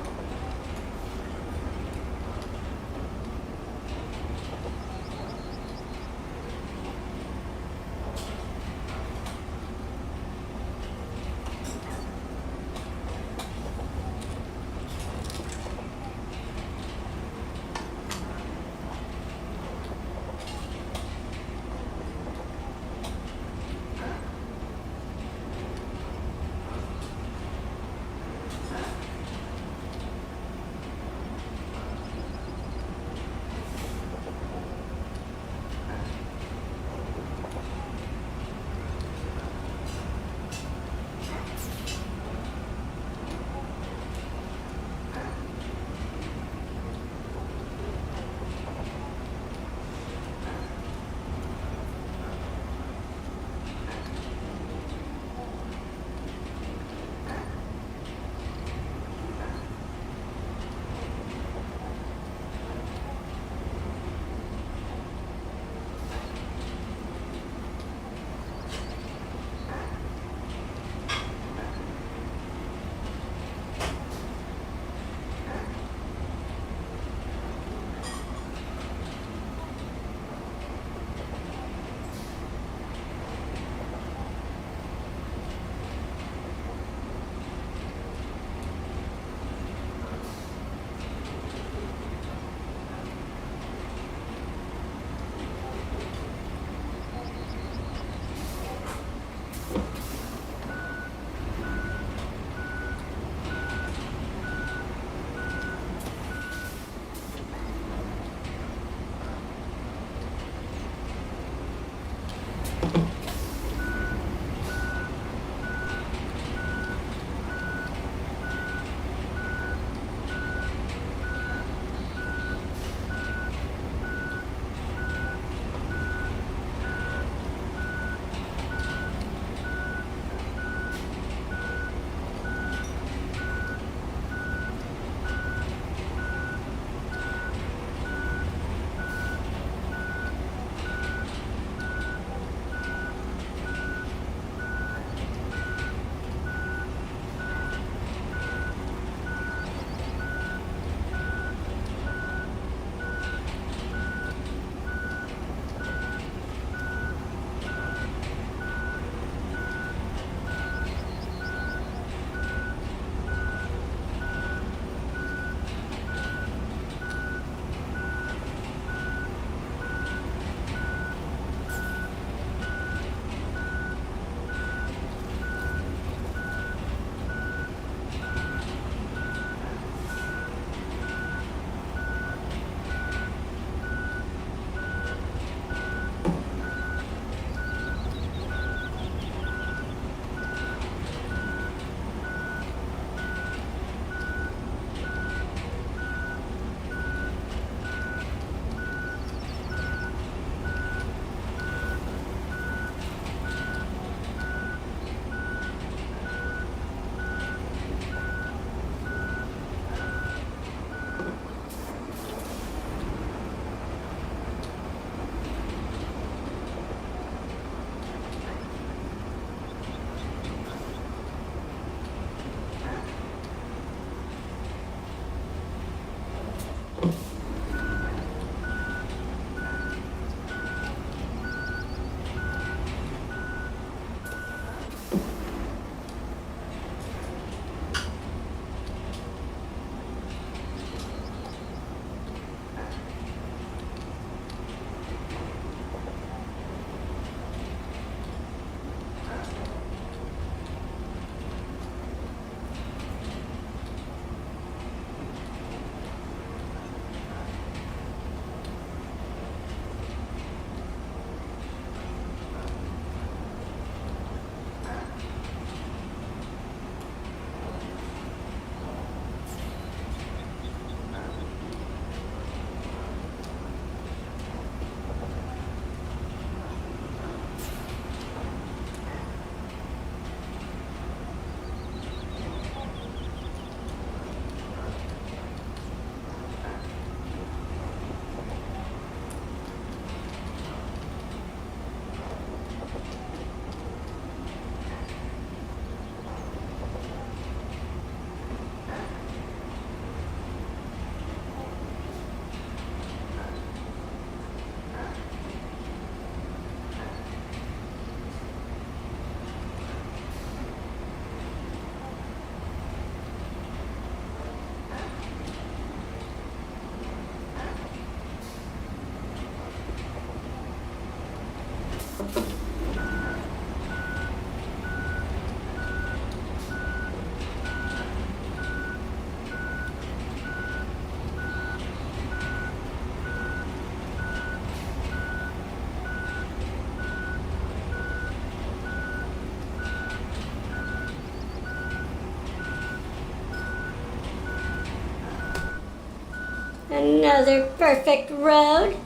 Another perfect road.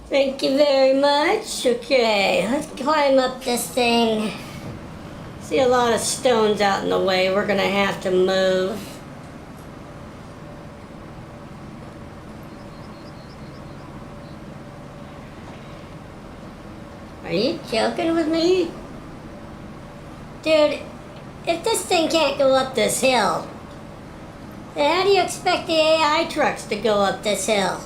Thank you very much. Okay, let's climb up this thing. See a lot of stones out in the way. We're gonna have to move. Are you joking with me? Dude, if this thing can't go up this hill, then how do you expect the AI trucks to go up this hill?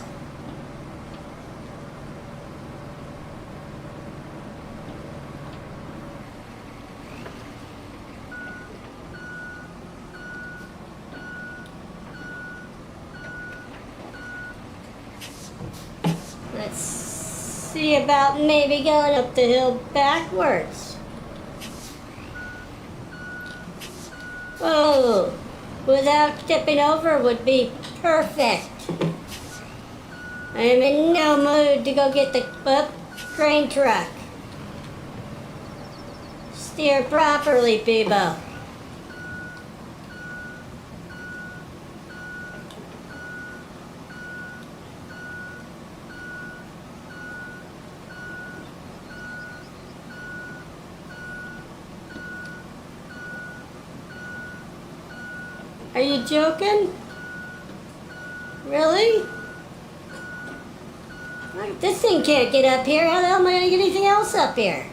Let's see about maybe going up the hill backwards. Whoa, without tipping over would be perfect. I am in no mood to go get the crane truck. Steer properly, Bebo. Are you joking? Really? Like, this thing can't get up here. How the hell am I gonna get anything else up here?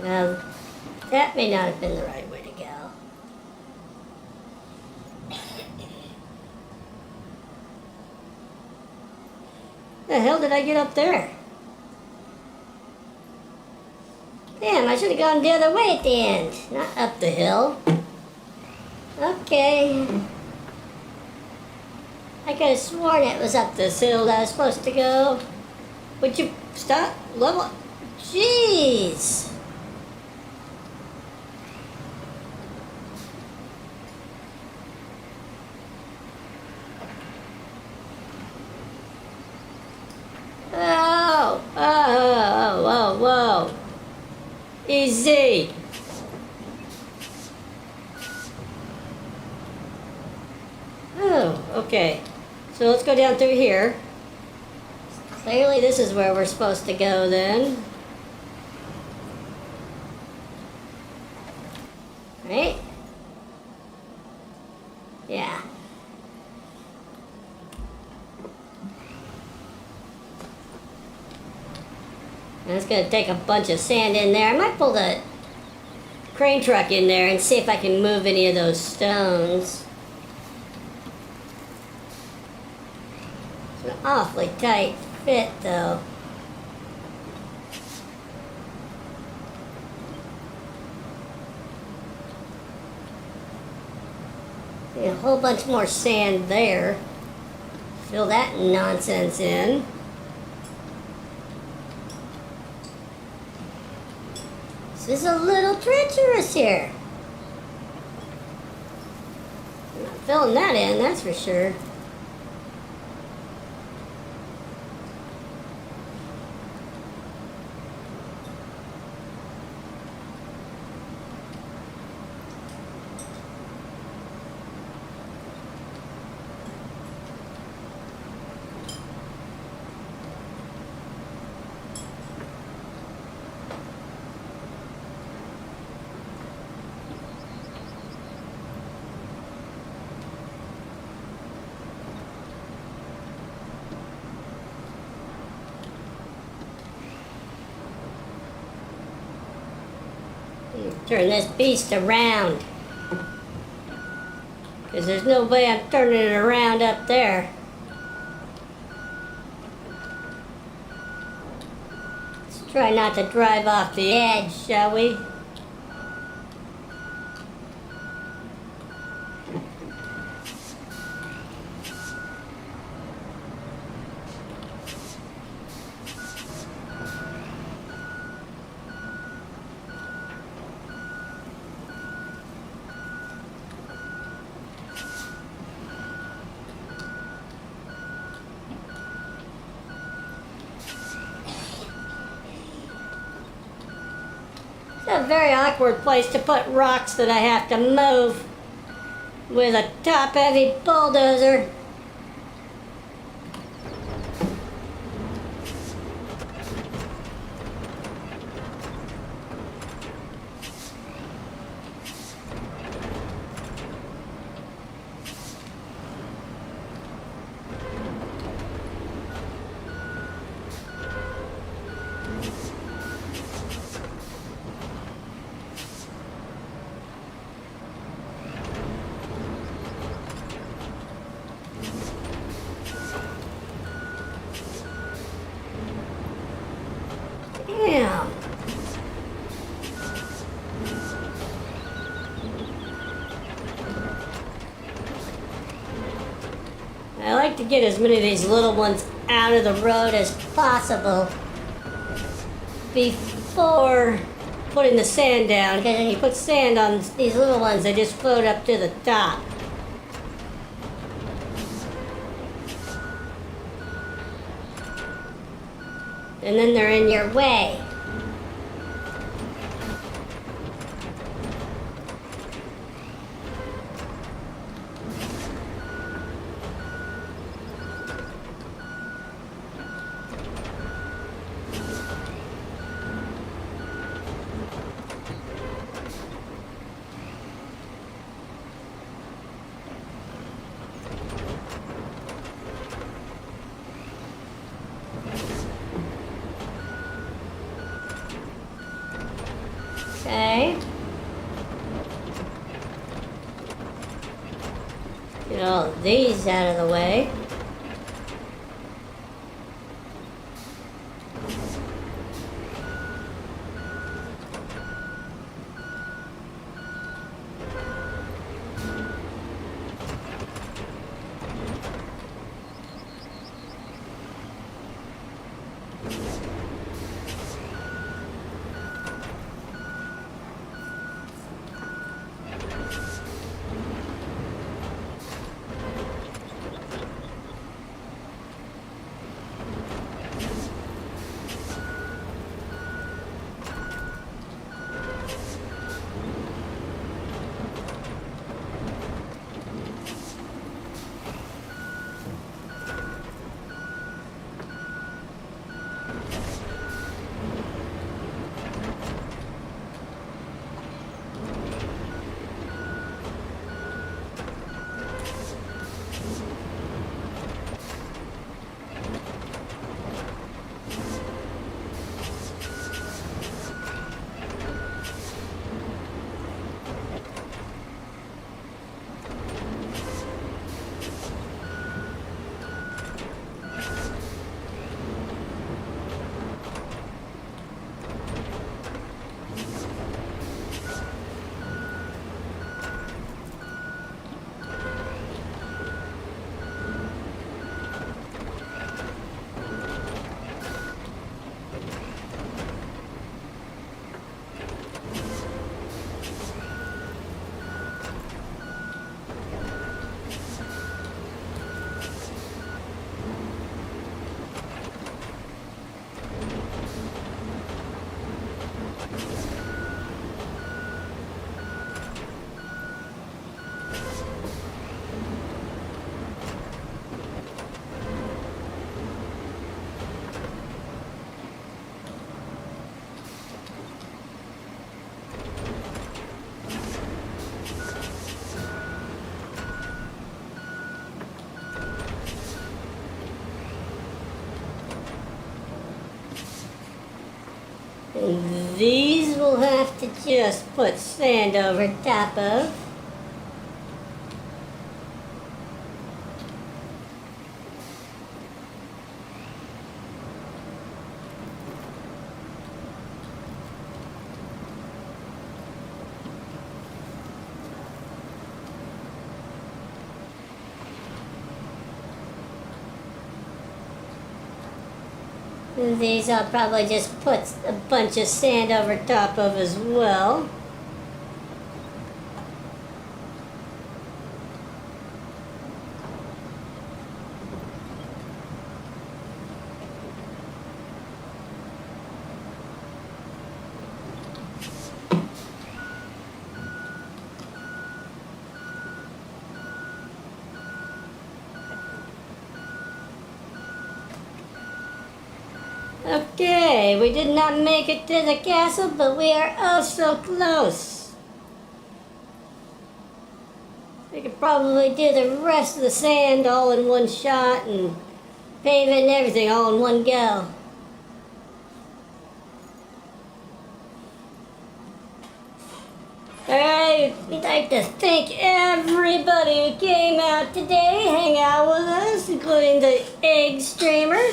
Now, that may not have been the right way to go. The hell did I get up there? Damn, I should have gone the other way at the end, not up the hill. Okay. I could have sworn it was up this hill that I was supposed to go. Would you stop? Level. Jeez. Whoa. Easy. Oh, okay. So let's go down through here. Clearly this is where we're supposed to go then. Right? Yeah. And it's going to take a bunch of sand in there. I might pull the crane truck in there and see if I can move any of those stones. It's an awfully tight fit though. See a whole bunch more sand there. Fill that nonsense in. This is a little treacherous here. I'm not filling that in, that's for sure. Turn this beast around. Because there's no way I'm turning it around up there. Let's try not to drive off the edge, shall we? a very awkward place to put rocks that I have to move with a top-heavy bulldozer. Yeah. I like to get as many of these little ones out of the road as possible before putting the sand down, because when you put sand on these little ones, they just float up to the top. And then they're in your way. Okay. Get all of these out of the way. And these we'll have to just put sand over top of. These I'll probably just put a bunch of sand over top of as well. Okay, we did not make it to the castle, but we are oh so close. We could probably do the rest of the sand all in one shot and pave it and everything all in one go. Alright, we'd like to thank everybody who came out today, hang out with us, including the egg streamer.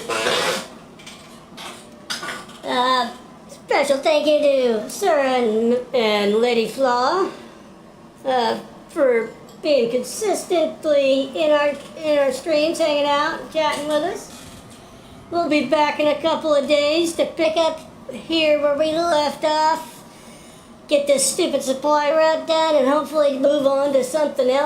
Special thank you to Sarah and Lady Flaw for being consistently in our streams, hanging out, and chatting with us. We'll be back in a couple of days to pick up here where we left off, get this stupid supply route done, and hopefully move on to something else.